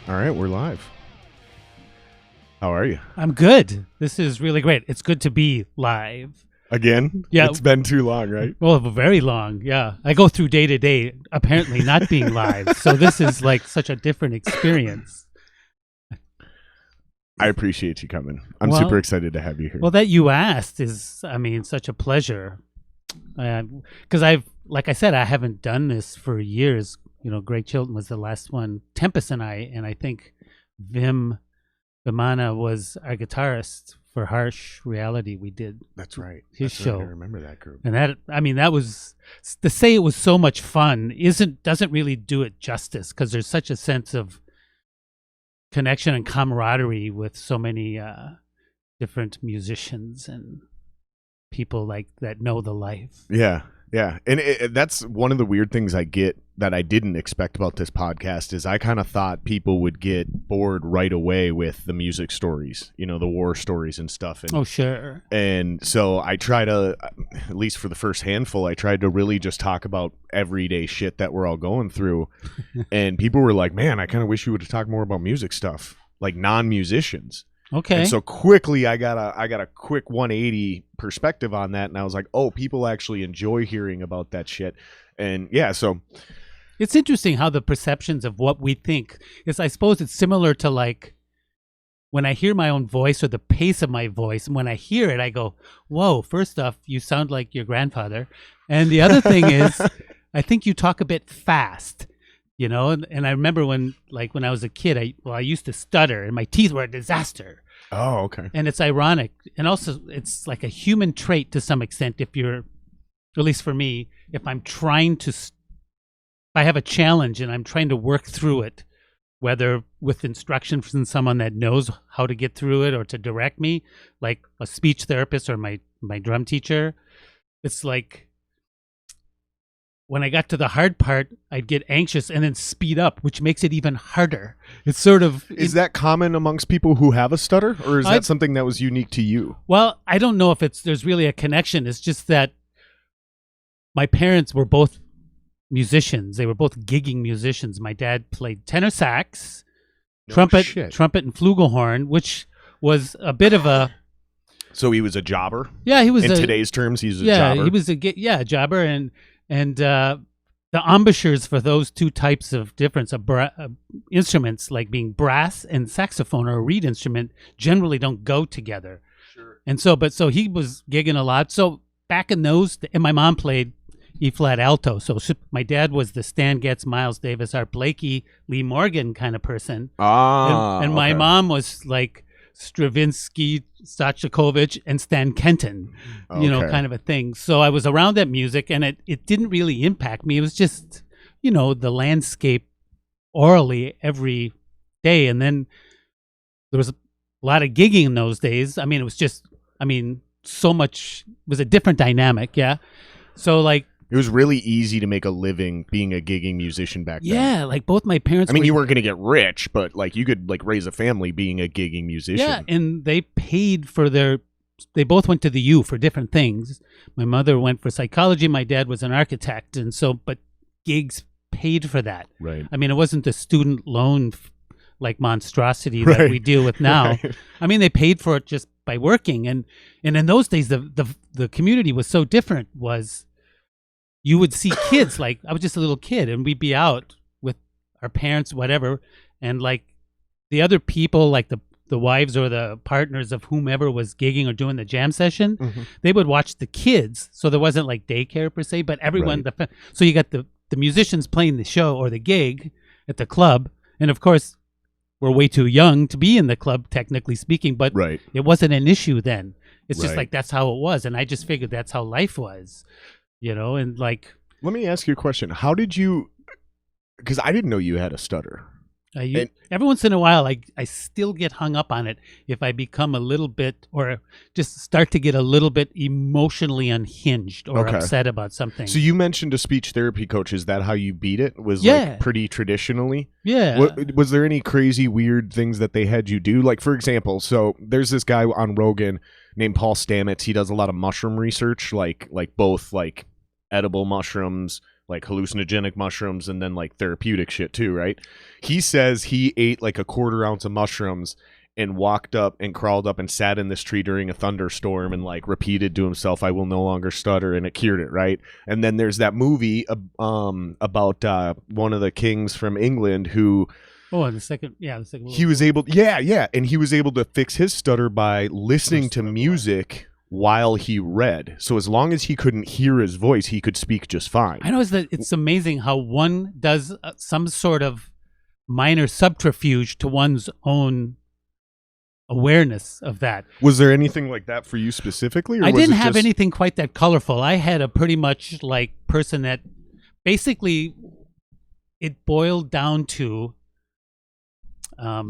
All right, we're live. How are you? I'm good. This is really great. It's good to be live. Again? Yeah. It's been too long, right? Well, very long. Yeah. I go through day to day, apparently not being live. So this is like such a different experience. I appreciate you coming. I'm Well- super excited to have you here. Well, that you asked is, such a pleasure. Because like I said, I haven't done this for years. You know, Greg Chilton was the last one. Tempest and I think Vimana was our guitarist for Harsh Reality. We did That's right. his That's show. Right. I remember that group. And that was, to say it was so much fun doesn't really do it justice, because there's such a sense of connection and camaraderie with so many different musicians and people like that know the life. Yeah. And that's one of the weird things I get that I didn't expect about this podcast is I kind of thought people would get bored right away with the music stories, you know, the war stories and stuff. And, Oh, sure. And so I try to, at least for the first handful, I tried to really just talk about everyday shit that we're all going through. And people were like, man, I kind of wish you would have talked more about music stuff, like non-musicians. Okay. And so quickly I got a quick 180 perspective on that, and I was like, oh, people actually enjoy hearing about that shit. And yeah, so it's interesting how the perceptions of what we think is, I suppose it's similar to like when I hear my own voice or the pace of my voice, and when I hear it, I go, whoa, first off, you sound like your grandfather. And the other thing is, I think you talk a bit fast. You know, and I remember when I was a kid, I used to stutter and my teeth were a disaster. Oh, okay. And it's ironic. And also it's like a human trait to some extent. If you're, at least for me, if I'm trying to, if I have a challenge and I'm trying to work through it, whether with instruction from someone that knows how to get through it or to direct me, like a speech therapist or my drum teacher, it's like, when I got to the hard part, I'd get anxious and then speed up, which makes it even harder. It's sort of... Is that common amongst people who have a stutter, or is that something that was unique to you? Well, I don't know if there's really a connection. It's just that my parents were both musicians. They were both gigging musicians. My dad played tenor sax, trumpet and flugelhorn, which was a bit of a... So he was a jobber? Yeah, he was In today's terms, he's a jobber? Yeah, he was a jobber, and the embouchures for those two types of difference of instruments, like being brass and saxophone or a reed instrument, generally don't go together. Sure. And so he was gigging a lot. So back in those, and my mom played E flat alto. So my dad was the Stan Getz, Miles Davis, Art Blakey, Lee Morgan kind of person. And my mom was like Stravinsky, Shostakovich, and Stan Kenton, kind of a thing. So I was around that music, and it didn't really impact me. It was just, the landscape orally every day. And then there was a lot of gigging in those days. I mean, it was just, so much, it was a different dynamic, yeah. So like, it was really easy to make a living being a gigging musician back then. Yeah, like both my parents. You weren't going to get rich, but like you could like raise a family being a gigging musician. Yeah, and they paid for they both went to the U for different things. My mother went for psychology. My dad was an architect, and so, but gigs paid for that. Right. It wasn't the student loan like monstrosity that we deal with now. Right. They paid for it just by working, and in those days, the community was so different. You would see kids, like I was just a little kid, and we'd be out with our parents, whatever, and like the other people, like the wives or the partners of whomever was gigging or doing the jam session, they would watch the kids. So there wasn't like daycare per se, but everyone, right. So you got the musicians playing the show or the gig at the club, and of course we're way too young to be in the club, technically speaking, but right. It wasn't an issue then. It's just right. like that's how it was, and I just figured that's how life was. And like... Let me ask you a question. How did you... Because I didn't know you had a stutter. Every once in a while, I still get hung up on it if I become a little bit, or just start to get a little bit emotionally unhinged or upset about something. So you mentioned a speech therapy coach. Is that how you beat it? Was like pretty traditionally? Yeah. Was there any crazy weird things that they had you do? Like, for example, so there's this guy on Rogan named Paul Stamets. He does a lot of mushroom research, like both like edible mushrooms, like hallucinogenic mushrooms and then like therapeutic shit too, right? He says he ate like a quarter ounce of mushrooms and walked up and crawled up and sat in this tree during a thunderstorm and like repeated to himself, "I will no longer stutter," and it cured it, right? And then there's that movie about one of the kings from England who the second he was able and he was able to fix his stutter by listening to music while he read. So as long as he couldn't hear his voice, he could speak just fine. I know it's amazing how one does some sort of minor subterfuge to one's own awareness of that. Was there anything like that for you specifically? Or I was didn't it have just... anything quite that colorful. I had a pretty much like person that basically it boiled down to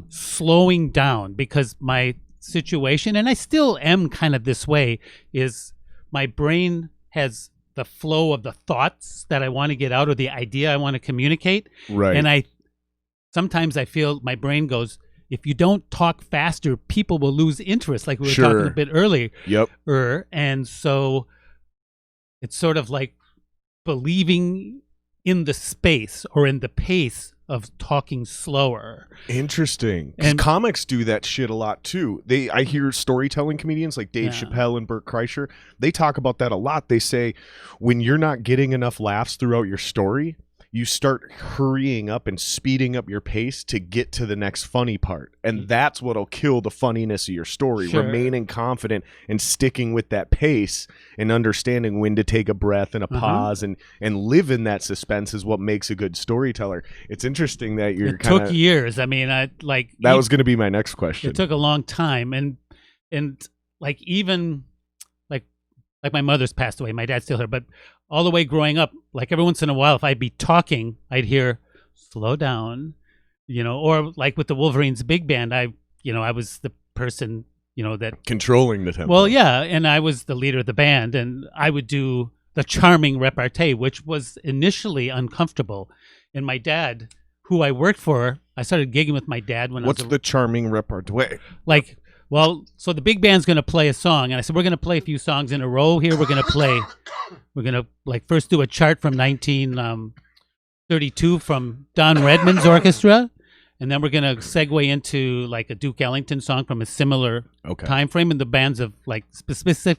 slowing down, because my situation, and I still am kind of this way, is my brain has the flow of the thoughts that I want to get out or the idea I want to communicate. Right. And sometimes I feel my brain goes, if you don't talk faster, people will lose interest, like we were talking a bit earlier. Yep. And so it's sort of like believing in the space or in the pace of talking slower. Interesting. And comics do that shit a lot too. I hear storytelling comedians like Dave Chappelle and Bert Kreischer, they talk about that a lot. They say when you're not getting enough laughs throughout your story, you start hurrying up and speeding up your pace to get to the next funny part. And that's what'll kill the funniness of your story. Sure. Remaining confident and sticking with that pace and understanding when to take a breath and a pause and live in that suspense is what makes a good storyteller. It's interesting that it took years. I mean, that was going to be my next question. It took a long time. And like even like my mother's passed away, my dad's still here, but all the way growing up, like every once in a while, if I'd be talking, I'd hear, "Slow down," or like with the Wolverines big band, I was the person, that controlling the tempo. Well, yeah. And I was the leader of the band, and I would do the charming repartee, which was initially uncomfortable. And my dad, who I worked for, I started gigging with my dad when What's the charming repartee? Like, well, so the big band's going to play a song, and I said, we're going to play a few songs in a row here. We're going to like first do a chart from 1932 from Don Redman's orchestra, and then we're going to segue into like a Duke Ellington song from a similar time frame. And the bands of like specific,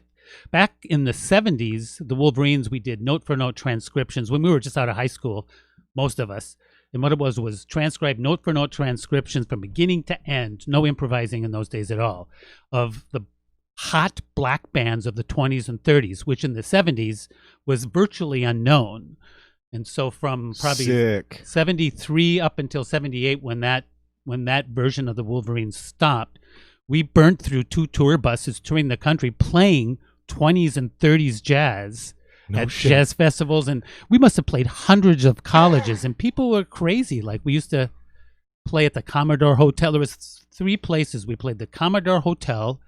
back in the 70s, the Wolverines, we did note for note transcriptions when we were just out of high school, most of us. And what it was transcribed note for note transcriptions from beginning to end, no improvising in those days at all, of the hot black bands of the 20s and 30s, which in the 70s was virtually unknown. And so from probably 73 up until 78, when that version of the Wolverines stopped, we burnt through 2 tour buses touring the country playing 20s and 30s jazz. Jazz festivals, and we must have played hundreds of colleges, and people were crazy. Like, we used to play at the Commodore Hotel. There was 3 places we played: the Commodore Hotel,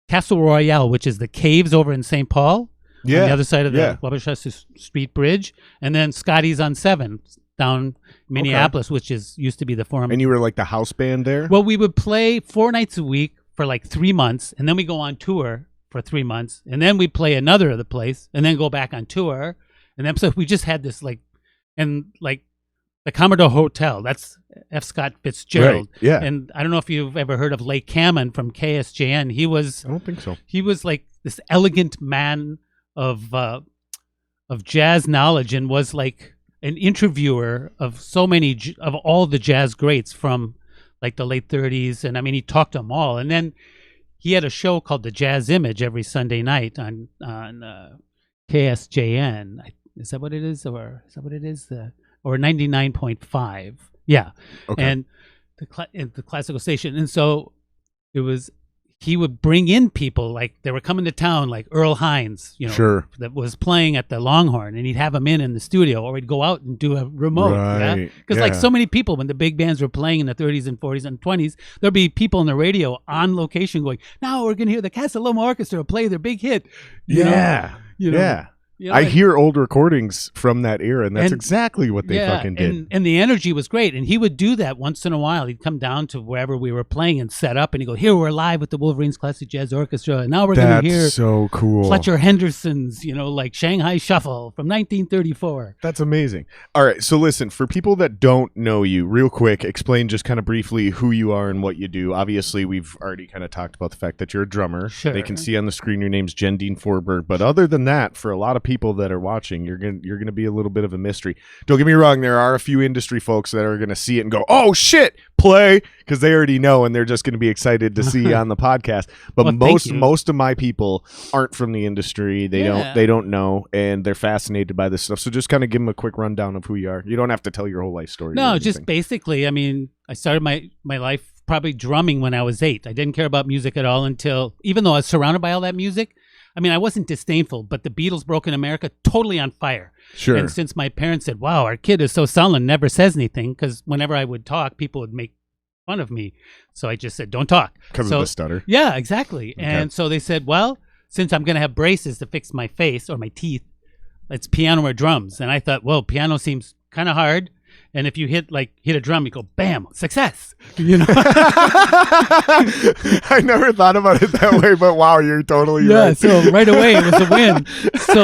Castle Royale, which is the caves over in St. Paul, on the other side of the Wabasha Street Bridge, and then Scotty's on 7 down Minneapolis, which used to be the Forum. And you were like the house band there? Well, we would play 4 nights a week for like 3 months, and then we go on tour for 3 months, and then we play another of the place, and then go back on tour, and then so we just had this like the Commodore Hotel. That's F. Scott Fitzgerald. Right. Yeah. And I don't know if you've ever heard of Lake Cameron from KSJN. I don't think so. He was like this elegant man of jazz knowledge, and was like an interviewer of so many of all the jazz greats from like the late 30s, and I mean he talked to them all, and then he had a show called The Jazz Image every Sunday night on KSJN. Is that what it is? Or is that what it is? Or 99.5. Yeah. Okay. And the classical station. And so it was, he would bring in people, like they were coming to town, like Earl Hines, that was playing at the Longhorn, and he'd have them in the studio, or he'd go out and do a remote. Right. Because like so many people, when the big bands were playing in the 30s and 40s and 20s, there'd be people on the radio on location going, now we're going to hear the Casa Loma Orchestra play their big hit. You know? I hear old recordings from that era, and that's exactly what they fucking did. And the energy was great. And he would do that once in a while. He'd come down to wherever we were playing and set up, and he'd go, here we're live with the Wolverines Classic Jazz Orchestra, and now we're going to hear so cool. Fletcher Henderson's, like Shanghai Shuffle from 1934. That's amazing. All right, so listen, for people that don't know you, real quick, explain just kind of briefly who you are and what you do. Obviously, we've already kind of talked about the fact that you're a drummer. Sure. They can see on the screen your name's Jendeen Forberg, but other than that, for a lot of people that are watching, you're gonna be a little bit of a mystery. Don't get me wrong, there are a few industry folks that are gonna see it and go, "Oh shit, play," because they already know and they're just gonna be excited to see on the podcast. But most of my people aren't from the industry. They don't know, and they're fascinated by this stuff. So just kind of give them a quick rundown of who you are. You don't have to tell your whole life story. No, just basically, I started my life probably drumming when I was 8. I didn't care about music at all until, even though I was surrounded by all that music, I wasn't disdainful, but the Beatles broke in America, totally on fire. Sure. And since my parents said, wow, our kid is so sullen, never says anything, because whenever I would talk, people would make fun of me. So I just said, don't talk. Because of the stutter? Yeah, exactly. Okay. And so they said, well, since I'm going to have braces to fix my face or my teeth, it's piano or drums. And I thought, well, piano seems kind of hard. And if you hit a drum, you go, bam, success. I never thought about it that way, but wow, you're totally right. So right away it was a win. So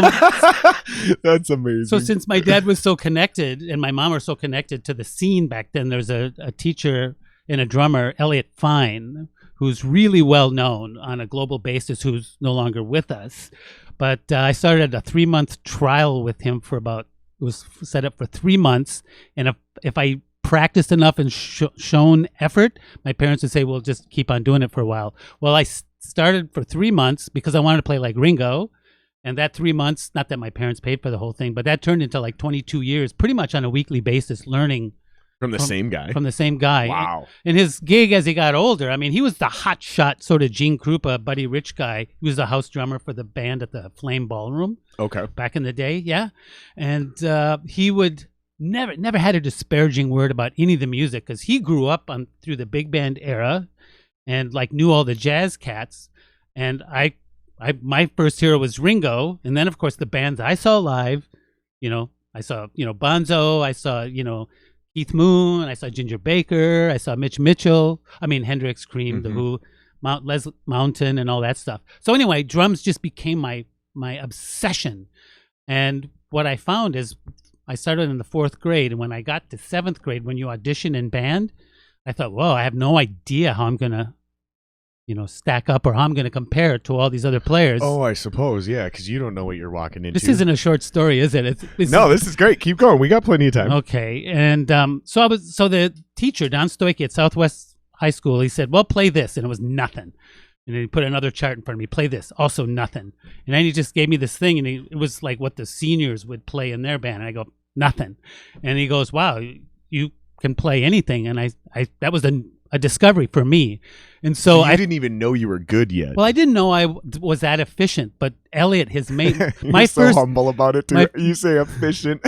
that's amazing. So since my dad was so connected and my mom were so connected to the scene back then, there's a teacher and a drummer, Elliot Fine, who's really well known on a global basis, who's no longer with us. But I started a 3-month trial with him it was set up for 3 months, and if I practiced enough and shown effort, my parents would say, well, just keep on doing it for a while. Well, I started for 3 months because I wanted to play like Ringo, and that 3 months, not that my parents paid for the whole thing, but that turned into like 22 years, pretty much on a weekly basis, learning From the same guy? From the same guy. Wow. And his gig as he got older, he was the hot shot sort of Gene Krupa, Buddy Rich guy. He was the house drummer for the band at the Flame Ballroom. Okay. Back in the day, yeah. And he would never had a disparaging word about any of the music because he grew up through the big band era and knew all the jazz cats. And my first hero was Ringo. And then, of course, the bands I saw live, I saw, Bonzo, I saw, Keith Moon, I saw Ginger Baker, I saw Mitch Mitchell, Hendrix, Cream, The Who, Les Mountain, and all that stuff. So anyway, drums just became my obsession. And what I found is I started in the 4th grade, and when I got to 7th grade, when you audition in band, I thought, whoa, I have no idea how I'm going to, stack up or how I'm going to compare it to all these other players. Oh, I suppose, yeah, because you don't know what you're walking into. This isn't a short story, is it? No, this is great. Keep going. We got plenty of time. Okay, and so the teacher, Don Stoicky at Southwest High School, he said, well, play this, and it was nothing. And then he put another chart in front of me, play this, also nothing. And then he just gave me this thing, and it was like what the seniors would play in their band. And I go, nothing. And he goes, wow, you can play anything. And I that was a discovery for me. And so I didn't even know you were good yet. Well, I didn't know I was that efficient, but Elliot, his mate, You're so humble about it too. You say efficient.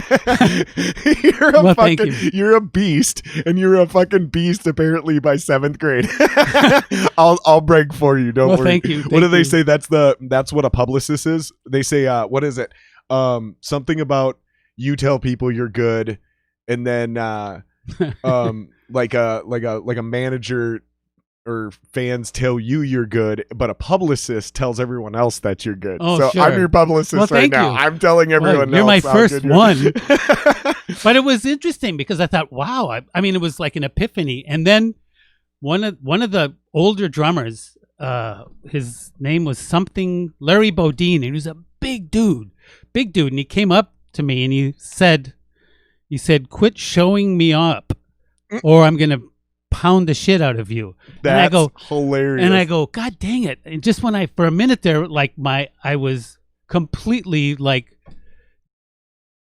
You're a beast, and you're a fucking beast apparently by 7th grade. I'll brag for you. Don't worry. Thank you. What do they say? That's what a publicist is. They say, what is it? Something about you tell people you're good, and then like a manager or fans tell you you're good, but a publicist tells everyone else that you're good. Oh, so sure. I'm your publicist right now. I'm telling everyone else. You're my first one. But it was interesting because I thought, wow, it was like an epiphany. And then one of the older drummers, his name was something Larry Bodine, and he was a big dude. And he came up to me and he said, quit showing me up or I'm going to pound the shit out of you. That's hilarious. And I go, God dang it. And just when for a minute there, I was completely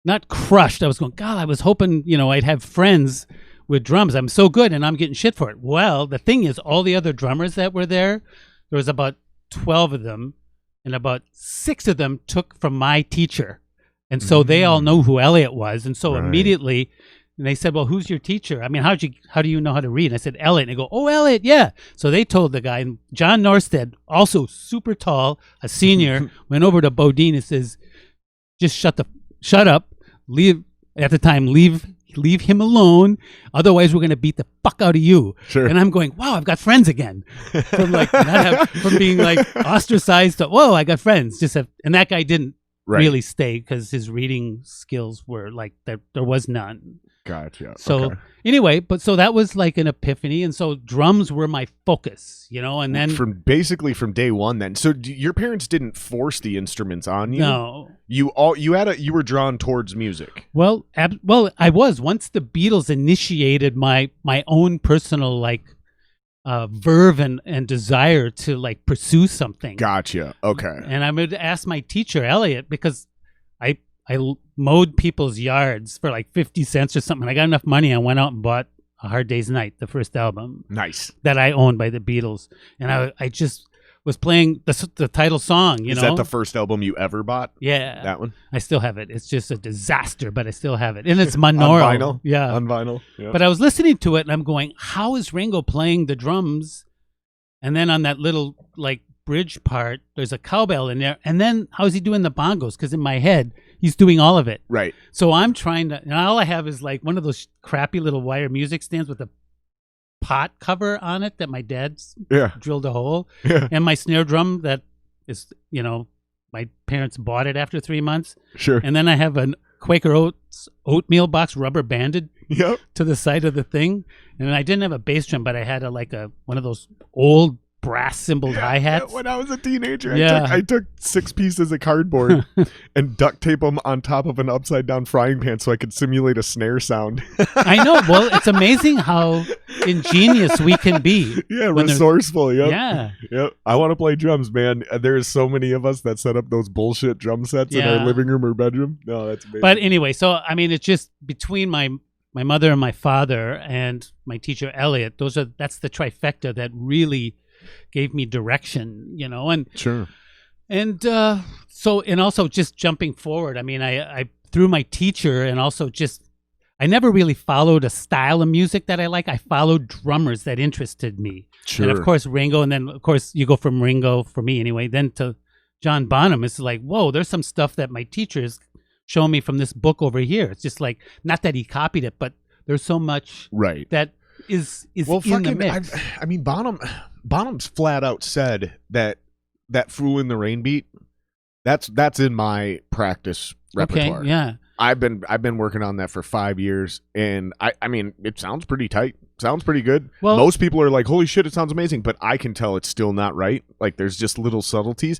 not crushed. I was going, God, I was hoping, I'd have friends with drums. I'm so good and I'm getting shit for it. Well, the thing is, all the other drummers that were there was about 12 of them, and about 6 of them took from my teacher. And so they all know who Elliot was. And so immediately, and they said, well, who's your teacher? how do you know how to read? And I said, Elliot. And they go, oh, Elliot, yeah. So they told the guy, and John Norstead, also super tall, a senior, went over to Bodine and says, just shut up, leave him alone. Otherwise, we're gonna beat the fuck out of you. Sure. And I'm going, wow, I've got friends again. From like from being like ostracized to whoa, I got friends. And that guy didn't really stay because his reading skills were like there was none. Gotcha. So anyway, so that was like an epiphany, and so drums were my focus, and then from day one. Then, so your parents didn't force the instruments on you. No, you were drawn towards music. Well, I was once the Beatles initiated my own personal like verve and desire to like pursue something. Gotcha. Okay. And I would ask my teacher Elliot because I mowed people's yards for like 50 cents or something. I got enough money. I went out and bought A Hard Day's Night, the first album. Nice. That I owned by the Beatles. And I just was playing the title song, Is that the first album you ever bought? Yeah. That one? I still have it. It's just a disaster, but I still have it. And it's monaural. On vinyl? Yeah. On vinyl. Yeah. But I was listening to it and I'm going, how is Ringo playing the drums? And then on that little like bridge part, there's a cowbell in there. And then how is he doing the bongos? Because in my head, he's doing all of it. Right. So I'm trying to, and all I have is like one of those crappy little wire music stands with a pot cover on it that my dad's drilled a hole. Yeah. And my snare drum that is, my parents bought it after 3 months. Sure. And then I have an Quaker Oats oatmeal box rubber banded to the side of the thing. And I didn't have a bass drum, but I had one of those old brass cymbal hi-hats. When I was a teenager, Yeah. I took 6 pieces of cardboard and duct tape them on top of an upside down frying pan so I could simulate a snare sound. I know. Well, it's amazing how ingenious we can be. Yeah, resourceful. Yep. Yeah. Yep. I want to play drums, man. There's so many of us that set up those bullshit drum sets in our living room or bedroom. No, that's amazing. But anyway, so I mean, it's just between my mother and my father and my teacher Elliot. That's the trifecta that really gave me direction, and sure. And also just jumping forward. I mean, I through my teacher and also just I never really followed a style of music that I like. I followed drummers that interested me. Sure. And of course Ringo, and then of course you go from Ringo for me anyway, then to John Bonham. It's like, whoa, there's some stuff that my teacher's showing me from this book over here. It's just like, not that he copied it, but there's so much that is in the mix. I mean, Bonham's flat out said that Fool in the Rain beat, that's in my practice repertoire. Okay, yeah. I've been working on that for 5 years, and I mean, it sounds pretty tight. Sounds pretty good. Well, most people are like, holy shit, it sounds amazing, but I can tell it's still not right. Like, there's just little subtleties.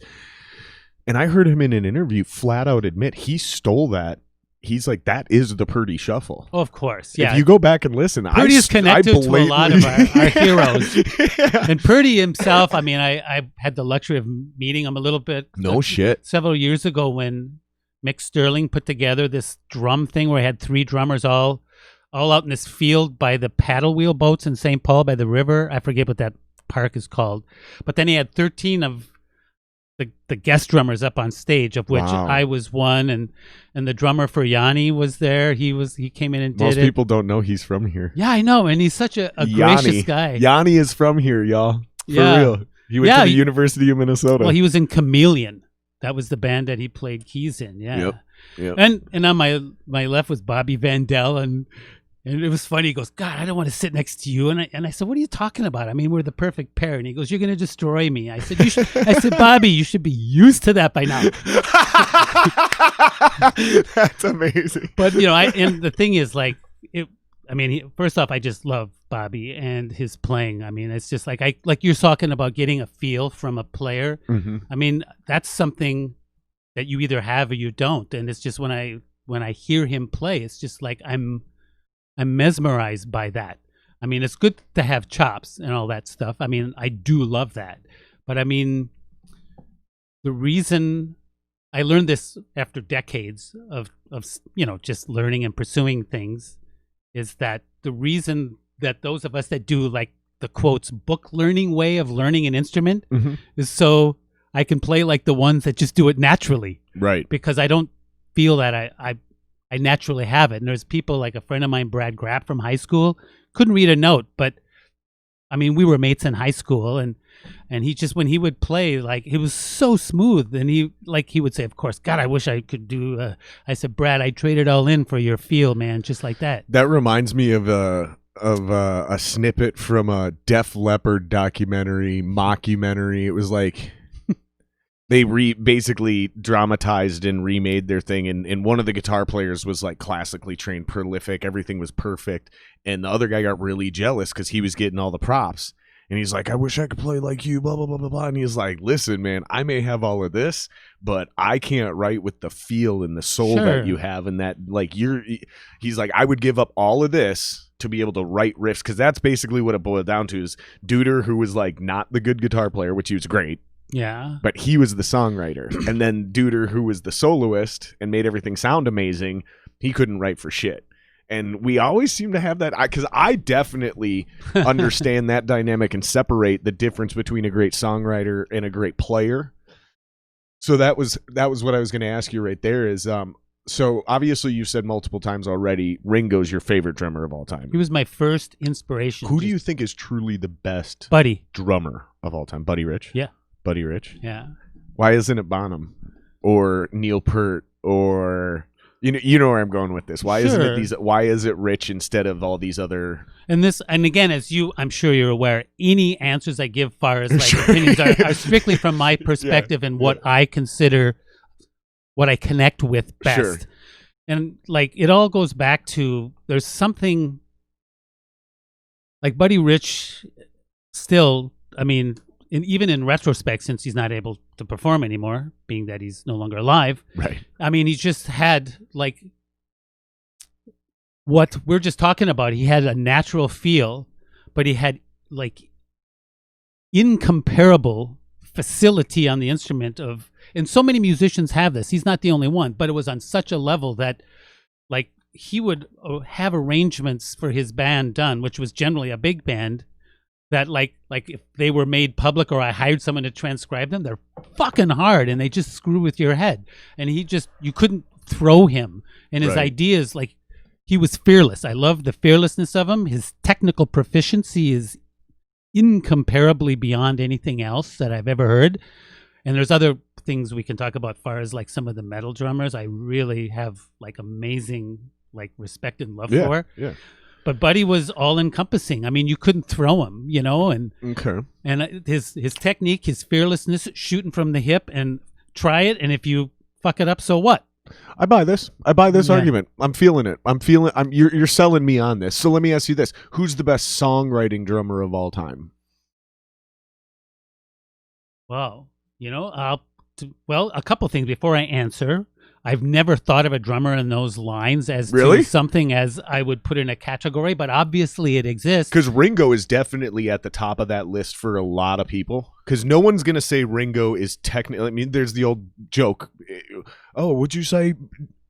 And I heard him in an interview flat out admit he stole that. He's like, that is the Purdy Shuffle. Oh, of course, yeah. If you go back and listen, Purdy is connected to a lot of our heroes. Yeah. And Purdy himself, I mean, I had the luxury of meeting him a little bit. No shit. Several years ago when Mick Sterling put together this drum thing where he had 3 drummers all out in this field by the paddle wheel boats in St. Paul by the river. I forget what that park is called. But then he had 13 of the guest drummers up on stage, of which I was one, and the drummer for Yanni was there. He came in and did it. Most people don't know he's from here. Yeah, I know, and he's such a gracious guy. Yanni is from here, y'all. For real. He went to the University of Minnesota. Well, he was in Chameleon. That was the band that he played keys in. Yeah. Yep. And on my left was Bobby Vandell, and it was funny. He goes, God, I don't want to sit next to you. And I said, what are you talking about? I mean, we're the perfect pair. And he goes, you're going to destroy me. I said, Bobby, you should be used to that by now. That's amazing. But, and the thing is, like, first off, I just love Bobby and his playing. I mean, it's just like you're talking about getting a feel from a player. Mm-hmm. I mean, that's something that you either have or you don't. And it's just when I hear him play, it's just like I'm mesmerized by that. I mean, it's good to have chops and all that stuff. I mean, I do love that. But I mean, the reason I learned this after decades of just learning and pursuing things is that the reason that those of us that do like the quotes book learning way of learning an instrument is so I can play like the ones that just do it naturally. Right. Because I don't feel that I naturally have it. And there's people like a friend of mine, Brad Grapp from high school, couldn't read a note, but I mean, we were mates in high school, and And he just, when he would play, like, it was so smooth. And he would say, of course, God, I wish I could do, I said, Brad, I traded all in for your feel, man, just like that. That reminds me of a snippet from a Def Leppard documentary, mockumentary. It was like they basically dramatized and remade their thing, and one of the guitar players was like classically trained, prolific, everything was perfect, and the other guy got really jealous because he was getting all the props, and he's like, I wish I could play like you, blah blah blah blah blah. And he's like, listen, man, I may have all of this, but I can't write with the feel and the soul that you have, and that, like, he's like, I would give up all of this to be able to write riffs, because that's basically what it boiled down to. Is Duder, who was like not the good guitar player, which he was great, yeah, but he was the songwriter, and then Duder, who was the soloist and made everything sound amazing, he couldn't write for shit. And we always seem to have that, because I definitely understand that dynamic and separate the difference between a great songwriter and a great player. So that was what I was going to ask you right there is, so obviously you said multiple times already, Ringo's your favorite drummer of all time. He was my first inspiration. Who do you think is truly the best Buddy drummer of all time? Buddy Rich? Yeah. Buddy Rich? Yeah. Why isn't it Bonham or Neil Peart or you know where I'm going with this? Why isn't it why is it Rich instead of all these other? And again, as I'm sure you're aware, any answers I give far as like opinions are strictly from my perspective and what I consider, what I connect with best. Sure. And like, it all goes back to, there's something like Buddy Rich still, I mean, even in retrospect, since he's not able to perform anymore, being that he's no longer alive, right? I mean, he just had like what we're just talking about. He had a natural feel, but he had like incomparable facility on the instrument and so many musicians have this. He's not the only one, but it was on such a level that like he would have arrangements for his band done, which was generally a big band, that like if they were made public or I hired someone to transcribe them, they're fucking hard and they just screw with your head. And you couldn't throw him. And his ideas, like, he was fearless. I love the fearlessness of him. His technical proficiency is incomparably beyond anything else that I've ever heard. And there's other things we can talk about far as like some of the metal drummers I really have like amazing like respect and love for. Yeah. But Buddy was all encompassing. I mean, you couldn't throw him, and his technique, his fearlessness, shooting from the hip, and try it. And if you fuck it up, so what? I buy this argument. I'm feeling it. You're selling me on this. So let me ask you this: who's the best songwriting drummer of all time? Well, a couple things before I answer. I've never thought of a drummer in those lines as to something as I would put in a category, but obviously it exists. Because Ringo is definitely at the top of that list for a lot of people. Because no one's going to say Ringo is technically... I mean, there's the old joke. Oh, would you say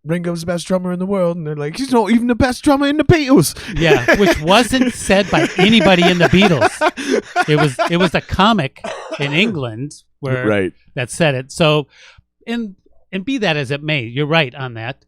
Ringo's the best drummer in the world? And they're like, he's not even the best drummer in the Beatles. Yeah, which wasn't said by anybody in the Beatles. It was a comic in England where that said it. So, and be that as it may, you're right on that.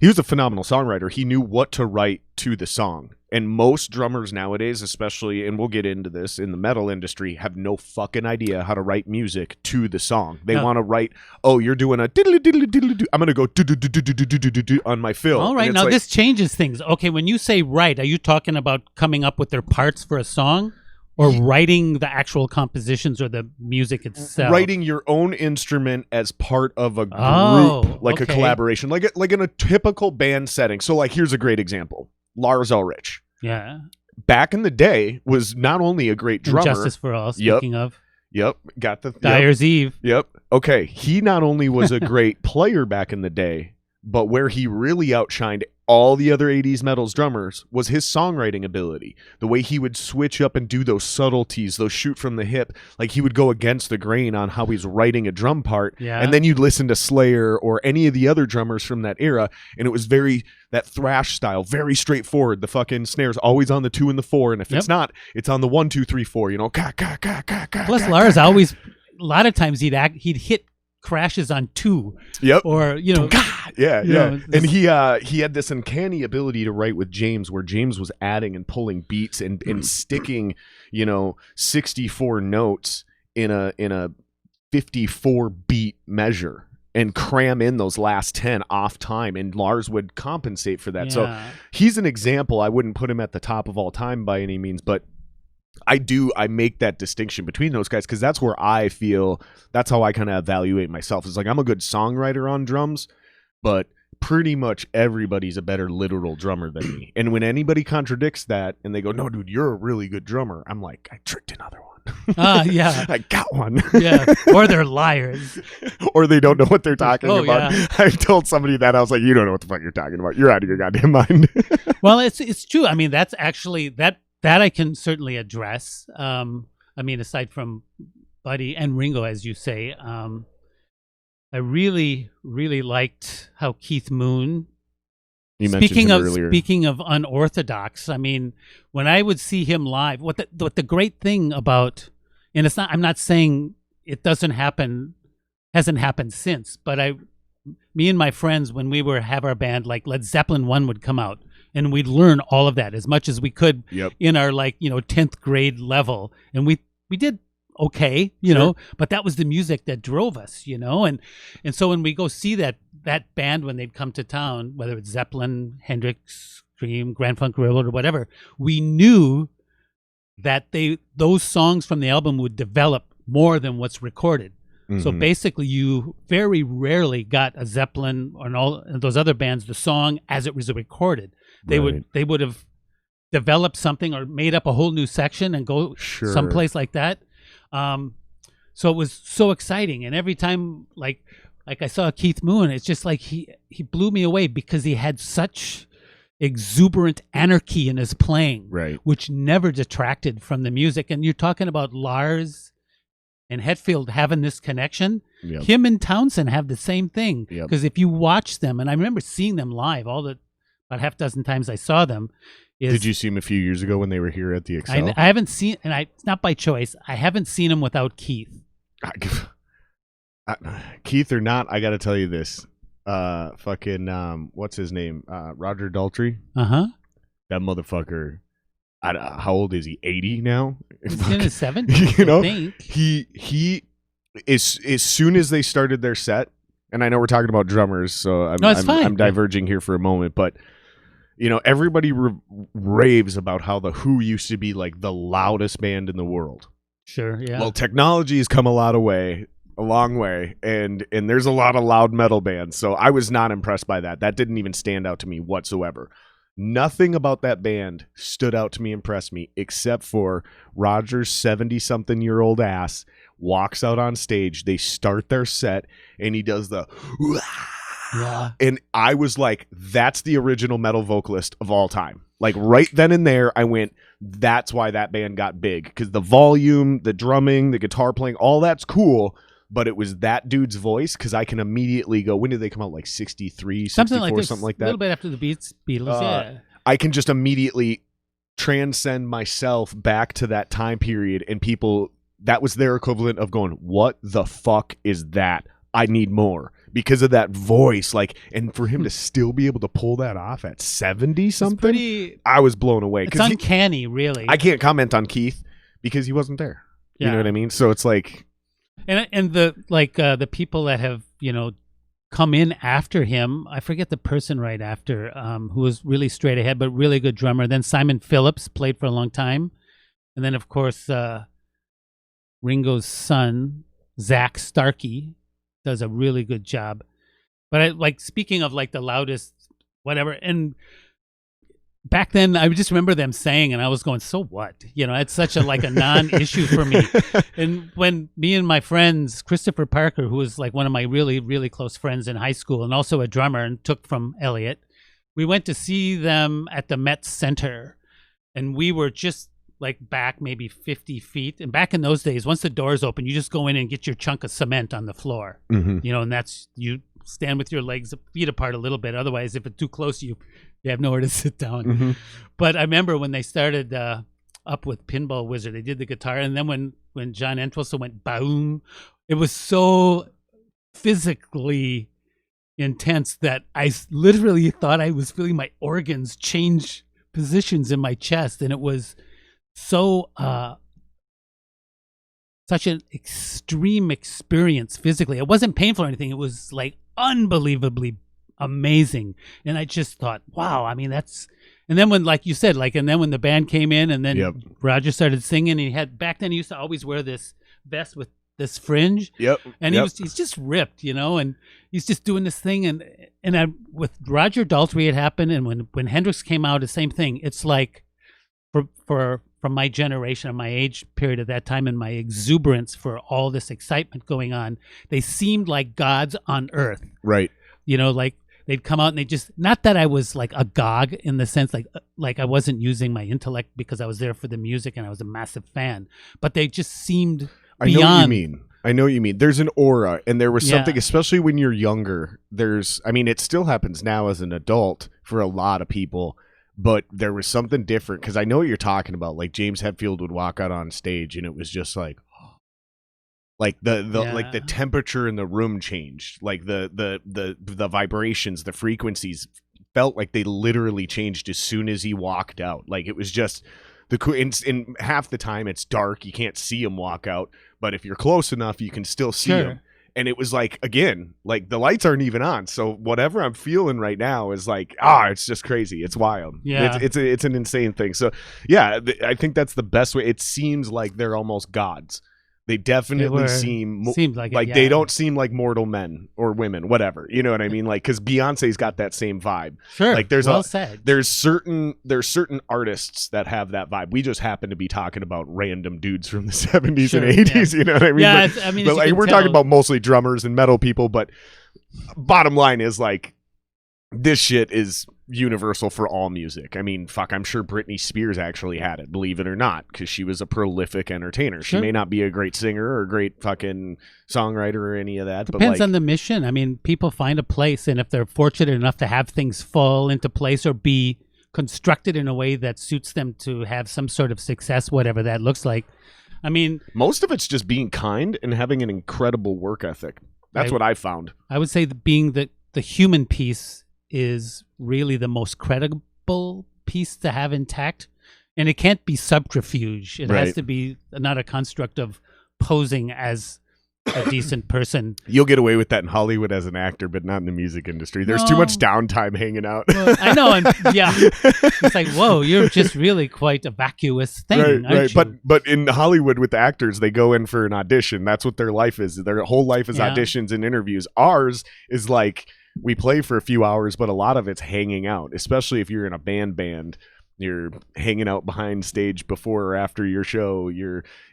He was a phenomenal songwriter. He knew what to write to the song. And most drummers nowadays, especially, and we'll get into this in the metal industry, have no fucking idea how to write music to the song. They want to write, oh, you're doing a diddly diddly diddly. I'm going to go do do do do do do do do on my fill. All right, now this changes things. Okay, when you say write, are you talking about coming up with their parts for a song? Or writing the actual compositions or the music itself? Writing your own instrument as part of a group, a collaboration, like in a typical band setting. So, like, here's a great example. Lars Ulrich. Yeah. Back in the day, was not only a great drummer. Justice for All, speaking of. Yep. Got the... Dyer's Eve. Yep. Okay. He not only was a great player back in the day, but where he really outshined all the other 80s metals drummers was his songwriting ability. The way he would switch up and do those subtleties, those shoot from the hip, like he would go against the grain on how he's writing a drum part. Yeah. And then you'd listen to Slayer or any of the other drummers from that era, and it was that thrash style, very straightforward. The fucking snare's always on the 2 and the 4, and if it's not, it's on the 1, 2, 3, 4, Ka, ka, ka, ka, ka. Plus, Lars always, a lot of times he'd hit crashes on 2. Yep. Or, Yeah. know, And he had this uncanny ability to write with James, where James was adding and pulling beats and sticking, 64 notes in a 54 beat measure and cram in those last 10 off time, and Lars would compensate for that. So he's an example. I wouldn't put him at the top of all time by any means, but I make that distinction between those guys, because that's where I feel, that's how I kind of evaluate myself. It's like, I'm a good songwriter on drums, but pretty much everybody's a better literal drummer than me. And when anybody contradicts that and they go, no, dude, you're a really good drummer, I'm like, I tricked another one. Yeah. I got one. Yeah. Or they're liars. Or they don't know what they're talking about. Yeah. I told somebody that. I was like, you don't know what the fuck you're talking about. You're out of your goddamn mind. Well, it's true. I mean, that's actually, that I can certainly address. I mean, aside from Buddy and Ringo, as you say, I really, really liked how Keith Moon, speaking of unorthodox, I mean, when I would see him live, what the great thing about, and it's not, I'm not saying it hasn't happened since, but me and my friends, when we have our band, like Led Zeppelin 1 would come out, and we'd learn all of that as much as we could in our 10th grade level, and we did okay, you know, but that was the music that drove us, and so when we go see that band, when they'd come to town, whether it's Zeppelin, Hendrix, Cream, Grand Funk Railroad, or whatever, we knew that those songs from the album would develop more than what's recorded. So basically, you very rarely got a Zeppelin or all those other bands the song as it was recorded. They would have developed something or made up a whole new section and go someplace like that. So it was so exciting, and every time like I saw Keith Moon, it's just like he blew me away, because he had such exuberant anarchy in his playing, which never detracted from the music. And you're talking about Lars and Hetfield having this connection. Him and Townsend have the same thing, because if you watch them, and I remember seeing them live about half dozen times I saw them. Did you see him a few years ago when they were here at the Excel? I haven't seen, and it's not by choice, I haven't seen him without Keith. Keith or not, I got to tell you this. What's his name? Roger Daltrey. That motherfucker. How old is he? 80 now? He's in his 70s, I think. He as soon as they started their set, and I know we're talking about drummers, so I'm diverging here for a moment, but everybody raves about how the Who used to be like the loudest band in the world. Sure, yeah. Well, technology has come a long way, and there's a lot of loud metal bands, so I was not impressed by that. That didn't even stand out to me whatsoever. Nothing about that band stood out to me, impressed me, except for Roger's 70-something-year-old ass walks out on stage, they start their set, and he does the... And I was like, that's the original metal vocalist of all time. Like right then and there, I went, that's why that band got big. Because the volume, the drumming, the guitar playing, all that's cool. But it was that dude's voice, because I can immediately go, when did they come out? Like 63, 64, something like that? A little bit after the Beatles, yeah. I can just immediately transcend myself back to that time period, and people, that was their equivalent of going, what the fuck is that? I need more. Because of that voice, and for him to still be able to pull that off at 70-something, I was blown away. It's uncanny, really. I can't comment on Keith because he wasn't there. You know what I mean? So it's like... And the people that have, come in after him, I forget the person right after, who was really straight ahead, but really good drummer. Then Simon Phillips played for a long time. And then, of course, Ringo's son, Zach Starkey, does a really good job. But speaking of the loudest whatever, and back then I just remember them saying, and I was going, so what? It's such a non-issue for me. And when me and my friends, Christopher Parker, who was one of my really, really close friends in high school and also a drummer and took from Elliot, we went to see them at the Met Center, and we were just back maybe 50 feet. And back in those days, once the doors open, you just go in and get your chunk of cement on the floor. And that's, you stand with your legs feet apart a little bit. Otherwise, if it's too close, you have nowhere to sit down. But I remember when they started up with Pinball Wizard, they did the guitar. And then when John Entwistle went boom, it was so physically intense that I literally thought I was feeling my organs change positions in my chest, and it was so such an extreme experience physically. It wasn't painful or anything. It was like unbelievably amazing, and I just thought, wow. I mean, that's. And then when, like you said, and then when the band came in, and then Roger started singing, and he had back then he used to always wear this vest with this fringe. And he's just ripped, and he's just doing this thing, and with Roger Daltrey it happened, and when Hendrix came out, the same thing. It's like for from my generation and my age period at that time, and my exuberance for all this excitement going on, they seemed like gods on earth. Right. Like they'd come out and they just, not that I was like agog in the sense like I wasn't using my intellect because I was there for the music and I was a massive fan, but they just seemed beyond. I know what you mean. There's an aura, and there was something, especially when you're younger. It still happens now as an adult for a lot of people, but there was something different, because I know what you're talking about. Like James Hetfield would walk out on stage, and it was just like the temperature in the room changed, like the vibrations, the frequencies felt like they literally changed as soon as he walked out. Like it was just in half the time it's dark, you can't see him walk out, but if you're close enough you can still see him. And it was like, again, like the lights aren't even on, so whatever I'm feeling right now is like, it's just crazy. It's wild. It's an insane thing. So I think that's the best way. It seems like they're almost gods. They definitely seem like they don't seem like mortal men or women, whatever. You know what I mean? Like, because Beyonce's got that same vibe. Sure. Like there's certain artists that have that vibe. We just happen to be talking about random dudes from the 70s and 80s. You know what I mean? Yeah. But like, we're talking about mostly drummers and metal people. But bottom line is, like, this shit is universal for all music. I mean, I'm sure Britney Spears actually had it, believe it or not, because she was a prolific entertainer. She may not be a great singer or a great fucking songwriter or any of that. Depends on the mission. I mean, people find a place, and if they're fortunate enough to have things fall into place or be constructed in a way that suits them to have some sort of success, whatever that looks like. I mean, most of it's just being kind and having an incredible work ethic. That's what I found. I would say being the human piece is really the most credible piece to have intact, and it can't be subterfuge. It has to be not a construct of posing as a decent person. You'll get away with that in Hollywood as an actor, but not in the music industry. There's too much downtime hanging out. Well, I know, and it's like, whoa, you're just really quite a vacuous thing, aren't you? But in Hollywood with actors, they go in for an audition. That's what their life is. Their whole life is auditions and interviews. Ours is like, we play for a few hours, but a lot of it's hanging out, especially if you're in a band. You're hanging out behind stage before or after your show.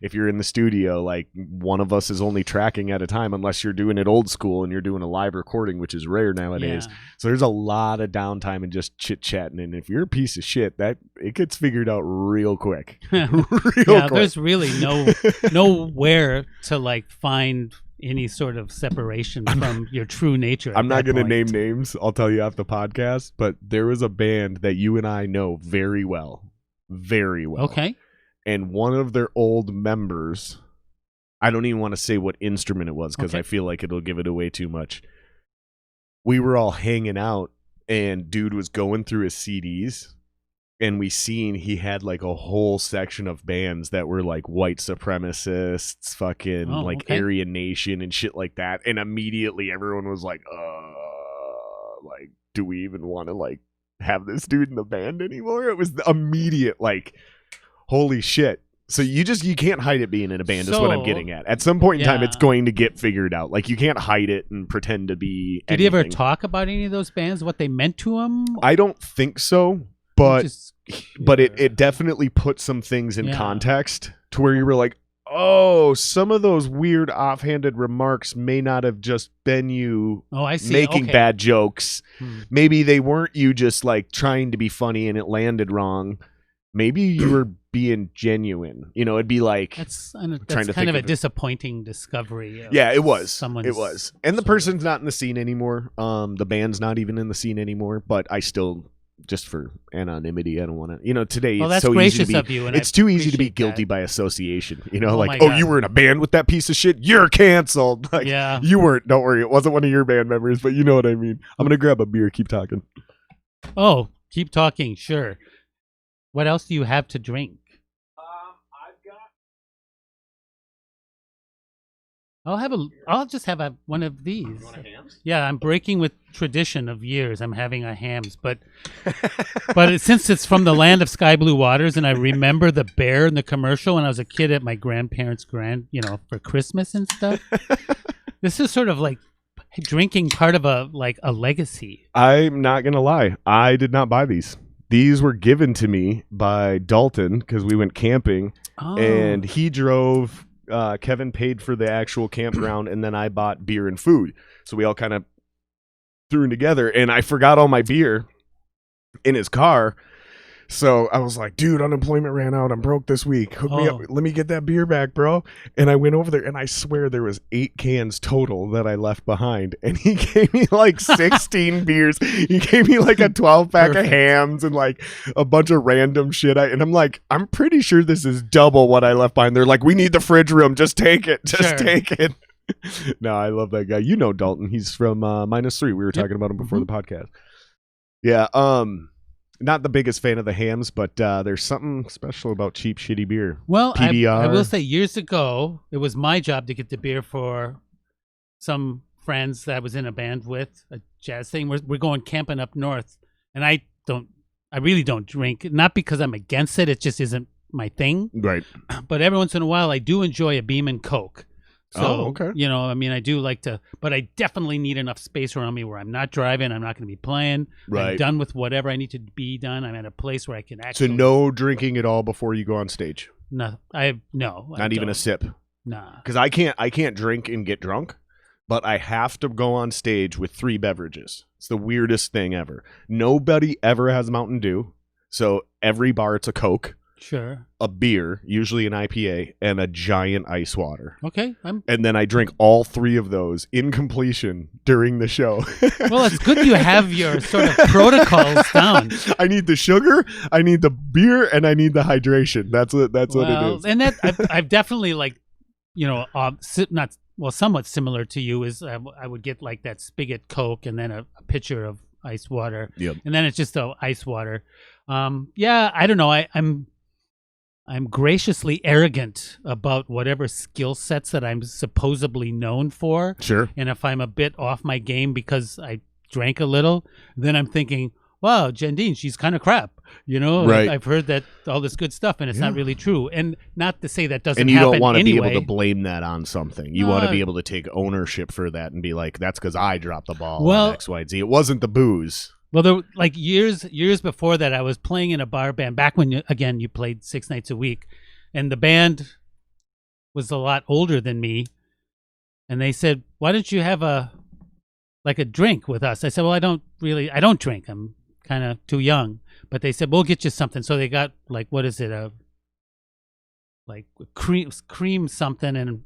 If you're in the studio, like, one of us is only tracking at a time, unless you're doing it old school and you're doing a live recording, which is rare nowadays. So there's a lot of downtime and just chit-chatting. And if you're a piece of shit, that it gets figured out real quick. Quick. There's really nowhere to like find any sort of separation from your true nature. I'm not going to name names. I'll tell you off the podcast, but there was a band that you and I know very well. Very well. Okay. And one of their old members, I don't even want to say what instrument it was, because I feel like it'll give it away too much. We were all hanging out, and dude was going through his CDs, and we seen he had like a whole section of bands that were like white supremacists, fucking Aryan Nation and shit like that. And immediately everyone was like, like, do we even want to like have this dude in the band anymore? It was the immediate like, holy shit. So you can't hide it being in a band, is what I'm getting at. At some point in time, it's going to get figured out. Like, you can't hide it and pretend to be anything. Did he ever talk about any of those bands, what they meant to him? I don't think so. But it definitely put some things in context to where you were like, oh, some of those weird offhanded remarks may not have just been you making bad jokes. Maybe they weren't you just like trying to be funny and it landed wrong. Maybe you were being genuine. You know, it'd be like that's kind of a disappointing discovery. It was. And the person's not in the scene anymore. The band's not even in the scene anymore. But I still just for anonymity. I don't want to, today Well, it's that's so easy to gracious be, of you, and it's I too easy to be appreciate guilty that. by association, Oh like, my oh, God. you were in a band with that piece of shit, you're canceled. Like, Yeah. you weren't, don't worry, it wasn't one of your band members, but you know what I mean. I'm going to grab a beer, keep talking. Oh, keep talking. Sure. What else do you have to drink? I'll just have one of these. You want a Hams? Yeah, I'm breaking with tradition of years. I'm having a Hams, but since it's from the land of sky blue waters, and I remember the bear in the commercial when I was a kid at my grandparents' for Christmas and stuff. This is sort of like drinking part of a legacy. I'm not going to lie. I did not buy these. These were given to me by Dalton because we went camping, and he drove. Kevin paid for the actual campground, and then I bought beer and food. So we all kind of threw in together, and I forgot all my beer in his car. So I was like, dude, unemployment ran out. I'm broke this week. Hook me up. Let me get that beer back, bro. And I went over there, and I swear there was 8 cans total that I left behind. And he gave me like 16 beers. He gave me like a 12-pack of Hams and like a bunch of random shit. And I'm like, I'm pretty sure this is double what I left behind. They're like, we need the fridge room. Just take it. Take it. No, I love that guy. You know Dalton. He's from -3. We were talking about him before the podcast. Yeah. Not the biggest fan of the Hams, but there's something special about cheap, shitty beer. Well, PBR. I will say years ago, it was my job to get the beer for some friends that I was in a band with, a jazz thing. We're going camping up north, and I really don't drink, not because I'm against it. It just isn't my thing. Right. But every once in a while, I do enjoy a Beam and Coke. So, okay. I do like to, but I definitely need enough space around me where I'm not driving. I'm not going to be playing. Right. I'm done with whatever I need to be done. I'm at a place where I can actually. So no drinking at all before you go on stage. No, Not even a sip. Nah. Because I can't drink and get drunk, but I have to go on stage with 3 beverages. It's the weirdest thing ever. Nobody ever has Mountain Dew, so every bar it's a Coke. Sure. A beer, usually an IPA, and a giant ice water. Okay. And then I drink all 3 of those in completion during the show. Well, it's good you have your sort of protocols down. I need the sugar, I need the beer, and I need the hydration. That's what it is. And that I've definitely somewhat similar to you is I would get like that spigot Coke and then a pitcher of ice water. Yep. And then it's just ice water. I don't know. I'm graciously arrogant about whatever skill sets that I'm supposedly known for. Sure. And if I'm a bit off my game because I drank a little, then I'm thinking, wow, Jendeen, she's kind of crap. Right. I've heard that all this good stuff, and it's not really true. And not to say that doesn't happen. And you don't want to anyway. be able to blame that on something. You want to be able to take ownership for that and be like, that's because I dropped the ball on X, Y, Z. It wasn't the booze. Well, there, like years before that, I was playing in a bar band back when you played 6 nights a week, and the band was a lot older than me, and they said, "Why don't you have a drink with us?" I said, "Well, I don't drink. I'm kind of too young." But they said, "We'll get you something." So they got what is it, cream something and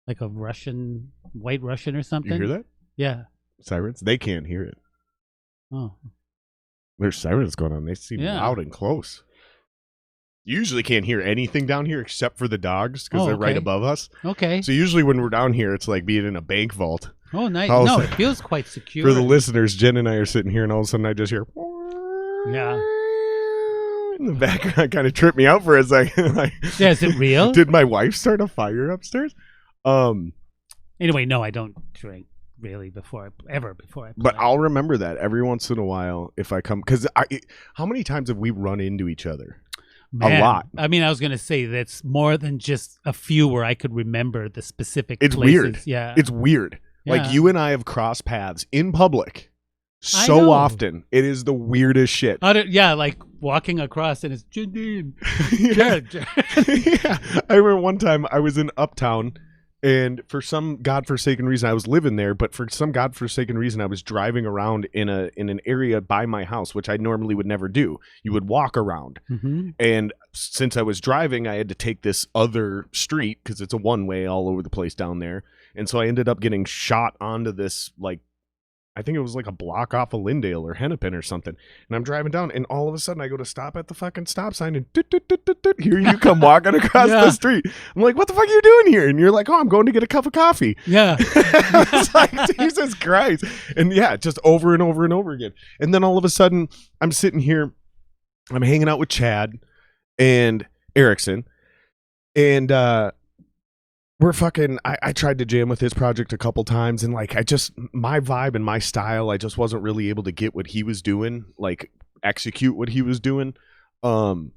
like a white Russian or something. You hear that? Yeah. Sirens? They can't hear it. Oh. There's sirens going on. They seem loud and close. You usually can't hear anything down here except for the dogs because they're right above us. Okay. So usually when we're down here, it's like being in a bank vault. Oh, nice. No, it feels quite secure. For the listeners, Jen and I are sitting here, and all of a sudden I just hear... Yeah. In the background, kind of tripped me out for a second. Yeah, is it real? Did my wife start a fire upstairs? Anyway, no, I don't drink really before I play. But I'll remember that every once in a while if I come, because how many times have we run into each other? Man, a lot. I mean, I was going to say that's more than just a few where I could remember the specific It's places. Weird. Yeah. It's weird. Yeah. Like you and I have crossed paths in public so often. It is the weirdest shit. Like walking across and it's Jendeen. Yeah. I remember one time I was in Uptown, and for some godforsaken reason I was living there, but for some godforsaken reason I was driving around in an area by my house, which I normally would never do. You would walk around. Mm-hmm. And since I was driving, I had to take this other street because it's a one-way all over the place down there. And so I ended up getting shot onto this, I think it was like a block off of Lindale or Hennepin or something. And I'm driving down, and all of a sudden I go to stop at the fucking stop sign, and here you come walking across the street. I'm like, what the fuck are you doing here? And you're like, oh, I'm going to get a cup of coffee. Yeah. I was like, Jesus Christ. And yeah, just over and over and over again. And then all of a sudden I'm sitting here, I'm hanging out with Chad and Erickson, and we're fucking, I tried to jam with his project a couple times, and like my vibe and my style, I just wasn't really able to get what he was doing, like execute what he was doing. And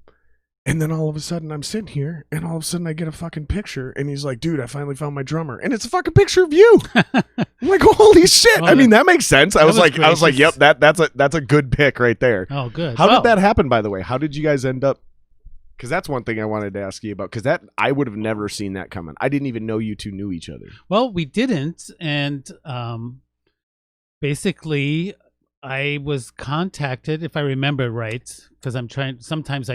then all of a sudden I'm sitting here, and all of a sudden I get a fucking picture, and he's like, dude, I finally found my drummer. And it's a fucking picture of you. I'm like, holy shit. I mean, that makes sense. I was like, yep, that's a good pick right there. Oh, good. How did that happen, by the way? How did you guys end up? Because that's one thing I wanted to ask you about, because that I would have never seen that coming. I didn't even know you two knew each other. Well, we didn't. And basically, I was contacted, if I remember right, because sometimes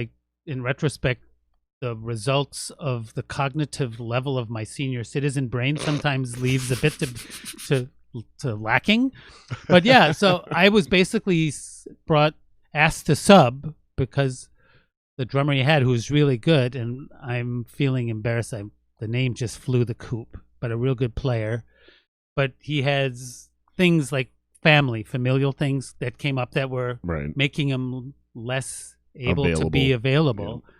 in retrospect, the results of the cognitive level of my senior citizen brain sometimes leaves a bit to lacking. But yeah, so I was basically asked to sub because the drummer he had, who was really good, and I'm feeling embarrassed. The name just flew the coop, but a real good player. But he has things like familial things that came up that were making him less able to be available. Yeah.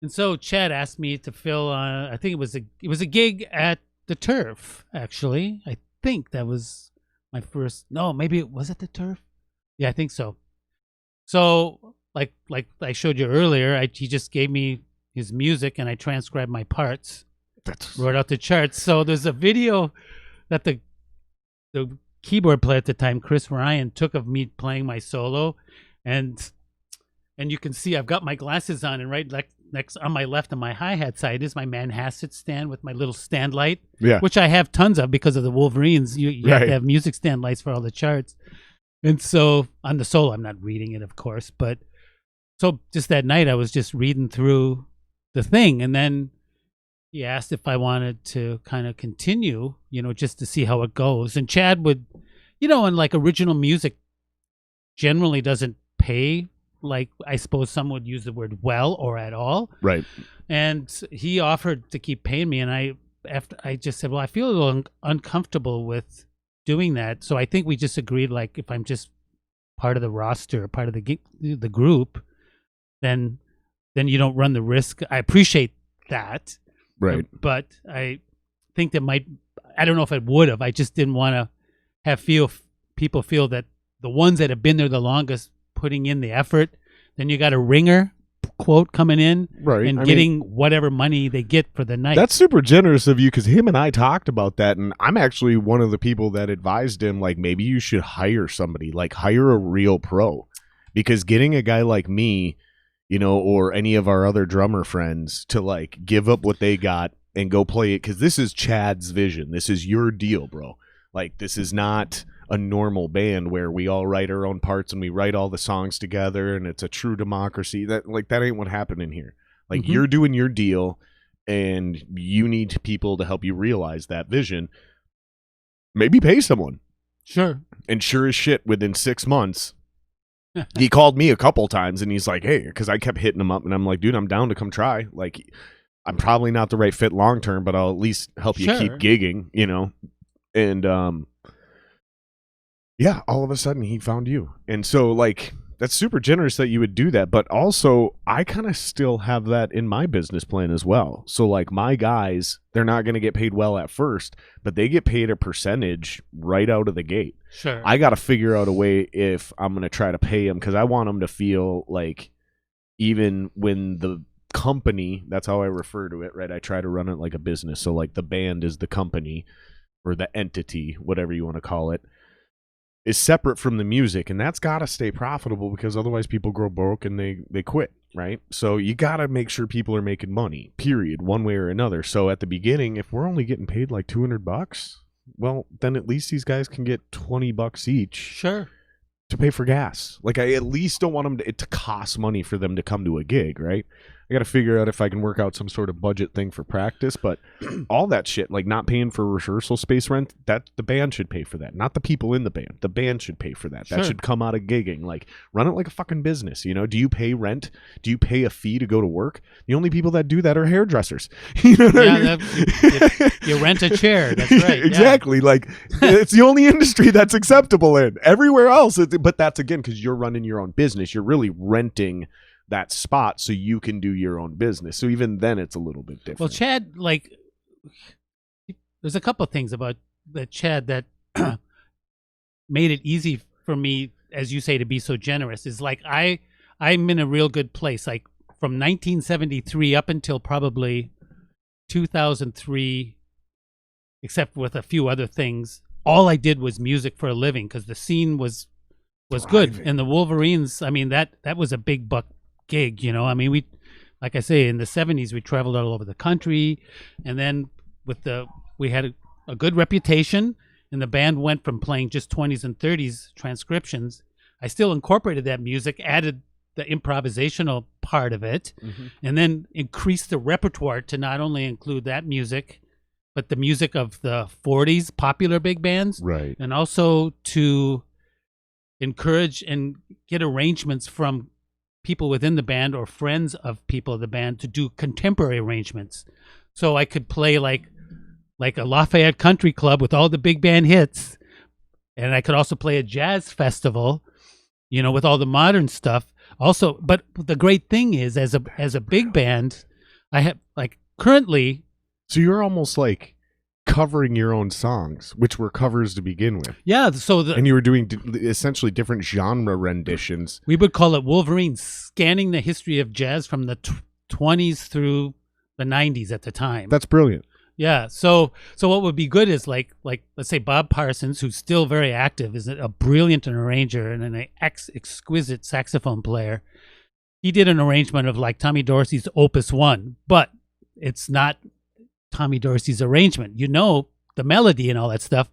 And so Chad asked me to fill I think it was a gig at the Turf, actually. I think that was my first. No, maybe was it the Turf? Yeah, I think so. So like I showed you earlier, he just gave me his music and I transcribed my parts. Wrote out the charts. So there's a video that the keyboard player at the time, Chris Ryan, took of me playing my solo, and you can see I've got my glasses on, and right next on my left on my hi-hat side is my Manhasset stand with my little stand light, which I have tons of because of the Wolverines. You have to have music stand lights for all the charts. And so on the solo, I'm not reading it, of course, but so just that night I was just reading through the thing, and then he asked if I wanted to kind of continue, just to see how it goes. And Chad would, and like original music generally doesn't pay, like I suppose some would use the word well or at all. Right. And he offered to keep paying me, and I just said, well, I feel a little uncomfortable with doing that. So I think we just agreed, like, if I'm just part of the roster, part of the group, then you don't run the risk. I appreciate that. Right. But I think I don't know if it would have. I just didn't want to have people feel that the ones that have been there the longest putting in the effort, then you got a ringer quote coming in and getting whatever money they get for the night. That's super generous of you, because him and I talked about that, and I'm actually one of the people that advised him, like, maybe you should hire somebody, like hire a real pro, because getting a guy like me, or any of our other drummer friends to like give up what they got and go play it, because this is Chad's vision. This is your deal, bro. Like, this is not a normal band where we all write our own parts and we write all the songs together and it's a true democracy. That ain't what happened in here. Like, you're doing your deal, and you need people to help you realize that vision. Maybe pay someone. Sure. And sure as shit, within 6 months, he called me a couple times, and he's like, hey, because I kept hitting him up, and I'm like, dude, I'm down to come try. Like, I'm probably not the right fit long term, but I'll at least help you keep gigging, And yeah, all of a sudden he found you. And so, like, that's super generous that you would do that. But also, I kind of still have that in my business plan as well. So, like, my guys, they're not going to get paid well at first, but they get paid a percentage right out of the gate. Sure. I got to figure out a way if I'm going to try to pay them, because I want them to feel like, even when the company, that's how I refer to it, right? I try to run it like a business. So, like, the band is the company or the entity, whatever you want to call it, is separate from the music, and that's got to stay profitable, because otherwise people grow broke and they quit, right? So you got to make sure people are making money, period, one way or another. So at the beginning, if we're only getting paid like $200, well, then at least these guys can get $20 each. Sure. To pay for gas. Like, I at least don't want them it to cost money for them to come to a gig, right? I got to figure out if I can work out some sort of budget thing for practice. But all that shit, like not paying for rehearsal space rent, that the band should pay for that, not the people in the band. The band should pay for that. Sure. That should come out of gigging. Like run it like a fucking business. You know, do you pay rent? Do you pay a fee to go to work? The only people that do that are hairdressers. You know what I mean? You rent a chair. That's right. Exactly. Yeah. Like it's the only industry that's acceptable in. Everywhere else, but that's again because you're running your own business. You're really renting that spot so you can do your own business. So even then, it's a little bit different. Well, Chad, like, there's a couple of things about that Chad that made it easy for me, as you say, to be so generous. Is like I'm in a real good place. Like from 1973 up until probably 2003, except with a few other things, all I did was music for a living because the scene was good. And the Wolverines, I mean, that was a big buck gig, you know. I mean, like I say, in the 70s, we traveled all over the country. And then we had a good reputation, and the band went from playing just 20s and 30s transcriptions. I still incorporated that music, added the improvisational part of it, and then increased the repertoire to not only include that music, but the music of the 40s popular big bands, right? And also to encourage and get arrangements from people within the band or friends of people of the band to do contemporary arrangements. So I could play like a Lafayette Country Club with all the big band hits, and I could also play a jazz festival, you know, with all the modern stuff. Also, but the great thing is, as a big band, I have like currently. So you're almost like covering your own songs, which were covers to begin with. Yeah. So and you were doing essentially different genre renditions. We would call it Wolverines, scanning the history of jazz from the 20s through the 90s at the time. That's brilliant. Yeah. So what would be good is like let's say Bob Parsons, who's still very active, is a brilliant arranger and an exquisite saxophone player. He did an arrangement of like Tommy Dorsey's Opus 1, but it's not Tommy Dorsey's arrangement. You know the melody and all that stuff,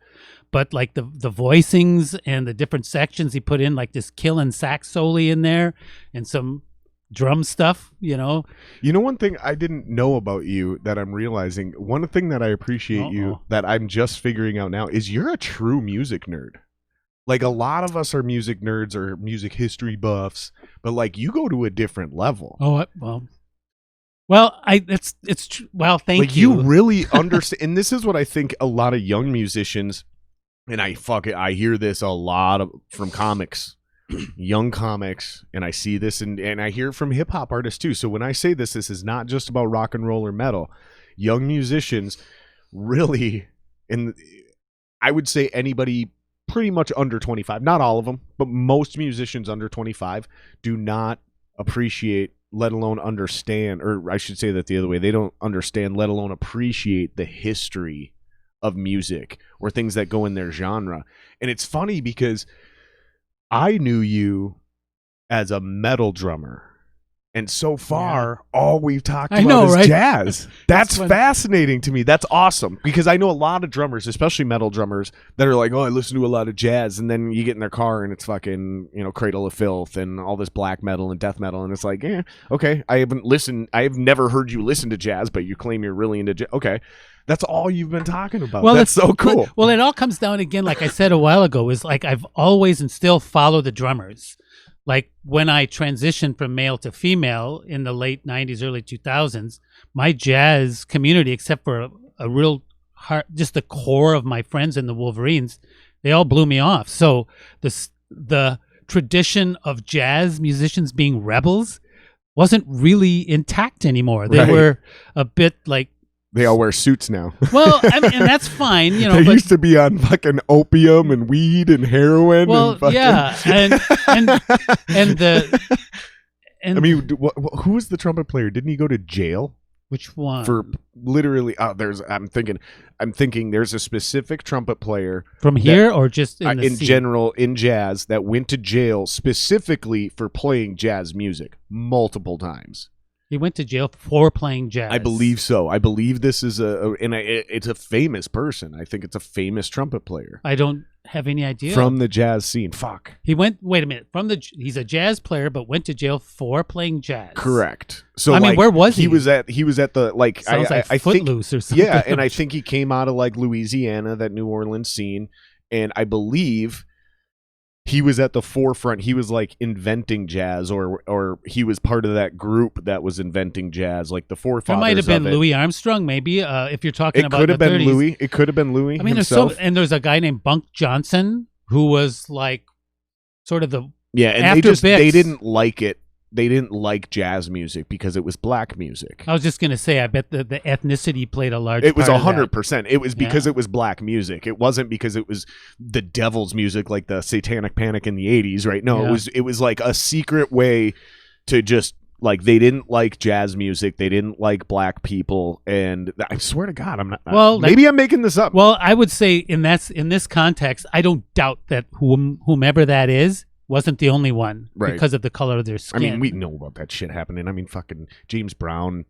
but like the voicings and the different sections he put in, like this killing sax solo in there and some drum stuff, you know. You know, one thing I didn't know about you that I'm realizing, one thing that I appreciate you that I'm just figuring out now is you're a true music nerd. Like a lot of us are music nerds or music history buffs, but like you go to a different level. Oh, well, it's true. Well, thank you. You really understand, and this is what I think a lot of young musicians, and I hear this a lot from comics. Young comics, and I see this and I hear it from hip-hop artists too. So when I say this is not just about rock and roll or metal. Young musicians really, and I would say anybody pretty much under 25, not all of them, but most musicians under 25 do not appreciate, let alone understand, or I should say that the other way, they don't understand, let alone appreciate the history of music or things that go in their genre. And it's funny because I knew you as a metal drummer, and so far, all we've talked about is jazz. That's fascinating to me. That's awesome, because I know a lot of drummers, especially metal drummers, that are like, oh, I listen to a lot of jazz, and then you get in their car and it's fucking, you know, Cradle of Filth and all this black metal and death metal, and it's like, okay, I've never heard you listen to jazz, but you claim you're really into jazz. Okay. That's all you've been talking about. Well, that's so cool. Well, it all comes down again, like I said a while ago, is like I've always and still follow the drummers. Like when I transitioned from male to female in the late 90s, early 2000s, my jazz community, except for a real heart, just the core of my friends in the Wolverines, they all blew me off. So the tradition of jazz musicians being rebels wasn't really intact anymore. They were a bit like, they all wear suits now. Well, I mean, and that's fine, you know. They used to be on fucking opium and weed and heroin. Well, and fucking... yeah, and I mean, who was the trumpet player? Didn't he go to jail? Which one? For literally, I'm thinking. There's a specific trumpet player from here or just in general in jazz that went to jail specifically for playing jazz music multiple times. He went to jail for playing jazz. I believe so. I believe this is it's a famous person. I think it's a famous trumpet player. I don't have any idea. From the jazz scene. Fuck. He went, wait a minute, he's a jazz player, but went to jail for playing jazz. Correct. So I mean, where was he? He was at the, like, Sounds like I think, Footloose or something. yeah, and I think he came out of like Louisiana, that New Orleans scene, and I believe he was at the forefront. He was like inventing jazz, or he was part of that group that was inventing jazz, like the forefathers. It might have been of it. Louis Armstrong, maybe. If you're talking about It could have been 30s. Louis. It could have been Louis. I mean, himself. there's a guy named Bunk Johnson who was like sort of the and after they Bix. didn't like it. They didn't like jazz music because it was black music. I was just gonna say, I bet the ethnicity played a large. It was part of that. 100%. It was because it was black music. It wasn't because it was the devil's music, like the Satanic Panic in the 80s, right? No, it was like a secret way to just, like, they didn't like jazz music. They didn't like black people, and I swear to God, I'm not. Well, maybe I'm making this up. Well, I would say in this context, I don't doubt that whomever that is wasn't the only one, right, because of the color of their skin. I mean, we know about that shit happening. I mean, fucking James Brown.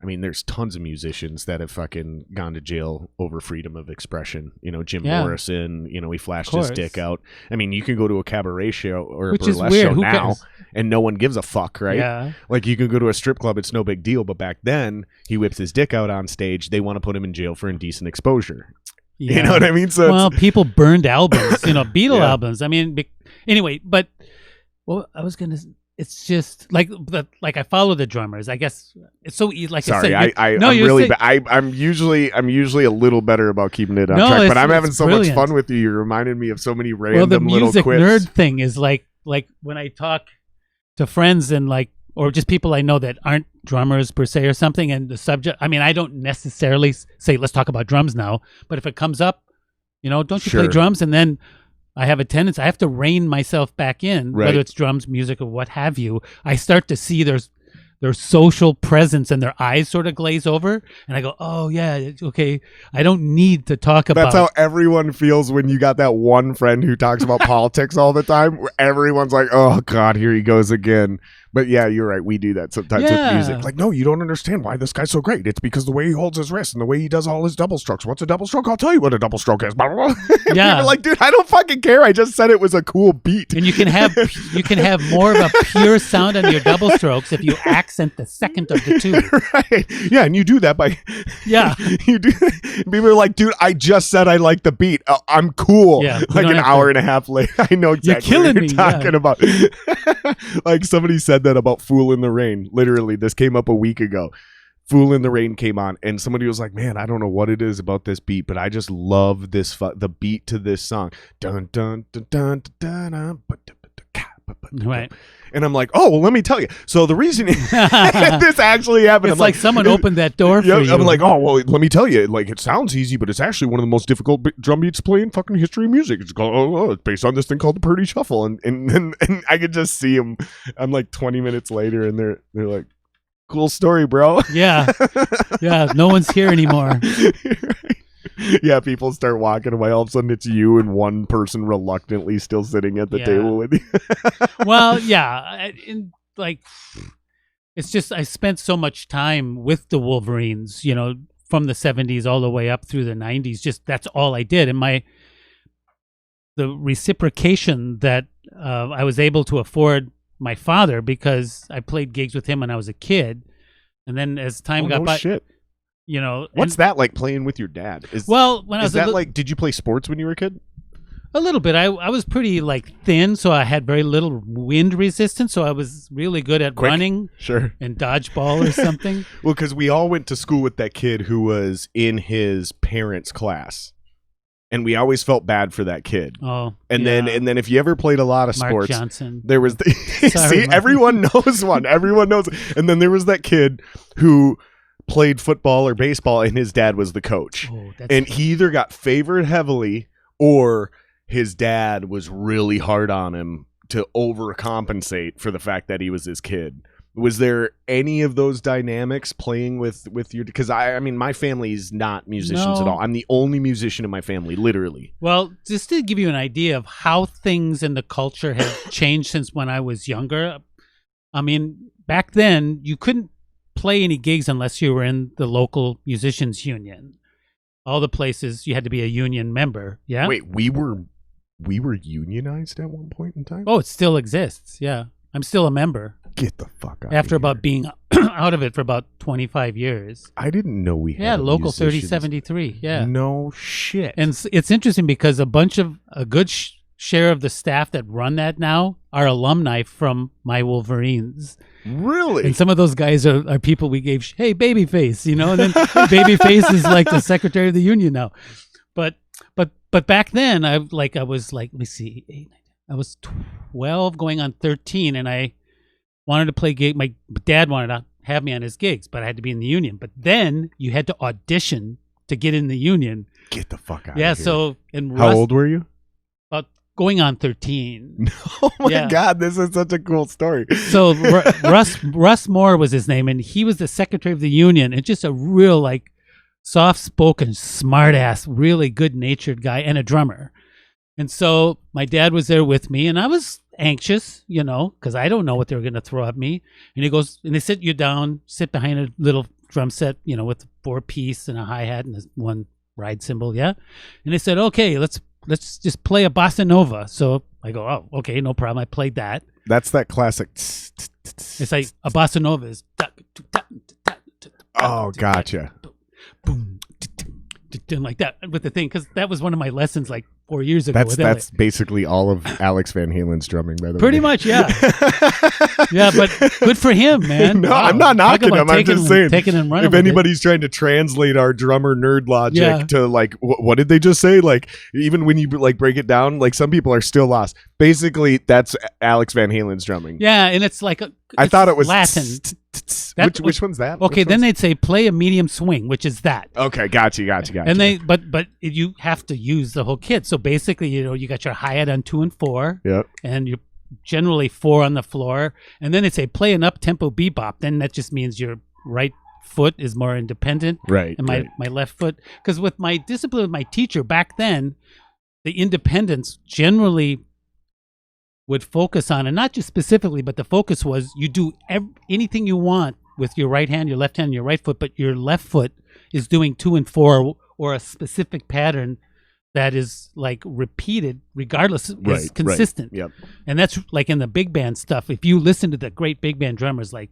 I mean, there's tons of musicians that have fucking gone to jail over freedom of expression. You know, Jim Morrison, you know, he flashed his dick out. I mean, you can go to a cabaret show or a burlesque show now and no one gives a fuck, right? Yeah. Like, you can go to a strip club, it's no big deal. But back then, he whips his dick out on stage. They want to put him in jail for indecent exposure. Yeah. You know what I mean? So well, people burned albums, Beatle albums. I mean, anyway, but I was going to... It's just like I follow the drummers. I guess it's so easy. Like sorry, I said, I'm really I'm usually a little better about keeping it on track. But I'm having so much fun with you. You reminded me of so many random the little music quips. Nerd thing is like when I talk to friends and or just people I know that aren't drummers per se or something, and the subject. I mean, I don't necessarily say let's talk about drums now, but if it comes up, don't you play drums? And then I have a tendency, I have to rein myself back in, whether it's drums, music, or what have you. I start to see their social presence and their eyes sort of glaze over. And I go, oh, yeah, okay. I don't need to talk about... That's how everyone feels when you got that one friend who talks about politics all the time. Where everyone's like, oh, God, here he goes again. But yeah, you're right. We do that sometimes with music. Like, no, you don't understand why this guy's so great. It's because the way he holds his wrist and the way he does all his double strokes. What's a double stroke? I'll tell you what a double stroke is. Yeah. People are like, dude, I don't fucking care. I just said it was a cool beat. And you can have more of a pure sound on your double strokes if you accent the second of the two. Right. Yeah, and you do that by... Yeah. You do. People are like, dude, I just said I like the beat. I'm cool. Yeah, like an hour and a half later. I know exactly you're killing what you're talking about. Like, somebody said that about Fool in the Rain. Literally, this came up a week ago. Fool in the Rain came on, and somebody was like, man, I don't know what it is about this beat, but I just love the beat to this song. Dun, dun, dun, dun, dun, dun, right. And I'm like, oh, well, let me tell you. So the reason this actually happened, it's like someone opened that door for you. I'm like, oh, well, let me tell you. Like, it sounds easy, but it's actually one of the most difficult drum beats to play in fucking history of music. It's called, it's based on this thing called the Purdy Shuffle, and I could just see them. I'm like 20 minutes later, and they're like, cool story, bro. Yeah, no one's here anymore. Yeah, people start walking away. All of a sudden, it's you and one person reluctantly still sitting at the table with you. Well, yeah, it's just I spent so much time with the Wolverines, from the 70s all the way up through the 90s. Just that's all I did, and the reciprocation that I was able to afford my father, because I played gigs with him when I was a kid, and then as time got by. Shit. What's that like, playing with your dad? Did you play sports when you were a kid? A little bit. I was pretty thin, so I had very little wind resistance, so I was really good at running and dodgeball or something. Well, because we all went to school with that kid who was in his parents' class, and we always felt bad for that kid. Oh, and then if you ever played a lot of Mark sports, Johnson. There was everyone knows one. Everyone knows. And then there was that kid who played football or baseball, and his dad was the coach. And he either got favored heavily or his dad was really hard on him to overcompensate for the fact that he was his kid. Was there any of those dynamics playing with your... Because I mean, my family's not musicians at all. I'm the only musician in my family, literally. Well, just to give you an idea of how things in the culture have changed since when I was younger. I mean, back then, you couldn't play any gigs unless you were in the local musicians union. All the places you had to be a union member. Yeah. Wait, we were unionized at one point in time? Oh, it still exists. Yeah. I'm still a member. Get the fuck out. After about being out of it for about 25 years. I didn't know we had local musicians. 3073. Yeah. No shit. And it's interesting because a good share of the staff that run that now are alumni from my Wolverines. Really? And some of those guys are people we gave, hey, Babyface, and then Babyface is like the secretary of the union now. But back then, I was like, let me see, I was 12 going on 13, and I wanted to play gig. My dad wanted to have me on his gigs, but I had to be in the union. But then you had to audition to get in the union. Get the fuck out of here. Yeah, so... and how old were you? About going on 13. Oh my God, this is such a cool story. So Russ Moore was his name, and he was the secretary of the union, and just a real, like, soft-spoken, smart-ass, really good-natured guy, and a drummer. And so my dad was there with me, and I was anxious, because I don't know what they were going to throw at me. And he goes, and they sit you down, sit behind a little drum set, with a 4-piece and a hi-hat and one ride cymbal, yeah? And they said, okay, let's just play a bossa nova. So I go, oh, okay, no problem. I played that. That's that classic. It's like a bossa nova is. Oh, gotcha. Boom, like that with the thing, because that was one of my lessons like 4 years ago. That's basically all of Alex Van Halen's drumming, by the way. Pretty much, yeah. Yeah, but good for him, man. No, wow. I'm not knocking him. I'm just saying, taking and running. If anybody's trying to translate our drummer nerd logic to like, what did they just say? Like, even when you like break it down, like some people are still lost. Basically, that's Alex Van Halen's drumming. Yeah, and it's like I thought it was Latin. Which one's that? Okay, then they'd say play a medium swing, which is that. Okay, gotcha. And but you have to use the whole kit. So basically, you got your hi-hat on 2 and 4. Yep. And you're generally 4 on the floor. And then they'd say play an up-tempo bebop. Then that just means your right foot is more independent. Right. And my left foot. Because with my discipline with my teacher back then, the independence generally would focus on, and not just specifically, but the focus was you do anything you want with your right hand, your left hand, your right foot, but your left foot is doing 2 and 4 or a specific pattern that is like repeated regardless, is consistent. Yep. And that's like in the big band stuff. If you listen to the great big band drummers like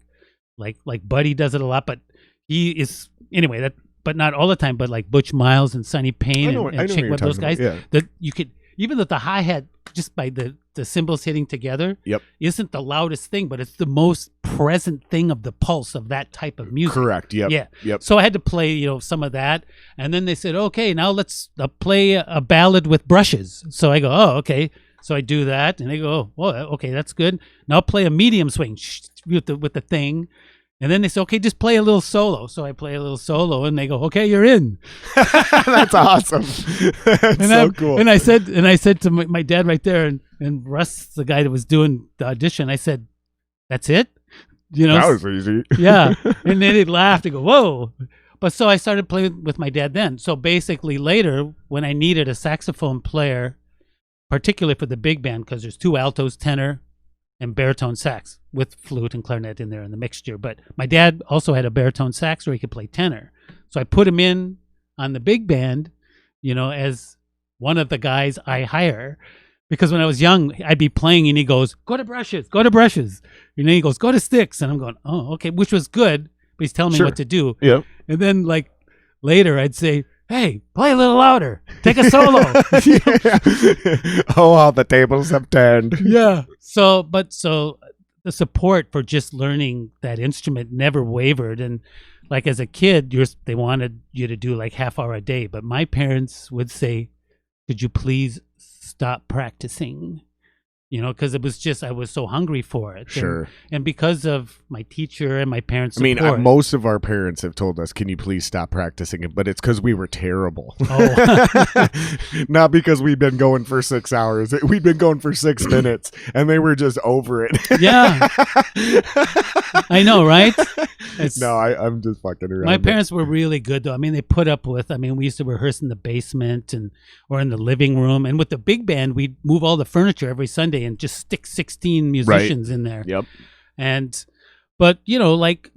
Buddy does it a lot, but he is anyway, that but not all the time, but like Butch Miles and Sonny Payne and Chick Webb, those guys, that you could, even though the hi-hat just by the cymbals hitting together isn't the loudest thing, but it's the most present thing of the pulse of that type of music. Correct. Yep. Yeah. Yep. So I had to play, some of that. And then they said, okay, now let's play a ballad with brushes. So I go, oh, okay. So I do that. And they go, oh, well, okay, that's good. Now play a medium swing with the thing. And then they say, okay, just play a little solo. So I play a little solo, and they go, okay, you're in. That's awesome. That's so cool. And I said to my dad right there, and Russ, the guy that was doing the audition, I said, that's it? That was easy. Yeah. And then he laughed and go, whoa. But so I started playing with my dad then. So basically later, when I needed a saxophone player, particularly for the big band, because there's 2 altos, tenor, and baritone sax with flute and clarinet in there in the mixture. But my dad also had a baritone sax where he could play tenor. So I put him in on the big band, as one of the guys I hire. Because when I was young, I'd be playing and he goes, go to brushes. And then he goes, go to sticks. And I'm going, oh, okay, which was good. But he's telling me what to do. Yep. And then like later I'd say, hey, play a little louder. Take a solo. Oh, how the tables have turned. Yeah. So the support for just learning that instrument never wavered. And like as a kid, they wanted you to do like half hour a day. But my parents would say, could you please stop practicing? Because it was just, I was so hungry for it. Sure. And because of my teacher and my parents' support. I mean, most of our parents have told us, can you please stop practicing it? But it's because we were terrible. Oh. Not because we've been going for 6 hours. We've been going for 6 minutes, and they were just over it. Yeah. I know, right? I'm just fucking around. My parents were really good, though. I mean, they put up with, we used to rehearse in the basement or in the living room. And with the big band, we'd move all the furniture every Sunday and just stick 16 musicians in there. Yep. But like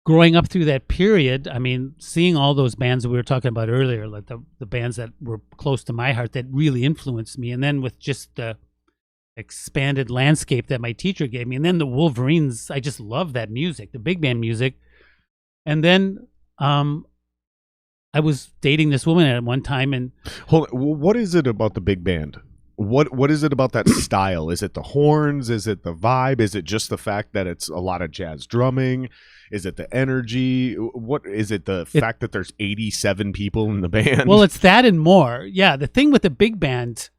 growing up through that period, I mean, seeing all those bands that we were talking about earlier, like the bands that were close to my heart that really influenced me, and then with just the expanded landscape that my teacher gave me, and then the Wolverines, I just love that music, the big band music. And then I was dating this woman at one time, and hold on, what is it about the big band? What is it about that style? Is it the horns? Is it the vibe? Is it just the fact that it's a lot of jazz drumming? Is it the energy? What is it? The fact that there's 87 people in the band? Well, it's that and more. Yeah, the thing with the big band,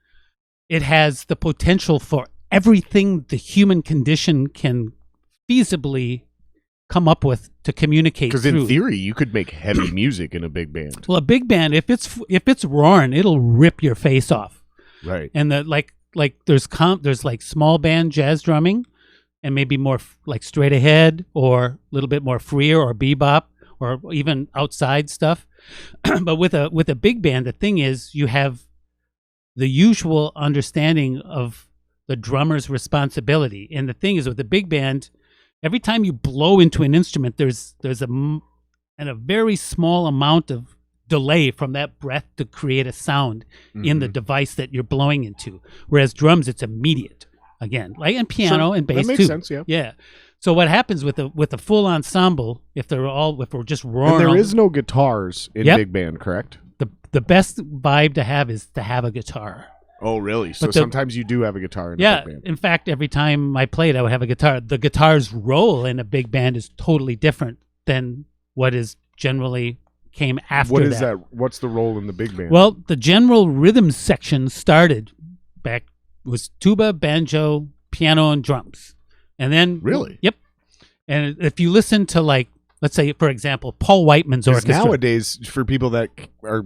it has the potential for everything the human condition can feasibly come up with to communicate. Because in theory, you could make heavy music in a big band. Well, a big band, if it's roaring, it'll rip your face off. Right. And the like there's like small band jazz drumming, and maybe more like straight ahead or a little bit more freer or bebop or even outside stuff. But with a big band, the thing is you have the usual understanding of the drummer's responsibility. And the thing is with the big band, every time you blow into an instrument, there's a very small amount of delay from that breath to create a sound in the device that you're blowing into. Whereas drums, it's immediate. Again, like in piano and bass that makes too. Sense, yeah. Yeah. So what happens with a full ensemble, if we're just roaring, and there is no guitars in big band, correct? The best vibe to have is to have a guitar. Oh, really? So sometimes you do have a guitar in a big band. In fact, every time I played, I would have a guitar. The guitar's role in a big band is totally different than what is generally came after What is that? What's the role in the big band? Well, the general rhythm section started back was tuba, banjo, piano, and drums. And then really? Yep. And if you listen to, like, let's say, for example, Paul Whiteman's orchestra. Nowadays, for people that are,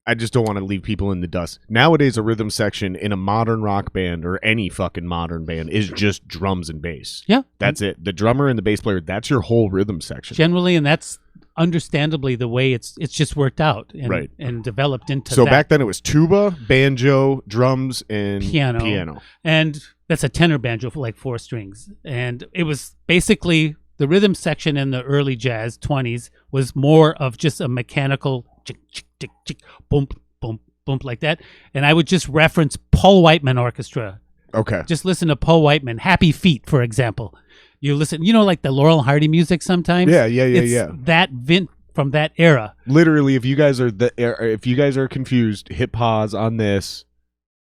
I just don't want to leave people in the dust. Nowadays, a rhythm section in a modern rock band or any fucking modern band is just drums and bass. Yeah. That's it. The drummer and the bass player, that's your whole rhythm section. Generally, and that's understandably the way it's just worked out and developed into so that. Back then it was tuba, banjo, drums, and piano. And that's a tenor banjo for like 4 strings. And it was basically the rhythm section in the early jazz 20s was more of just a mechanical chick, chick, chick, chick, boom, boom, boom, like that. And I would just reference Paul Whiteman Orchestra. Okay. Just listen to Paul Whiteman, Happy Feet, for example. You listen, like the Laurel and Hardy music sometimes. Yeah. That from that era. Literally, if you guys are confused, hit pause on this,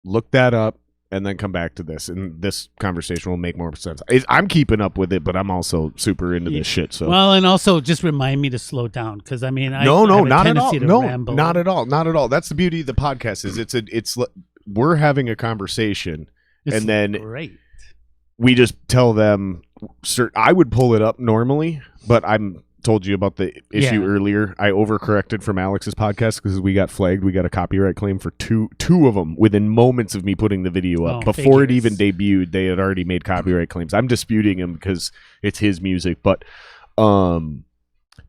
look that up, and then come back to this, and this conversation will make more sense. I'm keeping up with it, but I'm also super into this shit. So and also just remind me to slow down because I mean, not at all. Ramble. Not at all. That's the beauty of the podcast. Is we're having a conversation, and then great. We just tell them. I would pull it up normally, but I'm told you about the issue earlier. I overcorrected from Alex's podcast because we got flagged. We got a copyright claim for two of them within moments of me putting the video up. Before it even debuted, they had already made copyright claims. I'm disputing him because it's his music, but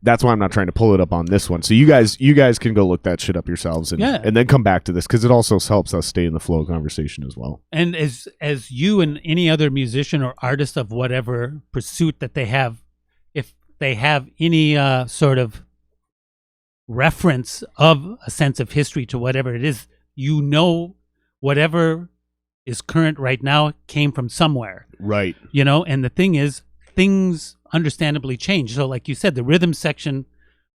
that's why I'm not trying to pull it up on this one. So you guys can go look that shit up yourselves and then come back to this because it also helps us stay in the flow of conversation as well. And as you and any other musician or artist of whatever pursuit that they have, if they have any sort of reference of a sense of history to whatever it is, whatever is current right now came from somewhere. Right. And the thing is, things understandably change. So like you said, the rhythm section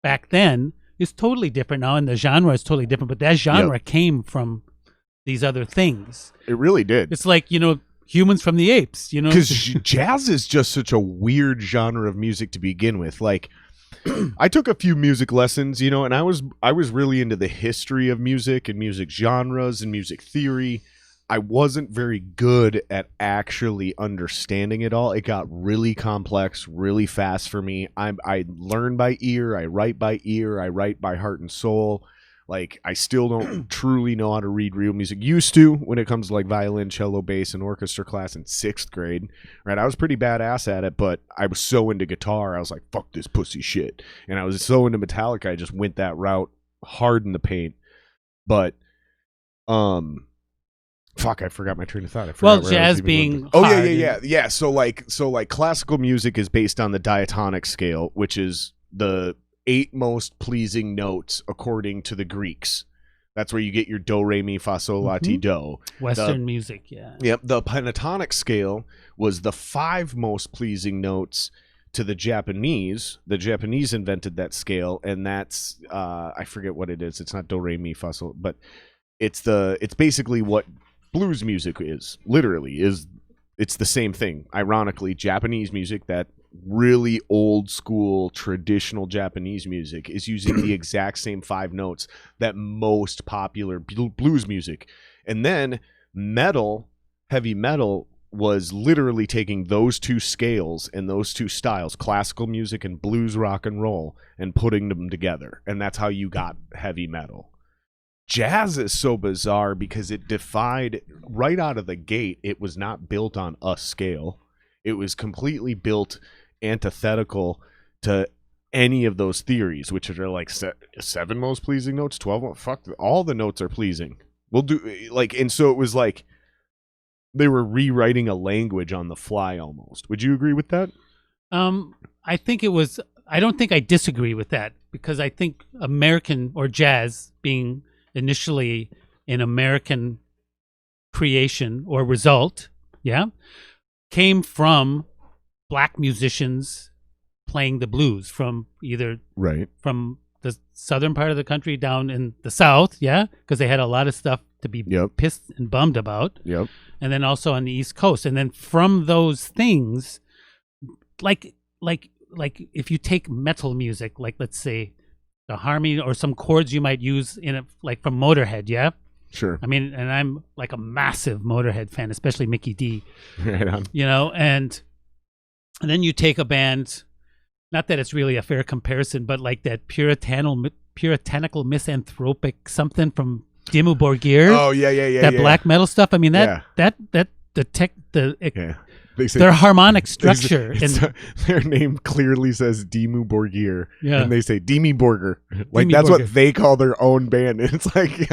back then is totally different now, and the genre is totally different, but that genre came from these other things. It really did. It's like, Humans from the Apes, Because jazz is just such a weird genre of music to begin with. Like, I took a few music lessons, and I was really into the history of music and music genres and music theory. I wasn't very good at actually understanding it all. It got really complex really fast for me. I learn by ear. I write by ear. I write by heart and soul. Like, I still don't truly know how to read real music. Used to when it comes to like violin, cello, bass, and orchestra class in 6th grade. Right, I was pretty badass at it, but I was so into guitar. I was like, fuck this pussy shit. And I was so into Metallica, I just went that route hard in the paint. But fuck, I forgot my train of thought. Jazz being yeah. So like classical music is based on the diatonic scale, which is the 8 most pleasing notes according to the Greeks. That's where you get your do, re, mi, fa, sol, la, ti, do. Western music, yeah. Yep. The pentatonic scale was the 5 most pleasing notes to the Japanese. The Japanese invented that scale, and that's I forget what it is. It's not do, re, mi, fa, sol, but it's basically what blues music is. Literally, it's the same thing. Ironically, Japanese music, that really old school traditional Japanese music, is using the exact same 5 notes that most popular blues music. And then heavy metal was literally taking those 2 scales and those 2 styles, classical music and blues rock and roll, and putting them together. And that's how you got heavy metal. Jazz is so bizarre because it defied, right out of the gate, it was not built on a scale. It was completely built antithetical to any of those theories, which are like 7 most pleasing notes, 12. Fuck, all the notes are pleasing. We'll do like, and so it was like they were rewriting a language on the fly almost. Would you agree with that? I think it was. I don't think I disagree with that, because I think American, or jazz being initially an American creation or result, came from black musicians playing the blues from either from the southern part of the country down in the South, because they had a lot of stuff to be pissed and bummed about, and then also on the East Coast. And then from those things, like if you take metal music, like let's say the harmony or some chords you might use in it, like from Motorhead, Sure. I mean, and I'm like a massive Motorhead fan, especially Mickey D. Right on. You know, and then you take a band, not that it's really a fair comparison, but like that puritanical misanthropic something from Dimmu Borgir. Oh yeah. That black metal stuff. I mean, They say, their harmonic structure. Their name clearly says Dimmu Borgir, and they say Dimi Borger. Like, Dimi that's Borger. what they call their own band. And it's like,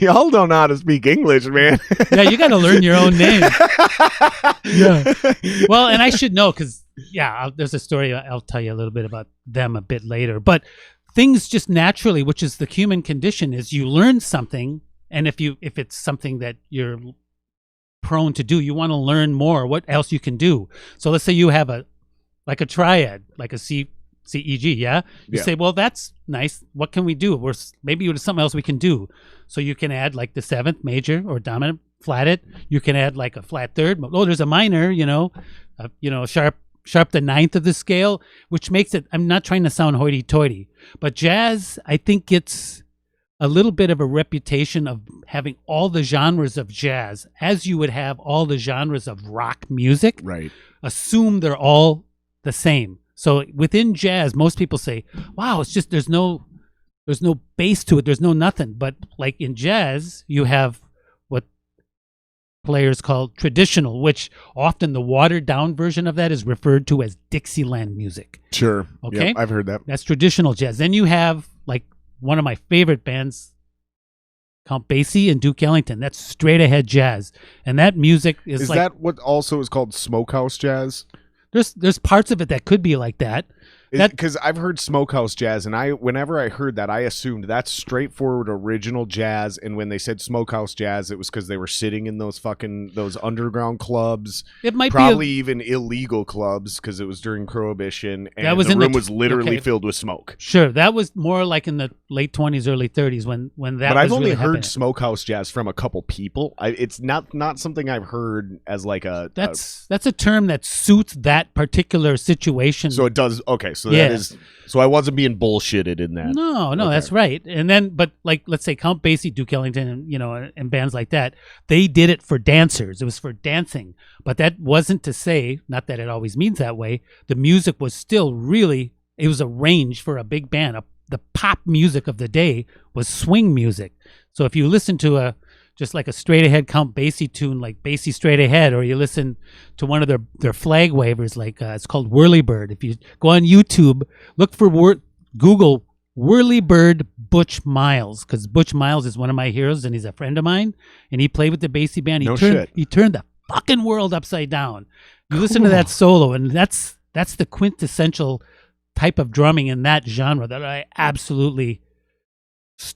y'all don't know how to speak English, man. Yeah, you got to learn your own name. Yeah. Well, and I should know because, there's a story I'll tell you a little bit about them a bit later. But things just naturally, which is the human condition, is you learn something, and if it's something that you're prone to do, you want to learn more what else you can do. So let's say you have a triad, like a CEG, you say, well, that's nice, what can we do? Maybe there's something else we can do. So you can add like the 7th major or dominant, flat it. You can add like a flat 3rd. Oh, there's a minor, sharp the 9th of the scale, which makes it, I'm not trying to sound hoity-toity, but jazz, I think it's a little bit of a reputation of having all the genres of jazz, as you would have all the genres of rock music. Right. Assume they're all the same. So within jazz, most people say, wow, it's just there's no bass to it, there's no nothing. But like in jazz, you have what players call traditional, which often the watered down version of that is referred to as Dixieland music. Sure. Okay. Yep, I've heard that. That's traditional jazz. Then you have like one of my favorite bands, Count Basie and Duke Ellington. That's straight ahead jazz, and that music is like, that what also is called smokehouse jazz? There's parts of it that could be like that. Because I've heard smokehouse jazz, and whenever I heard that, I assumed that's straightforward original jazz. And when they said smokehouse jazz, it was because they were sitting in those underground clubs. It might probably even illegal clubs, because it was during Prohibition, and the room was literally filled with smoke. Sure, that was more like in the late 20s, early 30s when that. But I've only really heard happening. smokehouse jazz from a couple people. It's not something I've heard as like a. That's a term that suits that particular situation. So it does. Okay, so that is. So I wasn't being bullshitted in that. No, okay. That's right. And then, but like, let's say Count Basie, Duke Ellington, and bands like that, they did it for dancers. It was for dancing. But that wasn't to say, not that it always means that way, the music was still really, it was a range for a big band. The pop music of the day was swing music. So if you listen to just like a straight ahead Count Basie tune, like Basie Straight Ahead, or you listen to one of their flag wavers, like it's called Whirlybird. If you go on YouTube, look for Google Whirlybird Butch Miles, because Butch Miles is one of my heroes and he's a friend of mine, and he played with the Basie band. He turned the fucking world upside down. You listen to that solo, and that's the quintessential type of drumming in that genre that I absolutely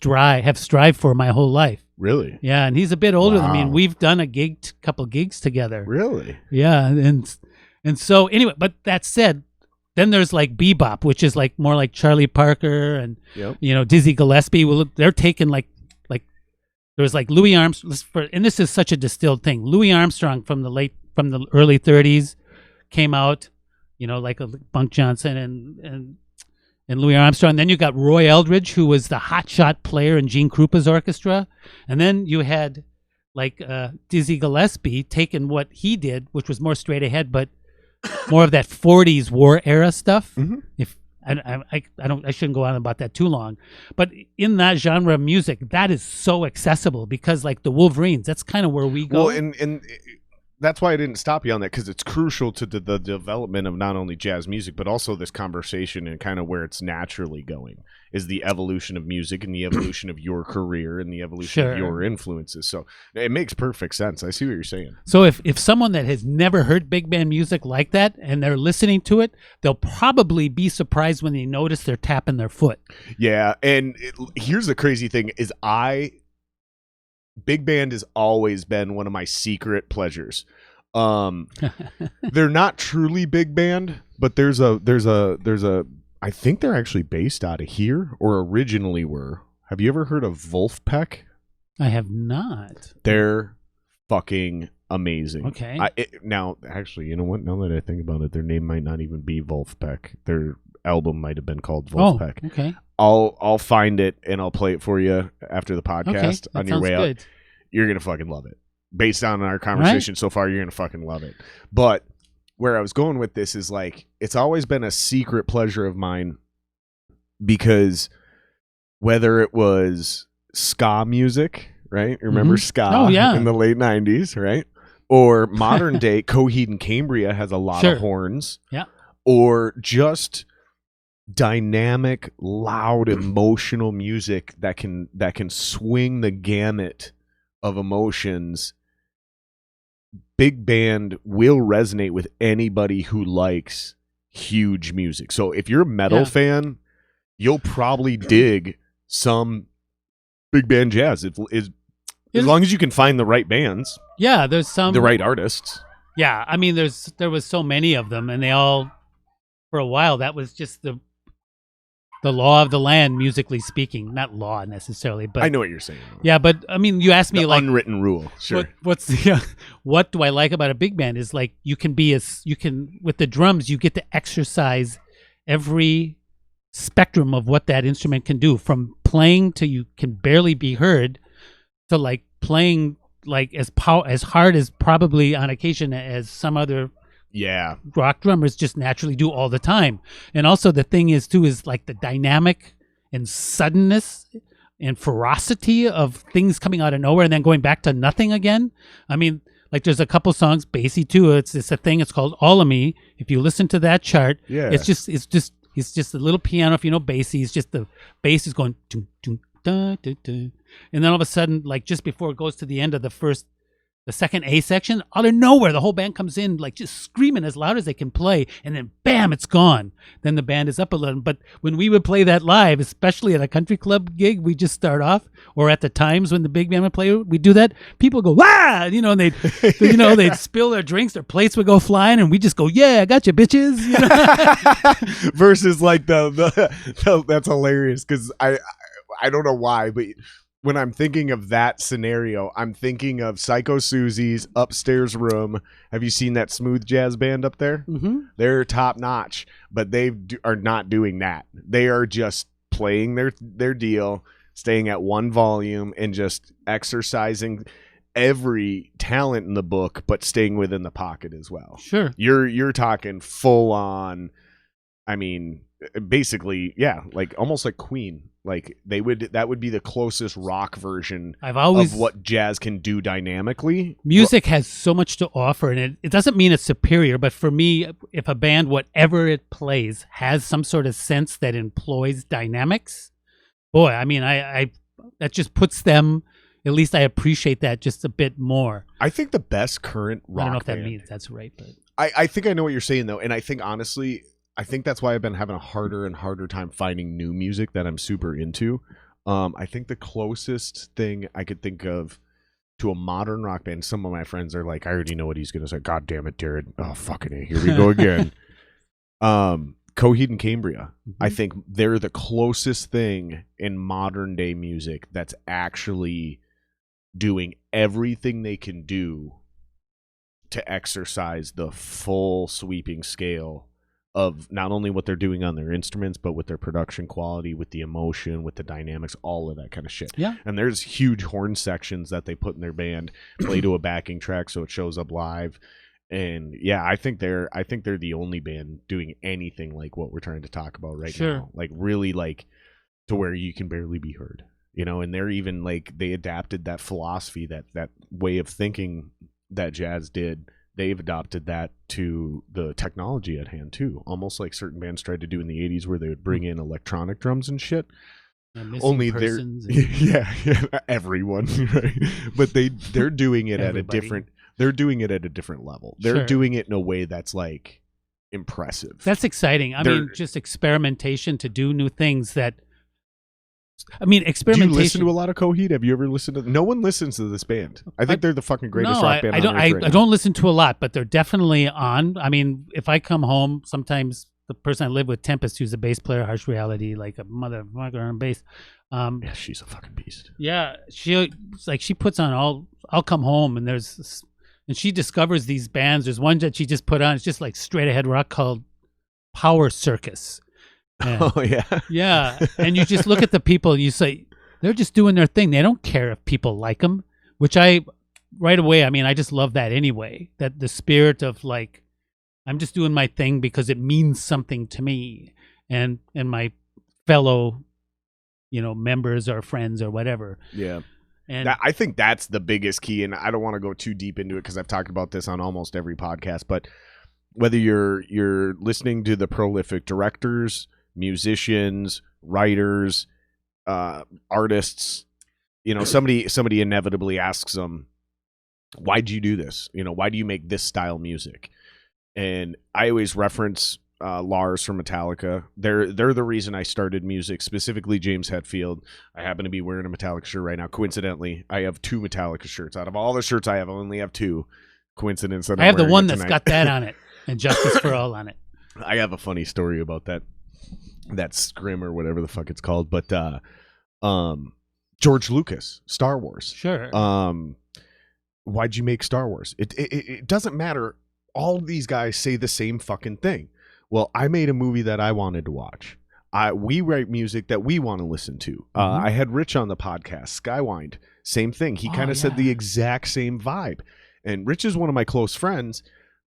have strived for my whole life. Really? Yeah, and he's a bit older than me, and Wow. we've done a couple gigs together. Really? Yeah, and so anyway, but that said, then there's like bebop, which is like more like Charlie Parker and Yep. Dizzy Gillespie. Well, they're taking like there was like Louis Armstrong, and this is such a distilled thing. Louis Armstrong from the early 30s came out, like a Bunk Johnson and Louis Armstrong. And then you got Roy Eldridge, who was the hotshot player in Gene Krupa's orchestra. And then you had like Dizzy Gillespie taking what he did, which was more straight ahead, but more of that 40s war era stuff. Mhm. If I shouldn't go on about that too long, but in that genre of music, that is so accessible because like the Wolverines, that's kind of where we go. Well, and that's why I didn't stop you on that, because it's crucial to the development of not only jazz music but also this conversation, and kind of where it's naturally going is the evolution of music and the evolution of your career and the evolution Sure. of your influences. So it makes perfect sense. I see what you're saying. So if someone that has never heard big band music like that and they're listening to it, they'll probably be surprised when they notice they're tapping their foot. Yeah, and here's the crazy thing is big band has always been one of my secret pleasures. They're not truly big band, but there's a I think they're actually based out of here, or originally were. Have you ever heard of Wolfpack? I have not. They're fucking amazing. Okay. Now, actually, you know what? Now that I think about it, their name might not even be Wolfpack. Their album might have been called Wolfpack. Oh, okay. I'll find it and I'll play it for you after the podcast Okay, that on your sounds way good. out. You're gonna fucking love it. Based on our conversation so far, you're gonna fucking love it. But where I was going with this is like, it's always been a secret pleasure of mine, because whether it was ska music, right? Remember ska Oh, yeah. in the late 90s, right? Or modern day Coheed and Cambria has a lot Sure. of horns. Yeah. Or just dynamic, loud, emotional music that can swing the gamut of emotions. Big band will resonate with anybody who likes huge music. So if you're a metal Yeah. fan, you'll probably dig some big band jazz. As long as you can find the right bands, Yeah, there's some the right artists. Yeah, I mean there was so many of them, and they all, for a while, that was just the law of the land, musically speaking. Not law necessarily, but I know what you're saying. yeah, but I mean, you asked me The like unwritten rule. Sure. what do I like about a big band is like you can with the drums you get to exercise every spectrum of what that instrument can do, from playing to you can barely be heard to like playing like as hard as probably on occasion as some other Yeah. rock drummers just naturally do all the time. And also the thing is too is like the dynamic and suddenness and ferocity of things coming out of nowhere and then going back to nothing again. I mean, like there's a couple songs, bassy too. It's a thing. It's called All of Me. If you listen to that chart, Yeah. it's just a little piano. If you know bassy, it's just the bass is going dun, dun, dun, dun, dun. And then all of a sudden, like just before it goes to the end of the second A section, out of nowhere, the whole band comes in, like just screaming as loud as they can play, and then bam, it's gone. Then the band is up a little. But when we would play that live, especially at a country club gig, we just start off, or at the times when the big band would play, we do that. People go, "Wah!" And they'd, they'd spill their drinks, their plates would go flying, and we just go, "Yeah, I got you, bitches." Versus like the that's hilarious, because I don't know why, but when I'm thinking of that scenario, I'm thinking of Psycho Susie's upstairs room. Have you seen that smooth jazz band up there? Mm-hmm. They're top notch, but they are not doing that. They are just playing their deal, staying at one volume, and just exercising every talent in the book, but staying within the pocket as well. Sure. You're talking full on. I mean, basically, yeah, like almost like Queen. Like that would be the closest rock version of what jazz can do dynamically. Music has so much to offer, and it doesn't mean it's superior, but for me, if a band, whatever it plays, has some sort of sense that employs dynamics, boy, I mean, I that just puts them, at least I appreciate that just a bit more. I think the best current rock I don't know if that band, means that's right, but I think I know what you're saying though, and I think honestly, I think that's why I've been having a harder and harder time finding new music that I'm super into. I think the closest thing I could think of to a modern rock band, some of my friends are like, I already know what he's going to say. God damn it, Jared. Oh, fucking A. Here we go again. Coheed and Cambria. I think they're the closest thing in modern day music that's actually doing everything they can do to exercise the full sweeping scale of not only what they're doing on their instruments, but with their production quality, with the emotion, with the dynamics, all of that kind of shit. Yeah. And there's huge horn sections that they put in their band, play to a backing track so it shows up live. And yeah, I think they're the only band doing anything like what we're trying to talk about right now. Like really like to where you can barely be heard. You know, and they're even like they adapted that philosophy, that way of thinking that jazz did. They've adopted that to the technology at hand too, almost like certain bands tried to do in the 80s where they would bring in electronic drums and shit. Only they're yeah, everyone, right? But they're doing it at a different level. They're doing it in a way that's like impressive. That's exciting. I mean, just experimentation to do new things that experimentation. Do you listen to a lot of Coheed? Have you ever listened to? No one listens to this band. I think they're the fucking greatest rock band on earth right now. I don't listen to a lot, but they're definitely on. I mean, if I come home, sometimes the person I live with, Tempest, who's a bass player, Harsh Reality, like a motherfucker on bass. Yeah, she's a fucking beast. Yeah, she puts on all. I'll come home and she discovers these bands. There's one that she just put on. It's just like straight ahead rock called Power Circus. Oh yeah, yeah. And you just look at the people and you say they're just doing their thing. They don't care if people like them, which right away. I mean, I just love that anyway. That the spirit of like, I'm just doing my thing because it means something to me and my fellow, members or friends or whatever. Yeah. And I think that's the biggest key. And I don't want to go too deep into it because I've talked about this on almost every podcast. But whether you're listening to the prolific directors, musicians, writers, artists, somebody inevitably asks them, why'd you do this? Why do you make this style music? And I always reference Lars from Metallica. They're the reason I started music, specifically James Hetfield. I happen to be wearing a Metallica shirt right now. Coincidentally, I have 2 Metallica shirts. Out of all the shirts I have, I only have 2. Coincidence that I have the one that's got that on it and Justice for All on it. I have a funny story about that scrim or whatever the fuck it's called, but George Lucas, Star Wars. Sure. Why'd you make Star Wars? It doesn't matter. All of these guys say the same fucking thing. Well, I made a movie that I wanted to watch. We write music that we want to listen to. I had Rich on the podcast, Skywind. Same thing. He kind of said the exact same vibe. And Rich is one of my close friends,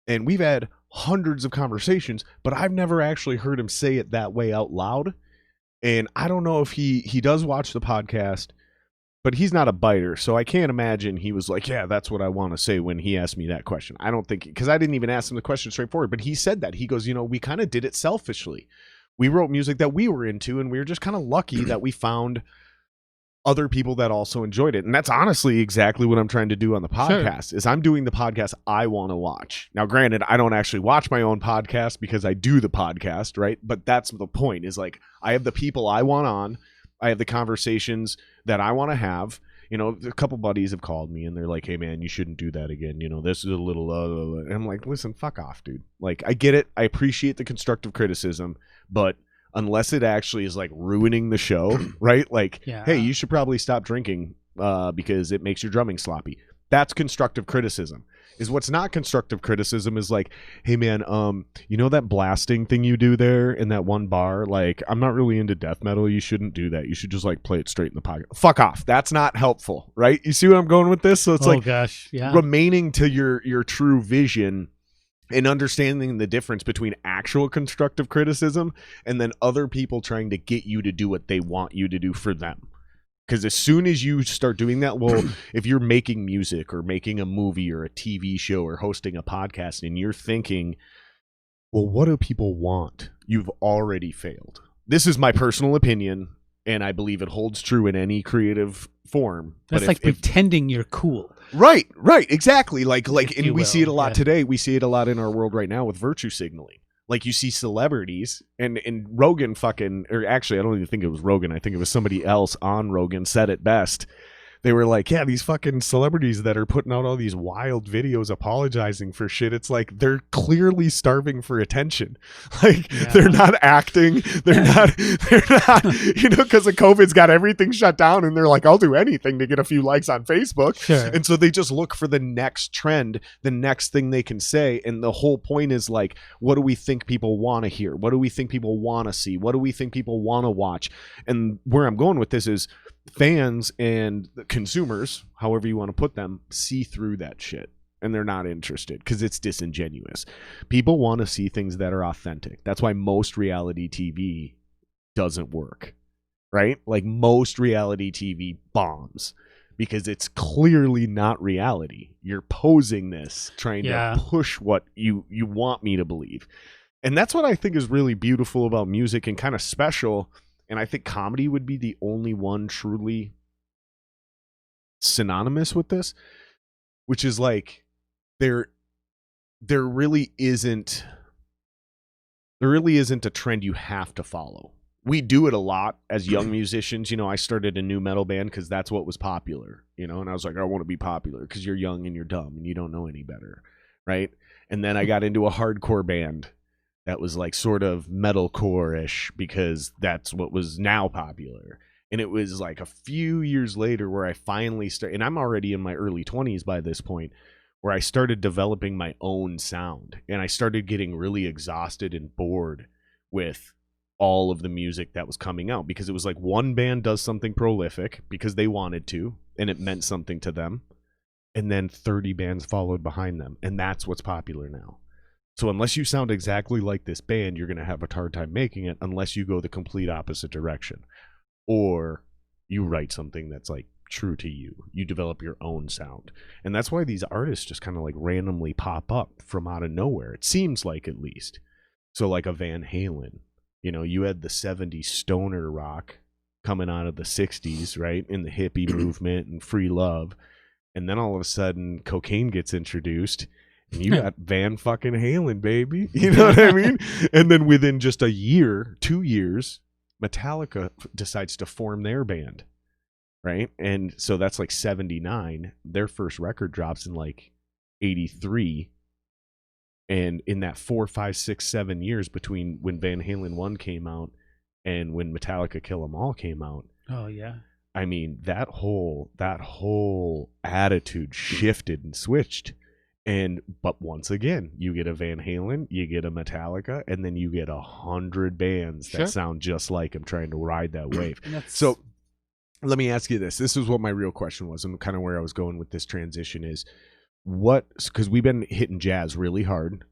and we've had hundreds of conversations, but I've never actually heard him say it that way out loud. And I don't know if he does watch the podcast, but he's not a biter, so I can't imagine he was like, yeah, that's what I want to say when he asked me that question. I don't think, because I didn't even ask him the question straightforward, but he said that. He goes, we kind of did it selfishly. We wrote music that we were into, and we were just kind of lucky that we found other people that also enjoyed it. And that's honestly exactly what I'm trying to do on the podcast. Is I'm doing the podcast I want to watch. Now, granted, I don't actually watch my own podcast because I do the podcast, right? But that's the point, is like, I have the people I want on. I have the conversations that I want to have. A couple buddies have called me and they're like, hey man, you shouldn't do that again. This is a little, and I'm like, listen, fuck off, dude. Like, I get it. I appreciate the constructive criticism, but unless it actually is like ruining the show, right? Like, hey, you should probably stop drinking because it makes your drumming sloppy. That's constructive criticism. Is what's not constructive criticism is like, hey man, that blasting thing you do there in that one bar, like, I'm not really into death metal. You shouldn't do that. You should just like play it straight in the pocket. Fuck off. That's not helpful, right? You see where I'm going with this? So it's remaining to your true vision and understanding the difference between actual constructive criticism and then other people trying to get you to do what they want you to do for them. Because as soon as you start doing that, well, if you're making music or making a movie or a TV show or hosting a podcast and you're thinking, well, what do people want? You've already failed. This is my personal opinion, and I believe it holds true in any creative form. That's like pretending you're cool. Right, exactly. Like, and we see it a lot today. We see it a lot in our world right now with virtue signaling. Like you see celebrities and Rogan fucking, or actually I don't even think it was Rogan. I think it was somebody else on Rogan said it best. They were like, yeah, these fucking celebrities that are putting out all these wild videos apologizing for shit. It's like they're clearly starving for attention. Like they're not acting. They're not, because of COVID's got everything shut down and they're like, I'll do anything to get a few likes on Facebook. Sure. And so they just look for the next trend, the next thing they can say. And the whole point is like, what do we think people want to hear? What do we think people want to see? What do we think people want to watch? And where I'm going with this is, fans and consumers, however you want to put them, see through that shit and they're not interested because it's disingenuous. People want to see things that are authentic. That's why most reality TV doesn't work, right? Like most reality TV bombs because it's clearly not reality. You're posing this, trying to push what you want me to believe. And that's what I think is really beautiful about music and kind of special. And I think comedy would be the only one truly synonymous with this, which is like there really isn't a trend you have to follow. We do it a lot as young musicians. I started a new metal band because that's what was popular, and I was like, I want to be popular because you're young and you're dumb and you don't know any better, right? And then I got into a hardcore band that was like sort of metalcore-ish because that's what was now popular. And it was like a few years later where I finally started, and I'm already in my early 20s by this point, where I started developing my own sound. And I started getting really exhausted and bored with all of the music that was coming out because it was like one band does something prolific because they wanted to, and it meant something to them. And then 30 bands followed behind them. And that's what's popular now. So unless you sound exactly like this band, you're going to have a hard time making it unless you go the complete opposite direction. Or you write something that's like true to you. You develop your own sound. And that's why these artists just kind of like randomly pop up from out of nowhere. It seems like, at least. So like a Van Halen, you had the 70s stoner rock coming out of the 60s, right? In the hippie movement and free love. And then all of a sudden cocaine gets introduced. And you got Van fucking Halen, baby. You know what I mean? And then within just a year, 2 years, Metallica decides to form their band, right? And so that's like 79. Their first record drops in like 83. And in that 4, 5, 6, 7 years between when Van Halen 1 came out and when Metallica Kill 'Em All came out. Oh, yeah. I mean, that whole attitude shifted and switched. But once again, you get a Van Halen, you get a Metallica, and then you get 100 bands that sound just like them trying to ride that wave. So let me ask you this. This is what my real question was, and kind of where I was going with this transition is because we've been hitting jazz really hard,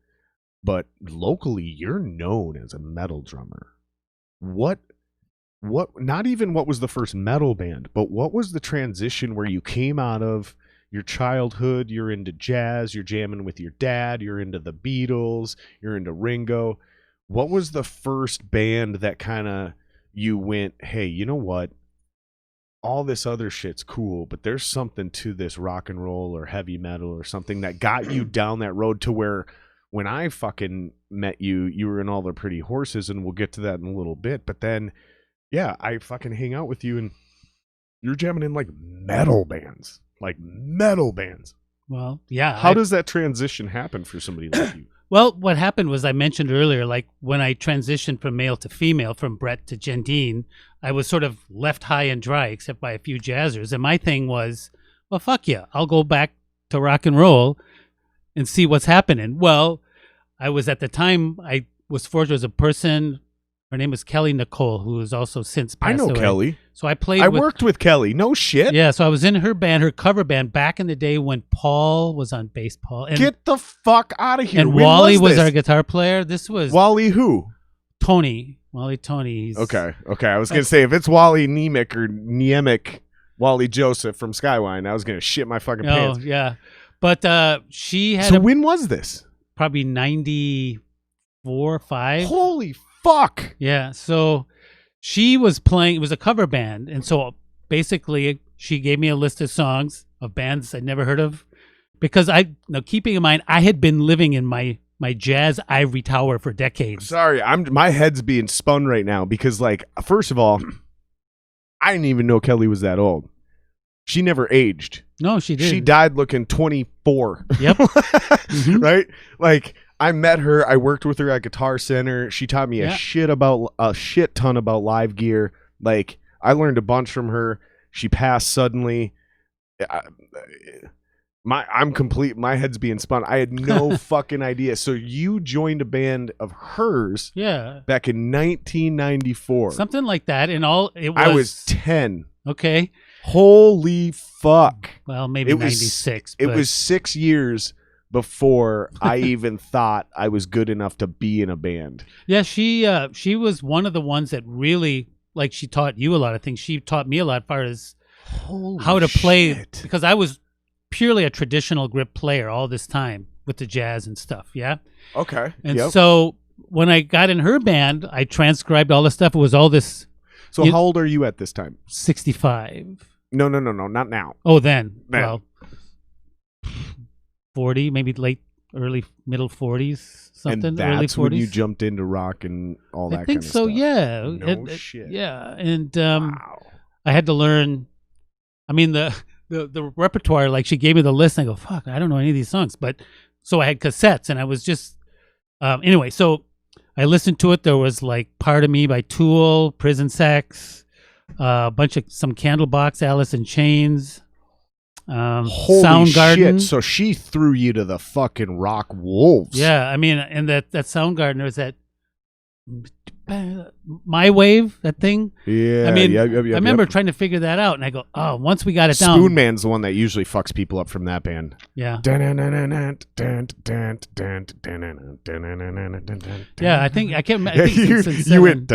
but locally you're known as a metal drummer. What not even what was the first metal band, but what was the transition where you came out of your childhood, you're into jazz, you're jamming with your dad, you're into the Beatles, you're into Ringo. What was the first band that kind of you went, hey, you know what? All this other shit's cool, but there's something to this rock and roll or heavy metal or something that got you down that road to where when I fucking met you, you were in All the Pretty Horses, and we'll get to that in a little bit. But then, yeah, I fucking hang out with you and you're jamming in like metal bands. Well, yeah. How does that transition happen for somebody like you? Well, what happened was I mentioned earlier, like when I transitioned from male to female, from Brett to Jendeen, I was sort of left high and dry except by a few jazzers. And my thing was, well, fuck yeah, I'll go back to rock and roll and see what's happening. Well, I was at the time, I was forged as a person. Her name was Kelly Nicole, who has also since passed away. Kelly. So I worked with Kelly. No shit. Yeah, so I was in her band, her cover band, back in the day when Paul was on bass. Get the fuck out of here. And Wally was our guitar player. This was Wally who? Tony. Wally Tony. Okay. I was going to say, if it's Wally Niemiec or Niemiec, Wally Joseph from Skywine, I was going to shit my fucking pants. Oh, yeah. But she had So when was this? Probably 94, 5. Holy fuck. Yeah, so she was playing, it was a cover band, and so basically she gave me a list of songs of bands I'd never heard of, because now keeping in mind I had been living in my my jazz ivory tower for decades. Sorry, my head's being spun right now because, like, first of all, I didn't even know Kelly was that old. She never aged. No, she did. She died looking 24. Yep. Mm-hmm. Right? Like, I met her. I worked with her at Guitar Center. She taught me a shit ton about live gear. Like, I learned a bunch from her. She passed suddenly. My head's being spun. I had no fucking idea. So you joined a band of hers back in 1994. Something like that. And I was 10. Okay. Holy fuck. Well, maybe 96. It was 6 years before I even thought I was good enough to be in a band. Yeah, she was one of the ones that really, like, she taught you a lot of things. She taught me a lot as far as how to play, because I was purely a traditional grip player all this time with the jazz and stuff. Yeah. Okay. And so when I got in her band, I transcribed all the stuff. It was all this. So how old are you at this time? 65. No, not now. Oh, then. Well, 40, maybe early, middle 40s, something. And early 40s. That's when you jumped into rock and all that kind of stuff. I think so, yeah. No shit. Yeah, and wow. I had to learn. I mean, the repertoire, like, she gave me the list, and I go, fuck, I don't know any of these songs. But so I had cassettes, and I was just anyway. So I listened to it. There was like "Part of Me" by Tool, Prison Sex, some Candlebox, Alice in Chains. Holy Soundgarden. Shit. So she threw you to the fucking rock wolves. Yeah, I mean, and that Soundgarden, was that My Wave, that thing. Yeah, I mean, I remember trying to figure that out, and I go, oh, once we got it down. Spoon Man's the one that usually fucks people up from that band. Yeah. Yeah, I think I can't. I think you went.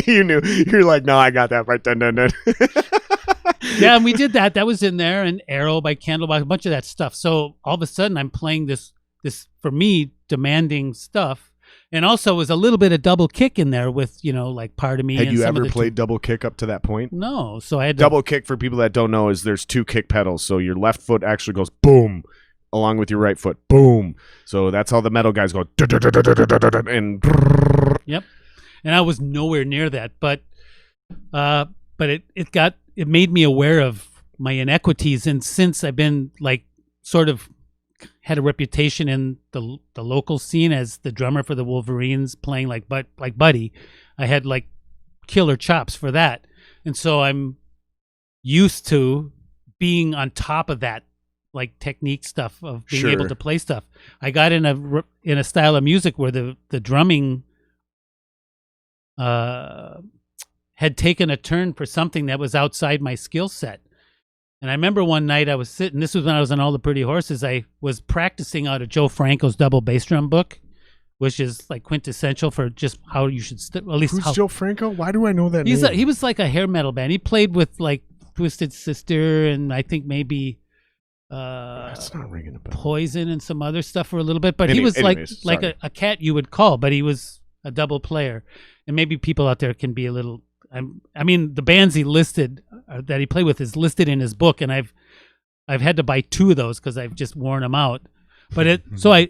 You knew. You're like, no, I got that right. Yeah, and we did that. That was in there, and Arrow by Candlebox, a bunch of that stuff. So all of a sudden, I'm playing this for me demanding stuff, and also was a little bit of double kick in there with, like Part of Me. Had you ever played double kick up to that point? No, so I had double kick. For people that don't know, is there's 2 kick pedals, so your left foot actually goes boom, along with your right foot, boom. So that's how the metal guys go, and yep. And I was nowhere near that, but it made me aware of my inequities, and since I've been like sort of had a reputation in the local scene as the drummer for the Wolverines, playing like Buddy, I had like killer chops for that, and so I'm used to being on top of that, like technique stuff of being able to play stuff. I got in a style of music where the drumming had taken a turn for something that was outside my skill set. And I remember one night I was sitting, this was when I was on All the Pretty Horses, I was practicing out of Joe Franco's double bass drum book, which is like quintessential for just how you should, at least Who's Joe Franco? Why do I know that name? He was like a hair metal band. He played with like Twisted Sister and I think maybe that's not ringing a bell. Poison and some other stuff for a little bit. But he was like a cat you would call, but he was a double player. And maybe people out there can be a little, I mean, the bands he listed that he played with is listed in his book, and I've had to buy 2 of those because I've just worn them out. But I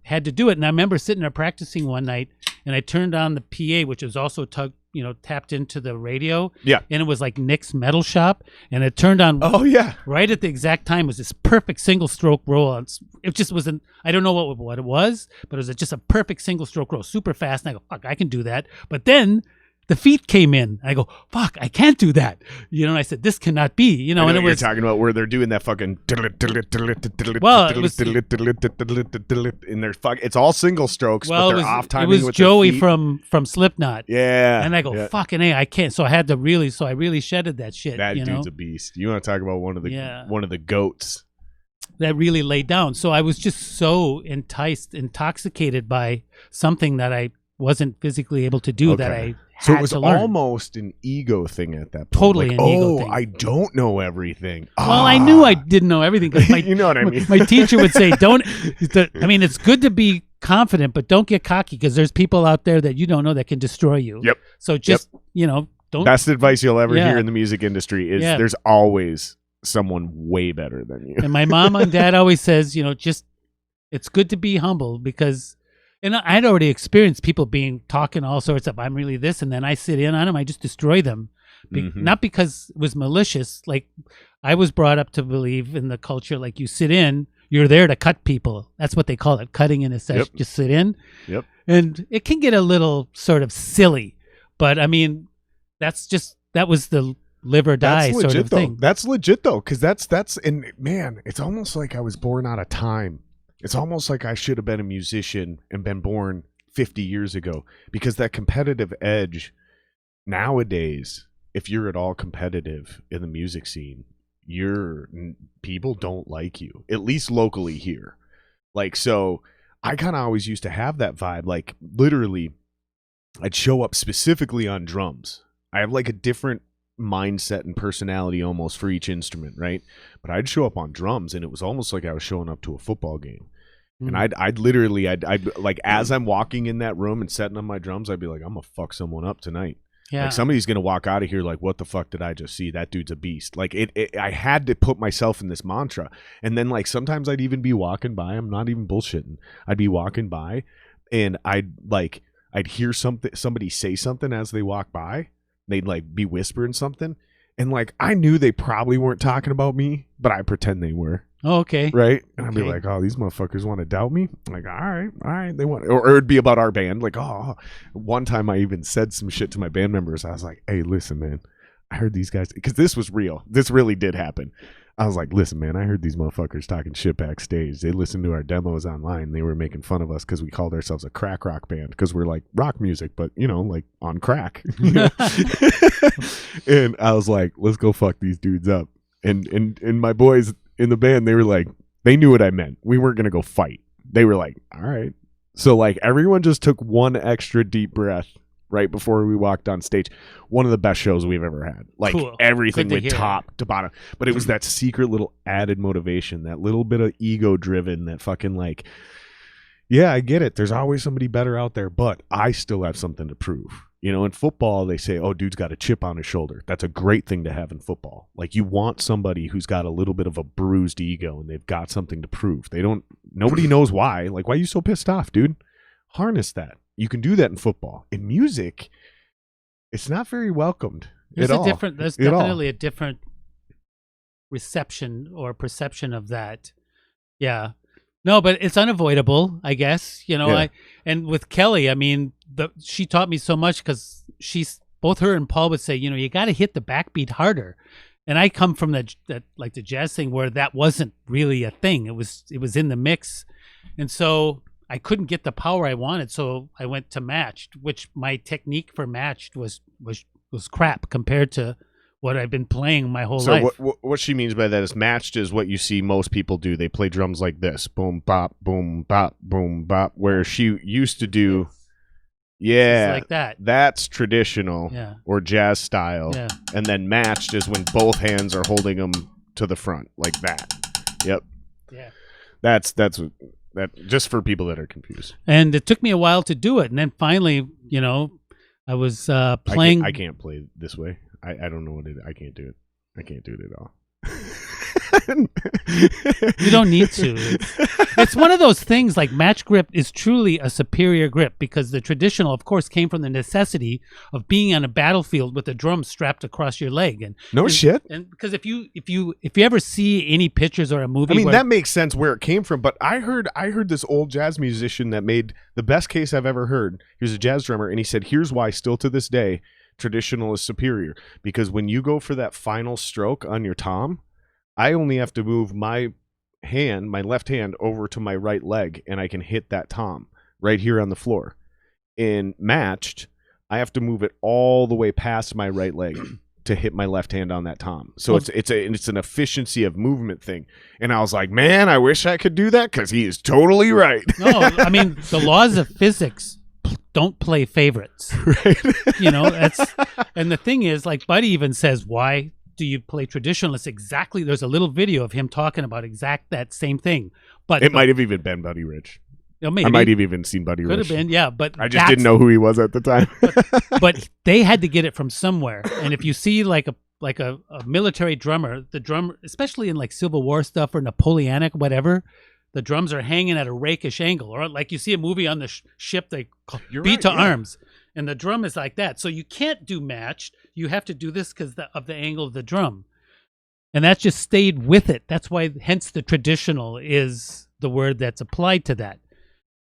had to do it, and I remember sitting there practicing one night, and I turned on the PA, which was also tapped into the radio. Yeah, and it was like Nick's Metal Shop, and it turned on. Oh yeah, right at the exact time was this perfect single stroke roll. It just wasn't. I don't know what it was, but it was just a perfect single stroke roll, super fast. And I go, fuck, I can do that. But then the feet came in. I go, fuck, I can't do that. And I said, this cannot be. And it was you're talking about where they're doing that fucking. Well, it was in their it's all single strokes, but they're off timing. It was with Joey their feet. from Slipknot. Yeah, and I go, fucking A, I can't. So I had to really. So I really shedded that shit. That dude's a beast. You want to talk about one of the goats that really laid down. So I was just so intoxicated by something that I wasn't physically able to do that I. So it was almost an ego thing at that point. Totally an ego thing. I don't know everything. Well, I knew I didn't know everything. You know what I mean? My teacher would say, it's good to be confident, but don't get cocky because there's people out there that you don't know that can destroy you. Yep. So just, don't. Best advice you'll ever hear in the music industry is there's always someone way better than you. And my mom and dad always says, just It's good to be humble because, and I'd already experienced people talking all sorts of, I'm really this, and then I sit in on them, I just destroy them. Not because it was malicious. Like, I was brought up to believe in the culture, like, you sit in, you're there to cut people. That's what they call it, cutting in a session. Yep. Just sit in. Yep. And it can get a little sort of silly, but I mean, that was the live or die sort of thing. That's legit though, because and man, it's almost like I was born out of time. It's almost like I should have been a musician and been born 50 years ago, because that competitive edge nowadays, if you're at all competitive in the music scene, people don't like you, at least locally here. Like, so I kind of always used to have that vibe. Like, literally, I'd show up specifically on drums. I have like a different mindset and personality almost for each instrument, right? But I'd show up on drums, and it was almost like I was showing up to a football game. And I'd literally like, as I'm walking in that room and setting up my drums, I'd be like, I'm gonna fuck someone up tonight. Yeah. Like, somebody's gonna walk out of here like, what the fuck did I just see? That dude's a beast. Like, I had to put myself in this mantra. And then, like, sometimes I'd even be walking by. I'm not even bullshitting. I'd be walking by, and I'd hear somebody say something as they walk by. They'd like be whispering something, and like, I knew they probably weren't talking about me, but I pretend they were. Oh, okay. Right? And I'd be like, oh, these motherfuckers want to doubt me? I'm like, all right. They want, or it'd be about our band. Like, oh, one time I even said some shit to my band members. I was like, hey, listen, man, I heard these guys, because this was real. This really did happen. I was like, listen, man, I heard these motherfuckers talking shit backstage. They listened to our demos online. They were making fun of us because we called ourselves a crack rock band, because we're like rock music, but, you know, like on crack. And I was like, let's go fuck these dudes up. And my boys in the band, they were like, they knew what I meant. We weren't going to go fight. They were like, all right. So like, everyone just took one extra deep breath right before we walked on stage. One of the best shows we've ever had. Like, cool. Everything went top to bottom. But it was that secret little added motivation, that little bit of ego driven, that fucking like, yeah, I get it. There's always somebody better out there, but I still have something to prove. You know, in football, they say, oh, dude's got a chip on his shoulder. That's a great thing to have in football. Like, you want somebody who's got a little bit of a bruised ego, and they've got something to prove. Nobody knows why. Like, why are you so pissed off, dude? Harness that. You can do that in football. In music, it's not very welcomed at all. There's definitely a different reception or perception of that. Yeah. No, but it's unavoidable, I guess. You know, yeah. And with Kelly, I mean, she taught me so much, because both her and Paul would say, you know, you got to hit the backbeat harder. And I come from that like the jazz thing where that wasn't really a thing. It was in the mix. And so I couldn't get the power I wanted. So I went to matched, which my technique for matched was crap compared to what I've been playing my whole life. So what she means by that is matched is what you see most people do. They play drums like this. Boom, bop, boom, bop, boom, bop. Where she used to do, yeah, like that. That's traditional, yeah, or jazz style. Yeah. And then matched is when both hands are holding them to the front, like that. Yep. Yeah. That's that, just for people that are confused. And it took me a while to do it. And then finally, you know, I was playing. I can't play this way. I don't know what it is. I can't do it. I can't do it at all. You don't need to. It's one of those things, like, match grip is truly a superior grip, because the traditional, of course, came from the necessity of being on a battlefield with a drum strapped across your leg. And shit. And because if you ever see any pictures or a movie, I mean, that makes sense where it came from. But I heard this old jazz musician that made the best case I've ever heard. He was a jazz drummer, and he said, here's why still to this day traditional is superior, because when you go for that final stroke on your tom, I only have to move my left hand over to my right leg, and I can hit that tom right here on the floor. In matched, I have to move it all the way past my right leg to hit my left hand on that tom. So it's an efficiency of movement thing. And I was like, man, I wish I could do that, because he is totally right. No, I mean, the laws of physics don't play favorites. Right. You know, and the thing is, like, Buddy even says, why do you play traditional? It's exactly, there's a little video of him talking about that same thing. But it might have even been Buddy Rich. You know, maybe. I might have even seen Buddy Rich. Could have been, yeah. But I just didn't know who he was at the time. but they had to get it from somewhere. And if you see like a military drummer, the drummer, especially in like Civil War stuff or Napoleonic, whatever, the drums are hanging at a rakish angle, or like you see a movie on the ship, they You're beat right, to yeah. arms, and the drum is like that. So you can't do matched. You have to do this because of the angle of the drum. And that just stayed with it. That's why, hence the traditional is the word that's applied to that.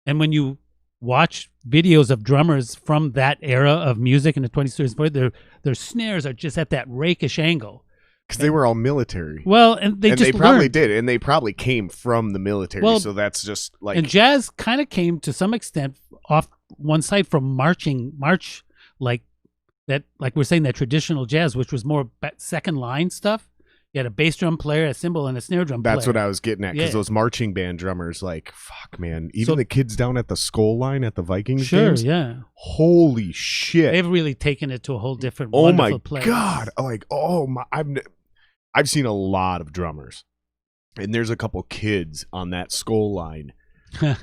And when you watch videos of drummers from that era of music in the 20s, 30s, their snares are just at that rakish angle. Because they were all military. Well, and they probably learned. did, and they probably came from the military. Well, so that's just like. And jazz kind of came to some extent off one side from march like that, like we're saying, that traditional jazz, which was more second line stuff. You had a bass drum player, a cymbal, and a snare drum player. That's what I was getting at, because Yeah. those marching band drummers, like, fuck, man. Even the kids down at the Skull Line at the Vikings Sure, games, yeah. holy shit. They've really taken it to a whole different, Oh wonderful my place. God. Like, oh my. I've seen a lot of drummers, and there's a couple kids on that Skull Line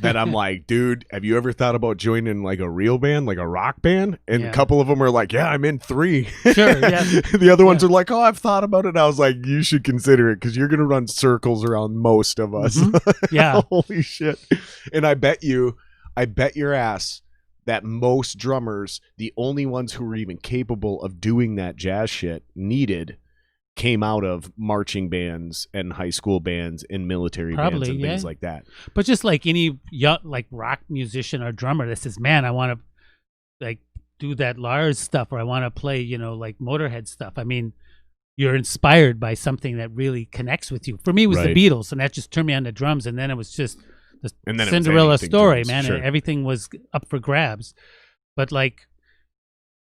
that I'm like, dude, have you ever thought about joining like a real band, like a rock band? And Yeah. a couple of them are like, yeah, I'm in 3. Sure, yeah. The other ones are like, oh, I've thought about it. I was like, you should consider it, because you're going to run circles around most of us. Mhm. Yeah. Holy shit. And I bet your ass that most drummers, the only ones who were even capable of doing that jazz shit came out of marching bands and high school bands and military bands Probably, and things yeah. like that. But just like any like rock musician or drummer that says, man, I want to like do that Lars stuff, or I want to play, like Motorhead stuff. I mean, you're inspired by something that really connects with you. For me, it was Right. the Beatles, and that just turned me on to drums. And then it was just the And then it was Cinderella anything story, drums, man. sure. And everything was up for grabs. But like,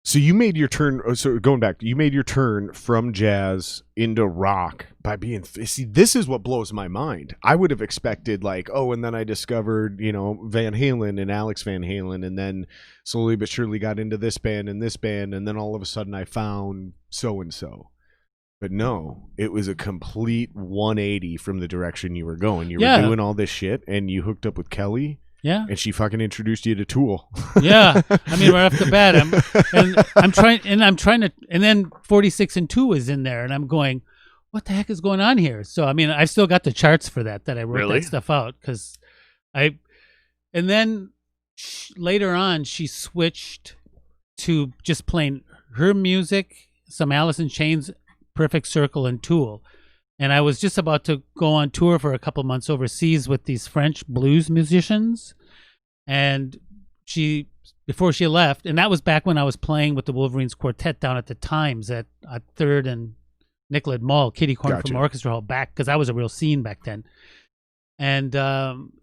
So you made your turn. So going back, you made your turn from jazz into rock by being. See, this is what blows my mind. I would have expected like, oh, and then I discovered, Van Halen and Alex Van Halen, and then slowly but surely got into this band, and then all of a sudden I found so and so. But no, it was a complete 180 from the direction you were going. You Yeah. were doing all this shit, and you hooked up with Kelly. yeah. And she fucking introduced you to Tool. Yeah, I mean, right off the bat, I'm trying to, and then 46 and 2 is in there, and I'm going, what the heck is going on here? So, I mean, I've still got the charts for that I wrote Really? that stuff out, and then later on, she switched to just playing her music, some Alice in Chains, Perfect Circle, and Tool. And I was just about to go on tour for a couple months overseas with these French blues musicians. And before she left, and that was back when I was playing with the Wolverines quartet down at the Times at 3rd and Nicollet Mall, Kitty Corner Gotcha. from Orchestra Hall, back because I was a real scene back then. And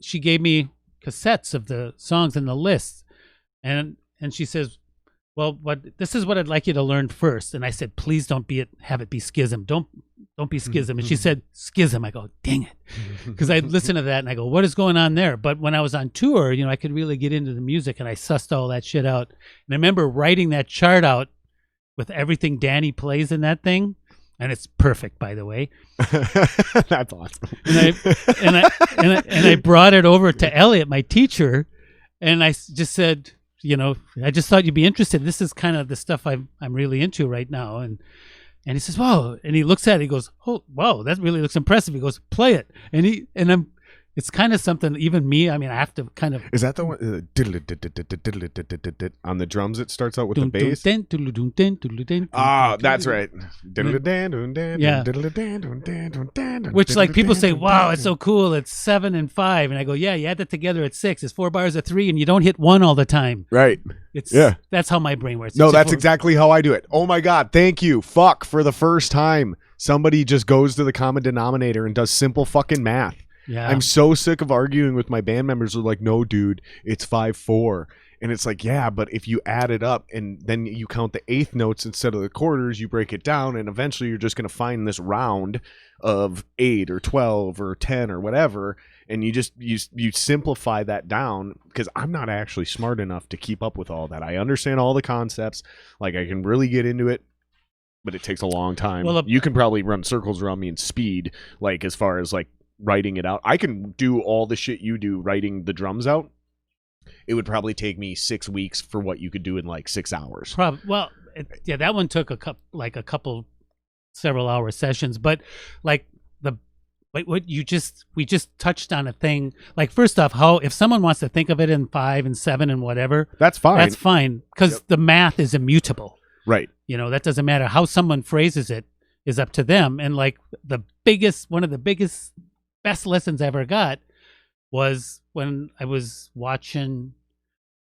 she gave me cassettes of the songs in the list. And she says, well, this is what I'd like you to learn first. And I said, please don't have it be Schism. Don't be Schism. And she said, Schism. I go, dang it. Because I listened to that and I go, what is going on there? But when I was on tour, I could really get into the music, and I sussed all that shit out. And I remember writing that chart out with everything Danny plays in that thing. And it's perfect, by the way. That's awesome. And I brought it over to Elliot, my teacher, and I just said, I just thought you'd be interested. This is kind of the stuff I'm really into right now. And he says, "Whoa!" And he looks at it. He goes, "Oh, wow, that really looks impressive." He goes, "Play it." And it's kind of something. Even me, I mean, I have to kind of. Is that the one on the drums? It starts out with the bass. Ah, that's right. Which, like, people say, wow, it's so cool. It's 7 and 5. And I go, yeah, you add that together, it's 6. It's 4 bars of 3, and you don't hit 1 all the time. Right. Yeah. That's how my brain works. No, that's exactly how I do it. Oh my God. Thank you. Fuck. For the first time, somebody just goes to the common denominator and does simple fucking math. Yeah. I'm so sick of arguing with my band members who are like, no, dude, it's 5/4. And it's like, yeah, but if you add it up and then you count the eighth notes instead of the quarters, you break it down, and eventually you're just going to find this round of 8 or 12 or 10 or whatever, and you simplify that down, because I'm not actually smart enough to keep up with all that. I understand all the concepts, like I can really get into it, but it takes a long time. Well, you can probably run circles around me in speed, like as far as like writing it out. I can do all the shit you do writing the drums out. It would probably take me 6 weeks for what you could do in like 6 hours. That one took several hour sessions, but like what we just touched on a thing. Like, first off, how if someone wants to think of it in 5 and 7 and whatever, that's fine. That's fine because the math is immutable. Right. That doesn't matter how someone phrases it is up to them. And like one of the biggest, best lessons I ever got was when I was watching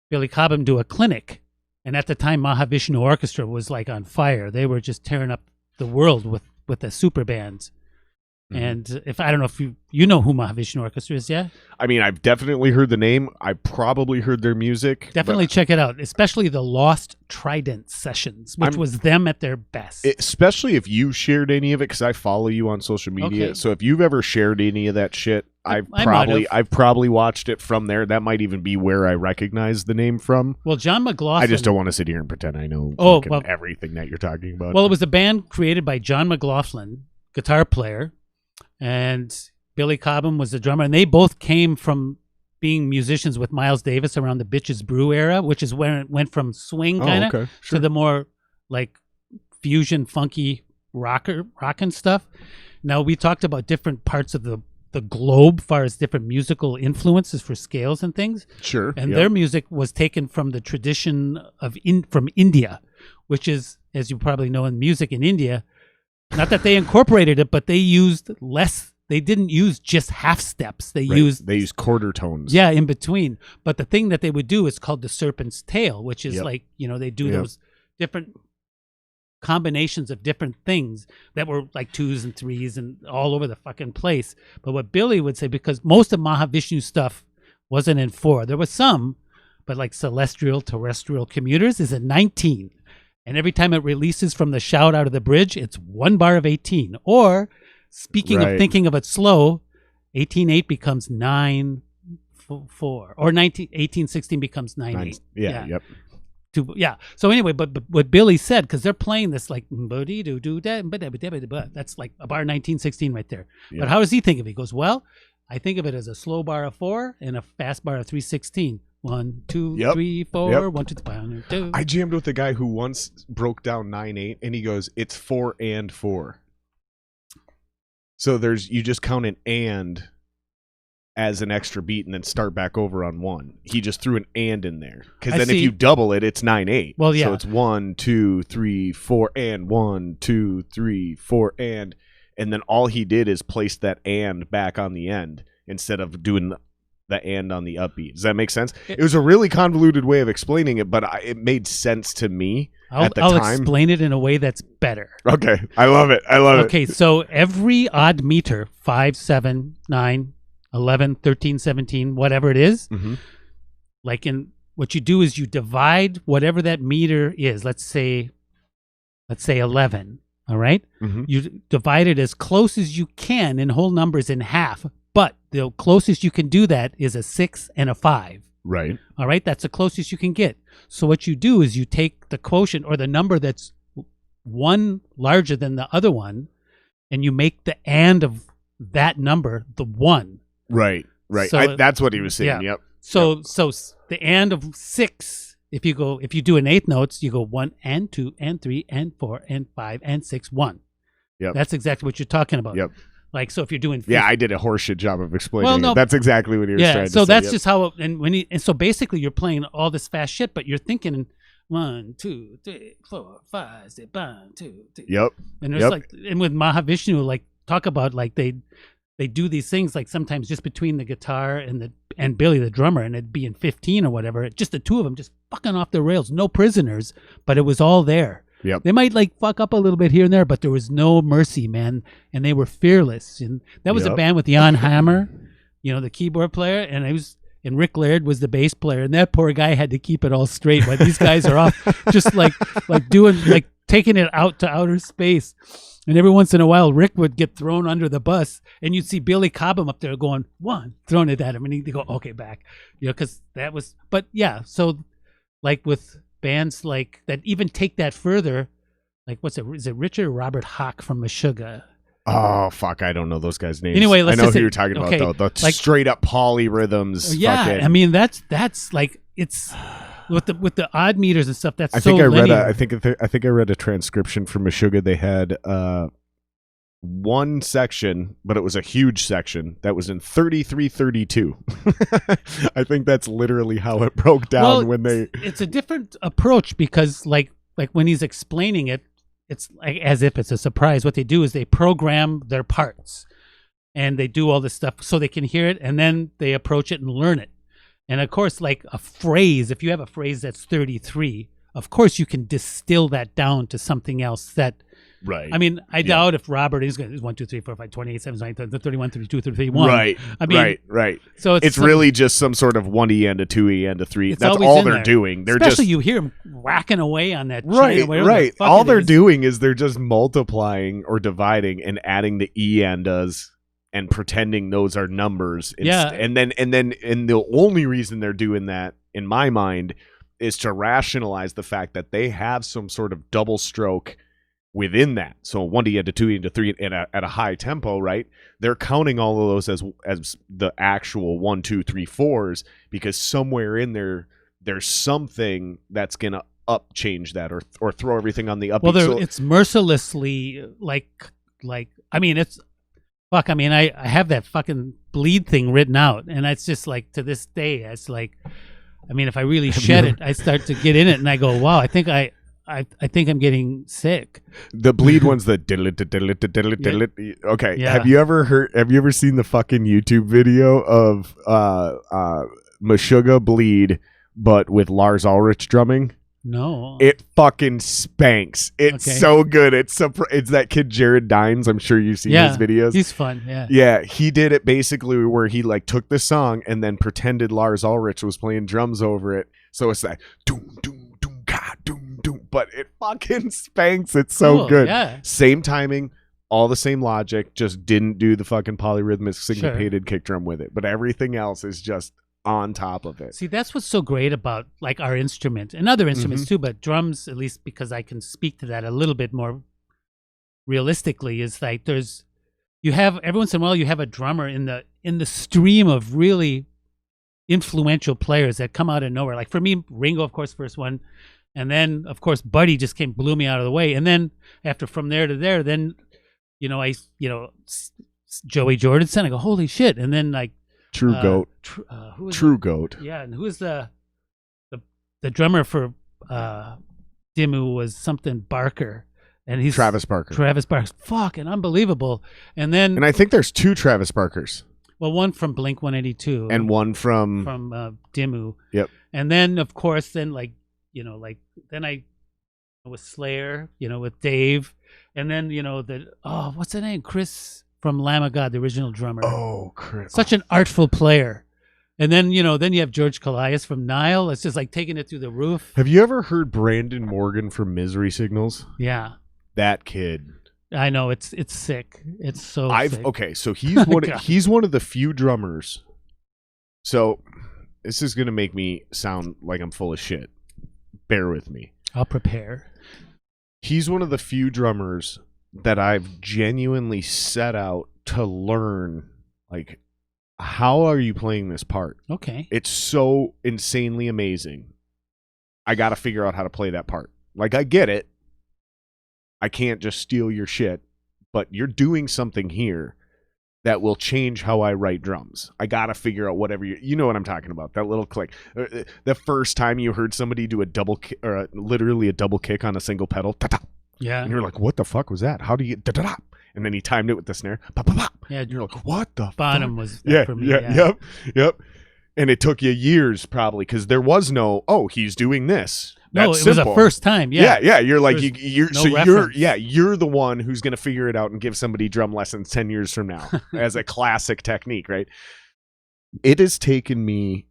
Billy Cobham do a clinic. And at the time, Mahavishnu Orchestra was like on fire. They were just tearing up the world with the super bands. Mm-hmm. And I don't know if you know who Mahavishnu Orchestra is, yeah? I mean, I've definitely heard the name. I probably heard their music. Definitely check it out, especially the Lost Trident sessions, which was them at their best. Especially if you shared any of it, because I follow you on social media. Okay. So if you've ever shared any of that shit, I've probably watched it from there. That might even be where I recognize the name from. Well, John McLaughlin. I just don't want to sit here and pretend I know everything that you're talking about. Well, it was a band created by John McLaughlin, guitar player, and Billy Cobham was the drummer, and they both came from being musicians with Miles Davis around the Bitches Brew era, which is when it went from swing kind of to the more like fusion, funky rock and stuff. Now, we talked about different parts of the globe, far as different musical influences for scales and things. Sure. And their music was taken from the tradition from India, which is, as you probably know, in music in India. Not that they incorporated it, but they used less. They didn't use just half steps. They used quarter tones. Yeah, in between. But the thing that they would do is called the serpent's tail, which is like, they do those different combinations of different things that were like 2s and 3s and all over the fucking place. But what Billy would say, because most of Mahavishnu's stuff wasn't in 4. There was some, but like Celestial Terrestrial Commuters is in 19. And every time it releases from the shout out of the bridge, it's 1 bar of 18. Or, speaking of thinking of it slow, 18/8 becomes 9/4. Or 18/16 becomes 9/8. Yeah, yep. So anyway, but what Billy said, because they're playing this like, that's like a bar 19/16 right there. Yeah. But how does he think of it? He goes, well, I think of it as a slow bar of 4 and a fast bar of 3/16. 1, 2, 3, 4, 1, 2, 3, 2. I jammed with a guy who once broke down 9/8, and he goes, "It's 4 and 4." So you just count an and as an extra beat, and then start back over on 1. He just threw an and in there, because then if you double it, it's 9/8. Well, yeah. So it's 1, 2, 3, 4, and 1, 2, 3, 4, and then all he did is place that and back on the end instead of doing the and on the upbeat. Does that make sense? It was a really convoluted way of explaining it, but it made sense to me at the time. I'll explain it in a way that's better. Okay. I love it. Okay, so every odd meter, 5, 7, 9, 11, 13, 17, whatever it is, like what you do is you divide whatever that meter is. Let's say 11, all right? Mm-hmm. You divide it as close as you can in whole numbers in half. But the closest you can do that is a 6 and a 5. Right. All right. That's the closest you can get. So what you do is you take the quotient or the number that's 1 larger than the other one, and you make the and of that number the 1. Right. So, that's what he was saying. Yeah. Yep. So the and of 6. If you do an 8th notes, you go 1 and 2 and 3 and 4 and 5 and 6, 1. Yep. That's exactly what you're talking about. Yep. Like, so if you're doing... Yeah, I did a horseshit job of explaining it. That's exactly what he was trying to say. So that's just how... And so basically you're playing all this fast shit, but you're thinking 1, 2, 3, 4, 5, 6, 1, 2, 3. Yep. And there's and with Mahavishnu, like, talk about like they do these things like sometimes just between the guitar and Billy the drummer, and it'd be in 15 or whatever, just the two of them just fucking off the rails, no prisoners, but it was all there. Yep. They might like fuck up a little bit here and there, but there was no mercy, man. And they were fearless. And that was a band with Jan Hammer, the keyboard player, and Rick Laird was the bass player. And that poor guy had to keep it all straight while these guys are off just like doing, like taking it out to outer space. And every once in a while, Rick would get thrown under the bus, and you'd see Billy Cobham up there going, 1, throwing it at him. And he'd go, okay, back. Because that was, but yeah, so like with bands like that even take that further, like is it Richard or Robert Hawk from Meshuggah? Oh fuck, I don't know those guys' names. Anyway, I know who you're talking about though. The like, straight up polyrhythms. Yeah, fucking. I mean that's like it's with the odd meters and stuff. That's I think I read a transcription from Meshuggah. They had one section, but it was a huge section that was in 3332. I think that's literally how it broke down when they. It's a different approach because, like when he's explaining it, it's like as if it's a surprise. What they do is they program their parts, and they do all this stuff so they can hear it, and then they approach it and learn it. And of course, like a phrase, if you have a phrase that's 33, of course you can distill that down to something else that. Right. I mean, I doubt if Robert is going to 1, 2, 3, 4, 5, 28, 7, 9, 30, 31, 32, 31. Right. I mean, right. So it's really just some sort of 1E and a 2E and a 3. That's all they're doing. They're especially just you hear them whacking away on that. Right. All they're doing is they're just multiplying or dividing and adding the E and A's and pretending those are numbers. And then the only reason they're doing that, in my mind, is to rationalize the fact that they have some sort of double stroke within that. So 1D into 2E into 3 at a high tempo, right? They're counting all of those as the actual 1, 2, 3, 4s because somewhere in there's something that's gonna change that or throw everything on the up. Well, it's mercilessly like I mean it's fuck. I mean I have that fucking bleed thing written out, and it's just like to this day it's like I mean if I really shed it, I start to get in it and I go wow I think I'm getting sick. The bleed one's the diddle. Okay. Yeah. Have you ever seen the fucking YouTube video of Meshuggah bleed, but with Lars Ulrich drumming? No. It fucking spanks. It's so good. It's that kid Jared Dines. I'm sure you've seen his videos. He's fun. Yeah. Yeah. He did it basically where he like took the song and then pretended Lars Ulrich was playing drums over it. So it's like doom doom doom ka doom doom, but it fucking spanks. It's so good. Yeah. Same timing, all the same logic. Just didn't do the fucking polyrhythmic syncopated kick drum with it, but everything else is just on top of it. See, that's what's so great about like our instrument and other instruments too, but drums, at least because I can speak to that a little bit more realistically, is like you have every once in a while you have a drummer in the stream of really influential players that come out of nowhere. Like for me, Ringo, of course, first one, and then of course Buddy just blew me out of the way, and then after from there to there, then Joey Jordison, I go holy shit, and then like. True Goat. True Goat. Yeah, and who is the drummer for Dimmu was something Barker, and he's Travis Barker. Travis Barker, fucking unbelievable. And I think there's 2 Travis Barkers. Well, one from Blink 182, and one from Dimmu. Yep. And then of course, then then I with Slayer, with Dave, and then what's the name, Chris. From Lamb of God, the original drummer. Oh, Chris. Such an artful player. And then, then you have George Callias from Nile. It's just like taking it through the roof. Have you ever heard Brandon Morgan from Misery Signals? Yeah. That kid. I know. It's sick. It's so sick. Okay, so he's one of the few drummers. So this is going to make me sound like I'm full of shit. Bear with me. I'll prepare. He's one of the few drummers that I've genuinely set out to learn, like, how are you playing this part? Okay. It's so insanely amazing. I got to figure out how to play that part. Like, I get it. I can't just steal your shit, but you're doing something here that will change how I write drums. I got to figure out whatever you know what I'm talking about. That little click. The first time you heard somebody do a double kick, or literally a double kick on a single pedal. Ta-ta. Yeah. And you're like, what the fuck was that? How do you da-da-da? And then he timed it with the snare. Pop. Yeah. And you're like, what the Bottom fuck? was Yeah, for me. Yep. And it took you years probably because there was no, he's doing this. No, That's it was simple. a first time. Yeah. You're like, reference. you're the one who's going to figure it out and give somebody drum lessons 10 years from now as a classic technique, right? It has taken me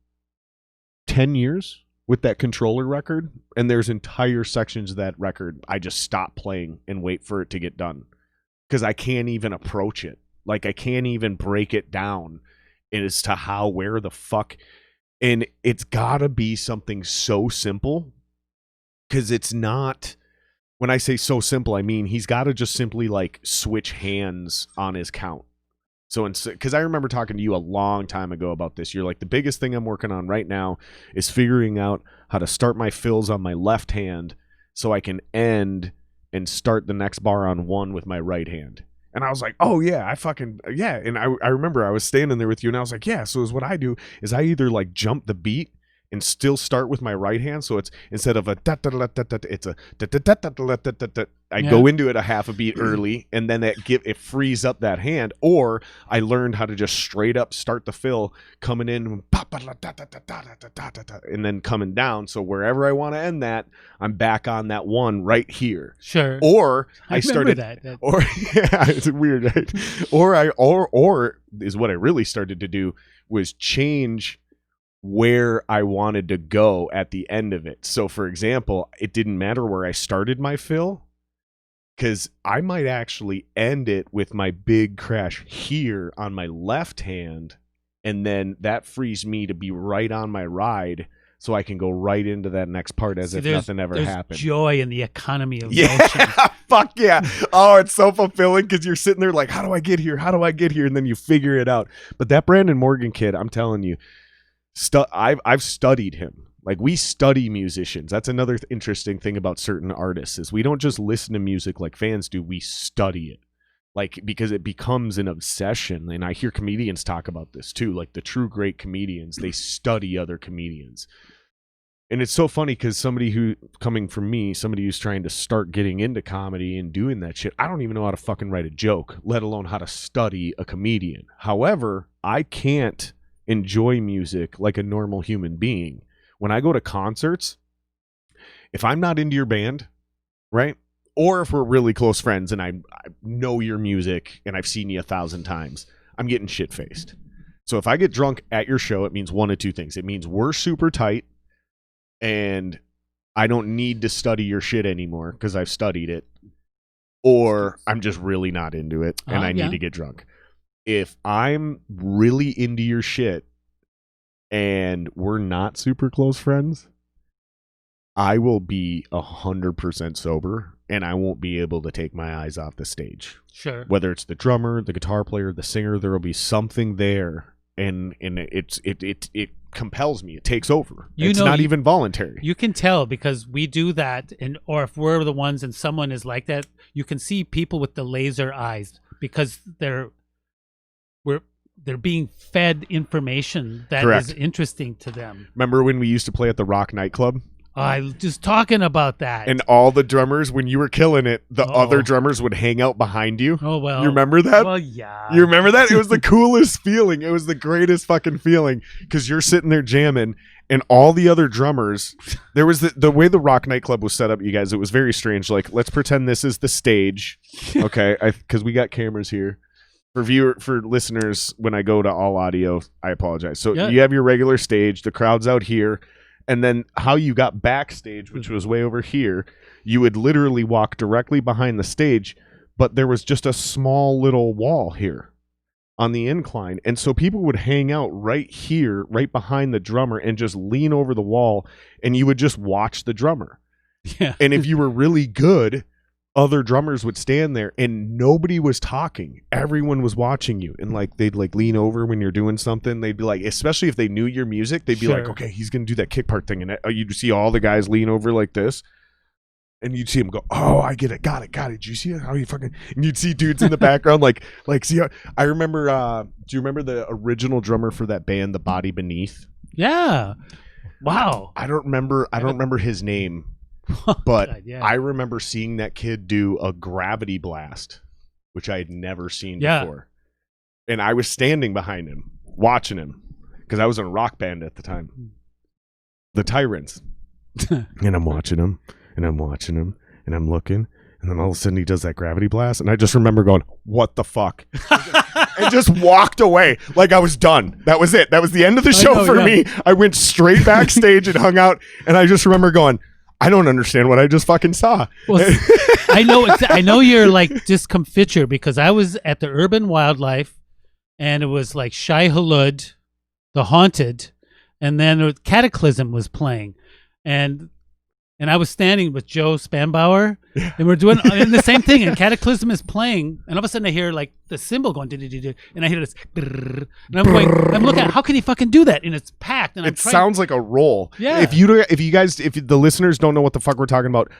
10 years with that controller record, and there's entire sections of that record I just stop playing and wait for it to get done because I can't even approach it. Like, I can't even break it down as to where the fuck, and it's gotta be something so simple, because it's not, when I say so simple, I mean he's got to just simply like switch hands on his count. So, because I remember talking to you a long time ago about this, you're like, the biggest thing I'm working on right now is figuring out how to start my fills on my left hand so I can end and start the next bar on 1 with my right hand. And I was like, oh yeah, yeah. And I remember I was standing there with you and I was like, yeah, so is what I do is I either like jump the beat and still start with my right hand. So it's instead of a it's a I go into it a half a beat early and then it frees up that hand. Or I learned how to just straight up start the fill coming in and then coming down. So wherever I want to end that, I'm back on that one right here. Sure. Or I started that. or yeah, it's weird, right? Or is what I really started to do was change where I wanted to go at the end of it. So for example, it didn't matter where I started my fill, because I might actually end it with my big crash here on my left hand, and then that frees me to be right on my ride so I can go right into that next part as if nothing ever happened. Joy in the economy of motion. Fuck yeah. Oh, it's so fulfilling because you're sitting there like, how do I get here? How do I get here? And then you figure it out. But that Brandon Morgan kid, I'm telling you, I've studied him. Like, we study musicians. That's another interesting thing about certain artists is we don't just listen to music like fans do. We study it, like, because it becomes an obsession. And I hear comedians talk about this too. Like the true great comedians, they study other comedians. And it's so funny because somebody who's trying to start getting into comedy and doing that shit, I don't even know how to fucking write a joke, let alone how to study a comedian. However, I can't enjoy music like a normal human being. When I go to concerts, if I'm not into your band, right? Or if we're really close friends and I know your music and I've seen you 1,000 times, I'm getting shit-faced. So if I get drunk at your show, it means one of two things. It means we're super tight and I don't need to study your shit anymore because I've studied it. Or I'm just really not into it and I need to get drunk. If I'm really into your shit and we're not super close friends, I will be 100% sober and I won't be able to take my eyes off the stage. Sure. Whether it's the drummer, the guitar player, the singer, there will be something there, and it compels me. It takes over. It's not even voluntary. You can tell because we do that, or if we're the ones and someone is like that, you can see people with the laser eyes because they're being fed information that is interesting to them. Remember when we used to play at the Rock nightclub? I was just talking about that. And all the drummers, when you were killing it, the other drummers would hang out behind you. Oh, well. You remember that? Well, yeah. You remember that? It was the coolest feeling. It was the greatest fucking feeling because you're sitting there jamming and all the other drummers, there was the way the Rock nightclub was set up, you guys, it was very strange. Like, let's pretend this is the stage, okay? Because we got cameras here. For listeners, when I go to all audio, I apologize. So you have your regular stage, the crowd's out here, and then how you got backstage, which was way over here, you would literally walk directly behind the stage, but there was just a small little wall here on the incline. And so people would hang out right here, right behind the drummer, and just lean over the wall, and you would just watch the drummer. Yeah. And if you were really good, other drummers would stand there and nobody was talking. Everyone was watching you. And like they'd like lean over when you're doing something. They'd be like, especially if they knew your music, they'd be like, okay, he's going to do that kick part thing. And you'd see all the guys lean over like this. And you'd see him go, oh, I get it. Got it. Did you see it? How you fucking... And you'd see dudes in the background like see how... I remember, do you remember the original drummer for that band, The Body Beneath? Yeah. Wow. I don't remember his name. But God, I remember seeing that kid do a gravity blast, which I had never seen before. And I was standing behind him, watching him, because I was in a rock band at the time. The Tyrants. And I'm watching him, and I'm looking, and then all of a sudden he does that gravity blast, and I just remember going, what the fuck? And just walked away like I was done. That was it. That was the end of the show for me. I went straight backstage and hung out, and I just remember going, I don't understand what I just fucking saw. Well, I know you're like discomfiture because I was at the Urban Wildlife and it was like Shai Hulud, The Haunted, and then Cataclysm was playing. And I was standing with Joe Spanbauer, and we're doing and the same thing. And Cataclysm is playing, and all of a sudden I hear like the cymbal going, and I hear this, and I'm looking at how can he fucking do that? And it's packed, and it sounds like a roll. Yeah. If the listeners don't know what the fuck we're talking about,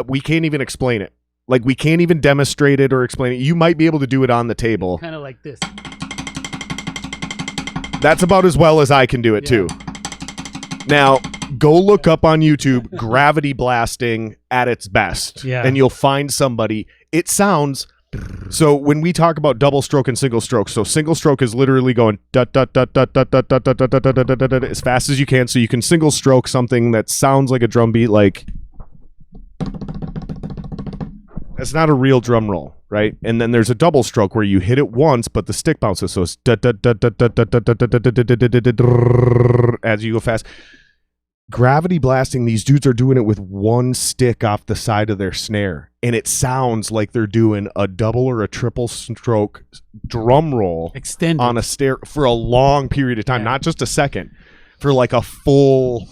we can't even explain it. Like, we can't even demonstrate it or explain it. You might be able to do it on the table. Kind of like this. That's about as well as I can do it, too. Now, go look up on YouTube gravity blasting at its best, and you'll find somebody. It sounds... So when we talk about double stroke and single stroke, so single stroke is literally going as fast as you can, so you can single stroke something that sounds like a drum beat, like... That's not a real drum roll, right? And then there's a double stroke where you hit it once, but the stick bounces. So it's as you go fast. Gravity blasting, these dudes are doing it with one stick off the side of their snare. And it sounds like they're doing a double or a triple stroke drum roll extended on a stair for a long period of time, not just a second, for like a full...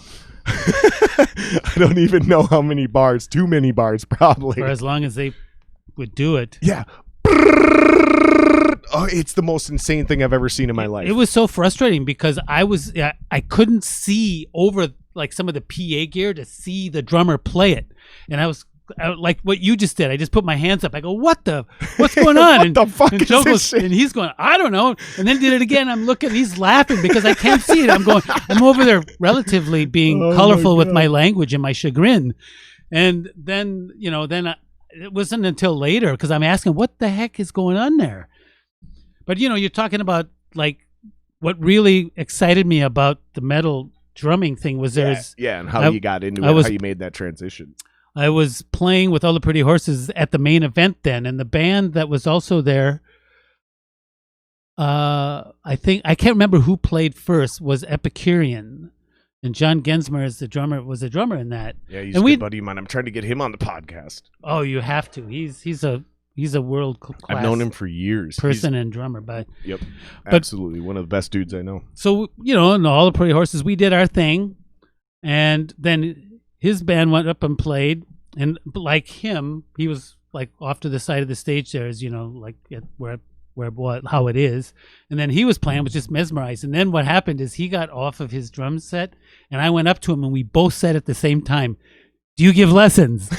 I don't even know how many bars. Too many bars, probably. For as long as they would do it. Yeah. Oh, it's the most insane thing I've ever seen in my life. It was so frustrating because I couldn't see over like some of the PA gear to see the drummer play it, and I was like what you just did. I just put my hands up. I go, what's going on? What the fuck and is Joe this goes, shit? and he's going, I don't know. And then did it again. I'm looking, he's laughing because I can't see it. I'm over there relatively being colorful with my language and my chagrin. And then, it wasn't until later because I'm asking, what the heck is going on there? But, you're talking about like what really excited me about the metal drumming thing was and how you got into it, how you made that transition. I was playing with All the Pretty Horses at the main event then, and the band that was also there, I can't remember who played first, was Epicurean, and John Gensmer was a drummer in that. Yeah, he's a good buddy of mine. I'm trying to get him on the podcast. Oh, you have to. He's a world class. I've known him for years. Person and drummer, but absolutely one of the best dudes I know. So in All the Pretty Horses, we did our thing, and then his band went up and played, and like him, he was like off to the side of the stage there, as like at how it is. And then he was playing, was just mesmerized. And then what happened is he got off of his drum set, and I went up to him, and we both said at the same time, "Do you give lessons?"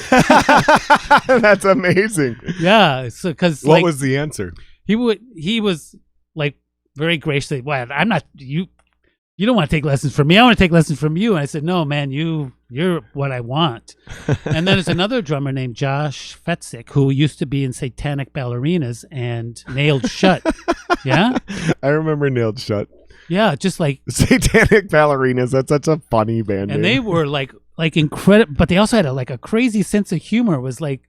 That's amazing. Yeah. So because what was the answer? He was like very graciously, "Well, I'm not you." You don't want to take lessons from me. I want to take lessons from you. And I said, no, man, you're what I want. And then there's another drummer named Josh Fetzik who used to be in Satanic Ballerinas and Nailed Shut. Yeah? I remember Nailed Shut. Yeah, just like... Satanic Ballerinas. That's such a funny band and name. They were like incredible, but they also had a crazy sense of humor. It was like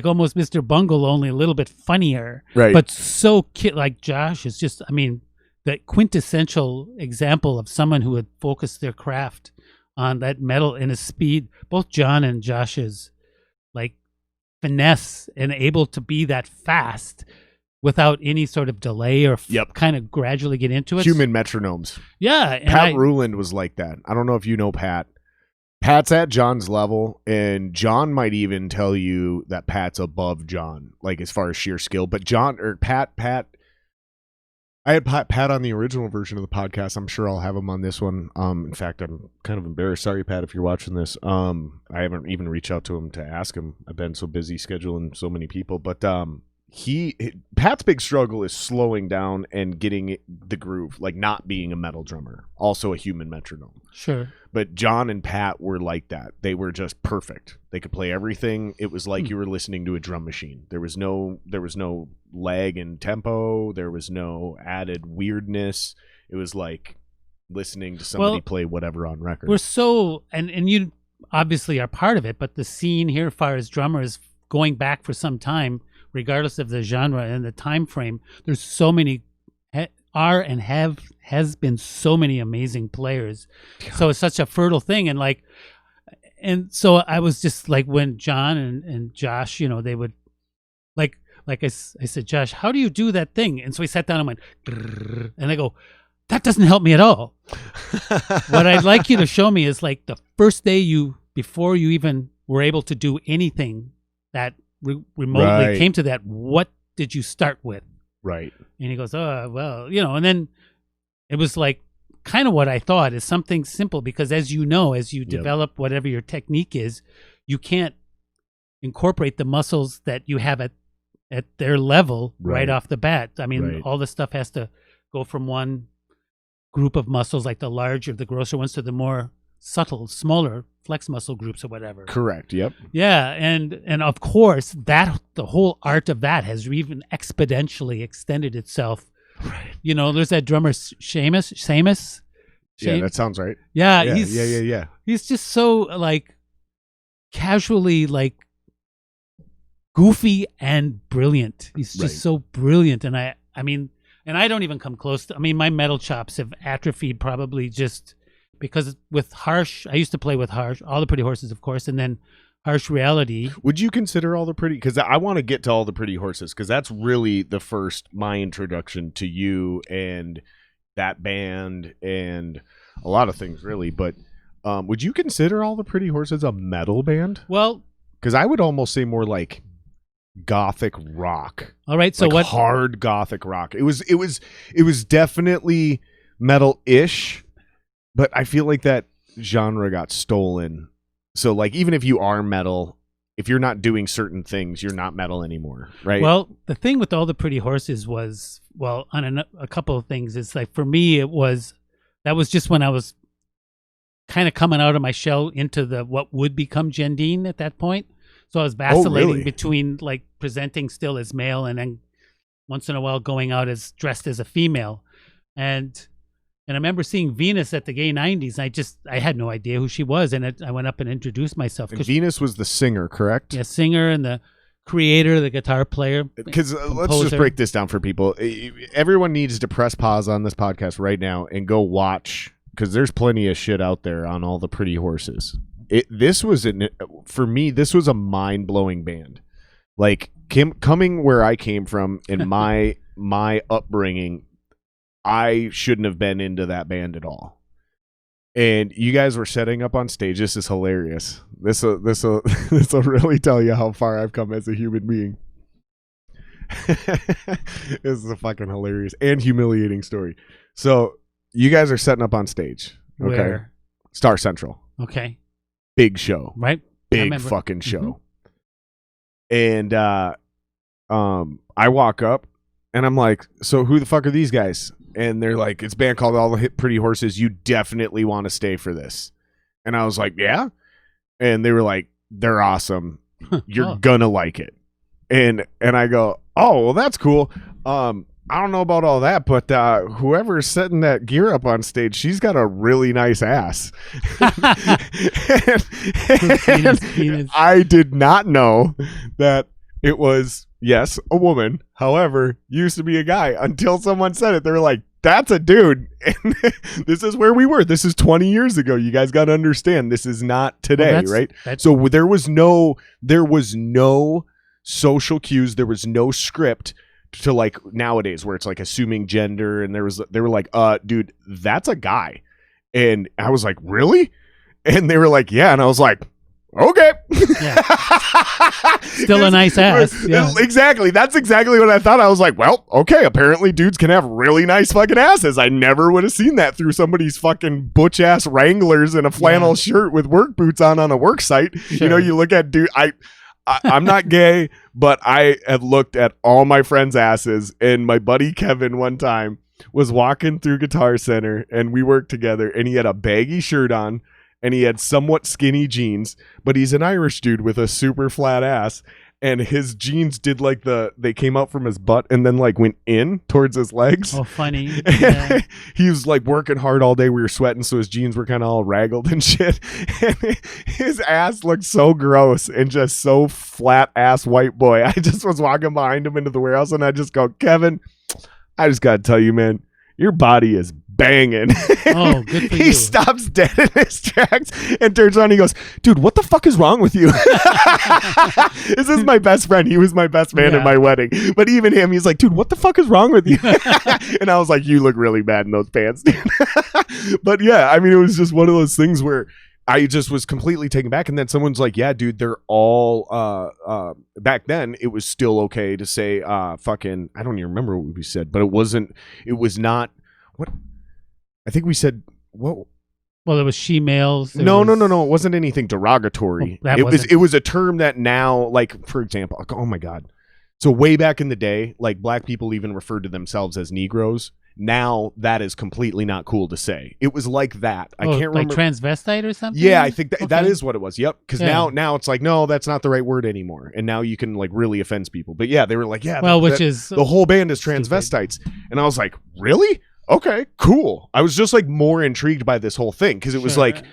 almost Mr. Bungle, only a little bit funnier. Right. But so like Josh is just, the quintessential example of someone who had focused their craft on that metal and a speed. Both John and Josh's like finesse and able to be that fast without any sort of delay or kind of gradually get into it. Human metronomes. Yeah. Pat Ruland was like that. I don't know if you know Pat. Pat's at John's level, and John might even tell you that Pat's above John, like as far as sheer skill. But Pat, I had Pat on the original version of the podcast. I'm sure I'll have him on this one. In fact, I'm kind of embarrassed. Sorry, Pat, if you're watching this. I haven't even reached out to him to ask him. I've been so busy scheduling so many people. But Pat's big struggle is slowing down and getting the groove, like not being a metal drummer. Also a human metronome. Sure. But John and Pat were like that. They were just perfect. They could play everything. It was like you were listening to a drum machine. There was no lag in tempo. There was no added weirdness. It was like listening to somebody play whatever on record. We're so and you obviously are part of it, but the scene here as far as drummers going back for some time, regardless of the genre and the time frame, there's so many has been so many amazing players. So it's such a fertile thing. And so I was just like, when John and Josh, they would like I said, Josh, how do you do that thing? And so he sat down and went, grrr, and I go, that doesn't help me at all. What I'd like you to show me is like the first day before you even were able to do anything that remotely came to that, what did you start with? Right. And he goes, oh, well, and then it was like kind of what I thought is something simple, because as you develop whatever your technique is, you can't incorporate the muscles that you have at their level right Right. off the bat. I mean, Right. all the stuff has to go from one group of muscles, like the larger, the grosser ones, to the more subtle, smaller flex muscle groups or whatever. Correct. Yep. Yeah, and of course that the whole art of that has even exponentially extended itself. Right. You know, there's that drummer Seamus. Yeah, that sounds right. Yeah, Yeah, he's yeah. he's just so like casually like goofy and brilliant. He's just Right. so brilliant, and I mean, and I don't even come close to. I mean, my metal chops have atrophied probably just because with Harsh. I used to play with Harsh, All the Pretty Horses, of course, and then Harsh Reality. Would you consider All the Pretty? Because I want to get to All the Pretty Horses, because that's really my introduction to you and that band and a lot of things, really. But would you consider All the Pretty Horses a metal band? Well, Because I would almost say more like gothic rock. all right. So Like what? hard gothic rock. It was definitely metal-ish, but I feel like that genre got stolen. So like even if you are metal, if you're not doing certain things, you're not metal anymore, right? Well, the thing with All the Pretty Horses was, well, on a couple of things. It's like for me, that was just when I was kind of coming out of my shell into what would become Jendeen at that point. So I was vacillating really? between like presenting still as male and then once in a while going out as dressed as a female. And I remember seeing Venus at the Gay 90s. I had no idea who she was. And I went up and introduced myself. And Venus was the singer, correct? Yeah, singer and the creator, the guitar player. Because let's just composer. break this down for people. Everyone needs to press pause on this podcast right now and go watch, because there's plenty of shit out there on All the Pretty Horses. For me, this was a mind-blowing band. Like coming where I came from in my upbringing, I shouldn't have been into that band at all. And you guys were setting up on stage. This is hilarious. This will really tell you how far I've come as a human being. This is a fucking hilarious and humiliating story. So you guys are setting up on stage. Okay. Where? Star Central. Okay. Big show. Right. Big fucking show. And I walk up and I'm like, so who the fuck are these guys? And they're like, it's a band called All the Pretty Horses. You definitely want to stay for this. And I was like, yeah. And they were like, they're awesome. You're gonna like it. And I go, oh, well, that's cool. I don't know about all that, but whoever's setting that gear up on stage, she's got a really nice ass. and I did not know that it was, yes, a woman. However, used to be a guy until someone said it. They were like, that's a dude. And this is where we were. This is 20 years ago. You guys got to understand, this is not today, right? So there was no social cues. There was no script to like nowadays where it's like assuming gender. And they were like, dude, that's a guy. And I was like, really? And they were like, yeah. And I was like, okay. Yeah. Still a nice ass. Yeah. Exactly. That's exactly what I thought. I was like, well, okay, apparently dudes can have really nice fucking asses. I never would have seen that through somebody's fucking butch ass Wranglers and a flannel shirt with work boots on a work site. Sure. You know, you look at dude, I'm not gay, but I had looked at all my friends' asses, and my buddy Kevin one time was walking through Guitar Center and we worked together, and he had a baggy shirt on and he had somewhat skinny jeans, but he's an Irish dude with a super flat ass, and his jeans did like they came out from his butt and then like went in towards his legs. Oh, funny. Yeah. He was like working hard all day. We were sweating, so his jeans were kind of all raggled and shit. And his ass looked so gross and just so flat ass white boy. I just was walking behind him into the warehouse and I just go, Kevin, I just got to tell you, man, your body is banging. Oh, good for you. He stops dead in his tracks and turns around and he goes, dude, what the fuck is wrong with you? This is my best friend. He was my best man at my wedding. But even him, he's like, dude, what the fuck is wrong with you? And I was like, you look really bad in those pants, dude. But yeah, I mean, it was just one of those things where I just was completely taken back. And then someone's like, yeah, dude, they're all back then it was still okay to say fucking, I don't even remember what we said, but it was not what I think we said. What Well, it was she-males. No. It wasn't anything derogatory. It was a term that now, like, for example, oh my God. So way back in the day, like, black people even referred to themselves as Negroes. Now that is completely not cool to say. It was like that. I can't remember. Like transvestite or something? Yeah, I think that is what it was. Yep. Because now it's like, no, that's not the right word anymore. And now you can like really offend people. But yeah, they were like, yeah, which is the whole band is transvestites. And I was like, really? Okay, cool. I was just like more intrigued by this whole thing because it was like,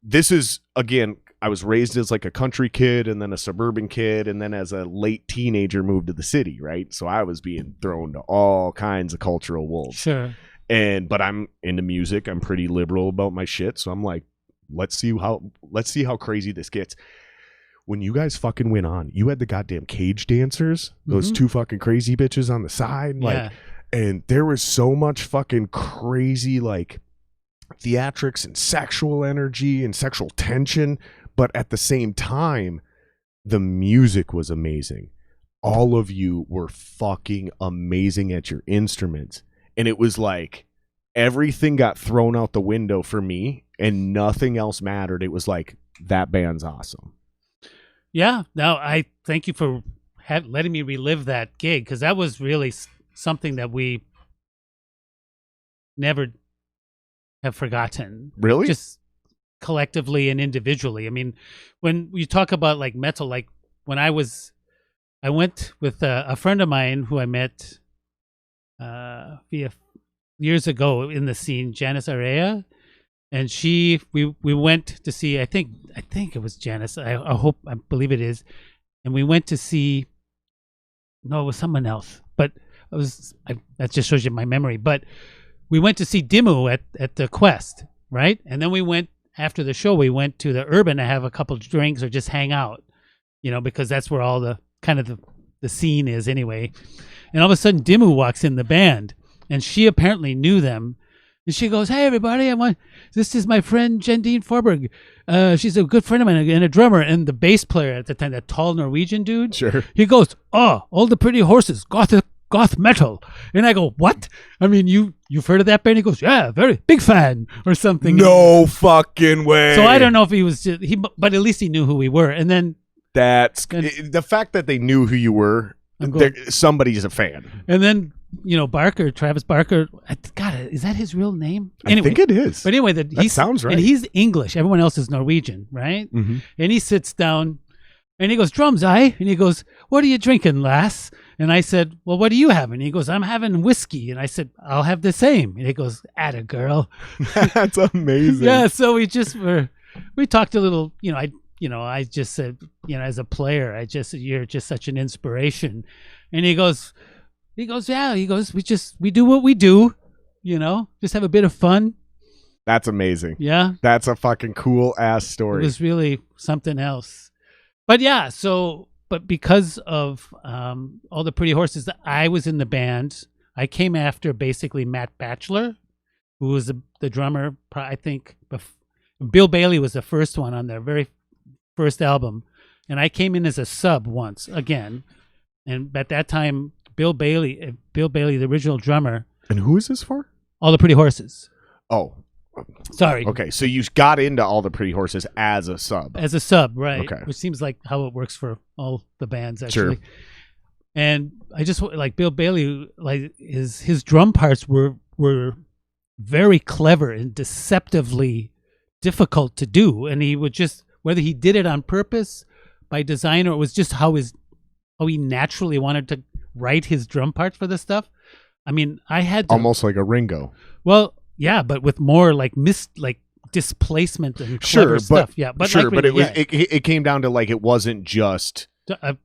this is, again, I was raised as like a country kid and then a suburban kid and then as a late teenager moved to the city, right? So I was being thrown to all kinds of cultural wolves. Sure. But I'm into music. I'm pretty liberal about my shit. So I'm like, let's see how crazy this gets. When you guys fucking went on, you had the goddamn cage dancers, those two fucking crazy bitches on the side. Like, and there was so much fucking crazy like theatrics and sexual energy and sexual tension. But at the same time, the music was amazing. All of you were fucking amazing at your instruments. And it was like everything got thrown out the window for me and nothing else mattered. It was like, that band's awesome. Yeah. No, I thank you for letting me relive that gig because that was really something that we never have forgotten. Really? Just collectively and individually. I mean, when you talk about like metal, like when I went with a friend of mine who I met years ago in the scene, Janice Area, and we went to see. I think it was Janice. I believe it is, and we went to see. No, it was someone else, but that just shows you my memory. But we went to see Dimmu at the Quest, right? And then we went. After the show, we went to the Urban to have a couple of drinks or just hang out, because that's where all the kind of the scene is anyway. And all of a sudden, Dimmu walks in the band, and she apparently knew them. And she goes, "Hey, everybody! This is my friend Jendeen Forberg. She's a good friend of mine and a drummer." And the bass player at the time, that tall Norwegian dude, sure, he goes, "Oh, all the pretty horses, goth metal." And I go, "What? I mean, you've heard of that band?" He goes, "Yeah, very big fan," or something. No fucking way. So I don't know if he was but at least he knew who we were. And then the fact that they knew who you were. Somebody's a fan. And then Travis Barker. God, is that his real name? Anyway, I think it is. But anyway, that sounds right. And he's English. Everyone else is Norwegian, right? Mm-hmm. And he sits down. And he goes, "Drums, aye?" And he goes, "What are you drinking, lass?" And I said, "Well, what are you having?" And he goes, "I'm having whiskey." And I said, "I'll have the same." And he goes, "Atta girl." That's amazing. Yeah, so we talked a little, I just said, as a player, you're just such an inspiration. And he goes, "Yeah," we do what we do, just have a bit of fun. That's amazing. Yeah. That's a fucking cool ass story. It was really something else. But yeah, but because of all the pretty horses, I was in the band. I came after basically Matt Batchelor, who was the drummer. I think Bill Bailey was the first one on their very first album, and I came in as a sub once again. And at that time, Bill Bailey, the original drummer. And who is this for? All the Pretty Horses. Oh. Sorry. Okay, so you got into All the Pretty Horses as a sub. As a sub, right. Okay. Which seems like how it works for all the bands, actually. Sure. And I just, like, Bill Bailey, like, his drum parts were very clever and deceptively difficult to do. And he would just, whether he did it on purpose, by design, or it was just how he naturally wanted to write his drum parts for this stuff. I mean, I had to... Almost like a Ringo. Well... Yeah, but with more like displacement and clever stuff. Yeah, but sure, like, but it came down to like it wasn't just it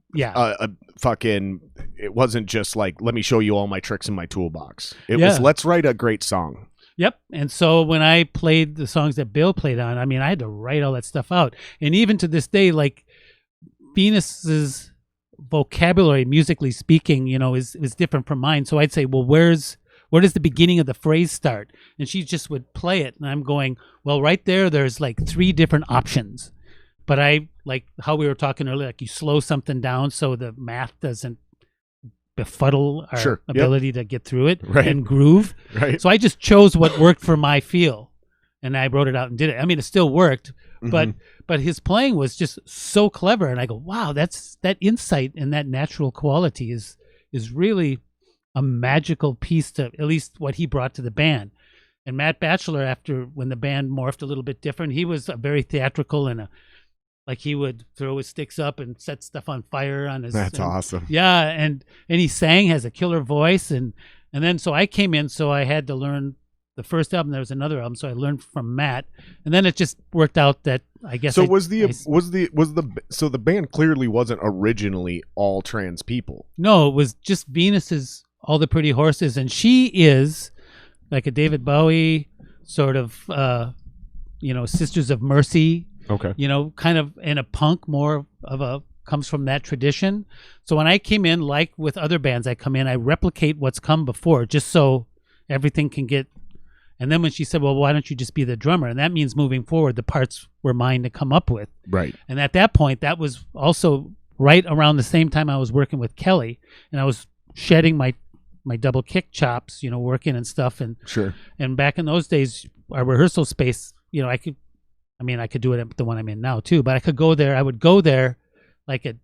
wasn't just like let me show you all my tricks in my toolbox. It was let's write a great song. Yep. And so when I played the songs that Bill played on, I mean, I had to write all that stuff out. And even to this day, like Venus's vocabulary, musically speaking, is different from mine. So I'd say, well, where does the beginning of the phrase start? And she just would play it. And I'm going, well, right there's like 3 different options. But I, like how we were talking earlier, like you slow something down so the math doesn't befuddle our ability to get through it and groove. Right. So I just chose what worked for my feel. and I wrote it out and did it. I mean, it still worked, but his playing was just so clever. And I go, wow, that insight and that natural quality is really a magical piece to at least what he brought to the band. And Matt Batchelor, after when the band morphed a little bit different, he was very theatrical and like he would throw his sticks up and set stuff on fire on his. That's awesome. Yeah, and he sang, has a killer voice, and then so I came in, so I had to learn the first album. There was another album, so I learned from Matt, and then it just worked out that I guess. So so the band clearly wasn't originally all trans people. No, it was just Venus's All the Pretty Horses, and she is like a David Bowie sort of, Sisters of Mercy. Okay. Kind of in a punk, more of comes from that tradition. So when I came in, like with other bands, I come in, I replicate what's come before, just so everything can get. And then when she said, well, why don't you just be the drummer? And that means moving forward, the parts were mine to come up with. Right. And at that point, that was also right around the same time I was working with Kelly, and I was shedding my double kick chops, working and stuff. And sure. And back in those days, our rehearsal space, I could do it at the one I'm in now too, but I could go there. I would go there like at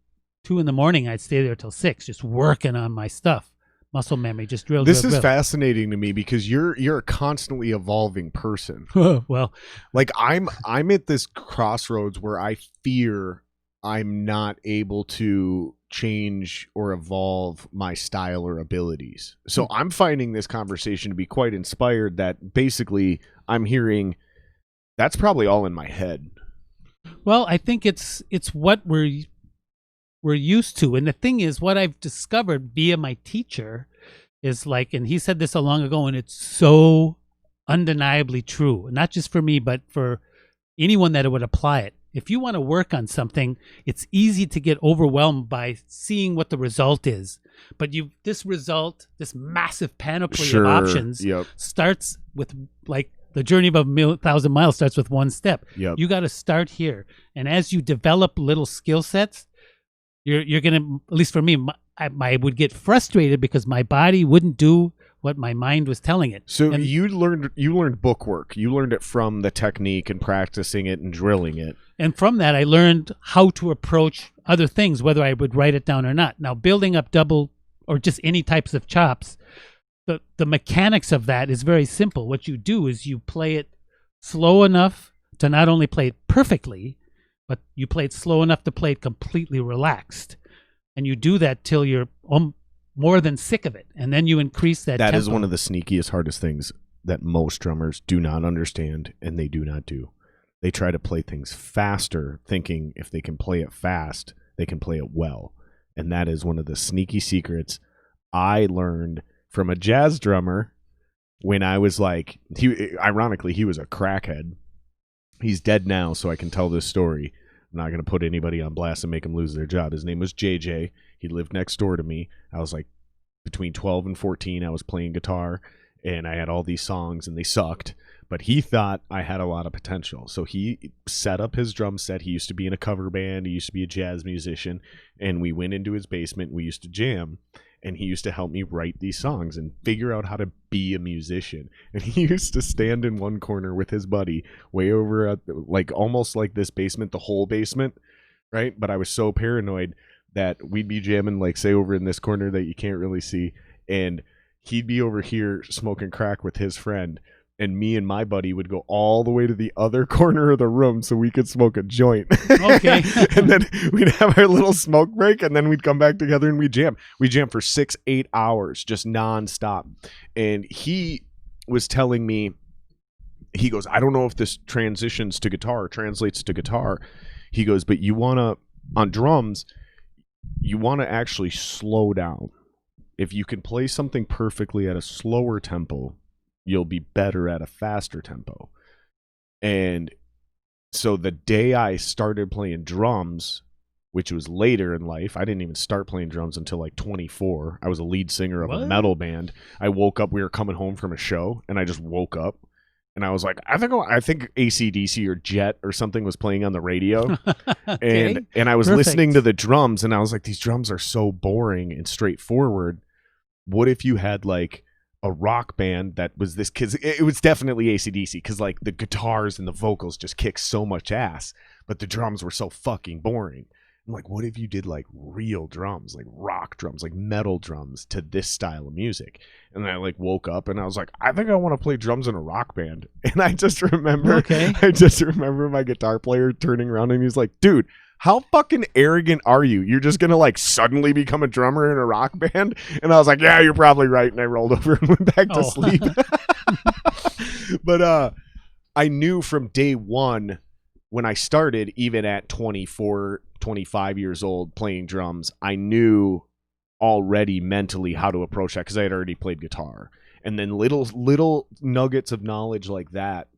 2 a.m. I'd stay there till 6, just working on my stuff. Muscle memory, just drill. This is drill. fascinating to me because you're a constantly evolving person. Well, like I'm at this crossroads where I fear I'm not able to change or evolve my style or abilities. So I'm finding this conversation to be quite inspired that basically I'm hearing that's probably all in my head. Well, I think it's what we're used to. And the thing is, what I've discovered via my teacher is like, and he said this so long ago, and it's so undeniably true, not just for me, but for anyone that would apply it. If you want to work on something, it's easy to get overwhelmed by seeing what the result is. But this massive panoply of options starts with like the journey of 1,000 miles starts with one step. Yep. You got to start here. And as you develop little skill sets, you're going to, at least for me, I would get frustrated because my body wouldn't do what my mind was telling it. So you learned book work. You learned it from the technique and practicing it and drilling it. And from that, I learned how to approach other things, whether I would write it down or not. Now, building up double or just any types of chops, the mechanics of that is very simple. What you do is you play it slow enough to not only play it perfectly, but you play it slow enough to play it completely relaxed. And you do that till you're more than sick of it. And then you increase that tempo. That is one of the sneakiest, hardest things that most drummers do not understand, and they do not do. They try to play things faster, thinking if they can play it fast, they can play it well. And that is one of the sneaky secrets I learned from a jazz drummer when I was like, ironically, he was a crackhead. He's dead now, so I can tell this story. I'm not going to put anybody on blast and make them lose their job. His name was JJ. He lived next door to me. I was like between 12 and 14. I was playing guitar, and I had all these songs, and they sucked. But he thought I had a lot of potential. So he set up his drum set. He used to be in a cover band. He used to be a jazz musician. And we went into his basement. We used to jam. And he used to help me write these songs and figure out how to be a musician. And he used to stand in one corner with his buddy way over at like almost like this basement, the whole basement, right? But I was so paranoid that we'd be jamming like say over in this corner that you can't really see, and he'd be over here smoking crack with his friend, and me and my buddy would go all the way to the other corner of the room so we could smoke a joint. Okay. And then we'd have our little smoke break, and then we'd come back together and we'd jam. We jammed for 6-8 hours, just nonstop. And he was telling me, he goes, I don't know if this translates to guitar. He goes, but you want to, on drums, you want to actually slow down. If you can play something perfectly at a slower tempo, you'll be better at a faster tempo. And so the day I started playing drums, which was later in life, I didn't even start playing drums until like 24. I was a lead singer of a metal band. I woke up, we were coming home from a show, and I just woke up. And I was like, I think AC/DC or Jet or something was playing on the radio. Okay. And I was listening to the drums, and I was like, these drums are so boring and straightforward. What if you had like a rock band that was this, because it was definitely AC/DC, because like the guitars and the vocals just kicked so much ass, but the drums were so fucking boring. I'm like, what if you did like real drums, like rock drums, like metal drums to this style of music? And I like woke up and I was like, I think I want to play drums in a rock band. And I just remember my guitar player turning around and he's like, dude, how fucking arrogant are you? You're just gonna like suddenly become a drummer in a rock band? And I was like, yeah, you're probably right. And I rolled over and went back to sleep. But I knew from day one when I started, even at 24, 25 years old playing drums, I knew already mentally how to approach that because I had already played guitar. And then little nuggets of knowledge like that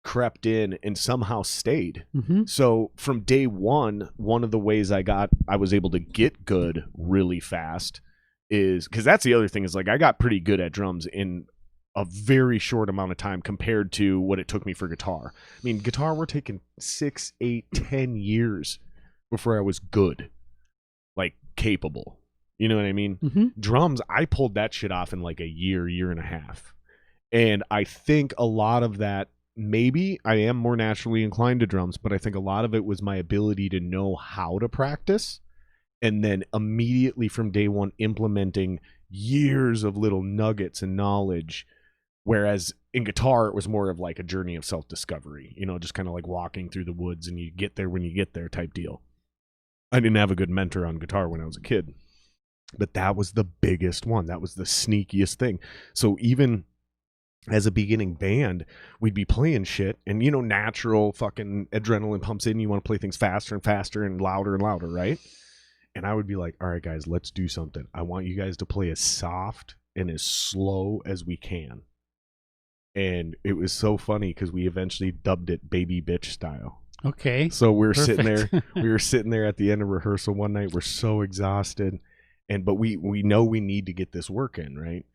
crept in and somehow stayed. Mm-hmm. So from day one of the ways I was able to get good really fast is because that's the other thing is like I got pretty good at drums in a very short amount of time compared to what it took me for guitar. I mean, guitar, we're taking 6, 8, 10 years before I was good, like capable. You know what I mean? Mm-hmm. Drums, I pulled that shit off in like a year and a half. And I think a lot of that, maybe I am more naturally inclined to drums, but I think a lot of it was my ability to know how to practice and then immediately from day one implementing years of little nuggets and knowledge. Whereas in guitar, it was more of like a journey of self-discovery, you know, just kind of like walking through the woods and you get there when you get there type deal. I didn't have a good mentor on guitar when I was a kid, but that was the biggest one. That was the sneakiest thing. So even as a beginning band, we'd be playing shit and, you know, natural fucking adrenaline pumps in. You want to play things faster and faster and louder, right? And I would be like, all right, guys, let's do something. I want you guys to play as soft and as slow as we can. And it was so funny because we eventually dubbed it Baby Bitch Style. Okay. So we were sitting there at the end of rehearsal one night. We're so exhausted. But we know we need to get this work in, right?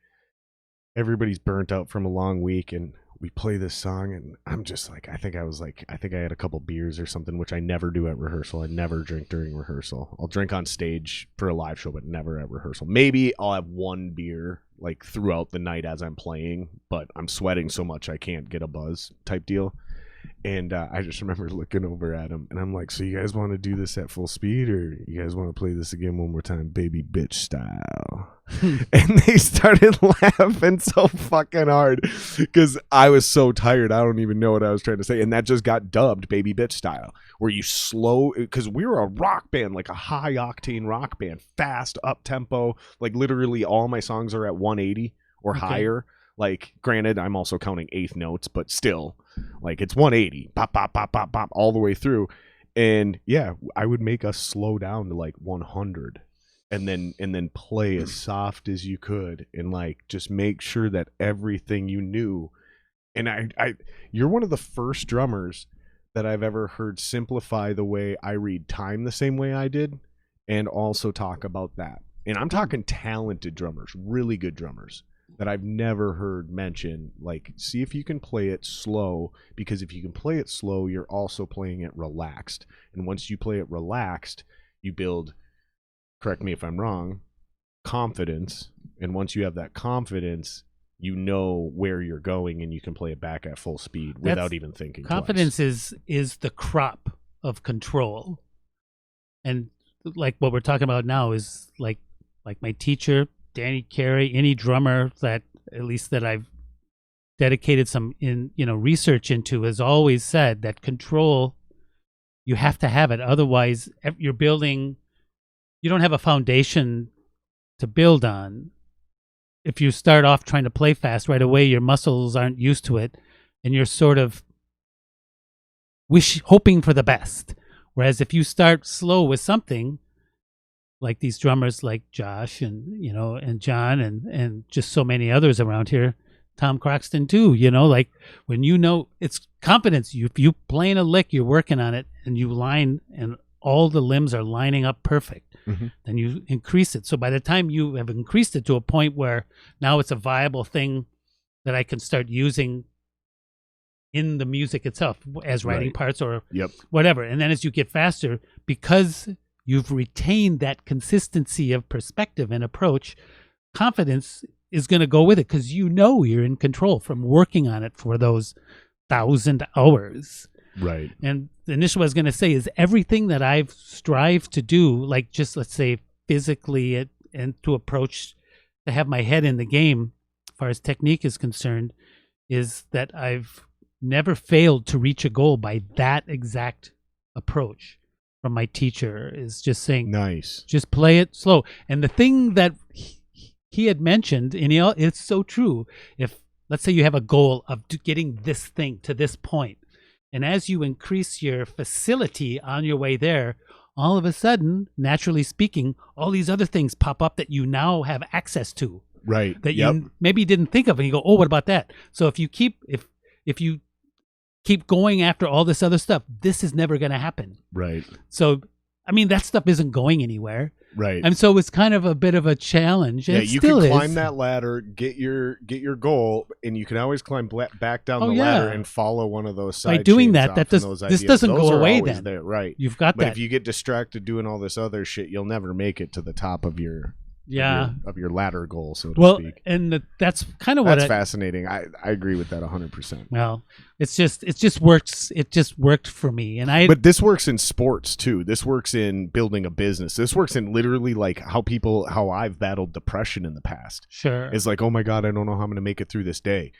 Everybody's burnt out from a long week and we play this song and I'm just like, I think I had a couple beers or something, which I never do at rehearsal. I never drink during rehearsal. I'll drink on stage for a live show, but never at rehearsal. Maybe I'll have one beer like throughout the night as I'm playing, but I'm sweating so much I can't get a buzz type deal. And I just remember looking over at him and I'm like, so you guys want to do this at full speed or you guys want to play this again one more time, Baby Bitch Style? And they started laughing so fucking hard because I was so tired. I don't even know what I was trying to say. And that just got dubbed Baby Bitch Style, where you slow, because we were a rock band, like a high octane rock band, fast, up tempo. Like literally all my songs are at 180 or higher. Like, granted, I'm also counting eighth notes, but still, like, it's 180, pop, pop, pop, pop, pop, all the way through. And yeah, I would make us slow down to like 100, and then play as soft as you could, and like just make sure that everything you knew. And you're one of the first drummers that I've ever heard simplify the way I read time the same way I did, and also talk about that. And I'm talking talented drummers, really good drummers, that I've never heard mention, like, see if you can play it slow, because if you can play it slow, you're also playing it relaxed. And once you play it relaxed, you build, correct me if I'm wrong, confidence. And once you have that confidence, you know where you're going and you can play it back at full speed without even thinking confidence twice. is the crop of control. And like what we're talking about now is like my teacher, Danny Carey, any drummer that at least that I've dedicated some research into, has always said that control, you have to have it. Otherwise, you don't have a foundation to build on. If you start off trying to play fast right away, your muscles aren't used to it, and you're sort of hoping for the best. Whereas if you start slow with something, like these drummers like Josh and John and just so many others around here, Tom Croxton too, like when it's confidence. If you playing a lick, you're working on it, and you line and all the limbs are lining up perfect, then you increase it. So by the time you have increased it to a point where now it's a viable thing that I can start using in the music itself as writing parts or whatever. And then as you get faster, because you've retained that consistency of perspective and approach, confidence is going to go with it because you're in control from working on it for those 1,000 hours. Right. And initially what I was going to say is everything that I've strived to do, like just let's say physically and to have my head in the game as far as technique is concerned, is that I've never failed to reach a goal by that exact approach from my teacher, is just saying, nice, just play it slow. And the thing that he had mentioned, and it's so true, if let's say you have a goal of getting this thing to this point, and as you increase your facility on your way there, all of a sudden, naturally speaking, all these other things pop up that you now have access to. Right. That you maybe didn't think of, and you go, oh, what about that? So if you keep going after all this other stuff, this is never going to happen. Right. So, I mean, that stuff isn't going anywhere. Right. And so it's kind of a bit of a challenge. Yeah, it you still can climb is. that ladder, get your goal, and you can always climb back down the ladder and follow one of those side by doing chains that. those This ideas. doesn't Those go are away. always Then there. Right. You've got but that. if you get distracted doing all this other shit, you'll never make it to the top of your of your ladder goal, so to speak. And that's kind of what that's fascinating. I agree with that 100%. Well, it just works. It just worked for me, But this works in sports too. This works in building a business. This works in literally like how I've battled depression in the past. Sure. It's like, oh my God, I don't know how I'm going to make it through this day.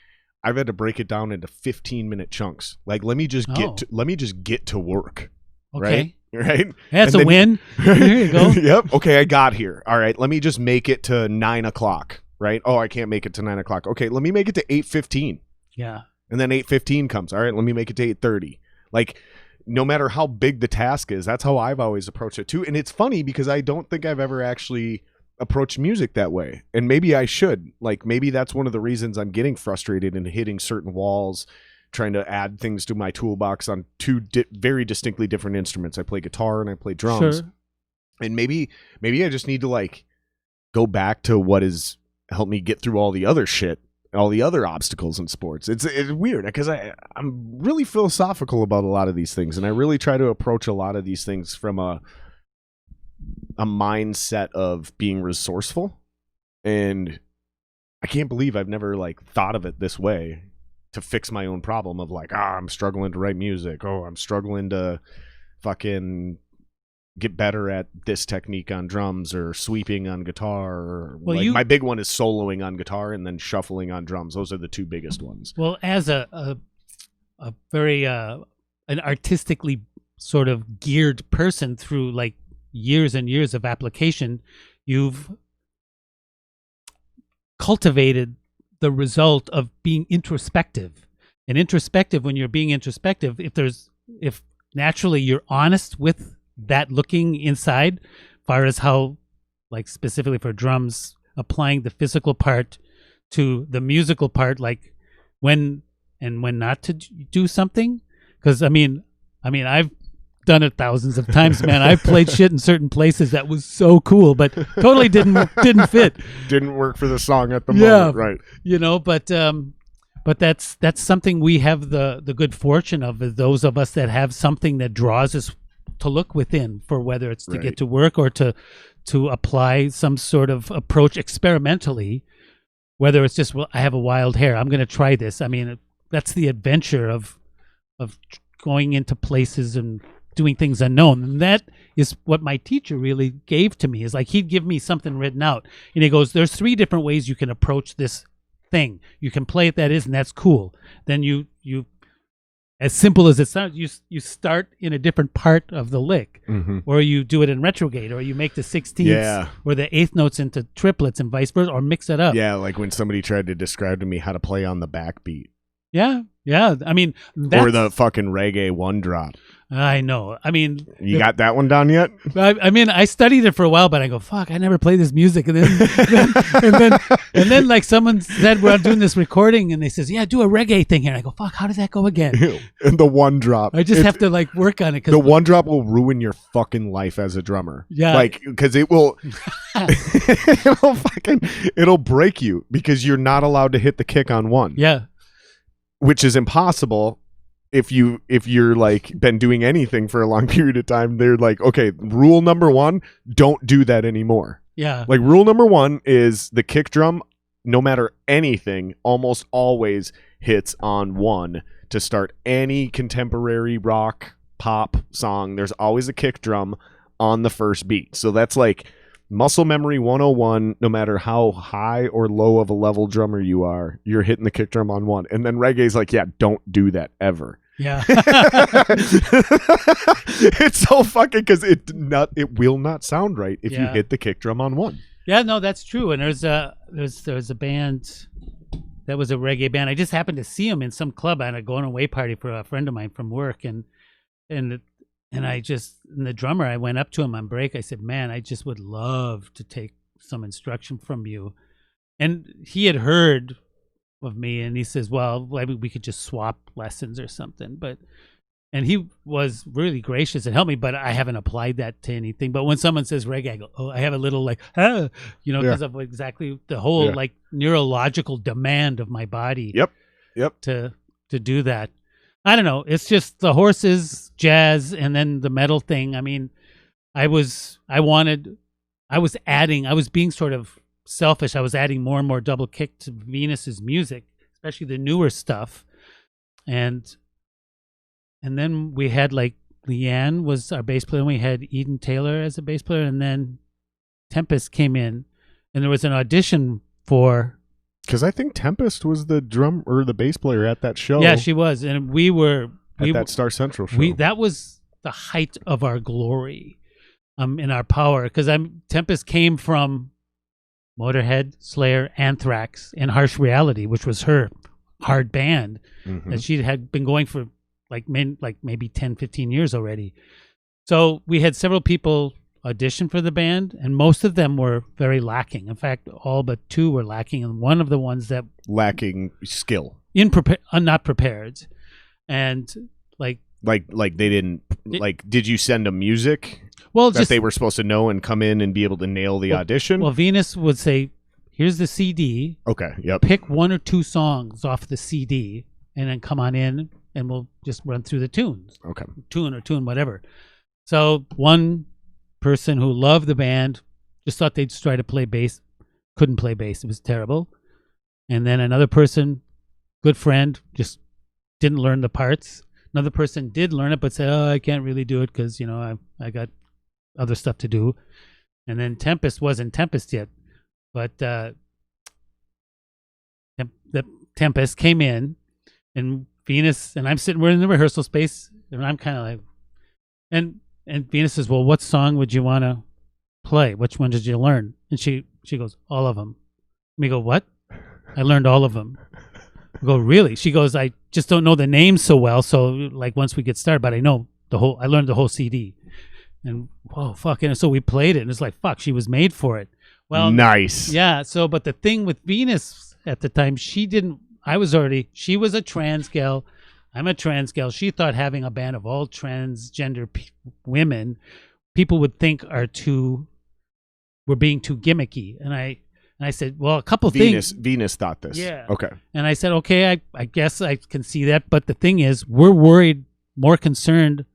I've had to break it down into 15-minute chunks. Like, let me just get to work. Okay. Right? That's a win. Here you go. Yep. Okay, I got here. All right, let me just make it to 9 o'clock. Right? Oh, I can't make it to 9 o'clock. Okay, let me make it to 8:15. Yeah. And then 8:15 comes. All right, let me make it to 8:30. Like, no matter how big the task is, that's how I've always approached it too. And it's funny because I don't think I've ever actually approached music that way. And maybe I should. Like, maybe that's one of the reasons I'm getting frustrated and hitting certain walls, trying to add things to my toolbox on two very distinctly different instruments. I play guitar and I play drums. Sure. And maybe I just need to like go back to what has helped me get through all the other shit, all the other obstacles in sports. It's weird because I'm really philosophical about a lot of these things, and I really try to approach a lot of these things from a mindset of being resourceful. And I can't believe I've never like thought of it this way, to fix my own problem of like, I'm struggling to write music. Oh, I'm struggling to fucking get better at this technique on drums or sweeping on guitar. Or my big one is soloing on guitar and then shuffling on drums. Those are the two biggest ones. Well, as a very an artistically sort of geared person through like years and years of application, you've cultivated the result of being introspective. And introspective, when you're being introspective, if naturally you're honest with that, looking inside, far as how, like specifically for drums, applying the physical part to the musical part, like when not to do something. Because I mean I've done it thousands of times, man. I've played shit in certain places that was so cool, but totally didn't fit. Didn't work for the song at the moment, right? You know, but that's something we have the good fortune of, is those of us that have something that draws us to look within, for whether it's to get to work or to apply some sort of approach experimentally, whether it's just, well, I have a wild hair, I'm going to try this. I mean, that's the adventure of going into places and doing things unknown. And that is what my teacher really gave to me, is like, he'd give me something written out and he goes, there's 3 different ways you can approach this thing. You can play it, that is, and that's cool. Then you as simple as it sounds, you start in a different part of the lick, or you do it in retrograde, or you make the 16ths or the 8th notes into triplets and vice versa, or mix it up. Yeah, like when somebody tried to describe to me how to play on the backbeat. Yeah. I mean, or the fucking reggae 1-drop. I know. I mean, you got that one down yet? I mean, I studied it for a while, but I go, fuck, I never play this music. And then like someone said, we're doing this recording, and they says, yeah, do a reggae thing here. And I go, fuck, how does that go again? And the 1-drop. I just have to like work on it. The 1-drop will ruin your fucking life as a drummer. Yeah. Like, because it will, it'll break you because you're not allowed to hit the kick on 1. Yeah. Which is impossible if you're like been doing anything for a long period of time. They're like, okay, rule number 1, don't do that anymore. Yeah. Like, rule number 1 is the kick drum no matter anything, almost always hits on 1 to start any contemporary rock pop song. There's always a kick drum on the first beat. So that's like muscle memory 101. No matter how high or low of a level drummer you are, you're hitting the kick drum on 1. And then reggae's like, yeah, don't do that ever. Yeah. It's so fucking, because it will not sound right if you hit the kick drum on 1. Yeah, no, that's true. And there's a band that was a reggae band. I just happened to see them in some club at a going away party for a friend of mine from work, and the drummer, I went up to him on break. I said, "Man, I just would love to take some instruction from you." And he had heard of me, and he says, "Well, maybe we could just swap lessons or something." And he was really gracious and helped me, but I haven't applied that to anything. But when someone says reggae, I go, "Oh," I have a little like, because of exactly the whole like neurological demand of my body. Yep. To do that. I don't know. It's just the horses, jazz, and then the metal thing. I mean, I was being sort of selfish. I was adding more and more double kick to Venus's music, especially the newer stuff. And then we had like Leanne was our bass player, and we had Eden Taylor as a bass player, and then Tempest came in, and there was an audition for. Because I think Tempest was the drum or the bass player at that show. Yeah, she was, and we were at that Star Central show. That was the height of our glory, in our power. Because Tempest came from Motorhead, Slayer, Anthrax, and Harsh Reality, which was her hard band that she had been going for like maybe 10, 15 years already. So we had several people audition for the band, and most of them were very lacking. In fact, all but 2 were lacking, and one of the ones that lacking skill, not prepared, and like they didn't Did you send them music? Well, that they were supposed to know and come in and be able to nail the audition. Well, Venus would say, "Here's the CD. Okay, yep. Pick 1 or 2 songs off the CD, and then come on in, and we'll just run through the tunes. Okay, tune, whatever." So one person who loved the band just thought they'd try to play bass, couldn't play bass. It was terrible. And then another person, good friend, just didn't learn the parts. Another person did learn it, but said, "Oh, I can't really do it because, I got other stuff to do." And then Tempest wasn't Tempest yet, but the Tempest came in, and Venus and we're in the rehearsal space, and I'm kind of like, and Venus says, "Well, what song would you want to play? Which one did you learn?" And she goes, "All of them." And we go, "What?" "I learned all of them." I go, "Really?" She goes, "I just don't know the names so well. So like once we get started, but I know I learned the whole CD." And whoa, fuck. And so we played it, and it's like, fuck, she was made for it. Well, nice. Yeah. So, but the thing with Venus at the time, she was a trans gal. I'm a trans gal. She thought having a band of all transgender women, people would think were being too gimmicky. And I said, well, a couple things. Venus thought this. Yeah. Okay. And I said, okay, I guess I can see that. But the thing is, we're worried, more concerned.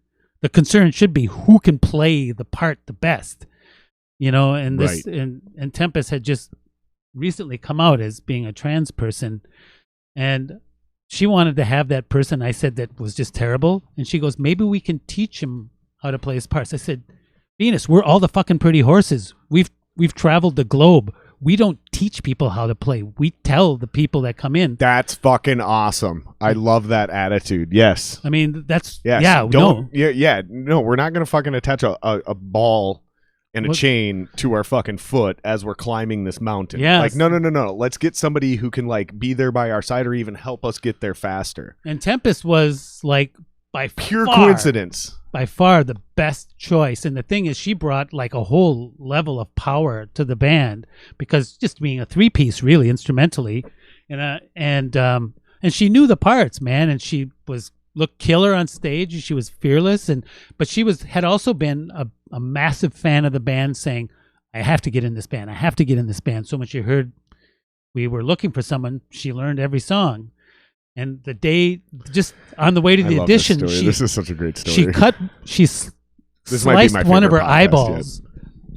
The concern should be who can play the part the best, and this, right. And Tempest had just recently come out as being a trans person, and she wanted to have that person. I said that was just terrible. And she goes, "Maybe we can teach him how to play his parts." I said, "Venus, we're all the fucking pretty horses. We've traveled the globe. We don't teach people how to play. We tell the people that come in." That's fucking awesome. I love that attitude. Yes. I mean, that's, yes. Yeah. No, we're not going to fucking attach a ball and a chain to our fucking foot as we're climbing this mountain. Yeah. Like, no. Let's get somebody who can like be there by our side or even help us get there faster. And Tempest was like pure coincidence. By far the best choice. And the thing is, she brought like a whole level of power to the band, because just being a 3-piece really instrumentally, and she knew the parts, man, and she looked killer on stage. She was fearless, but she had also been a massive fan of the band, saying, "I have to get in this band. I have to get in this band." So when she heard we were looking for someone, she learned every song. And the day, just on the way to the audition, this is such a great story. She sliced one of her eyeballs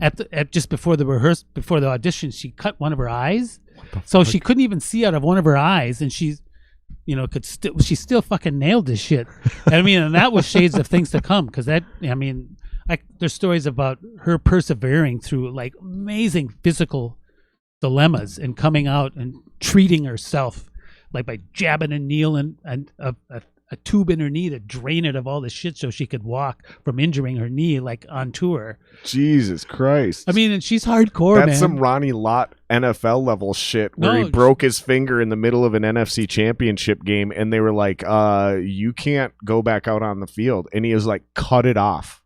at just before the audition. She cut one of her eyes. So she couldn't even see out of one of her eyes, and she still fucking nailed this shit. And that was shades of things to come, because there's stories about her persevering through like amazing physical dilemmas and coming out and treating herself like by jabbing a needle and a tube in her knee to drain it of all the shit so she could walk from injuring her knee like on tour. Jesus Christ. And she's hardcore, man. That's some Ronnie Lott NFL level shit where he broke his finger in the middle of an NFC championship game, and they were like, you can't go back out on the field. And he was like, cut it off.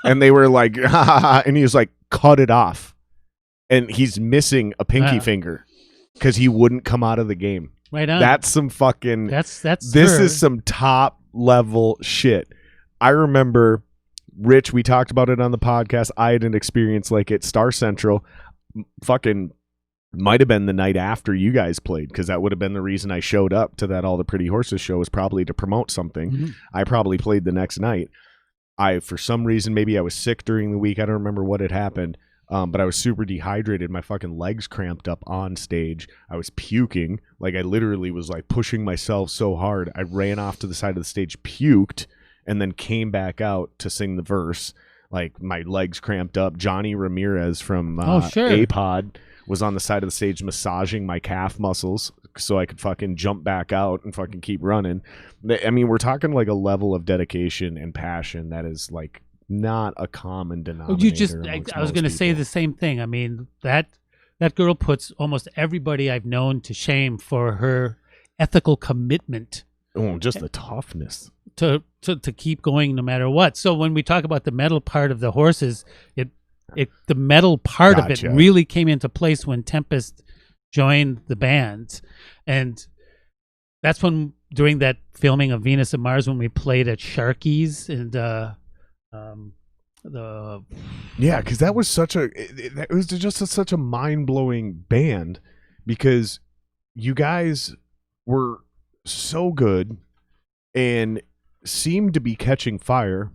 And they were like, and he was like, cut it off. And he's missing a pinky finger because he wouldn't come out of the game. Right on. That's some fucking. This is some top level shit. I remember, Rich, we talked about it on the podcast. I had an experience like at Star Central. Fucking might have been the night after you guys played, because that would have been the reason I showed up to that All the Pretty Horses show, was probably to promote something. Mm-hmm. I probably played the next night. For some reason, maybe I was sick during the week. I don't remember what had happened. But I was super dehydrated. My fucking legs cramped up on stage. I was puking. Like, I literally was like pushing myself so hard. I ran off to the side of the stage, puked, and then came back out to sing the verse. Like, my legs cramped up. Johnny Ramirez from A-Pod was on the side of the stage massaging my calf muscles so I could fucking jump back out and fucking keep running. We're talking like a level of dedication and passion that is like not a common denominator. I was going to say the same thing. That girl puts almost everybody I've known to shame for her ethical commitment. Oh, just the toughness to keep going no matter what. So when we talk about the metal part of the horses, the metal part of it really came into place when Tempest joined the band, and that's when, during that filming of Venus and Mars, when we played at Sharky's and because that was it was just such a mind-blowing band, because you guys were so good and seemed to be catching fire,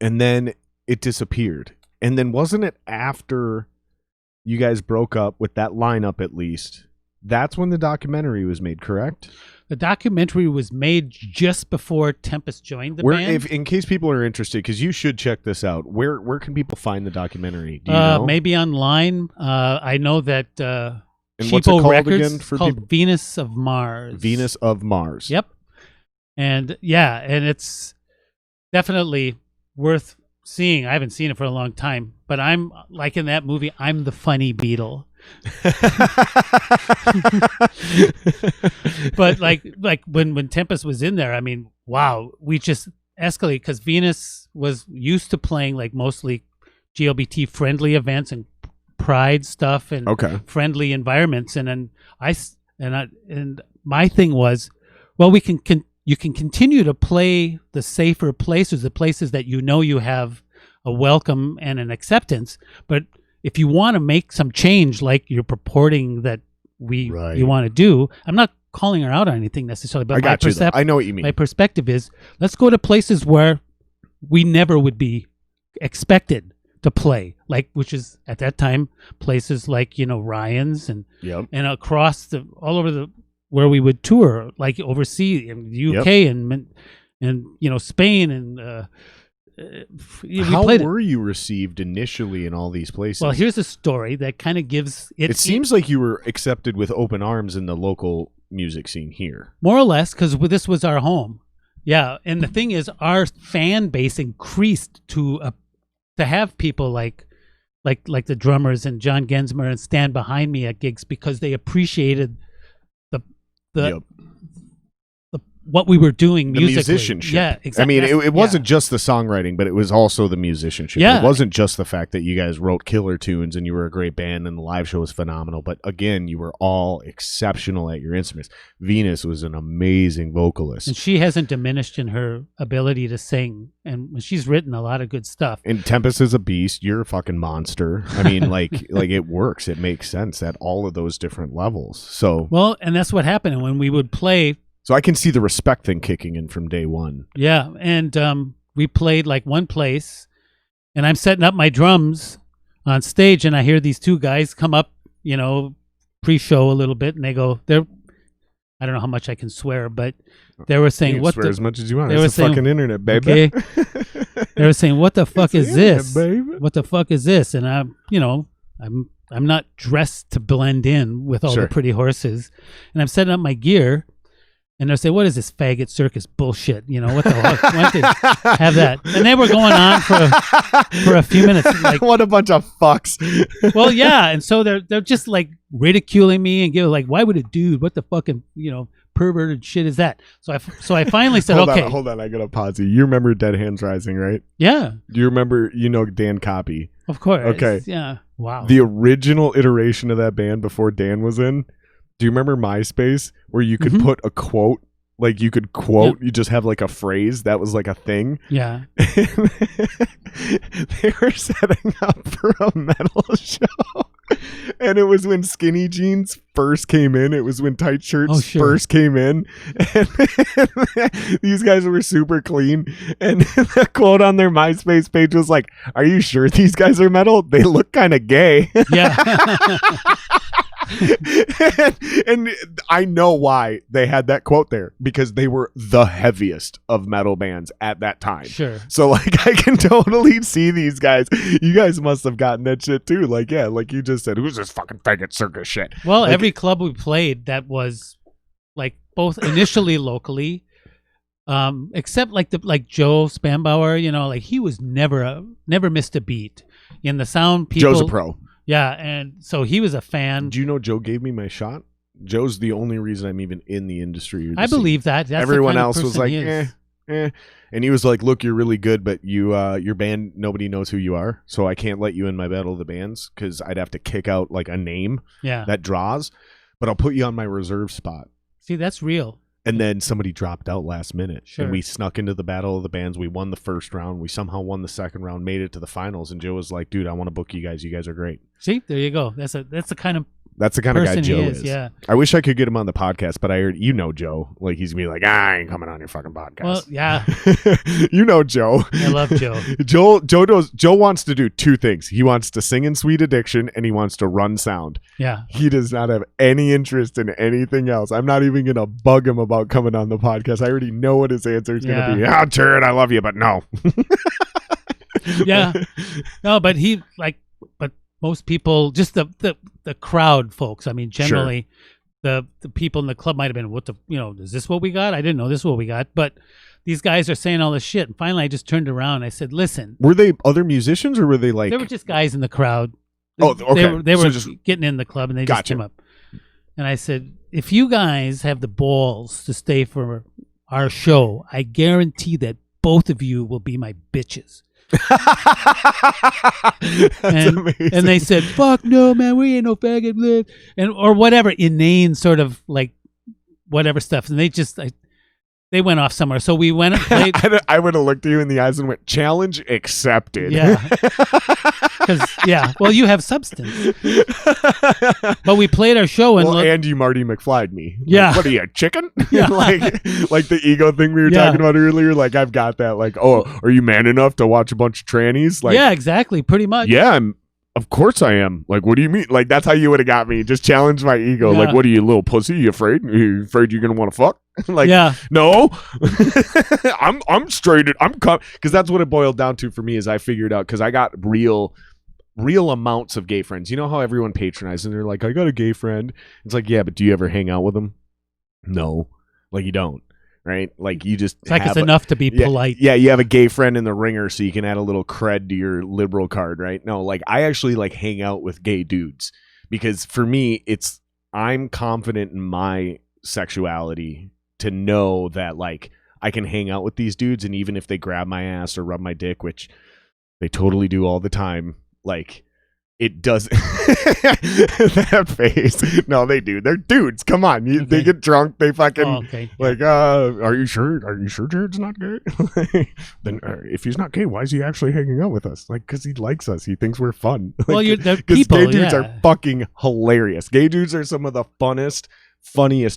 and then it disappeared. And then wasn't it after you guys broke up with that lineup, at least, that's when the documentary was made, correct? The documentary was made just before Tempest joined the band. In case people are interested, because you should check this out. Where can people find the documentary? Do you know? Maybe online. I know that and what's it called Records, again? For called people? Venus of Mars. Venus of Mars. Yep. And and it's definitely worth seeing. I haven't seen it for a long time, but I'm like, in that movie, I'm the funny Beatle. But like when Tempest was in there, wow, we just escalated, because Venus was used to playing like mostly GLBT friendly events and pride stuff and friendly environments, and then my thing was, well, you can continue to play the safer places, the places that you have a welcome and an acceptance, but if you want to make some change, like you're purporting that you want to do, I'm not calling her out on anything necessarily, but I know what you mean. My perspective is, let's go to places where we never would be expected to play, like, which is at that time places like Ryan's and across all over where we would tour, like overseas in the UK and Spain and. How were you received initially in all these places? Well, here's a story that kind of gives it. It seems like you were accepted with open arms in the local music scene here, more or less, because this was our home. Yeah, and the thing is, our fan base increased to have people like the drummers and John Gensmer and stand behind me at gigs, because they appreciated the what we were doing musically. The musicianship. Yeah, exactly. It wasn't just the songwriting, but it was also the musicianship. Yeah. It wasn't just the fact that you guys wrote killer tunes and you were a great band and the live show was phenomenal, but again, you were all exceptional at your instruments. Venus was an amazing vocalist. And she hasn't diminished in her ability to sing, and she's written a lot of good stuff. And Tempest is a beast. You're a fucking monster. like it works. It makes sense at all of those different levels. So well, and that's what happened. And when we would play, so I can see the respect thing kicking in from day one. Yeah, and we played like one place, and I'm setting up my drums on stage, and I hear these two guys come up, pre-show a little bit, and they go, I don't know how much I can swear, but they were saying, "What swear as much as you want? It's the fucking internet, baby." Okay. They were saying, "What the fuck is this? Baby. What the fuck is this?" And I'm not dressed to blend in with all the pretty horses, and I'm setting up my gear. And they'll say, "What is this faggot circus bullshit? You know, what the fuck? Why don't they have that?" And they were going on for a few minutes. Like, what a bunch of fucks. Well, yeah. And so they're just like ridiculing me and give like, "Why would a dude? What the fucking perverted shit is that?" So I finally said, "Okay, hold on, I gotta pause you. You remember Dead Hands Rising, right? Yeah. Do you remember? Dan Copy? Of course. Okay. Yeah. Wow. The original iteration of that band before Dan was in. Do you remember MySpace where you could put a quote? Like you could quote, you just have like a phrase that was like a thing. Yeah. They were setting up for a metal show. And it was when skinny jeans first came in. It was when tight shirts first came in. And these guys were super clean. And the quote on their MySpace page was like, "Are you sure these guys are metal? They look kind of gay." Yeah. and I know why they had that quote there, because they were the heaviest of metal bands at that time. Sure. So like I can totally see these guys. You guys must have gotten that shit too. Like, yeah, like you just said, who's this fucking faggot circus shit? Well, like, every club we played that was like both initially locally, except like Joe Spanbauer, like he was never missed a beat in the sound. Joe's a pro. Yeah, and so he was a fan. Do you know Joe gave me my shot? Joe's the only reason I'm even in the industry. I believe that. That's everyone else was like, eh. And he was like, "Look, you're really good, but your band, nobody knows who you are, so I can't let you in my battle of the bands because I'd have to kick out like a name that draws, but I'll put you on my reserve spot." See, that's real. And then somebody dropped out last minute. Sure. And we snuck into the battle of the bands. We won the first round. We somehow won the second round, made it to the finals. And Joe was like, "Dude, I want to book you guys. You guys are great." See, there you go. That's the kind of guy Joe is. Yeah. I wish I could get him on the podcast, but I heard, Joe. Like, he's gonna be like, "I ain't coming on your fucking podcast." Well, yeah. Joe. I love Joe. Joe wants to do two things. He wants to sing in Sweet Addiction, and he wants to run sound. Yeah. He does not have any interest in anything else. I'm not even gonna bug him about coming on the podcast. I already know what his answer is gonna be. "Ah, Jared, I love you, but no." Yeah. No, but but most people, just the crowd folks, I mean, generally the people in the club might have been, is this what we got? I didn't know this is what we got. But these guys are saying all this shit. And finally I just turned around and I said, "Listen." Were they other musicians or were they like? They were just guys in the crowd. Oh, okay. They were just getting in the club and they just came up. And I said, "If you guys have the balls to stay for our show, I guarantee that both of you will be my bitches." and they said, "Fuck no, man, we ain't no faggot," or whatever inane sort of like whatever stuff. And they went off somewhere. So we went and played. I would have looked at you in the eyes and went, "Challenge accepted." Yeah. Well, you have substance. But we played our show and you Marty McFly'd me. Yeah. Like, what are you, a chicken? Yeah. like the ego thing we were talking about earlier. Like, I've got that. Like, "Oh, are you man enough to watch a bunch of trannies?" Like, yeah, exactly. Pretty much. Yeah, of course I am. Like, what do you mean? Like, that's how you would have got me. Just challenge my ego. Yeah. Like, what are you, little pussy? You afraid? You afraid you're gonna want to fuck? Like, yeah. No. I'm straight. Because that's what it boiled down to for me. Is I figured out, because I got real amounts of gay friends. You know how everyone patronizes and they're like, "I got a gay friend." It's like, yeah, but do you ever hang out with them? No. Like, you don't. Right? Like, you just it's enough to be polite. Yeah, you have a gay friend in the ringer so you can add a little cred to your liberal card, right? No, like, I actually like hang out with gay dudes, because for me, I'm confident in my sexuality to know that, like, I can hang out with these dudes, and even if they grab my ass or rub my dick, which they totally do all the time, like, it doesn't. That face. No, they do. They're dudes. Come on. They get drunk. They fucking like, are you sure? Are you sure Jared's not gay? Then if he's not gay, why is he actually hanging out with us? Like, because he likes us. He thinks we're fun. Like, well, they're because people. Gay dudes are fucking hilarious. Gay dudes are some of the funniest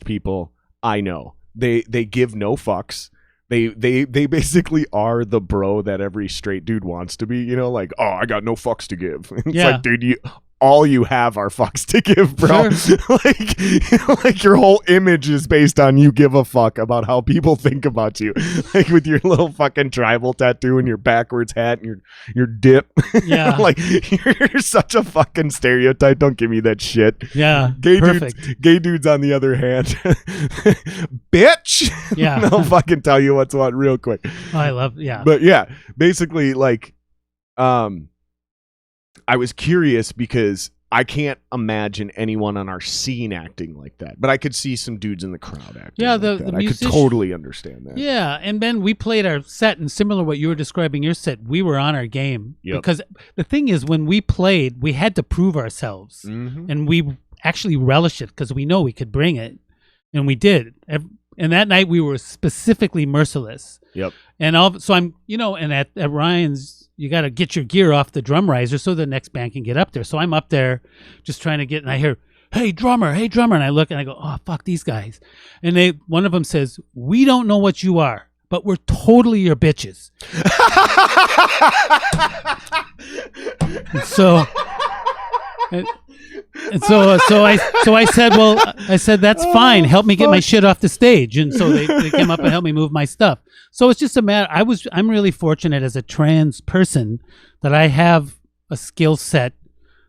people I know. They give no fucks. They basically are the bro that every straight dude wants to be, like, "Oh, I got no fucks to give." It's like, dude, all you have are fucks to give, bro. Sure. like your whole image is based on you give a fuck about how people think about you. Like with your little fucking tribal tattoo and your backwards hat and your dip. Yeah. Like you're such a fucking stereotype. Don't give me that shit. Yeah. Gay dudes on the other hand. Bitch. Yeah. They'll fucking tell you what's what real quick. Oh, I love, yeah. But yeah, basically like I was curious because I can't imagine anyone on our scene acting like that. But I could see some dudes in the crowd acting like that. I could totally understand that. Yeah, and Ben, we played our set, and similar to what you were describing your set, we were on our game. Yep. Because the thing is, when we played, we had to prove ourselves. Mm-hmm. And we actually relished it because we know we could bring it. And we did. And that night, we were specifically merciless. Yep. And so I'm, and at Ryan's, you got to get your gear off the drum riser so the next band can get up there. So I'm up there just trying to get, and I hear, hey, drummer. And I look and I go, oh, fuck these guys. And one of them says, we don't know what you are, but we're totally your bitches. So I said, that's fine. Help me get my shit off the stage. And so they came up and helped me move my stuff. So it's just a matter. I'm really fortunate as a trans person that I have a skill set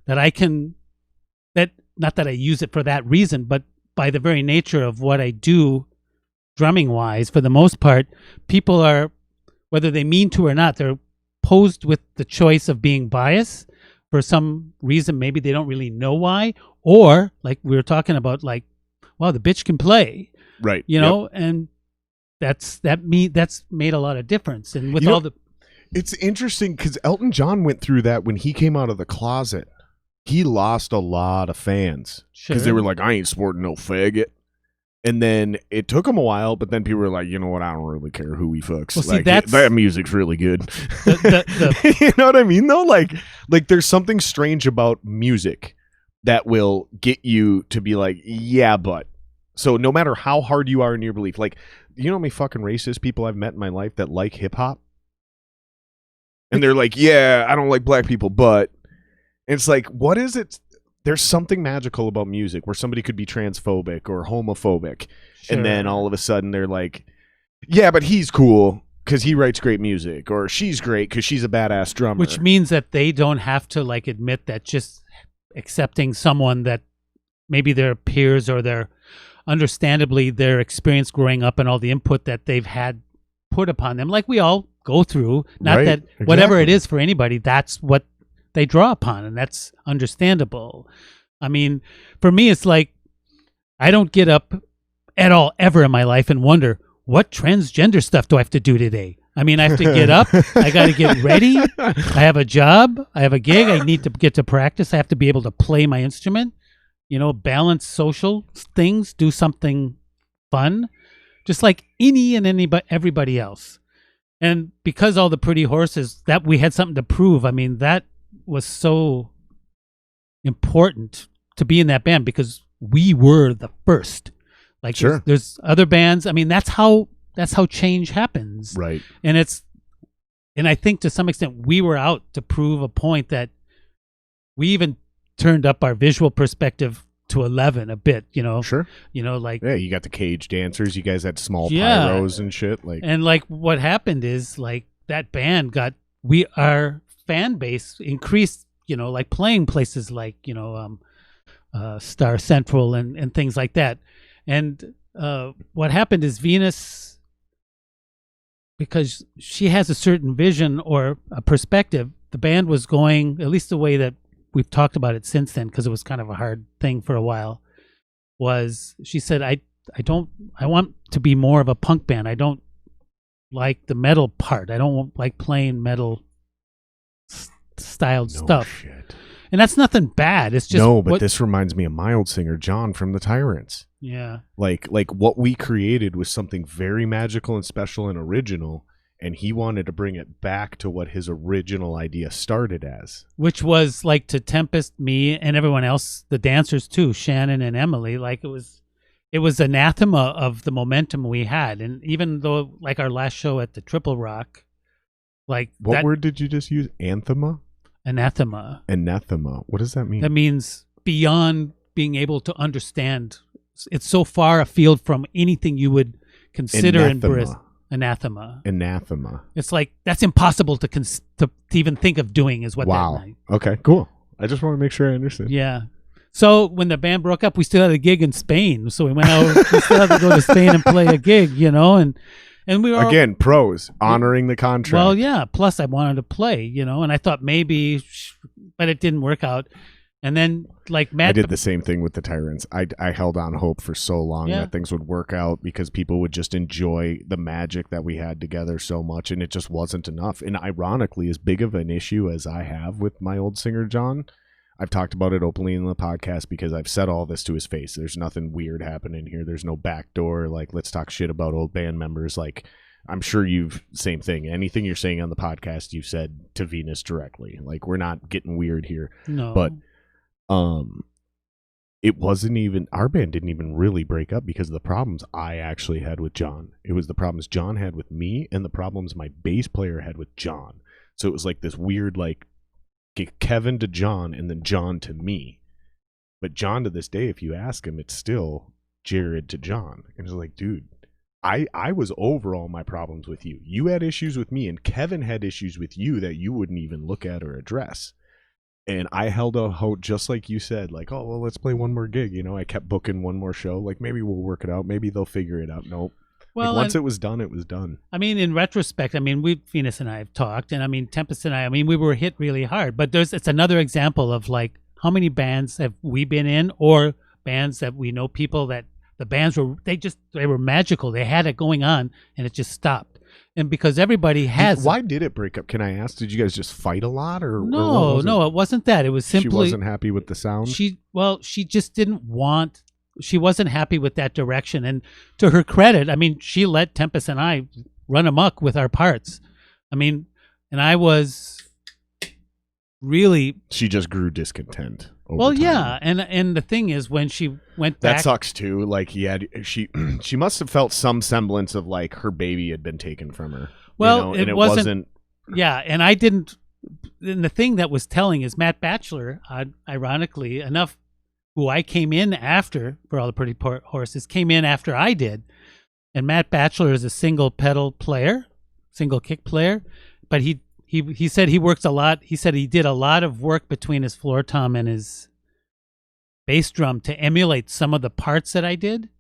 that I can, not that I use it for that reason, but by the very nature of what I do drumming wise, for the most part, people are, whether they mean to or not, they're posed with the choice of being biased for some reason. Maybe they don't really know why, or like we were talking about, like, wow, the bitch can play, right? And that's made a lot of difference. And with it's interesting because Elton John went through that when he came out of the closet. He lost a lot of fans because they were like, I ain't sporting no faggot. And then it took him a while, but then people were like, you know what? I don't really care who he fucks. Well, see, that music's really good. You know what I mean, though? Like there's something strange about music that will get you to be like, yeah, but. So no matter how hard you are in your belief, like, you know how many fucking racist people I've met in my life that like hip hop? And they're like, yeah, I don't like black people, but. And it's like, what is it? There's something magical about music where somebody could be transphobic or homophobic. Sure. And then all of a sudden they're like, yeah, but he's cool because he writes great music, or she's great because she's a badass drummer. Which means that they don't have to like admit that just accepting someone that maybe their peers or their, understandably, their experience growing up and all the input that they've had put upon them, like we all go through, not that whatever it is for anybody, that's what they draw upon, and that's understandable. I mean, for me, it's like I don't get up at all ever in my life and wonder, what transgender stuff do I have to do today? I mean, I have to get up, I got to get ready, I have a job, I have a gig, I need to get to practice, I have to be able to play my instrument, balance social things, do something fun, just like everybody else. And because all the pretty horses, that we had something to prove, I mean, that was so important to be in that band because we were the first. Like, sure. There's other bands. I mean, that's how change happens. Right. And I think to some extent we were out to prove a point that we even turned up our visual perspective to 11 a bit, Sure. Like, yeah, you got the cage dancers, you guys had small pyros and shit. Like, and like what happened is like that band our fan base increased, like playing places like, Star Central and things like that. And what happened is Venus, because she has a certain vision or a perspective, the band was going, at least the way that we've talked about it since then, because it was kind of a hard thing for a while, was she said, I want to be more of a punk band. I don't like the metal part. I don't like playing metal styled stuff. Shit. And that's nothing bad. It's just but this reminds me of Mild Singer John from the Tyrants. Yeah. Like what we created was something very magical and special and original, and he wanted to bring it back to what his original idea started as. Which was like to Tempest, me, and everyone else, the dancers too, Shannon and Emily, like it was anathema of the momentum we had. And even though like our last show at the Triple Rock, like what word did you just use? Anthema? Anathema. Anathema. What does that mean? That means beyond being able to understand. It's so far afield from anything you would consider anathema. Anathema. It's like that's impossible to even think of doing is what wow. that meant. Okay, cool. I just want to make sure I understood. Yeah. So when the band broke up, we still had a gig in Spain. So we went out. We still had to go to Spain and play a gig, and we were again pros honoring the contract. Well, yeah. Plus, I wanted to play, and I thought maybe, but it didn't work out. And then, like Matt, I did the same thing with the Tyrants. I held on hope for so long that things would work out because people would just enjoy the magic that we had together so much, and it just wasn't enough. And ironically, as big of an issue as I have with my old singer John, I've talked about it openly in the podcast because I've said all this to his face. There's nothing weird happening here. There's no backdoor, like, let's talk shit about old band members. Like, I'm sure same thing. Anything you're saying on the podcast, you've said to Venus directly. Like, we're not getting weird here. No. But it wasn't even, our band didn't even really break up because of the problems I actually had with John. It was the problems John had with me and the problems my bass player had with John. So it was like this weird, like, Kevin to John and then John to me. But John to this day, if you ask him, it's still Jared to John. And it's like, dude, I was over all my problems with you. You had issues with me and Kevin had issues with you that you wouldn't even look at or address. And I held a hope, just like you said, like, oh, well, let's play one more gig. I kept booking one more show. Like, maybe we'll work it out. Maybe they'll figure it out. Nope. Well, like, once it was done, it was done. I mean, in retrospect, Venus and I have talked, and Tempest and I, we were hit really hard. But it's another example of, like, how many bands have we been in, or bands that we know people that the bands they were magical. They had it going on, and it just stopped. And because everybody has... Why did it break up? Can I ask? Did you guys just fight a lot? No, it wasn't that. It was simply... She wasn't happy with the sound? She just didn't want... She wasn't happy with that direction. And to her credit, she let Tempest and I run amok with our parts. And I was really... She just grew discontent. Well, time. Yeah, and the thing is, when she went back, that sucks too. Like she must have felt some semblance of like her baby had been taken from her. Well, it wasn't. Yeah, and I didn't. And the thing that was telling is Matt Batchelor, ironically enough, who I came in after for All the Pretty Horses, came in after I did, and Matt Batchelor is a single pedal player, single kick player, but he said he works a lot. He said he did a lot of work between his floor tom and his bass drum to emulate some of the parts that I did.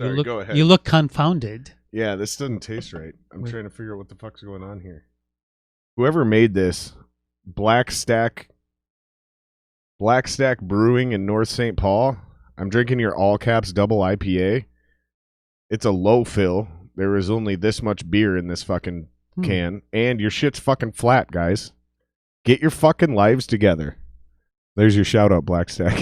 Sorry, go ahead. You look confounded. Yeah, this doesn't taste right. I'm trying to figure out what the fuck's going on here. Whoever made this, Black Stack Brewing in North St. Paul. I'm drinking your all caps double IPA. It's a low fill. There is only this much beer in this fucking can, and your shit's fucking flat, guys. Get your fucking lives together. There's your shout out, Black Stack.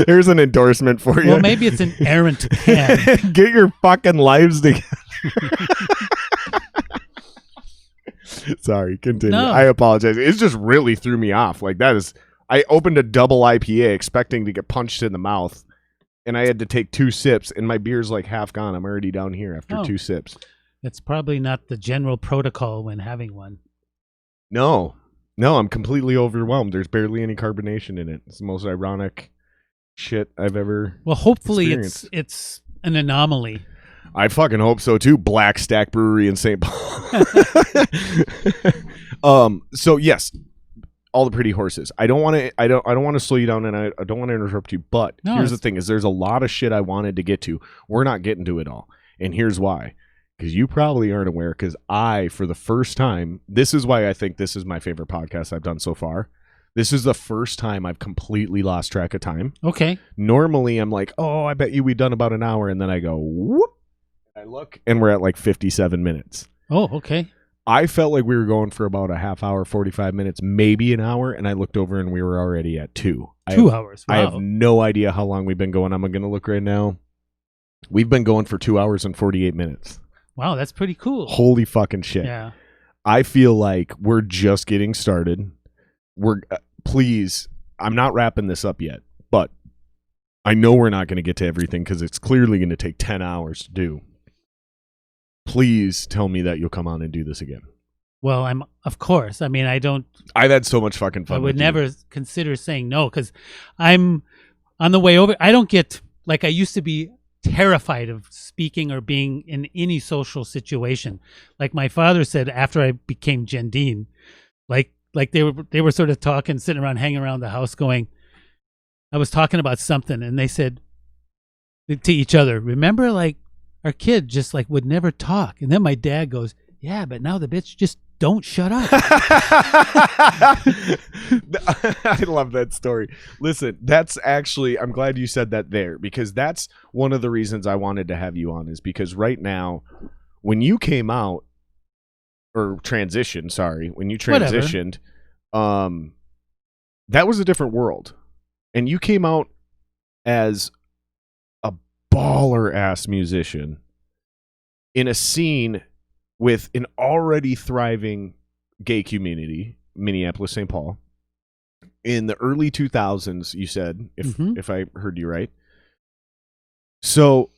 There's an endorsement for you. Well, maybe it's an errant can. Get your fucking lives together. Sorry, continue. No. I apologize. It just really threw me off. Like, that is, I opened a double IPA expecting to get punched in the mouth. And I had to take 2 sips, and my beer's like half gone. I'm already down here after 2 sips. It's probably not the general protocol when having one. No, I'm completely overwhelmed. There's barely any carbonation in it. It's the most ironic shit I've ever hopefully experienced. it's an anomaly. I fucking hope so too. Black Stack Brewery in St. Paul. So yes. All the Pretty Horses. I don't want to slow you down, and I don't want to interrupt you, but here's the thing is there's a lot of shit I wanted to get to. We're not getting to it all. And here's why. Because you probably aren't aware, because for the first time, this is why I think this is my favorite podcast I've done so far. This is the first time I've completely lost track of time. Okay. Normally I'm like, oh, I bet you we've done about an hour, and then I go, whoop. I look, and we're at like 57 minutes. Oh, okay. I felt like we were going for about a half hour, 45 minutes, maybe an hour, and I looked over and we were already at 2. 2 hours. Wow. I have no idea how long we've been going. I'm going to look right now. We've been going for 2 hours and 48 minutes. Wow, that's pretty cool. Holy fucking shit. Yeah. I feel like we're just getting started. Please, I'm not wrapping this up yet, but I know we're not going to get to everything because it's clearly going to take 10 hours to do. Please tell me that you'll come on and do this again. Well, of course. I mean, I've had so much fucking fun. I would with you. never consider saying no because I'm on the way over. I don't get, like, I used to be terrified of speaking or being in any social situation. Like my father said after I became Jendeen, like they were sort of talking, sitting around, hanging around the house going, I was talking about something and they said to each other, remember, like, our kid just like would never talk. And then my dad goes, yeah, but now the bitch just don't shut up. I love that story. Listen, that's actually, I'm glad you said that there, because that's one of the reasons I wanted to have you on, is because right now, when you came out, or transitioned, sorry, when you transitioned, that was a different world. And you came out as a baller ass musician in a scene with an already thriving gay community, Minneapolis, St. Paul, in the early 2000s, you said, if I heard you right. So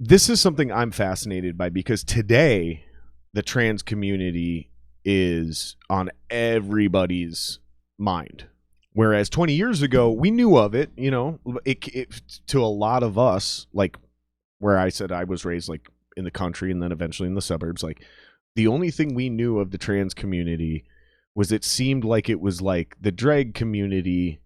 this is something I'm fascinated by, because today the trans community is on everybody's mind. Whereas 20 years ago, we knew of it, you know, it to a lot of us, like where I said I was raised like in the country and then eventually in the suburbs, like the only thing we knew of the trans community was it seemed like it was like the drag community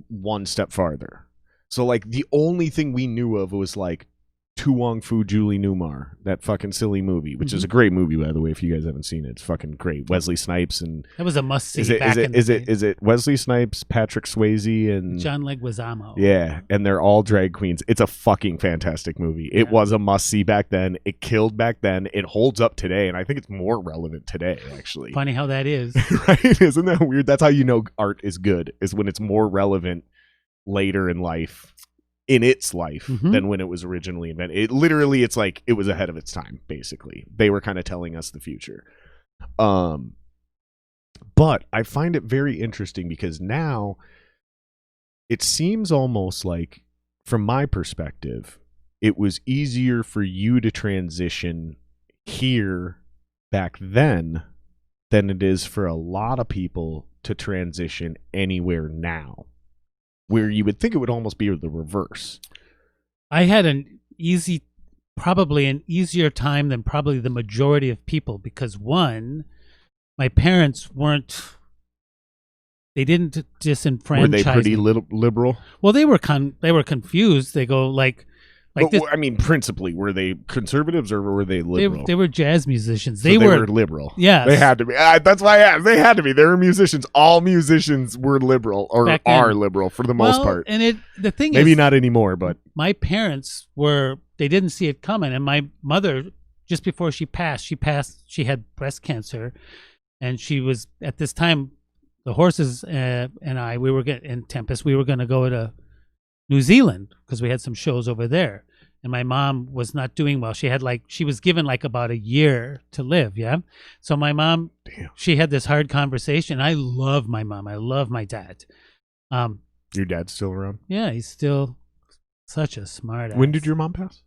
one step farther. So like the only thing we knew of was like Tu Wong Fu, Julie Newmar, that fucking silly movie, which is a great movie, by the way. If you guys haven't seen it, it's fucking great. Wesley Snipes, and that was a must see. Is it Wesley Snipes, Patrick Swayze, and John Leguizamo? Yeah, and they're all drag queens. It's a fucking fantastic movie. It was a must see back then. It killed back then. It holds up today, and I think it's more relevant today. Actually, funny how that is, right? Isn't that weird? That's how you know art is good, is when it's more relevant later in life. In its life than when it was originally invented. It literally, it's like it was ahead of its time, basically. They were kind of telling us the future. But I find it very interesting because now it seems almost like, from my perspective, it was easier for you to transition here back then than it is for a lot of people to transition anywhere now. Where you would think it would almost be the reverse. I had probably an easier time than probably the majority of people, because one, my parents they didn't disenfranchise. Were they pretty liberal? Well, they were confused. They go like this. I mean, principally, were they conservatives or were they liberal? They were jazz musicians. They were liberal. Yeah, they had to be. That's why I asked. They had to be. They were musicians. All musicians were liberal, or are liberal for the most part. And the thing maybe is, not anymore, but my parents they didn't see it coming. And my mother, just before she passed, she had breast cancer, and she was, at this time, the horses and I, we were in Tempest. We were going to go to New Zealand because we had some shows over there, and my mom was not doing well. She was given like about a year to live. Yeah. So my mom, she had this hard conversation. I love my mom. I love my dad. Your dad's still around? Yeah. He's still such a smart ass. When did your mom pass?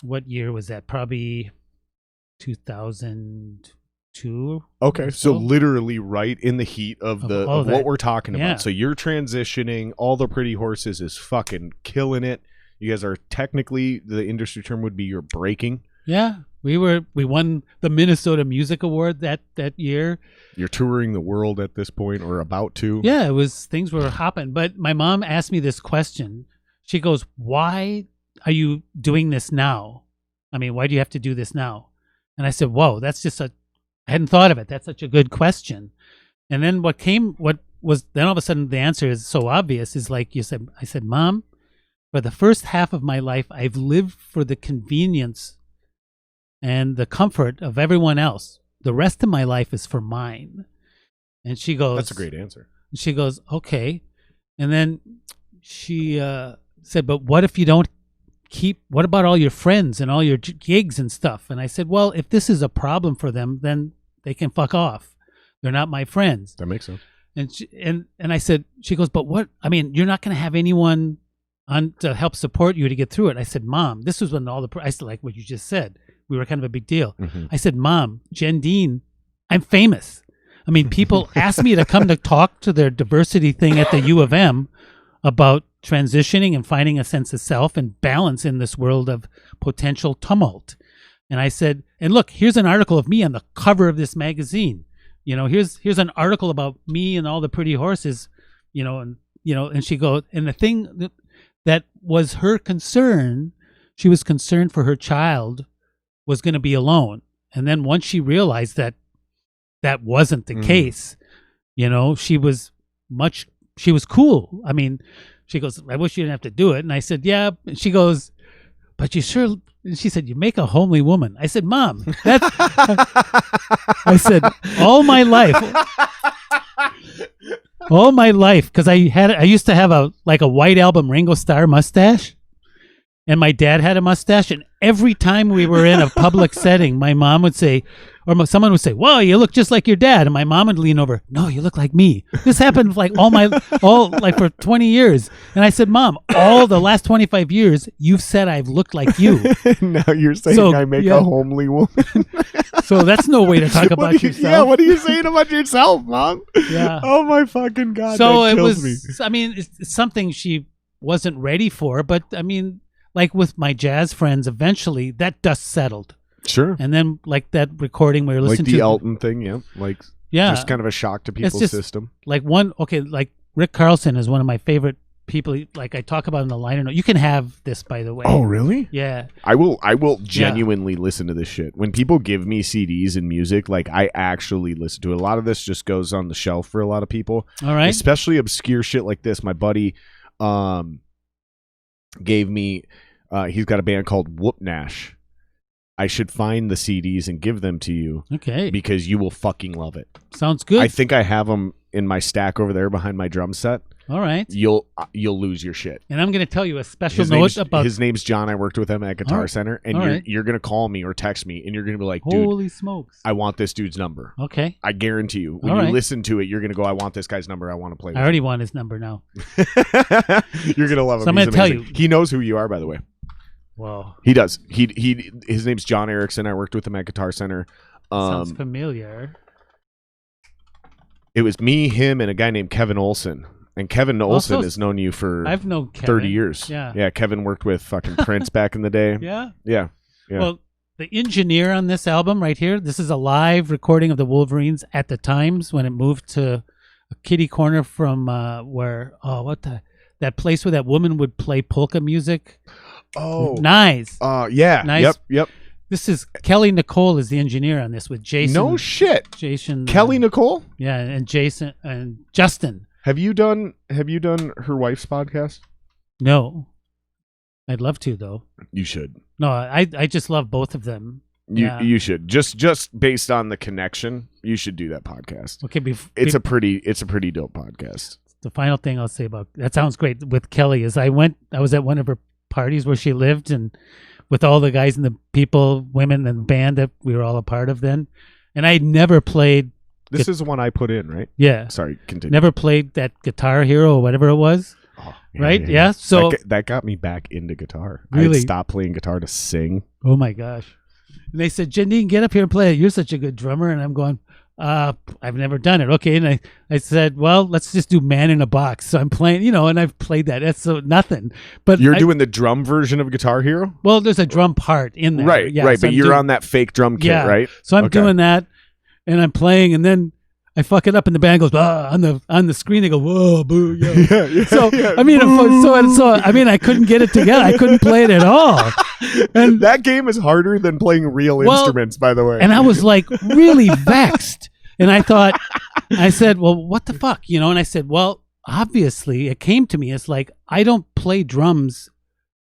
What year was that? Probably 2002. Okay, so literally right in the heat of what we're talking about. So you're transitioning. All the Pretty Horses is fucking killing it. You guys are, technically, the industry term would be, you're breaking. Yeah, we won the Minnesota Music Award that year. You're touring the world at this point, or about to. Yeah, things were hopping. But my mom asked me this question. She goes, "Why are you doing this now? I mean, why do you have to do this now?" And I said, "Whoa, that's just I hadn't thought of it. That's such a good question." And then then all of a sudden the answer is so obvious, is like you said. I said, "Mom, for the first half of my life, I've lived for the convenience and the comfort of everyone else. The rest of my life is for mine." And she goes, "That's a great answer." She goes, "Okay." And then she said, "But what if you don't what about all your friends and all your gigs and stuff?" And I said, "Well, if this is a problem for them, then they can fuck off. They're not my friends." That makes sense. And I said, she goes, "But what? I mean, you're not going to have anyone on to help support you to get through it." I said, "Mom, this was when I said, like what you just said, we were kind of a big deal. Mhm. I said, Mom, Jendeen, I'm famous. I mean, people ask me to come to talk to their diversity thing at the U of M about transitioning and finding a sense of self and balance in this world of potential tumult. And I said, and look, here's an article of me on the cover of this magazine. You know, here's an article about me and all the pretty horses, and she goes, and the thing that was her concern, she was concerned for her child was going to be alone. And then once she realized that wasn't the case, she was cool. I mean, she goes, I wish you didn't have to do it. And I said, yeah. And she goes, but you sure, and she said, you make a homely woman. I said, Mom, that's, I said, all my life, because I used to have a White Album Ringo Starr mustache, and my dad had a mustache, and every time we were in a public setting, my mom would say, or someone would say, whoa, you look just like your dad. And my mom would lean over, no, you look like me. This happened for 20 years. And I said, Mom, all the last 25 years, you've said I've looked like you. Now you're saying I make a homely woman. So that's no way to talk about yourself. Yeah, what are you saying about yourself, Mom? Yeah. Oh my fucking God. So that it kills was, me. I mean, it's something she wasn't ready for, but I mean, like with my jazz friends, eventually that dust settled. Sure. And then like that recording we were listening like to. the Elton thing, yeah. Just kind of a shock to people's system. Like like Rick Carlson is one of my favorite people. Like I talk about in the liner note. You can have this, by the way. Oh, really? Yeah. I will genuinely listen to this shit. When people give me CDs and music, like I actually listen to it. A lot of this just goes on the shelf for a lot of people. All right. Especially obscure shit like this. My buddy gave me he's got a band called Whoop Nash. I should find the CDs and give them to you. Okay. Because you will fucking love it. Sounds good. I think I have them in my stack over there behind my drum set. All right. You'll lose your shit. And I'm going to tell you a special note about his name's John. I worked with him at Guitar Center, and you're going to call me or text me, and you're going to be like, dude, holy smokes, I want this dude's number. Okay. I guarantee you. When you listen to it, you're going to go, I want this guy's number. I want to play with I already want his number now. You're going to love him. So I'm going to tell you. He knows who you are, by the way. Wow. He does. His name's John Erickson. I worked with him at Guitar Center. Sounds familiar. It was me, him, and a guy named Kevin Olson. And Kevin Olson has known you for I've known Kevin. 30 years. Yeah. Yeah, Kevin worked with fucking Prince back in the day. Yeah. Yeah. Well, the engineer on this album right here, this is a live recording of the Wolverines at the Times when it moved to a kitty corner from that place where that woman would play polka music. Oh. Nice. Yeah. Nice. Yep. This is Kelly Nicole is the engineer on this with Jason. No shit. Jason. Kelly Nicole? Yeah, and Jason and Justin. Have you done her wife's podcast? No. I'd love to though. You should. No, I just love both of them. You should. Just based on the connection, you should do that podcast. Okay, it's a pretty dope podcast. The final thing I'll say about that sounds great with Kelly is I was at one of her parties where she lived and with all the guys and the people, women and the band that we were all a part of then. And I never played. This is the one I put in, right? Yeah. Sorry, continue. Never played that Guitar Hero or whatever it was. Oh, right? Yeah. So that got me back into guitar. Really? I stopped playing guitar to sing. Oh my gosh. And they said, Jendeen, get up here and play it. You're such a good drummer. And I'm going, I've never done it. Okay. And I said, well, let's just do Man in a Box. So I'm playing, and I've played that. That's so nothing. But you're doing the drum version of Guitar Hero? Well, there's a drum part in there. Right, yeah, right. So but you're on that fake drum kit, right? So I'm doing that and I'm playing and then I fuck it up and the band goes on the screen. They go, whoa, boo, yeah. So I mean, I couldn't get it together. I couldn't play it at all. And that game is harder than playing real instruments, by the way. And I was like really vexed. And I said, well, what the fuck, And I said, well, obviously, it came to me. It's like I don't play drums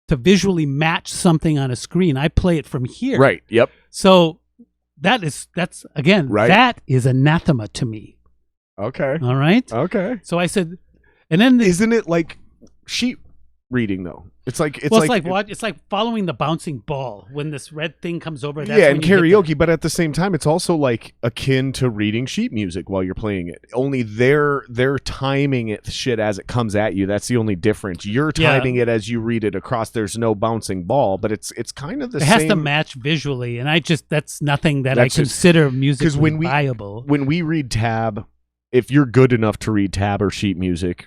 to visually match something on a screen. I play it from here. Right. Yep. So. That's again, right. That is anathema to me. Okay. All right. Okay. So I said, and then isn't it like reading though. It's like what? It's like following the bouncing ball. When this red thing comes over, that's yeah, when and you hit karaoke, but at the same time, it's also like akin to reading sheet music while you're playing it. Only they're timing it shit as it comes at you. That's the only difference. You're timing it as you read it across. There's no bouncing ball, but it's kind of the same. It has to match visually, and that's nothing that I consider musically viable. When we read tab, if you're good enough to read tab or sheet music,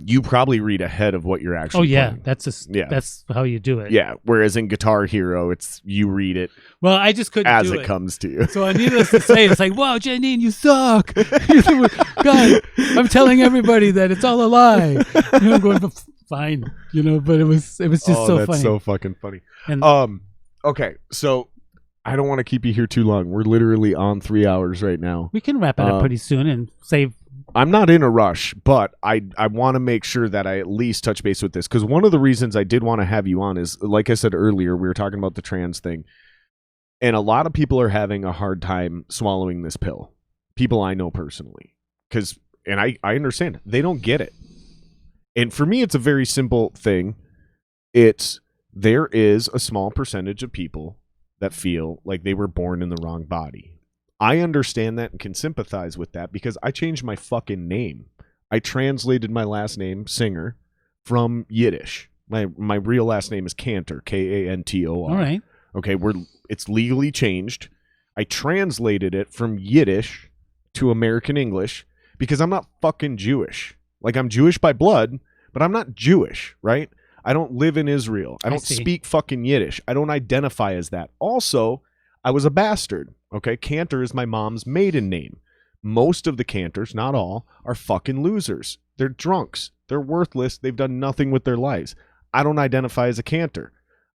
you probably read ahead of what you're actually playing. That's how you do it. Yeah, whereas in Guitar Hero, it's you read it. Well, I just couldn't as do it comes to you. So needless to say, it's like, wow, Jendeen, you suck. God, I'm telling everybody that it's all a lie. I'm going, fine, but it was just so funny. That's so fucking funny. And, okay, so I don't want to keep you here too long. We're literally on 3 hours right now. We can wrap it up pretty soon and save. I'm not in a rush, but I want to make sure that I at least touch base with this, because one of the reasons I did want to have you on is, like I said earlier, we were talking about the trans thing, and a lot of people are having a hard time swallowing this pill. People I know personally, and I understand, they don't get it. And for me, it's a very simple thing. There is a small percentage of people that feel like they were born in the wrong body. I understand that and can sympathize with that because I changed my fucking name. I translated my last name, Singer, from Yiddish. My real last name is Cantor, Kantor. All right. Okay, it's legally changed. I translated it from Yiddish to American English because I'm not fucking Jewish. Like, I'm Jewish by blood, but I'm not Jewish, right? I don't live in Israel. I don't speak fucking Yiddish. I don't identify as that. Also, I was a bastard. Okay, Cantor is my mom's maiden name. Most of the Cantors, not all, are fucking losers. They're drunks. They're worthless. They've done nothing with their lives. I don't identify as a Cantor.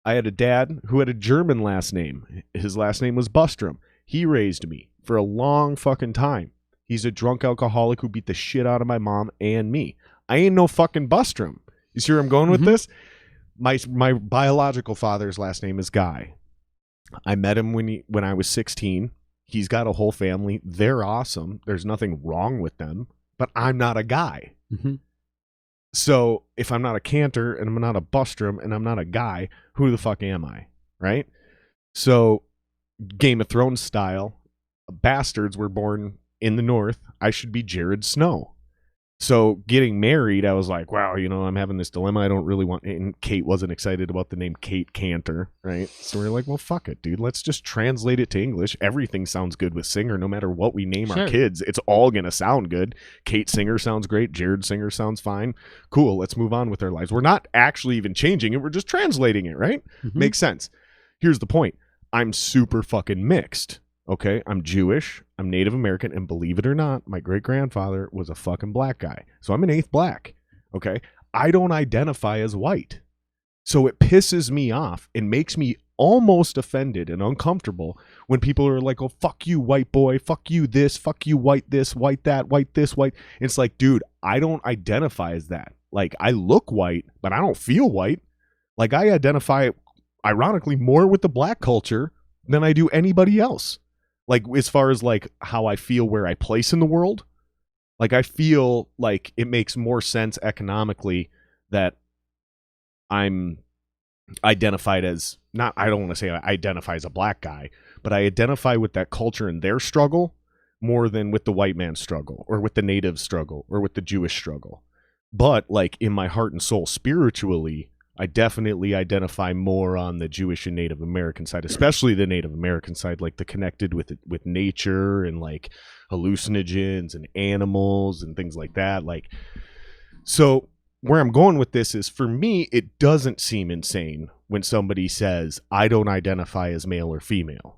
I had a dad who had a German last name. His last name was Bustrom. He raised me for a long fucking time. He's a drunk alcoholic who beat the shit out of my mom and me. I ain't no fucking Bustrom. You see where I'm going with this? My biological father's last name is Guy. I met him when I was 16. He's got a whole family. They're awesome. There's nothing wrong with them, but I'm not a Guy. Mm-hmm. So if I'm not a Cantor and I'm not a Bustrom and I'm not a Guy, who the fuck am I? Right? So Game of Thrones style, bastards were born in the North. I should be Jared Snow. So getting married, I was like, wow, I'm having this dilemma. I don't really want, and Kate wasn't excited about the name Kate Cantor, right? So we're like, well, fuck it, dude. Let's just translate it to English. Everything sounds good with Singer, no matter what we name our kids. It's all going to sound good. Kate Singer sounds great. Jared Singer sounds fine. Cool. Let's move on with our lives. We're not actually even changing it. We're just translating it, right? Mm-hmm. Makes sense. Here's the point. I'm super fucking mixed. Okay, I'm Jewish, I'm Native American, and believe it or not, my great-grandfather was a fucking black guy. So I'm an eighth black, okay? I don't identify as white. So it pisses me off and makes me almost offended and uncomfortable when people are like, oh, fuck you, white boy, fuck you this, fuck you, white this, white that, white this, white. It's like, dude, I don't identify as that. Like, I look white, but I don't feel white. Like, I identify, ironically, more with the black culture than I do anybody else. Like, as far as, like, how I feel where I place in the world, like, I feel like it makes more sense economically that I'm identified as, not, I don't want to say I identify as a black guy, but I identify with that culture and their struggle more than with the white man's struggle or with the native struggle or with the Jewish struggle. But, like, in my heart and soul, spiritually, I definitely identify more on the Jewish and Native American side, especially the Native American side, like the connected with nature and like hallucinogens and animals and things like that. Like, so where I'm going with this is, for me, it doesn't seem insane when somebody says, I don't identify as male or female.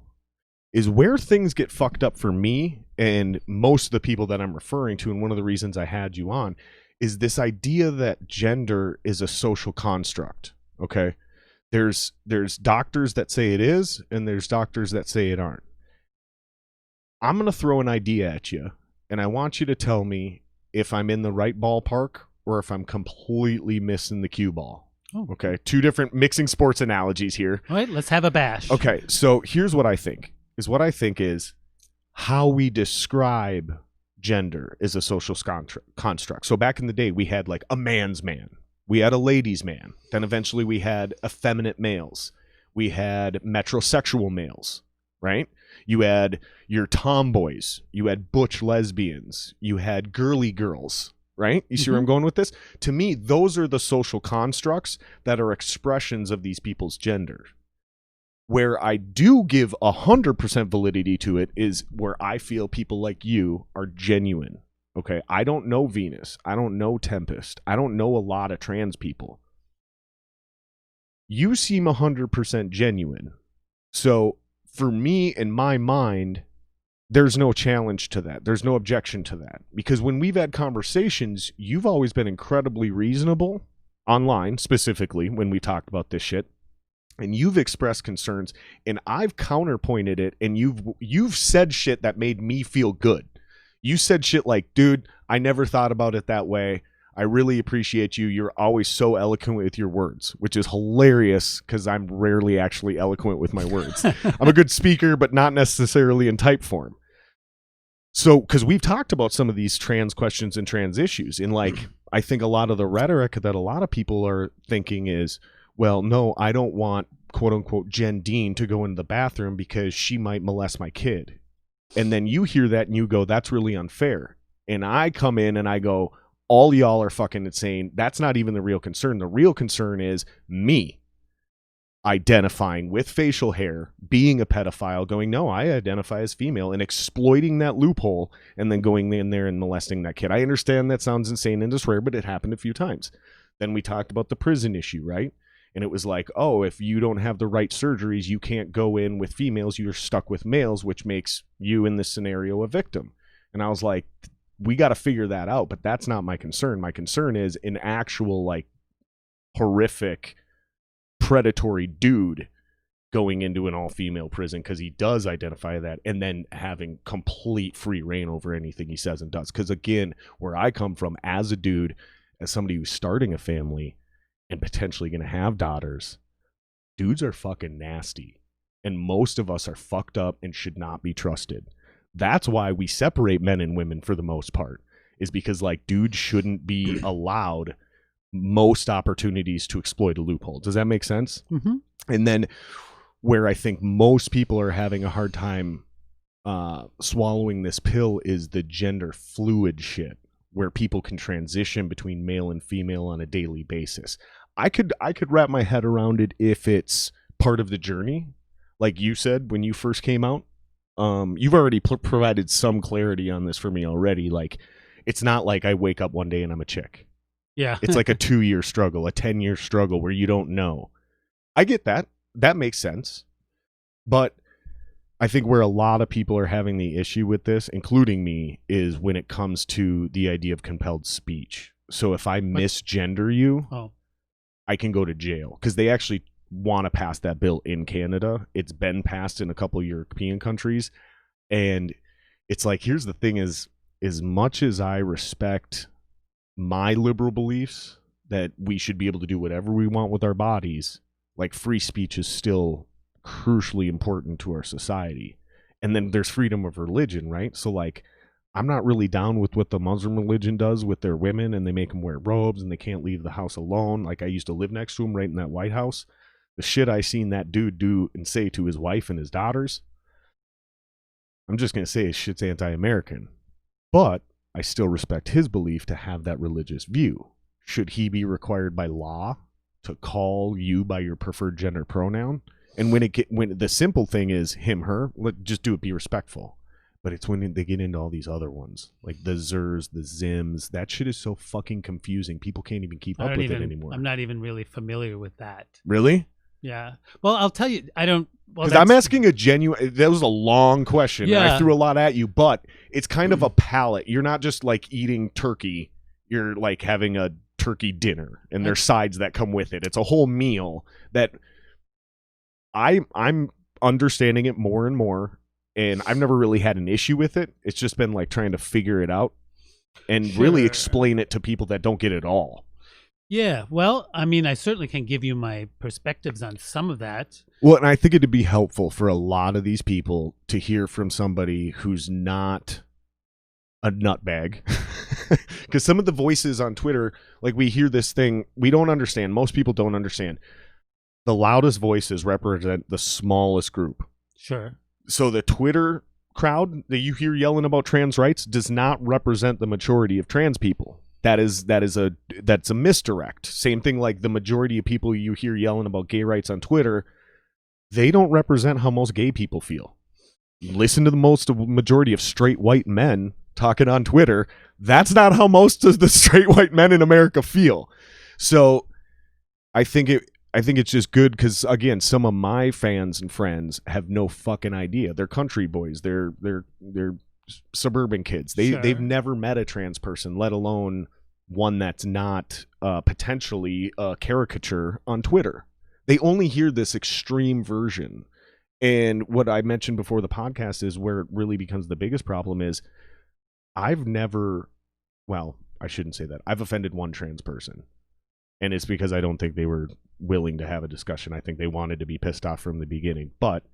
Is where things get fucked up for me and most of the people that I'm referring to, and one of the reasons I had you on, is this idea that gender is a social construct, okay? There's doctors that say it is, and there's doctors that say it aren't. I'm going to throw an idea at you, and I want you to tell me if I'm in the right ballpark or if I'm completely missing the cue ball. Oh. Okay, two different mixing sports analogies here. All right, let's have a bash. Okay, so here's what I think. Is how we describe gender is a social construct. So back in the day, we had like a man's man, We had a ladies' man. Then eventually we had effeminate males. We had metrosexual males, right? You had your tomboys. You had butch lesbians. You had girly girls, right? You see where I'm going with this? To me, those are the social constructs that are expressions of these people's gender. Where I do give 100% validity to it is where I feel people like you are genuine. Okay, I don't know Venus. I don't know Tempest. I don't know a lot of trans people. You seem 100% genuine. So for me, in my mind, there's no challenge to that. There's no objection to that. Because when we've had conversations, you've always been incredibly reasonable, online specifically, when we talked about this shit. And you've expressed concerns, and I've counterpointed it, and you've said shit that made me feel good. You said shit like, dude, I never thought about it that way. I really appreciate you. You're always so eloquent with your words, which is hilarious because I'm rarely actually eloquent with my words. I'm a good speaker, but not necessarily in type form. So, because we've talked about some of these trans questions and trans issues, and like, I think a lot of the rhetoric that a lot of people are thinking is, well, no, I don't want, quote unquote, Jendeen to go into the bathroom because she might molest my kid. And then you hear that and you go, that's really unfair. And I come in and I go, all y'all are fucking insane. That's not even the real concern. The real concern is me identifying with facial hair, being a pedophile, going, no, I identify as female, and exploiting that loophole and then going in there and molesting that kid. I understand that sounds insane and it's rare, but it happened a few times. Then we talked about the prison issue, right? And it was like, oh, if you don't have the right surgeries, you can't go in with females. You're stuck with males, which makes you in this scenario a victim. And I was like, we got to figure that out. But that's not my concern. My concern is an actual, like, horrific, predatory dude going into an all-female prison because he does identify that, and then having complete free reign over anything he says and does. Because, again, where I come from as a dude, as somebody who's starting a family, and potentially going to have daughters, dudes are fucking nasty. And most of us are fucked up and should not be trusted. That's why we separate men and women for the most part, is because, like, dudes shouldn't be allowed most opportunities to exploit a loophole. Does that make sense? Mm-hmm. And then where I think most people are having a hard time swallowing this pill is the gender fluid shit, where people can transition between male and female on a daily basis. I could wrap my head around it if it's part of the journey. Like you said, when you first came out, you've already provided some clarity on this for me already. Like, it's not like I wake up one day and I'm a chick. Yeah. It's like a 2-year struggle, a 10-year struggle where you don't know. I get that. That makes sense. But I think where a lot of people are having the issue with this, including me, is when it comes to the idea of compelled speech. So if I misgender you, I can go to jail, because they actually want to pass that bill in Canada. It's been passed in a couple of European countries. And it's like, here's the thing is, as much as I respect my liberal beliefs that we should be able to do whatever we want with our bodies, like, free speech is still crucially important to our society. And then there's freedom of religion, right? So, like, I'm not really down with what the Muslim religion does with their women, and they make them wear robes and they can't leave the house alone. Like, I used to live next to him right in that White House. The shit I seen that dude do and say to his wife and his daughters, I'm just going to say his shit's anti-American. But I still respect his belief to have that religious view. Should he be required by law to call you by your preferred gender pronoun? And when the simple thing is him, her, just do it, be respectful. But it's when they get into all these other ones, like the zers, the zims. That shit is so fucking confusing. People can't even keep up with it anymore. I'm not even really familiar with that. Really? Yeah. Well, I'll tell you, I don't. Because I'm asking a genuine. That was a long question. Yeah. I threw a lot at you, but it's kind of a palate. You're not just like eating turkey. You're like having a turkey dinner, and there's sides that come with it. It's a whole meal that I'm understanding it more and more. And I've never really had an issue with it. It's just been like trying to figure it out and really explain it to people that don't get it all. Yeah, well, I mean, I certainly can give you my perspectives on some of that. Well, and I think it'd be helpful for a lot of these people to hear from somebody who's not a nutbag Because some of the voices on Twitter, like we hear this thing, we don't understand. Most people don't understand. The loudest voices represent the smallest group. Sure. So the Twitter crowd that you hear yelling about trans rights does not represent the majority of trans people. That's a misdirect. Same thing like the majority of people you hear yelling about gay rights on Twitter, they don't represent how most gay people feel. Listen to the majority of straight white men talking on Twitter. That's not how most of the straight white men in America feel. So I think it's just good because, again, some of my fans and friends have no fucking idea. They're country boys. They're suburban kids. They've never met a trans person, let alone one that's not potentially a caricature on Twitter. They only hear this extreme version. And what I mentioned before the podcast is where it really becomes the biggest problem is I shouldn't say that. I've offended one trans person. And it's because I don't think they were willing to have a discussion. I think they wanted to be pissed off from the beginning. But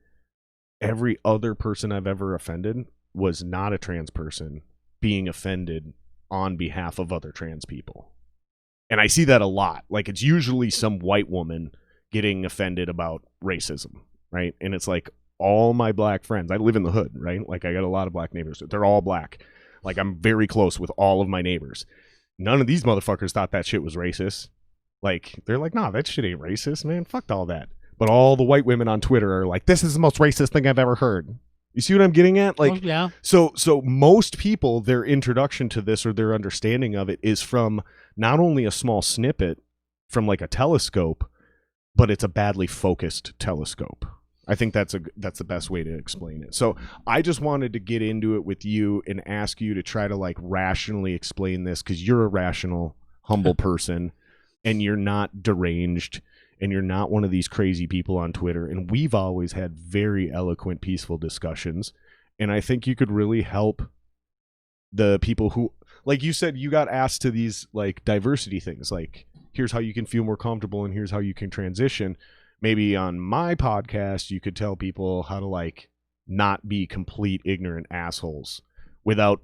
every other person I've ever offended was not a trans person being offended on behalf of other trans people. And I see that a lot. Like, it's usually some white woman getting offended about racism, right? And it's like all my black friends, I live in the hood, right? Like, I got a lot of black neighbors. They're all black. Like, I'm very close with all of my neighbors. None of these motherfuckers thought that shit was racist. Like, they're like, nah, that shit ain't racist, man. Fuck all that. But all the white women on Twitter are like, this is the most racist thing I've ever heard. You see what I'm getting at? Like, yeah. So most people, their introduction to this or their understanding of it is from not only a small snippet from like a telescope, but it's a badly focused telescope. I think that's the best way to explain it. So I just wanted to get into it with you and ask you to try to like rationally explain this, because you're a rational, humble person. And you're not deranged, and you're not one of these crazy people on Twitter. And we've always had very eloquent, peaceful discussions. And I think you could really help the people who, like you said, you got asked to these like diversity things. Like, here's how you can feel more comfortable, and here's how you can transition. Maybe on my podcast, you could tell people how to like not be complete ignorant assholes without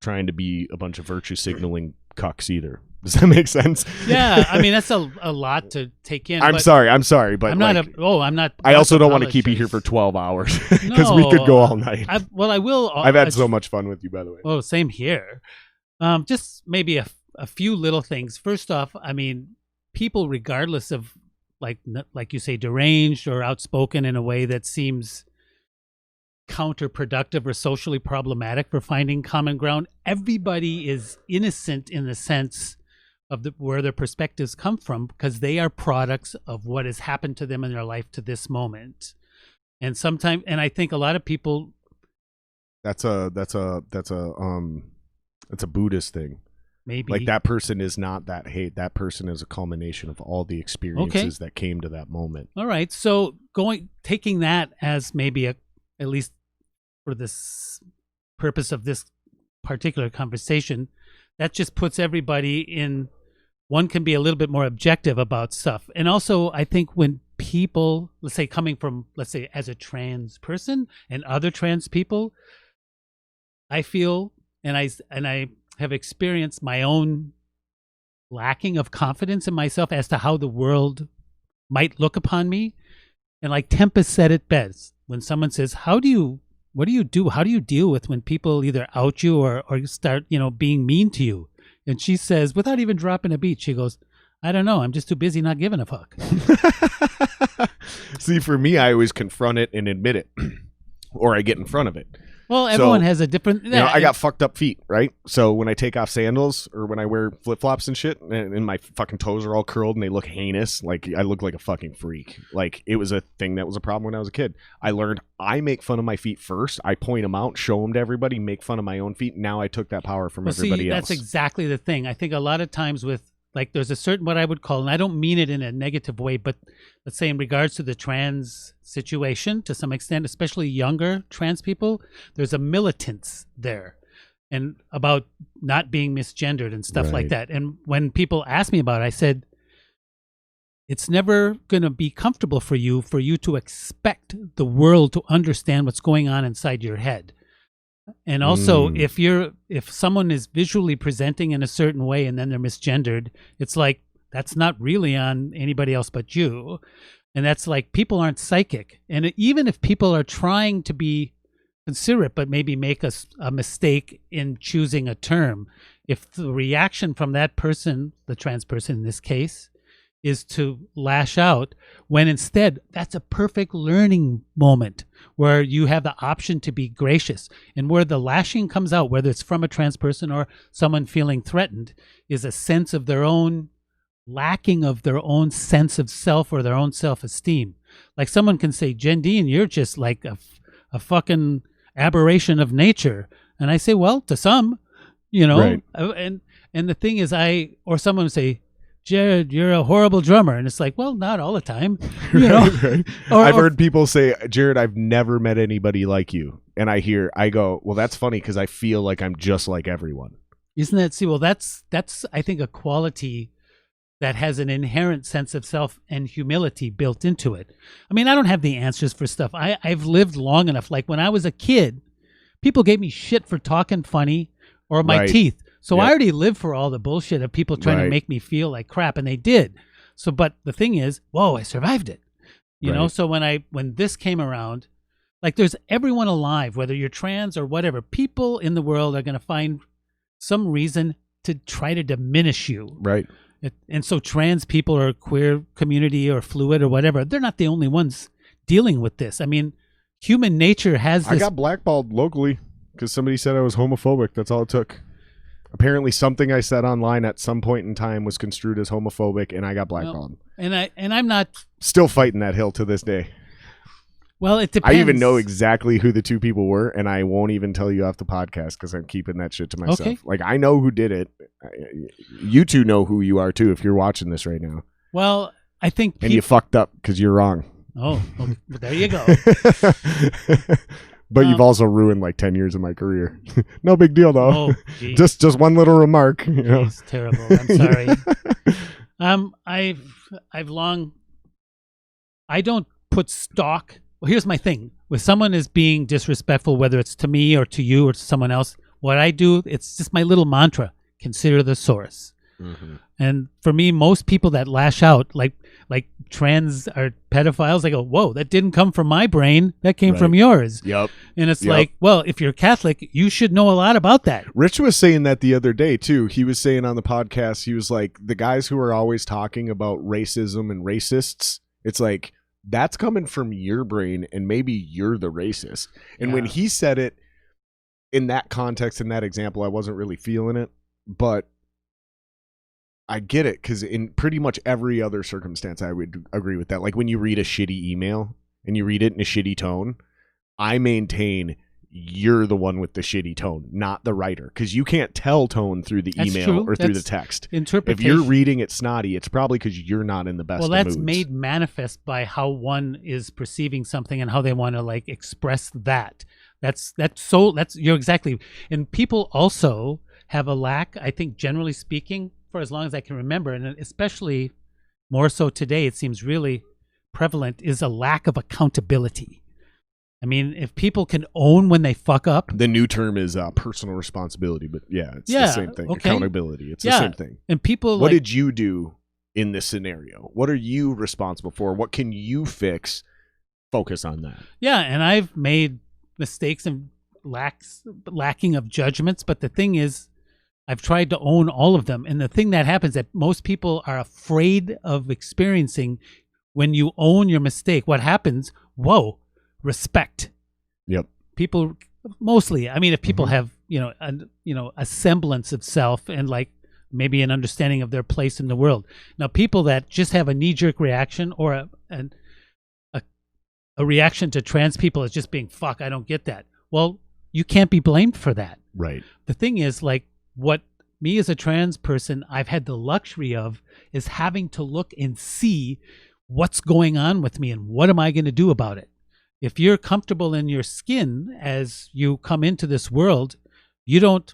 trying to be a bunch of virtue signaling cucks either. Does that make sense? Yeah, I mean, that's a lot to take in. I'm sorry, but I'm not. I also don't want to keep you here for 12 hours because we could go all night. I will. I've had so much fun with you, by the way. Oh, same here. Just maybe a few little things. First off, I mean, people, regardless of like you say, deranged or outspoken in a way that seems counterproductive or socially problematic for finding common ground, everybody is innocent in the sense of where their perspectives come from, because they are products of what has happened to them in their life to this moment. And sometimes, and I think a lot of people, that's a Buddhist thing. Maybe like that person is not that hate. That person is a culmination of all the experiences that came to that moment. All right. So taking that as maybe at least for this purpose of this particular conversation, that just puts everybody in, one can be a little bit more objective about stuff. And also, I think when people, let's say coming from, let's say as a trans person and other trans people, I feel, and I have experienced my own lacking of confidence in myself as to how the world might look upon me. And like Tempest said it best, when someone says, what do you do? How do you deal with when people either out you or start, being mean to you? And she says, without even dropping a beat, she goes, I don't know. I'm just too busy not giving a fuck. See, for me, I always confront it and admit it, or I get in front of it. Well, everyone has a different... I got fucked up feet, right? So when I take off sandals or when I wear flip-flops and shit, and my fucking toes are all curled and they look heinous, like I look like a fucking freak. Like, it was a thing that was a problem when I was a kid. I learned I make fun of my feet first. I point them out, show them to everybody, make fun of my own feet. Now I took that power from everybody else. That's exactly the thing. I think a lot of times with... like there's a certain, what I would call, and I don't mean it in a negative way, but let's say in regards to the trans situation, to some extent, especially younger trans people, there's a militance there and about not being misgendered and stuff like that. And when people ask me about it, I said, it's never going to be comfortable for you to expect the world to understand what's going on inside your head. And also, if someone is visually presenting in a certain way and then they're misgendered, it's like that's not really on anybody else but you. And that's like people aren't psychic. And even if people are trying to be considerate but maybe make a mistake in choosing a term, if the reaction from that person, the trans person in this case, is to lash out, when instead that's a perfect learning moment where you have the option to be gracious, and where the lashing comes out, whether it's from a trans person or someone feeling threatened, is a sense of their own lacking of their own sense of self or their own self-esteem. Like someone can say, Jendeen, you're just like a fucking aberration of nature. And I say, well, to some, right. And the thing is, or someone would say, Jared, you're a horrible drummer. And it's like, well, not all the time. Right. I've heard people say, Jared, I've never met anybody like you. And I go, well, that's funny because I feel like I'm just like everyone. Isn't that, well, that's I think a quality that has an inherent sense of self and humility built into it. I mean, I don't have the answers for stuff. I've lived long enough. Like when I was a kid, people gave me shit for talking funny or my teeth. So I already lived for all the bullshit of people trying to make me feel like crap, and they did. So, but the thing is, whoa, I survived it. You know, so when this came around, like there's everyone alive, whether you're trans or whatever, people in the world are going to find some reason to try to diminish you. Right. And so trans people or queer community or fluid or whatever, they're not the only ones dealing with this. I mean, human nature has this. I got blackballed locally because somebody said I was homophobic. That's all it took. Apparently something I said online at some point in time was construed as homophobic, and I got blackballed. And I'm not still fighting that hill to this day. Well, it depends. I even know exactly who the two people were, and I won't even tell you off the podcast because I'm keeping that shit to myself. Okay. Like, I know who did it. You two know who you are, too, if you're watching this right now. Well, I think... And you fucked up because you're wrong. Oh, well, there you go. But you've also ruined like 10 years of my career. No big deal, though. Oh, just one little remark. It's terrible. I'm sorry. I don't put stock. Well, here's my thing. When someone is being disrespectful, whether it's to me or to you or to someone else, what I do, it's just my little mantra. Consider the source. Mm-hmm. And for me, most people that lash out, like trans or pedophiles, they go, whoa, that didn't come from my brain. That came from yours. Yep. And it's like, well, if you're Catholic, you should know a lot about that. Rich was saying that the other day, too. He was saying on the podcast, he was like, the guys who are always talking about racism and racists, it's like, that's coming from your brain, and maybe you're the racist. And when he said it in that context, in that example, I wasn't really feeling it, but I get it, because in pretty much every other circumstance, I would agree with that. Like when you read a shitty email and you read it in a shitty tone, I maintain you're the one with the shitty tone, not the writer, because you can't tell tone through the email or through the text. If you're reading it snotty, it's probably because you're not in the best of moods. Well, that's made manifest by how one is perceiving something and how they want to like express that. That's you're exactly. And people also have a lack, I think, generally speaking, for as long as I can remember, and especially more so today, it seems really prevalent, is a lack of accountability. I mean, if people can own when they fuck up. The new term is personal responsibility, but it's the same thing. Okay. Accountability. It's the same thing. And people what did you do in this scenario? What are you responsible for? What can you fix? Focus on that. Yeah, and I've made mistakes and lacking of judgments, but the thing is, I've tried to own all of them. And the thing that happens that most people are afraid of experiencing when you own your mistake, what happens? Whoa. Respect. Yep. People mostly. I mean, if people have a semblance of self and like maybe an understanding of their place in the world. Now, people that just have a knee-jerk reaction or a reaction to trans people as just being fuck, I don't get that. Well, you can't be blamed for that. Right. The thing is, like, what me as a trans person I've had the luxury of is having to look and see what's going on with me and what am I going to do about it. If you're comfortable in your skin as you come into this world, you don't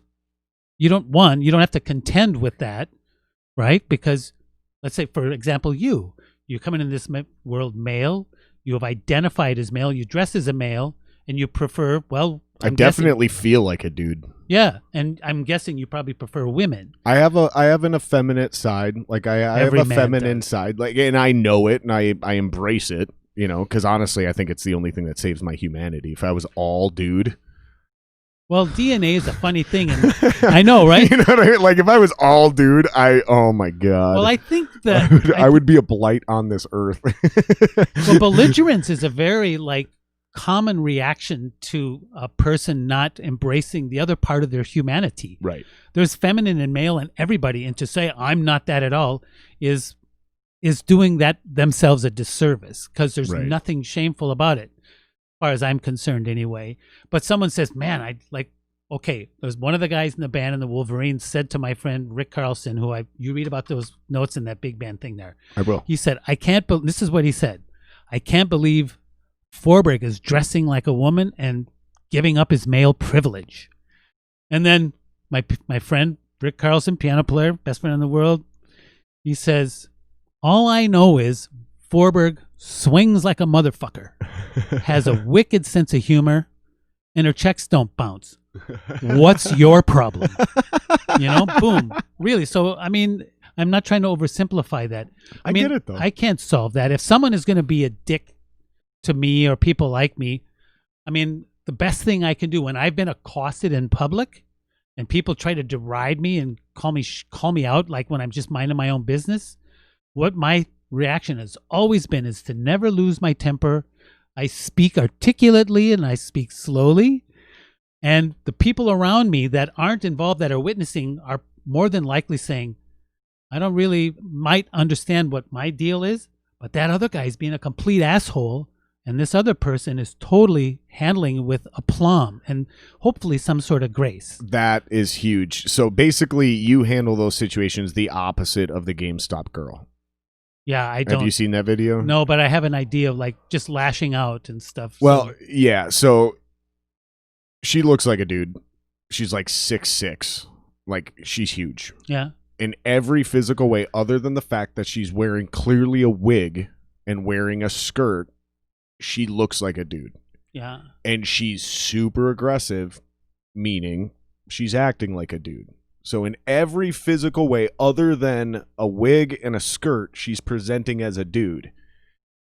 have to contend with that, right? Because let's say, for example, you're coming in this world male, you have identified as male, you dress as a male, and you prefer, well, I definitely feel like a dude. Yeah, and I'm guessing you probably prefer women. I have an effeminate side. Like I have a feminine side. Like, and I know it, and I embrace it. You know, because honestly, I think it's the only thing that saves my humanity. If I was all dude. Well, DNA is a funny thing, and I know, right? You know what I mean? Like if I was all dude, oh my god. Well, I think that I would be a blight on this earth. Well, belligerence is a very common reaction to a person not embracing the other part of their humanity. Right. There's feminine and male in everybody, and to say I'm not that at all is doing that themselves a disservice, because there's nothing shameful about it, as far as I'm concerned anyway. But someone says, man, okay, there's one of the guys in the band in the Wolverines said to my friend Rick Carlson, you read about those notes in that big band thing there. I will. He said, this is what he said, I can't believe Forberg is dressing like a woman and giving up his male privilege. And then my friend Rick Carlson, piano player, best friend in the world, he says, all I know is Forberg swings like a motherfucker, has a wicked sense of humor, and her checks don't bounce. What's your problem? Boom. Really. So, I mean, I'm not trying to oversimplify that. I mean, get it, though. I can't solve that. If someone is going to be a dick to me or people like me, I mean, the best thing I can do when I've been accosted in public and people try to deride me and call me out, like when I'm just minding my own business, what my reaction has always been is to never lose my temper. I speak articulately and I speak slowly, and the people around me that aren't involved, that are witnessing, are more than likely saying, I don't really might understand what my deal is, but that other guy's being a complete asshole. And this other person is totally handling it with aplomb and hopefully some sort of grace. That is huge. So basically, you handle those situations the opposite of the GameStop girl. Yeah, I don't. Have you seen that video? No, but I have an idea of just lashing out and stuff. Well, yeah. So she looks like a dude. She's like 6'6". Like, she's huge. Yeah. In every physical way, other than the fact that she's wearing clearly a wig and wearing a skirt, she looks like a dude. Yeah. And she's super aggressive, meaning she's acting like a dude. So in every physical way, other than a wig and a skirt, she's presenting as a dude.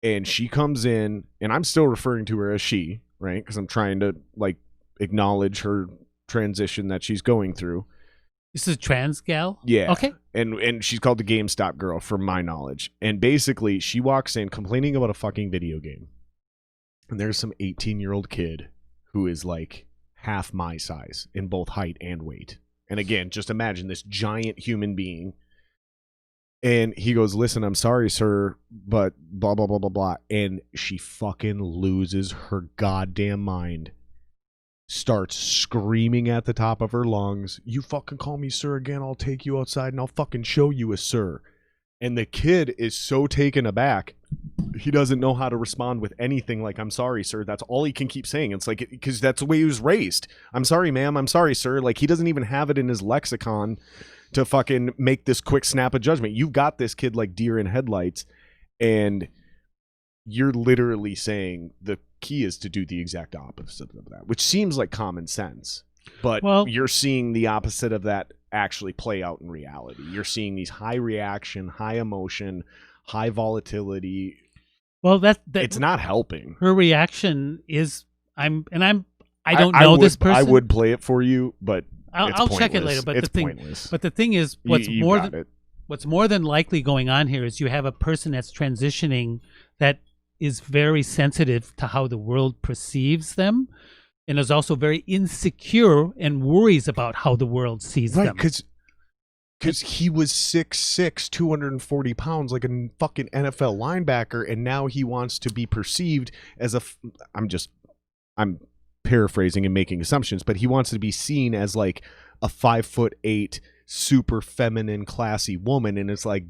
And she comes in, and I'm still referring to her as she, right? Because I'm trying to acknowledge her transition that she's going through. This is a trans gal? Yeah. Okay. And she's called the GameStop girl, from my knowledge. And basically, she walks in complaining about a fucking video game. And there's some 18-year-old kid who is like half my size in both height and weight. And again, just imagine this giant human being. And he goes, listen, I'm sorry, sir, but blah, blah, blah, blah, blah. And she fucking loses her goddamn mind. Starts screaming at the top of her lungs, you fucking call me sir again, I'll take you outside and I'll fucking show you a sir. And the kid is so taken aback, he doesn't know how to respond with anything like, I'm sorry, sir. That's all he can keep saying. It's like, because that's the way he was raised. I'm sorry, ma'am. I'm sorry, sir. Like, he doesn't even have it in his lexicon to fucking make this quick snap of judgment. You've got this kid like deer in headlights, and you're literally saying the key is to do the exact opposite of that, which seems like common sense. But you're seeing the opposite of that actually play out in reality. You're seeing these high reaction, high emotion, high volatility. Well, that it's not helping. Her reaction is I don't know this person. I would play it for you, but I'll check it later. But it's pointless. But the thing is, what's more than likely going on here is you have a person that's transitioning that is very sensitive to how the world perceives them, and is also very insecure and worries about how the world sees them. Because he was 6'6", 240 pounds, like a fucking NFL linebacker, and now he wants to be perceived as I'm paraphrasing and making assumptions, but he wants to be seen as like a 5'8", super feminine, classy woman, and it's like,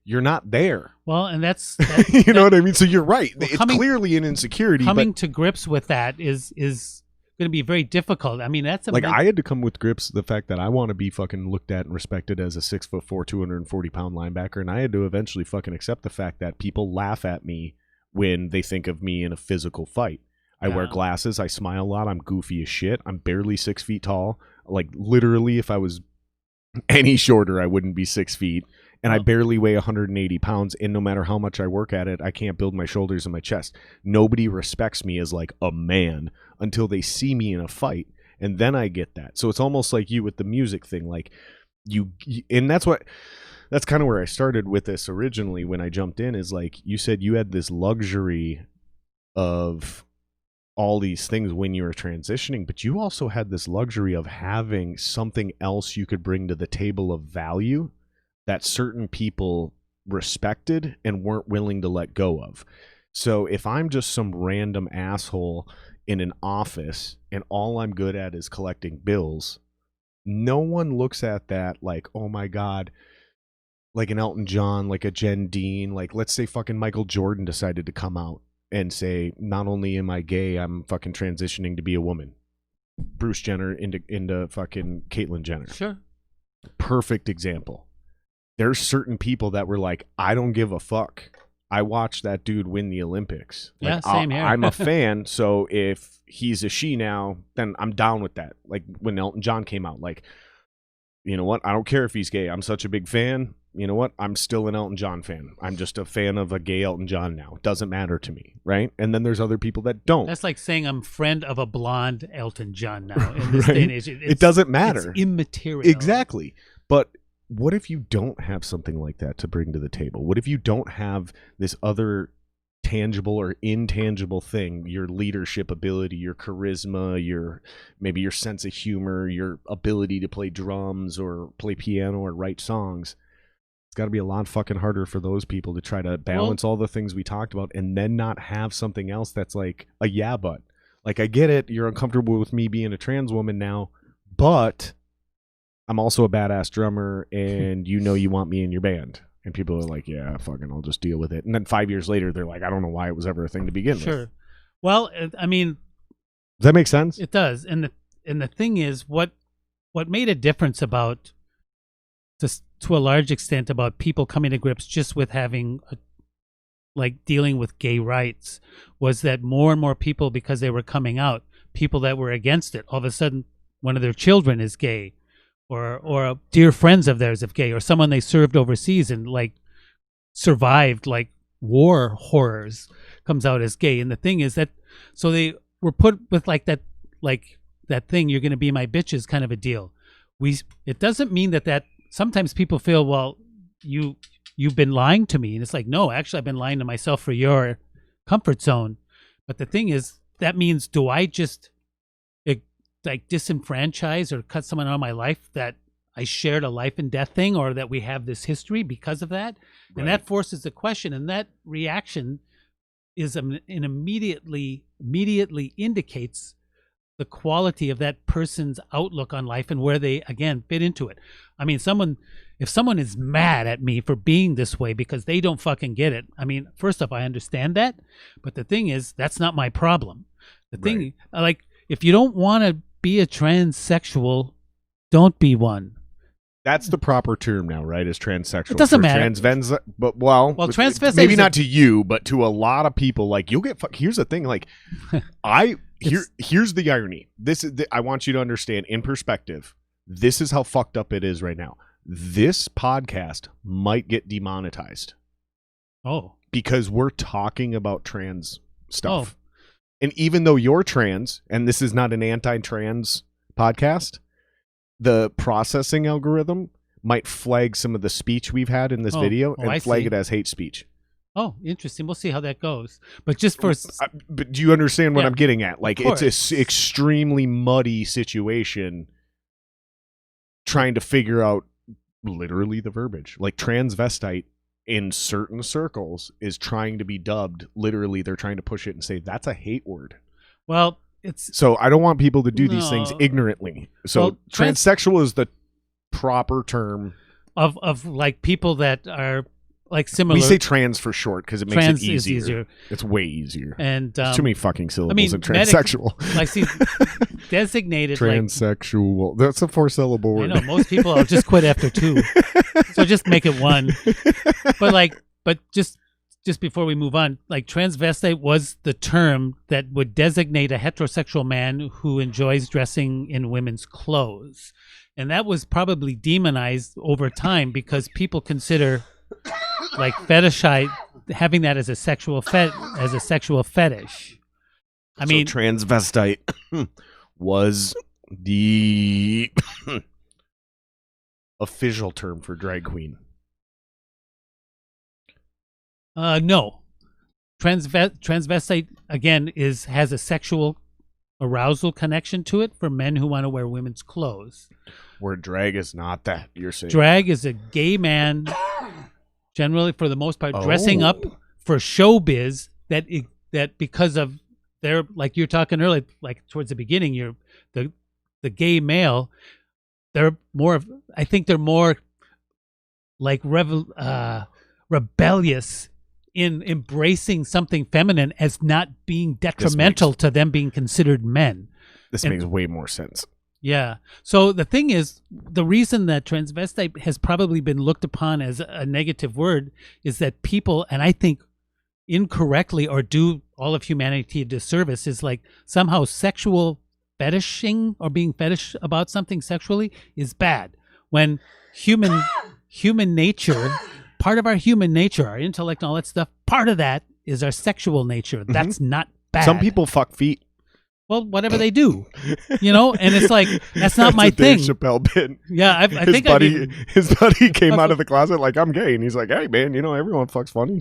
you're not there. Well, and that's you know what I mean? So you're right. Well, it's clearly an insecurity. Coming to grips with that is going to be very difficult. I mean, that's I had to come with grips the fact that I want to be fucking looked at and respected as a 6'4", 240 pound linebacker, and I had to eventually fucking accept the fact that people laugh at me when they think of me in a physical fight. I wear glasses. I smile a lot. I'm goofy as shit. I'm barely 6 feet tall. Like literally, if I was any shorter, I wouldn't be 6 feet. And I barely weigh 180 pounds. And no matter how much I work at it, I can't build my shoulders and my chest. Nobody respects me as like a man until they see me in a fight. And then I get that. So it's almost like you with the music thing. Like and that's kind of where I started with this originally when I jumped in, is like you said you had this luxury of all these things when you were transitioning, but you also had this luxury of having something else you could bring to the table of value that certain people respected and weren't willing to let go of. So if I'm just some random asshole in an office and all I'm good at is collecting bills, no one looks at that like, oh my God, like an Elton John, like a Jendeen, like let's say fucking Michael Jordan decided to come out and say, not only am I gay, I'm fucking transitioning to be a woman. Bruce Jenner into fucking Caitlyn Jenner. Sure. Perfect example. There's certain people that were like, I don't give a fuck. I watched that dude win the Olympics. Like, yeah, same here. I'm a fan, so if he's a she now, then I'm down with that. Like when Elton John came out, like, you know what? I don't care if he's gay. I'm such a big fan. You know what? I'm still an Elton John fan. I'm just a fan of a gay Elton John now. It doesn't matter to me, right? And then there's other people that don't. That's like saying I'm friend of a blonde Elton John now. In this day and age, it doesn't matter. It's immaterial. Exactly. But what if you don't have something like that to bring to the table? What if you don't have this other tangible or intangible thing, your leadership ability, your charisma, maybe your sense of humor, your ability to play drums or play piano or write songs? It's got to be a lot fucking harder for those people to try to balance all the things we talked about and then not have something else that's like a yeah but. Like, I get it, you're uncomfortable with me being a trans woman now, but I'm also a badass drummer and you want me in your band. And people are like, yeah, fucking, I'll just deal with it. And then 5 years later, they're like, I don't know why it was ever a thing to begin with. Sure. Well, I mean, does that make sense? It does. And the thing is, what made a difference about, to a large extent, about people coming to grips just with having, like dealing with gay rights, was that more and more people, because they were coming out, people that were against it, all of a sudden, one of their children is gay. Or dear friends of theirs if gay, or someone they served overseas and like survived like war horrors comes out as gay. And the thing is that, so they were put with like that thing, you're going to be my bitches kind of a deal. It doesn't mean that sometimes people feel, well, you've been lying to me. And it's like, no, actually I've been lying to myself for your comfort zone. But the thing is, that means, do I just like disenfranchise or cut someone out of my life that I shared a life and death thing, or that we have this history because of that? Right. And that forces the question, and that reaction is immediately indicates the quality of that person's outlook on life and where they, again, fit into it. I mean, if someone is mad at me for being this way because they don't fucking get it, I mean, first off, I understand that, but the thing is, that's not my problem. The thing, like, if you don't want to be a transsexual, don't be one. That's the proper term now, right? Is transsexual. It doesn't matter. Transvens, but transvestite, maybe not to you, but to a lot of people. Like, you'll get. Here's the thing. Like, here's the irony. I want you to understand in perspective. This is how fucked up it is right now. This podcast might get demonetized. Oh, because we're talking about trans stuff. Oh. And even though you're trans, and this is not an anti-trans podcast, the processing algorithm might flag some of the speech we've had in this video and flag it as hate speech. Oh, interesting. We'll see how that goes. But just for... But do you understand what I'm getting at? Like, it's an extremely muddy situation trying to figure out literally the verbiage. Like, transvestite in certain circles is trying to be dubbed, literally they're trying to push it and say that's a hate word. Well, so I don't want people to do these things ignorantly. So transsexual is the proper term of like people that are like similar. We say trans for short because it makes it easier. It's way easier. And there's too many fucking syllables in transsexual. Like, see, designated transsexual. That's a 4-syllable word. I know most people will just quit after 2, so just make it 1. But just just before we move on, like transvestite was the term that would designate a heterosexual man who enjoys dressing in women's clothes. And that was probably demonized over time because people consider like having that as a sexual fetish. I mean, transvestite was the official term for drag queen. No. Transvestite again has a sexual arousal connection to it for men who want to wear women's clothes. Where drag is not that, you're saying. Drag is a gay man, generally for the most part, dressing up for showbiz that because of their, like you're talking earlier, like towards the beginning, the gay male, they're more like rebellious in embracing something feminine as not being detrimental to them being considered men. This makes way more sense. Yeah. So the thing is, the reason that transvestite has probably been looked upon as a negative word is that people, and I think incorrectly or do all of humanity a disservice, is like somehow sexual fetishing or being fetish about something sexually is bad. When human nature, part of our human nature, our intellect and all that stuff, part of that is our sexual nature. That's not bad. Some people fuck feet. Well, whatever they do, and it's like, that's not my Dave thing. Chappelle bit. Yeah, I think his buddy came out of the closet like, I'm gay. And he's like, hey, man, everyone fucks funny.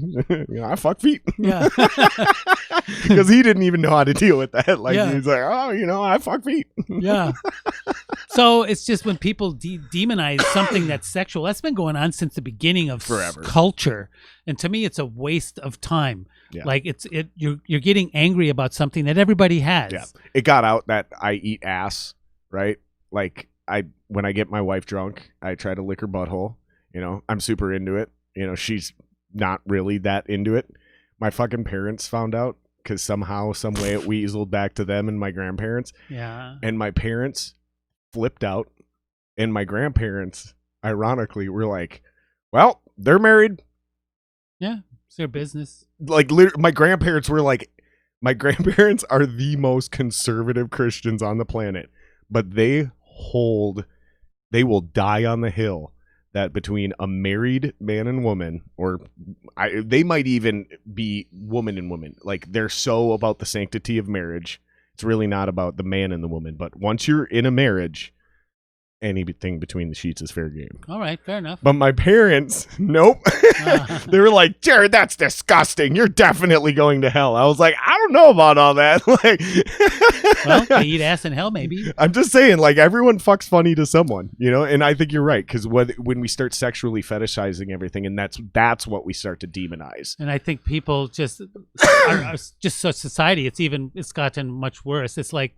I fuck feet. Yeah. Because he didn't even know how to deal with that. Like, he's like, oh, I fuck feet. Yeah. So it's just when people demonize something that's sexual, that's been going on since the beginning of forever culture. And to me, it's a waste of time. Yeah. Like you're getting angry about something that everybody has. Yeah. It got out that I eat ass, right? Like when I get my wife drunk, I try to lick her butthole. I'm super into it. She's not really that into it. My fucking parents found out because somehow, some way it weaseled back to them and my grandparents. Yeah. And my parents flipped out, and my grandparents, ironically, were like, well, they're married. Yeah. It's their business. Like, my grandparents were like, my grandparents are the most conservative Christians on the planet, but they will die on the hill that between a married man and woman, or they might even be woman and woman, like they're so about the sanctity of marriage. It's really not about the man and the woman, but once you're in a marriage, anything between the sheets is fair game. All right, fair enough. But my parents, nope. They were like, Jared, that's disgusting. You're definitely going to hell. I was like, I don't know about all that. Like, well, they eat ass in hell, maybe. I'm just saying, like, everyone fucks funny to someone, and I think you're right, because when we start sexually fetishizing everything, and that's what we start to demonize. And I think people just are just so society. It's gotten much worse. It's like,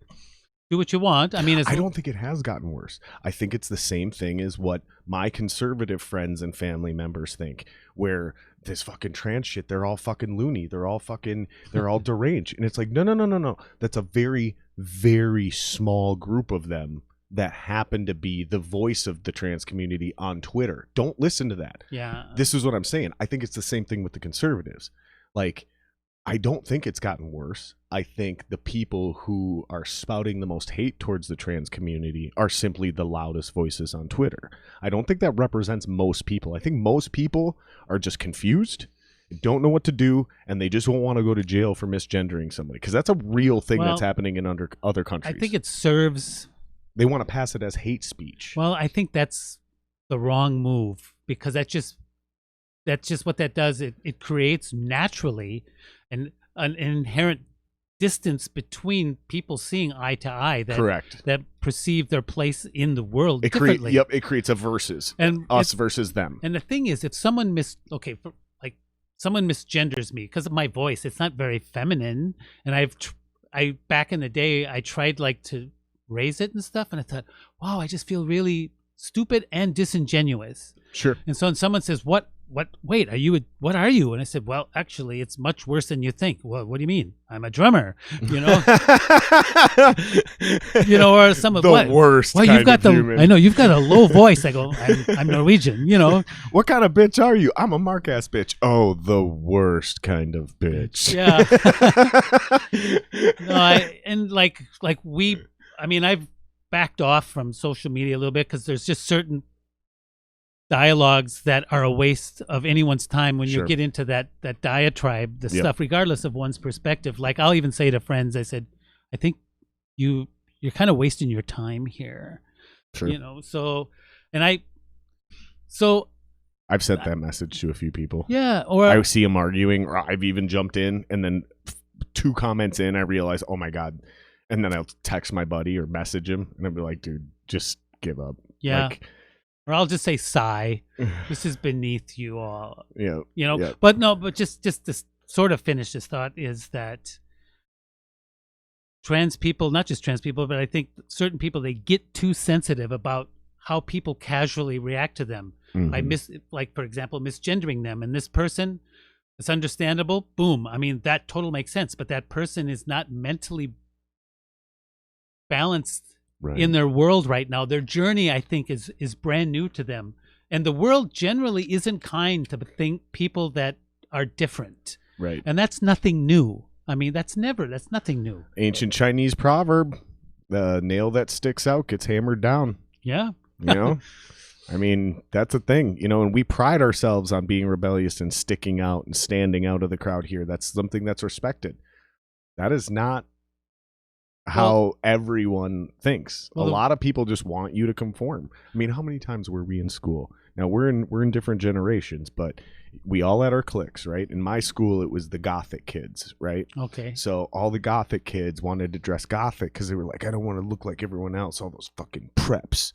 do what you want. I mean, I don't think it has gotten worse. I think it's the same thing as what my conservative friends and family members think, where this fucking trans shit, they're all fucking loony. They're all deranged. And it's like, no. That's a very, very small group of them that happen to be the voice of the trans community on Twitter. Don't listen to that. Yeah. This is what I'm saying. I think it's the same thing with the conservatives. Like, I don't think it's gotten worse. I think the people who are spouting the most hate towards the trans community are simply the loudest voices on Twitter. I don't think that represents most people. I think most people are just confused, don't know what to do, and they just won't want to go to jail for misgendering somebody, because that's a real thing that's happening in other countries. I think it serves... They want to pass it as hate speech. Well, I think that's the wrong move, because that's just what that does. It creates naturally an inherent distance between people seeing eye to eye that perceive their place in the world differently. It creates a versus, and us versus them. And the thing is, if someone someone misgenders me because of my voice, it's not very feminine, and I back in the day I tried to raise it and stuff, and I thought, wow, I just feel really stupid and disingenuous. Sure. And so when someone says, what wait, what are you? And I said, well, actually, it's much worse than you think. Well, what do you mean? I'm a drummer, you know? Or some of the what? worst Well, kind of human. I know, you've got a low voice. I go, I'm Norwegian, What kind of bitch are you? I'm a mark-ass bitch. Oh, the worst kind of bitch. Yeah. I've backed off from social media a little bit because there's just certain dialogues that are a waste of anyone's time when you get into that diatribe, stuff, regardless of one's perspective. Like, I'll even say to friends, I said, I think you're kind of wasting your time here. Sure. I've sent that message to a few people. Yeah. Or I see them arguing, or I've even jumped in, and then 2 comments in, I realize, oh my God. And then I'll text my buddy or message him, and I'll be like, dude, just give up. Yeah. Or I'll just say, sigh. This is beneath you all. Yeah. But just to sort of finish this thought is that trans people, not just trans people, but I think certain people, they get too sensitive about how people casually react to them. For example, misgendering them. And this person, it's understandable. Boom. I mean, that total makes sense. But that person is not mentally balanced in their world right now. Their journey, I think, is brand new to them. And the world generally isn't kind to people that are different. Right. And that's nothing new. I mean, that's nothing new. Ancient Chinese proverb, the nail that sticks out gets hammered down. Yeah. I mean, that's a thing, and we pride ourselves on being rebellious and sticking out and standing out of the crowd here. That's something that's respected. That is not how everyone thinks. A lot of people just want you to conform. I mean, how many times were we in school? Now we're in different generations, but we all had our cliques, right? In my school, it was the Gothic kids, right? Okay. So all the Gothic kids wanted to dress Gothic because they were like, I don't want to look like everyone else, all those fucking preps.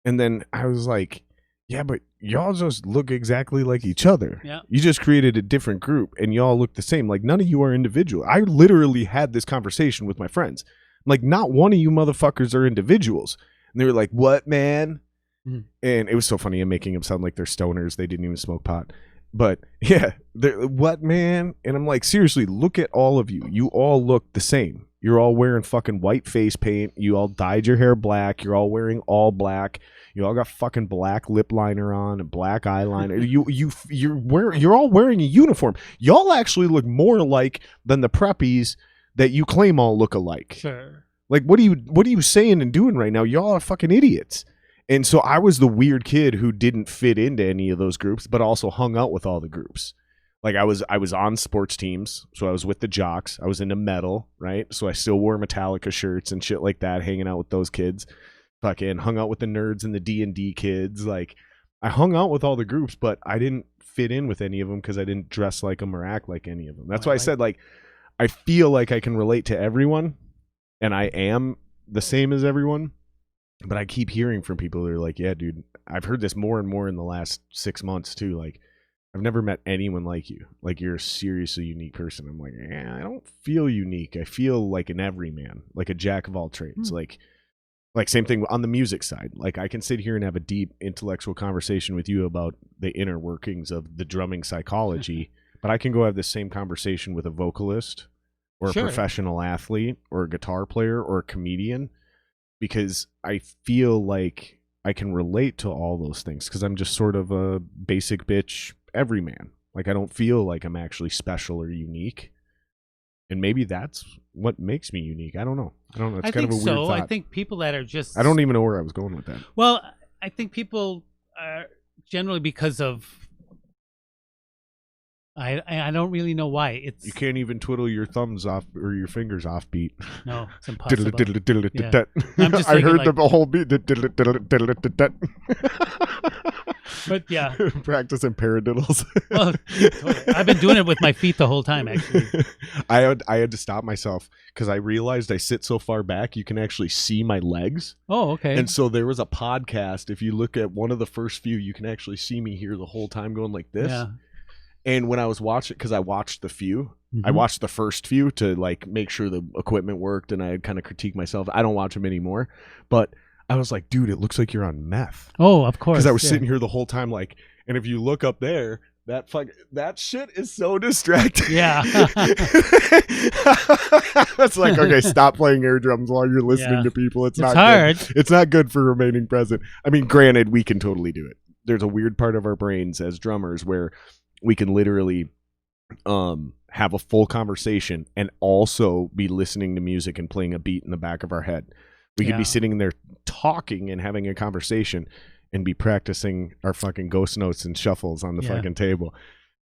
And then I was like, yeah, but y'all just look exactly like each other. Yeah. You just created a different group and y'all look the same. Like, none of you are individual. I literally had this conversation with my friends. Like, not one of you motherfuckers are individuals. And they were like, what, man? Mm-hmm. And it was so funny. I'm making them sound like they're stoners. They didn't even smoke pot. But yeah, what, man? And I'm like, seriously, look at all of you. You all look the same. You're all wearing fucking white face paint. You all dyed your hair black. You're all wearing all black. You all got fucking black lip liner on and black eyeliner. You're all wearing a uniform. Y'all actually look more alike than the preppies that you claim all look alike. Sure. Like, what are you saying and doing right now? Y'all are fucking idiots. And so I was the weird kid who didn't fit into any of those groups, but also hung out with all the groups. Like, I was on sports teams, so I was with the jocks. I was into metal, right? So I still wore Metallica shirts and shit like that, hanging out with those kids. Fucking hung out with the nerds and the D&D kids. Like, I hung out with all the groups, but I didn't fit in with any of them because I didn't dress like them or act like any of them. That's why I said, like, I feel like I can relate to everyone, and I am the same as everyone. But I keep hearing from people that are like, yeah, dude, I've heard this more and more in the last 6 months too. Like, I've never met anyone like you. Like, you're a seriously unique person. I'm like, yeah, I don't feel unique. I feel like an everyman, like a jack of all trades. Like same thing on the music side. Like, I can sit here and have a deep intellectual conversation with you about the inner workings of the drumming psychology, but I can go have the same conversation with a vocalist or a professional athlete or a guitar player or a comedian, because I feel like I can relate to all those things because I'm just sort of a basic bitch everyman. Like, I don't feel like I'm actually special or unique. And maybe that's what makes me unique. I don't know. It's kind of a weird thought. I think people that are just... I don't even know where I was going with that. Well, I think people are generally because of... I don't really know why. It's you can't even twiddle your thumbs off or your fingers off beat. No, it's impossible. Yeah. I'm just I heard like, the whole beat. But yeah, practicing paradiddles. Well, totally. I've been doing it with my feet the whole time. Actually, I had to stop myself because I realized I sit so far back you can actually see my legs. Oh, okay. And so there was a podcast. If you look at one of the first few, you can actually see me here the whole time going like this. Yeah. And when I was watching, because I watched the few, I watched the first few to like make sure the equipment worked, and I kind of critique myself. I don't watch them anymore, but I was like, dude, it looks like you're on meth. Oh, of course. Because I was sitting here the whole time, like, and if you look up there, That shit is so distracting. Yeah. It's like, okay, stop playing air drums while you're listening to people. It's not hard. Good. It's not good for remaining present. I mean, granted, we can totally do it. There's a weird part of our brains as drummers where we can literally have a full conversation and also be listening to music and playing a beat in the back of our head. We can be sitting there talking and having a conversation and be practicing our fucking ghost notes and shuffles on the fucking table.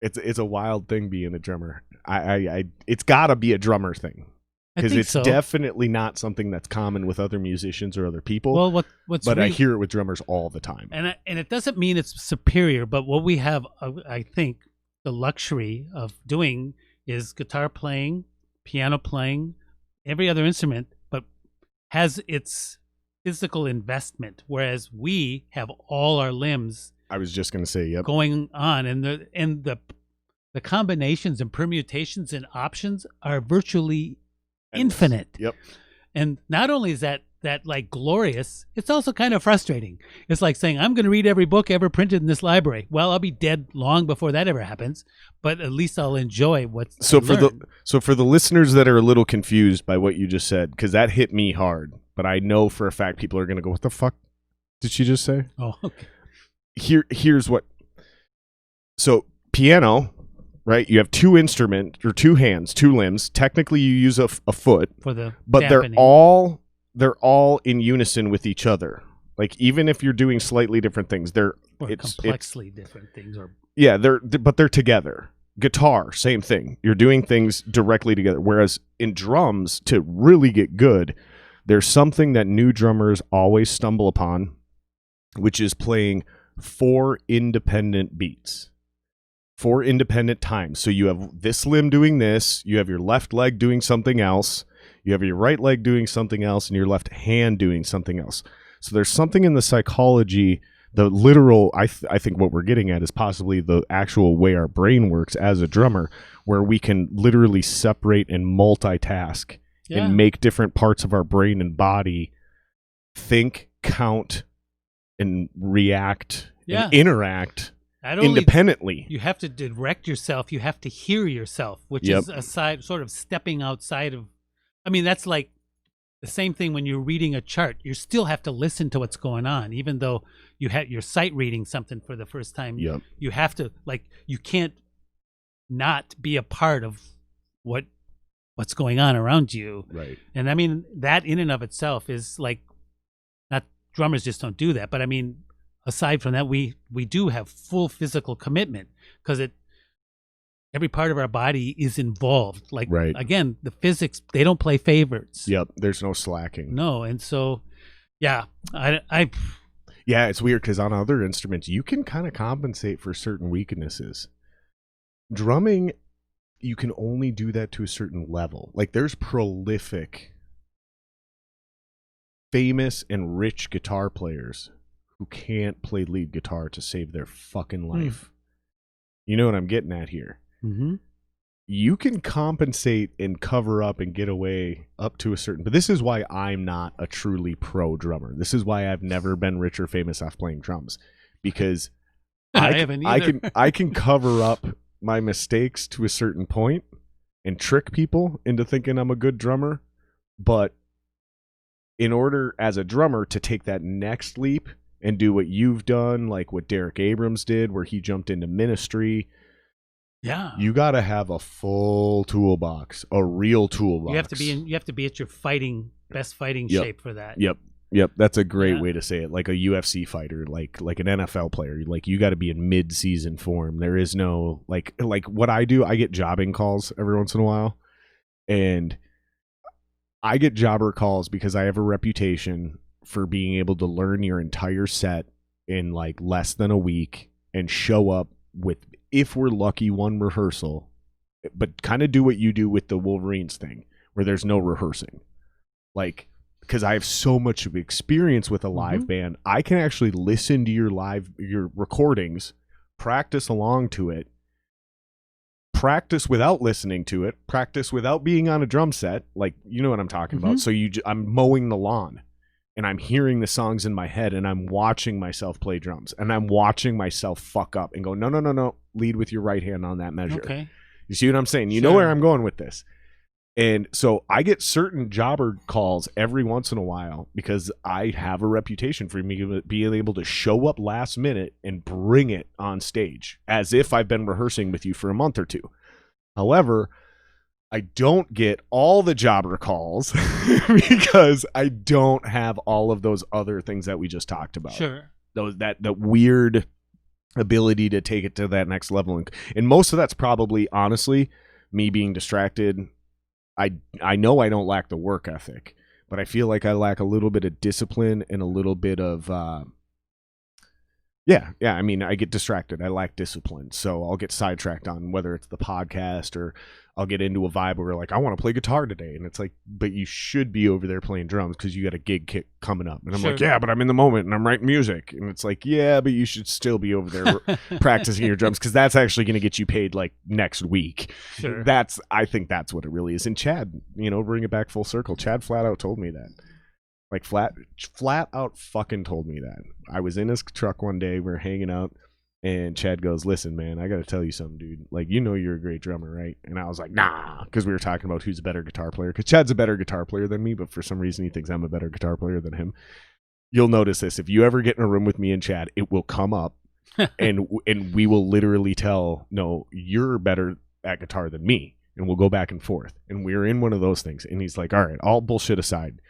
It's a wild thing being a drummer. I it's gotta be a drummer thing. Because it's definitely not something that's common with other musicians or other people. Well, I hear it with drummers all the time. And it doesn't mean it's superior, but what we have, I think, the luxury of doing is guitar playing, piano playing, every other instrument, but has its physical investment, whereas we have all our limbs. I was just going to say, going on, and the combinations and permutations and options are virtually infinite. Yep. And not only is that like glorious, it's also kind of frustrating. It's like saying, I'm going to read every book ever printed in this library. Well, I'll be dead long before that ever happens, but at least I'll enjoy what's so for the listeners that are a little confused by what you just said, because that hit me hard, but I know for a fact people are going to go, what the fuck did she just say? Oh, okay. Here's what. So piano, right? You have two instruments or two hands, two limbs. Technically, you use a foot, but dampening. they're all in unison with each other. Like even if you're doing slightly different things, complexly different things, but they're together. Guitar, same thing. You're doing things directly together. Whereas in drums, to really get good, there's something that new drummers always stumble upon, which is playing 4 independent beats. 4 independent times. So you have this limb doing this, you have your left leg doing something else, you have your right leg doing something else, and your left hand doing something else. So there's something in the psychology, the literal, I think what we're getting at is possibly the actual way our brain works as a drummer, where we can literally separate and multitask and make different parts of our brain and body think, count, and react and interact independently. You have to direct yourself. You have to hear yourself, which is sort of stepping outside of. I mean, that's like the same thing when you're reading a chart. You still have to listen to what's going on, even though you're sight reading something for the first time. Yep. You have to you can't not be a part of what's going on around you. Right. And I mean, that in and of itself is like, not drummers just don't do that, but I mean, aside from that, we do have full physical commitment because every part of our body is involved. Like, again, the physics, they don't play favorites. Yep. There's no slacking. No. And so, yeah, yeah, it's weird because on other instruments, you can kind of compensate for certain weaknesses. Drumming, you can only do that to a certain level. Like there's prolific, famous, and rich guitar players who can't play lead guitar to save their fucking life. You know what I'm getting at here? Mm-hmm. You can compensate and cover up and get away up to a certain, but this is why I'm not a truly pro drummer. This is why I've never been rich or famous off playing drums, because I can cover up my mistakes to a certain point and trick people into thinking I'm a good drummer. But in order as a drummer to take that next leap and do what you've done, like what Derek Abrams did, where he jumped into ministry, you got to have a full toolbox, a real toolbox. You have to be at your best fighting shape for that. Yep, that's a great way to say it. Like a UFC fighter, like an NFL player, like you got to be in mid-season form. There is no like what I do. I get jobbing calls every once in a while, and I get jobber calls because I have a reputation for being able to learn your entire set in like less than a week and show up with, if we're lucky, one rehearsal, but kind of do what you do with the Wolverines thing, where there's no rehearsing, like. Because I have so much of experience with a live band, I can actually listen to your recordings, practice along to it, practice without listening to it, practice without being on a drum set. Like, you know what I'm talking about. So I'm mowing the lawn and I'm hearing the songs in my head, and I'm watching myself play drums, and I'm watching myself fuck up and go, no, lead with your right hand on that measure. Okay. You see what I'm saying? You Sure. know where I'm going with this. And so I get certain jobber calls every once in a while because I have a reputation for being able to show up last minute and bring it on stage as if I've been rehearsing with you for a month or two. However, I don't get all the jobber calls because I don't have all of those other things that we just talked about. Sure. That weird ability to take it to that next level. And most of that's probably, honestly, me being distracted. I know I don't lack the work ethic, but I feel like I lack a little bit of discipline and a little bit of I mean, I get distracted. I lack discipline, so I'll get sidetracked on whether it's the podcast or I'll get into a vibe where like I want to play guitar today, and it's like, but you should be over there playing drums because you got a gig coming up, and I'm like, yeah, but I'm in the moment and I'm writing music, and it's like, yeah, but you should still be over there practicing your drums because that's actually going to get you paid like next week. Sure. I think that's what it really is. And Chad, bring it back full circle. Chad flat out told me that. Like flat out fucking told me that. I was in his truck one day, we were hanging out, and Chad goes, listen, man, I got to tell you something, dude. Like, you're a great drummer, right? And I was like, nah, because we were talking about who's a better guitar player. Because Chad's a better guitar player than me, but for some reason he thinks I'm a better guitar player than him. You'll notice this. If you ever get in a room with me and Chad, it will come up, and we will literally tell, no, you're better at guitar than me. And we'll go back and forth. And we're in one of those things. And he's like, all right, all bullshit aside.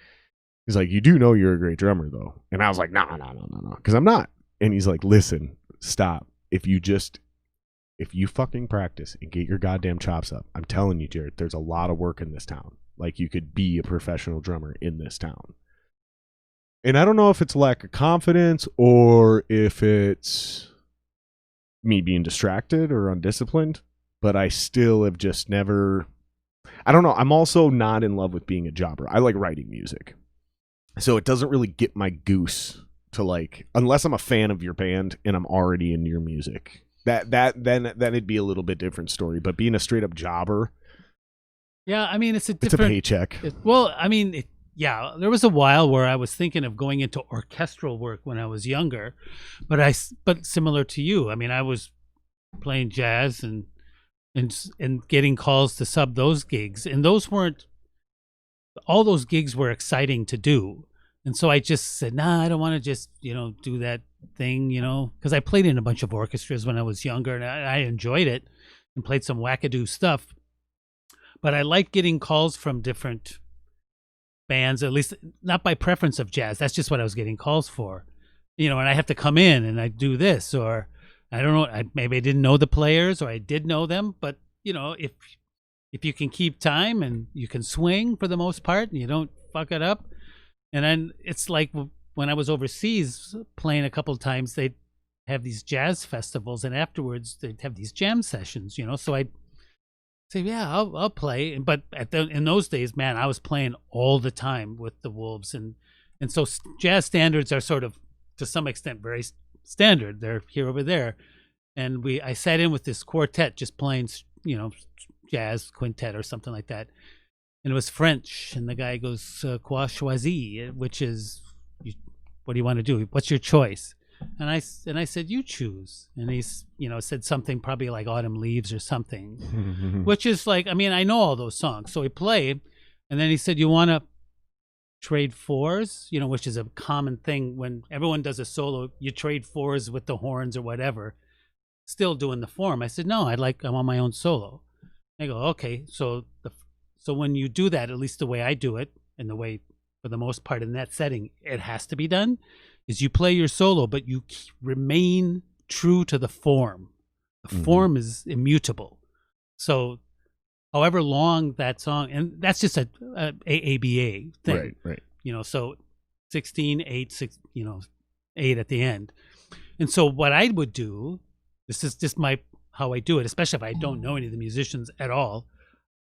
He's like, you do know you're a great drummer, though. And I was like, no, because I'm not. And he's like, listen, stop. If you fucking practice and get your goddamn chops up, I'm telling you, Jared, there's a lot of work in this town. Like, you could be a professional drummer in this town. And I don't know if it's lack of confidence or if it's me being distracted or undisciplined, but I still have just never... I don't know. I'm also not in love with being a jobber. I like writing music. So it doesn't really get my goose to like, unless I'm a fan of your band and I'm already in your music. Then it'd be a little bit different story. But being a straight up jobber, yeah, I mean, it's a paycheck. There was a while where I was thinking of going into orchestral work when I was younger, but similar to you, I mean, I was playing jazz and getting calls to sub those gigs, and all those gigs were exciting to do. And so I just said, nah, I don't want to just, do that thing, because I played in a bunch of orchestras when I was younger, and I enjoyed it and played some wackadoo stuff. But I like getting calls from different bands, at least not by preference of jazz. That's just what I was getting calls for, and I have to come in and I do this, or I don't know, maybe I didn't know the players or I did know them, but if you can keep time and you can swing for the most part and you don't fuck it up. And then it's like when I was overseas playing a couple of times, they'd have these jazz festivals and afterwards they'd have these jam sessions, so I'd say, yeah, I'll play. But in those days, man, I was playing all the time with the Wolves. And so jazz standards are sort of, to some extent, very standard. They're here, over there. And I sat in with this quartet just playing, jazz quintet or something like that, and it was French, and the guy goes, "Quoi choisir?" which is, what do you want to do? What's your choice? And I said, you choose. And he's said something probably like Autumn Leaves or something, which is like, I mean, I know all those songs. So we played, and then he said, you want to trade fours, which is a common thing when everyone does a solo. You trade fours with the horns or whatever, still doing the form. I said, no, I want my own solo. I go, okay, so when you do that, at least the way I do it, and the way, for the most part in that setting, it has to be done, is you play your solo, but you remain true to the form. The form is immutable. So however long that song, and that's just a AABA thing. Right. So 16, 8, 6, 8 at the end. And so what I would do, this is just how I do it, especially if I don't know any of the musicians at all,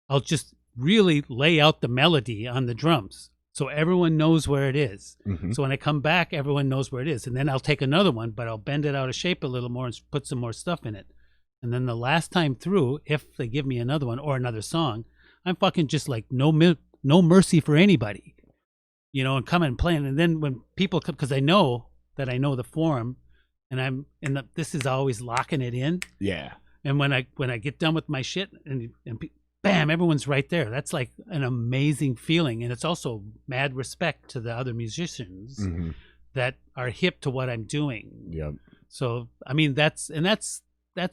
I'll just really lay out the melody on the drums so everyone knows where it is. So when I come back, everyone knows where it is. And then I'll take another one, but I'll bend it out of shape a little more and put some more stuff in it. And then the last time through, if they give me another one or another song, I'm fucking just like no mercy for anybody. and come and play. And then when people come, because I know the form, and this is always locking it in. Yeah. And when I get done with my shit and bam, everyone's right there. That's like an amazing feeling. And it's also mad respect to the other musicians that are hip to what I'm doing. Yep. So, I mean, that's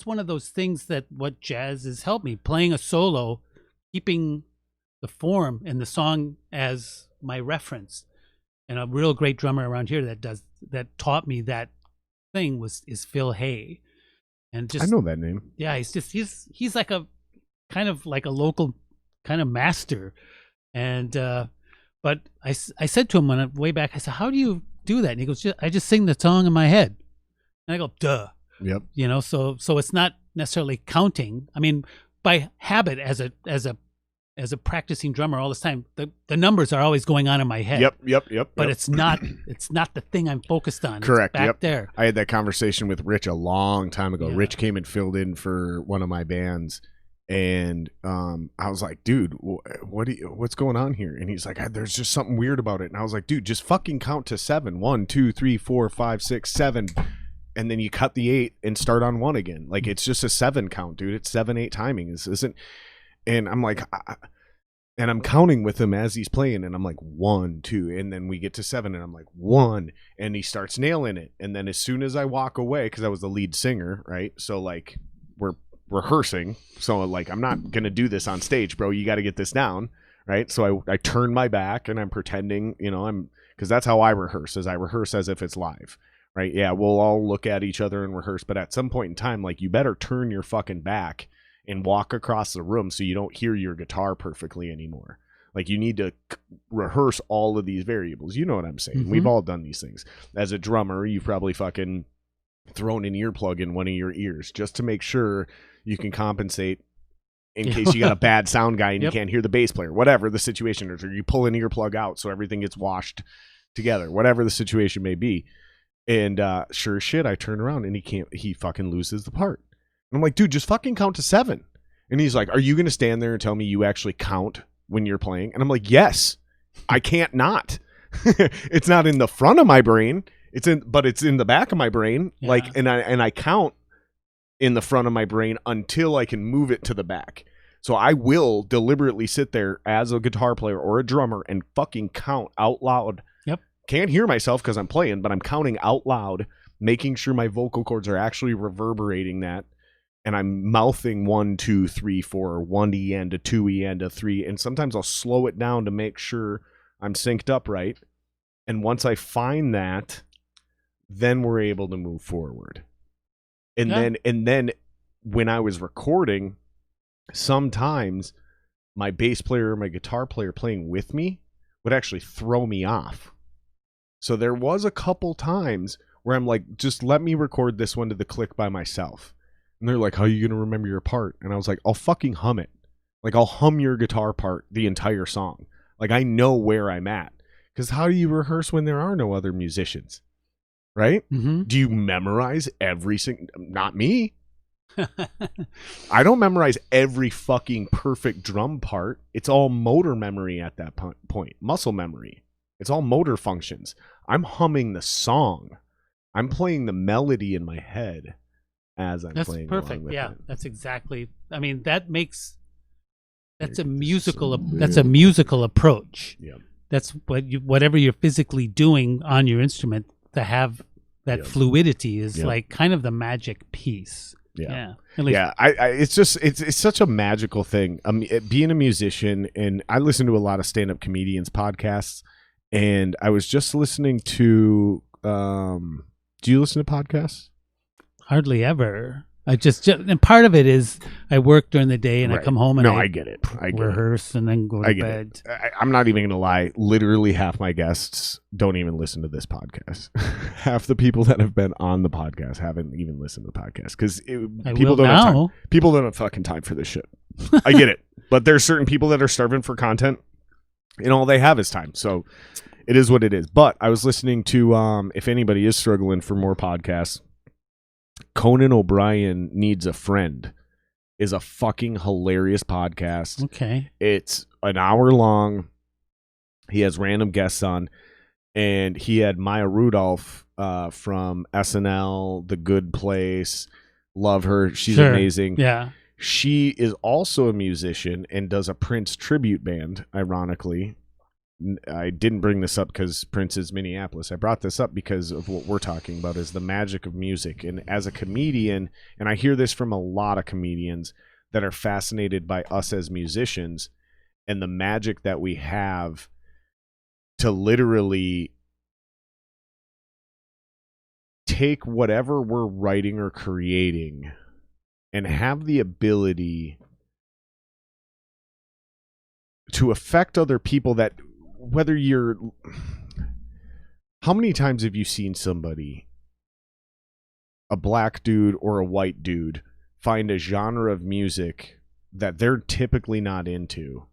one of those things that what jazz has helped me, playing a solo, keeping the form and the song as my reference. And a real great drummer around here that taught me that thing is Phil Hay. And just, I know that name. Yeah, he's like a kind of like a local kind of master. And but I said to him way back, I said, how do you do that? And he goes, I just sing the song in my head. And I go, duh. Yep. So it's not necessarily counting. I mean, by habit, as a practicing drummer all this time, the numbers are always going on in my head. Yep. But it's not the thing I'm focused on. Correct. It's back there. I had that conversation with Rich a long time ago. Yeah. Rich came and filled in for one of my bands, and I was like, dude, what's going on here? And he's like, there's just something weird about it. And I was like, dude, just fucking count to 7. 1, 2, 3, 4, 5, 6, 7. And then you cut the 8 and start on 1 again. Like, it's just a 7 count, dude. It's 7/8 timing. This isn't. And I'm like, and I'm counting with him as he's playing, and I'm like 1, 2, and then we get to 7, and I'm like 1, and he starts nailing it. And then as soon as I walk away, because I was the lead singer, right? So like we're rehearsing, so like I'm not gonna do this on stage, bro. You got to get this down, right? So I turn my back and I'm pretending, because that's how I rehearse. Is I rehearse as if it's live. Right? Yeah, we'll all look at each other and rehearse, but at some point in time, like, you better turn your fucking back and walk across the room so you don't hear your guitar perfectly anymore. Like, you need to rehearse all of these variables. You know what I'm saying? We've all done these things. As a drummer, you've probably fucking thrown an earplug in one of your ears just to make sure you can compensate in case you got a bad sound guy and you can't hear the bass player, whatever the situation is, or you pull an earplug out so everything gets washed together, whatever the situation may be. And sure as shit, I turn around and he fucking loses the part. And I'm like, dude, just fucking count to 7. And he's like, are you going to stand there and tell me you actually count when you're playing? And I'm like, yes, I can't not. It's not in the front of my brain. But it's in the back of my brain. Yeah. Like, and I count in the front of my brain until I can move it to the back. So I will deliberately sit there as a guitar player or a drummer and fucking count out loud. Yep. Can't hear myself because I'm playing, but I'm counting out loud, making sure my vocal cords are actually reverberating that. And I'm mouthing 1, 2, 3, 4, 1 E end, a 2 E end, a 3. And sometimes I'll slow it down to make sure I'm synced up right. And once I find that, then we're able to move forward. And then when I was recording, sometimes my bass player or my guitar player playing with me would actually throw me off. So there was a couple times where I'm like, just let me record this one to the click by myself. And they're like, how are you going to remember your part? And I was like, I'll fucking hum it. Like, I'll hum your guitar part the entire song. Like, I know where I'm at. Because how do you rehearse when there are no other musicians? Right? Mm-hmm. Do you memorize every single... Not me. I don't memorize every fucking perfect drum part. It's all motor memory at that point. Muscle memory. It's all motor functions. I'm humming the song. I'm playing the melody in my head as I'm playing. That's perfect. Yeah, it. That's exactly. I mean, that's a musical approach. Yeah. That's whatever you're physically doing on your instrument to have that fluidity is like kind of the magic piece. Yeah. It's such a magical thing. Being a musician, and I listen to a lot of stand-up comedians podcasts, and I was just listening to. Do you listen to podcasts? Hardly ever. And part of it is I work during the day and I come home and I get it. I rehearse and then go to bed. I'm not even going to lie. Literally half my guests don't even listen to this podcast. Half the people that have been on the podcast haven't even listened to the podcast because people don't have time. People don't have fucking time for this shit. I get it. But there's certain people that are starving for content and all they have is time. So it is what it is. But I was listening to, if anybody is struggling for more podcasts, Conan O'Brien Needs a Friend is a fucking hilarious podcast. Okay. It's an hour long. He has random guests on, and he had Maya Rudolph from SNL, The Good Place. Love her. She's amazing. Yeah. She is also a musician and does a Prince tribute band, ironically. I didn't bring this up because Prince is Minneapolis. I brought this up because of what we're talking about is the magic of music. And as a comedian, and I hear this from a lot of comedians that are fascinated by us as musicians and the magic that we have to literally take whatever we're writing or creating and have the ability to affect other people. That whether you're, how many times have you seen somebody, a black dude or a white dude, find a genre of music that they're typically not into,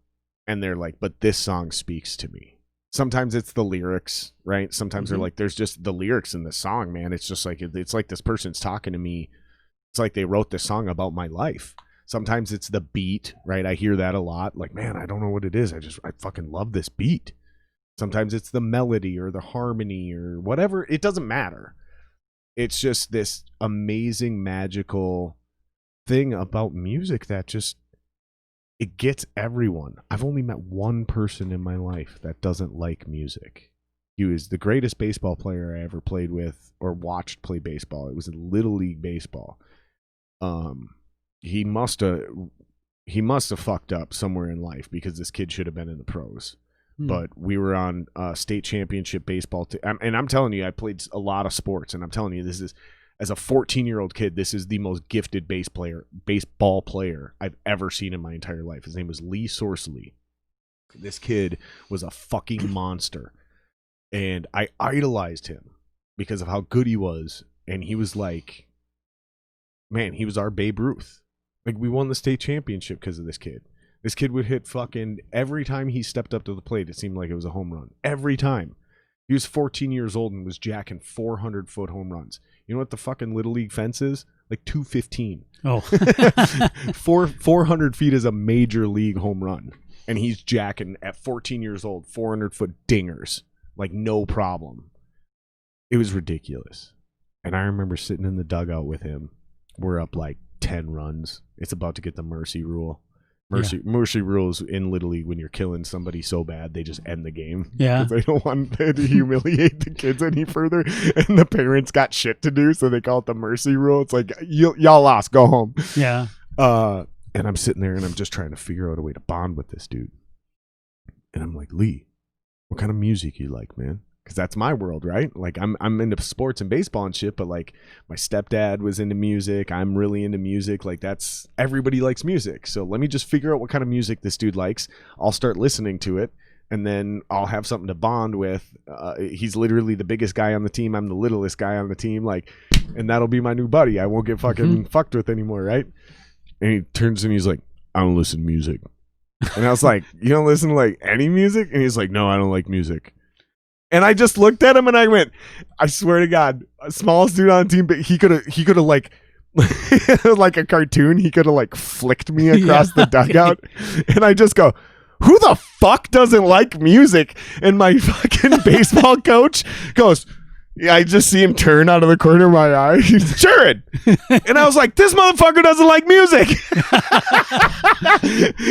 and they're like, but this song speaks to me? Sometimes it's the lyrics, right? Sometimes they're like, there's just the lyrics in the song, man. It's just like, it's like this person's talking to me. It's like they wrote this song about my life. Sometimes it's the beat, right? I hear that a lot. Like, man, I don't know what it is. I fucking love this beat. Sometimes it's the melody or the harmony or whatever. It doesn't matter. It's just this amazing, magical thing about music that just, it gets everyone. I've only met one person in my life that doesn't like music. He was the greatest baseball player I ever played with or watched play baseball. It was in Little League Baseball. He must have fucked up somewhere in life because this kid should have been in the pros. But we were on state championship baseball and I'm telling you, I played a lot of sports, and I'm telling you, this is, as a 14-year-old kid, this is the most gifted baseball player I've ever seen in my entire life. His name was Lee Sorsley. This kid was a fucking monster, and I idolized him because of how good he was. And he was like, man, he was our Babe Ruth. Like, we won the state championship because of this kid. This kid would hit fucking, every time he stepped up to the plate, it seemed like it was a home run. Every time. He was 14 years old and was jacking 400-foot home runs. You know what the fucking Little League fence is? Like 215. Oh. 400 feet is a major league home run. And he's jacking, at 14 years old, 400-foot dingers. Like, no problem. It was ridiculous. And I remember sitting in the dugout with him. We're up like 10 runs. It's about to get the mercy rule. Mercy rules in Little League, when you're killing somebody so bad, they just end the game. Yeah. Because they don't want to humiliate the kids any further. And the parents got shit to do, so they call it the mercy rule. It's like, y'all lost, go home. Yeah. And I'm sitting there and I'm just trying to figure out a way to bond with this dude. And I'm like, Lee, what kind of music you like, man? Because that's my world, right? Like, I'm into sports and baseball and shit, but like, my stepdad was into music. I'm really into music. Like, that's, everybody likes music. So let me just figure out what kind of music this dude likes. I'll start listening to it, and then I'll have something to bond with. He's literally the biggest guy on the team. I'm the littlest guy on the team. Like, and that'll be my new buddy. I won't get fucking fucked with anymore, right? And he turns to me, he's like, I don't listen to music. And I was like, you don't listen to like any music? And he's like, no, I don't like music. And I just looked at him and I went, I swear to God, smallest dude on the team, but he could have like, like a cartoon, he could have like flicked me across the dugout. And I just go, who the fuck doesn't like music? And my fucking baseball coach goes, yeah, I just see him turn out of the corner of my eye. He's Jared. And I was like, this motherfucker doesn't like music.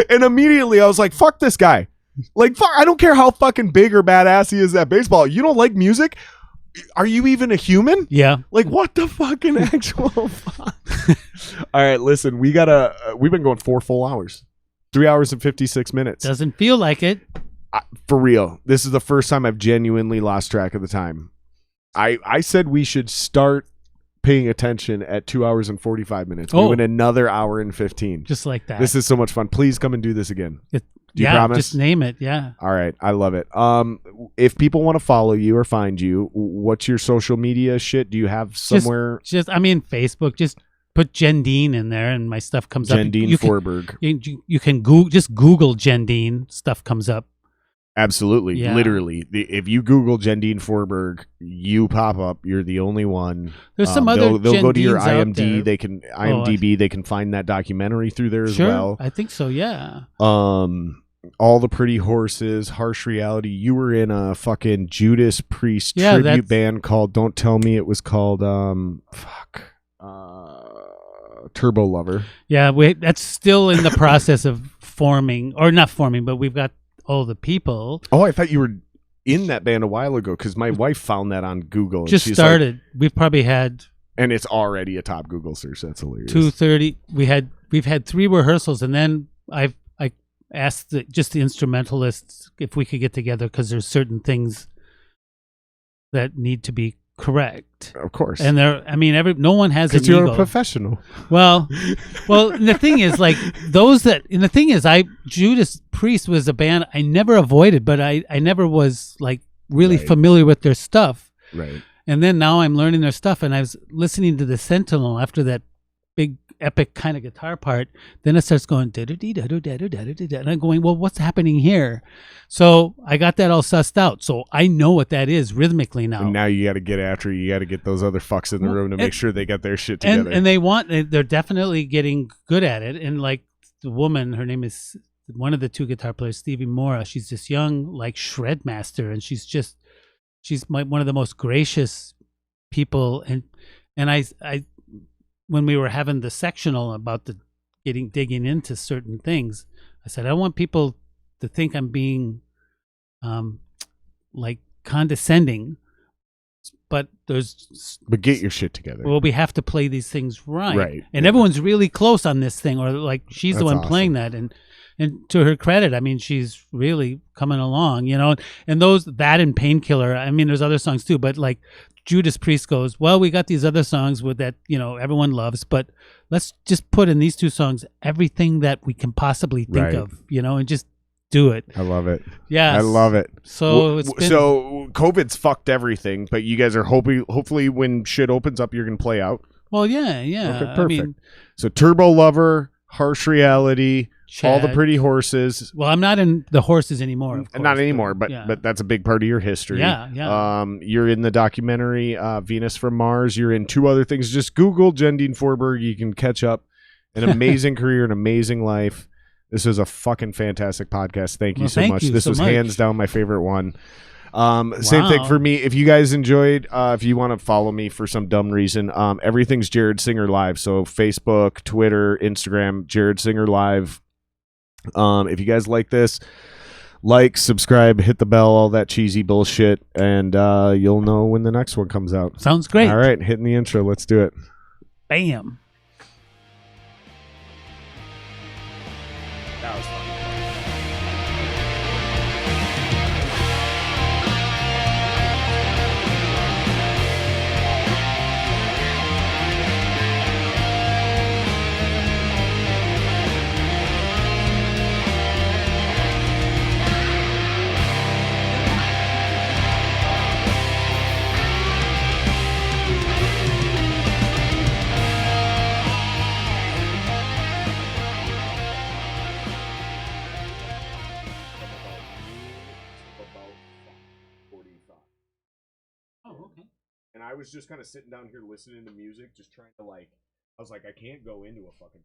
And immediately I was like, fuck this guy. Like, fuck, I don't care how fucking big or badass he is at baseball. You don't like music? Are you even a human? Yeah. Like, what the fucking actual fuck? All right, listen, we've been going 4 full hours. 3 hours and 56 minutes. Doesn't feel like it. For real. This is the first time I've genuinely lost track of the time. I said we should start paying attention at 2 hours and 45 minutes. We went another hour and 15. Just like that. This is so much fun. Please come and do this again. Do you promise? Just name it. Yeah. All right. I love it. If people want to follow you or find you, what's your social media shit? Do you have somewhere? I mean, Facebook. Just put Jendeen in there and my stuff comes up. Jendeen Forberg. You can just Google Jendeen. Stuff comes up. Absolutely. Yeah. Literally. If you Google Jendeen Forberg, you pop up. You're the only one. There's some other they'll go to your IMDb. IMDb. They can find that documentary through there as well. I think so, yeah. All the Pretty Horses, Harsh Reality. You were in a fucking Judas Priest Yeah, tribute band called, don't tell me it was called, Turbo Lover. Yeah, that's still in the process of forming, or not forming, but we've got all the people. Oh, I thought you were in that band a while ago because my wife found that on Google. And Just she's started. like, We've probably had and it's already a top Google search. That's hilarious. 2:30. We've had 3 rehearsals, and then I asked just the instrumentalists if we could get together because there's certain things that need to be correct. Of course. And no one has an because you're ego. a professional. Well, the thing is, like, Judas Priest was a band I never avoided, but I never was like really familiar with their stuff. Right. And then now I'm learning their stuff, and I was listening to the Sentinel after that big epic kind of guitar part. Then it starts going and I'm going, well, what's happening here? So I got that all sussed out. So I know what that is rhythmically now. And now you got to get after it. You got to get those other fucks in the room to make sure they got their shit together. And they're definitely getting good at it. And like the woman, her name is one of the 2 guitar players, Stevie Mora. She's this young like shred master, and she's one of the most gracious people. And I when we were having the sectional about digging into certain things, I said, I don't want people to think I'm being like condescending, but get your shit together. Well, we have to play these things right. And everyone's really close on this thing, or like she's the one awesome. playing that, and to her credit, I mean, she's really coming along, and that and Painkiller. I mean, there's other songs too, but like Judas Priest goes, well, we got these other songs with that, everyone loves, but let's just put in these 2 songs everything that we can possibly think of, and just do it. I love it. Yeah, I love it. So so COVID's fucked everything, but you guys are hopefully when shit opens up, you're gonna play out. Well, yeah. Okay, perfect. So Turbo Lover, Harsh Reality, All the Pretty Horses. Well, I'm not in the Horses anymore. Of course, not anymore, but that's a big part of your history. Yeah. You're in the documentary Venus from Mars. You're in 2 other things. Just Google Jendeen Forberg. You can catch up. An amazing career, an amazing life. This is a fucking fantastic podcast. Thank you so much. This was hands down my favorite one. Same thing for me. If you guys enjoyed, if you want to follow me for some dumb reason, everything's Jared Singer Live. So Facebook, Twitter, Instagram, Jared Singer Live. If you guys like this, like, subscribe, hit the bell, all that cheesy bullshit, and you'll know when the next one comes out. Sounds great. All right, hitting the intro. Let's do it. Bam. That was fun. And I was just kind of sitting down here listening to music, just trying to I was like, I can't go into a fucking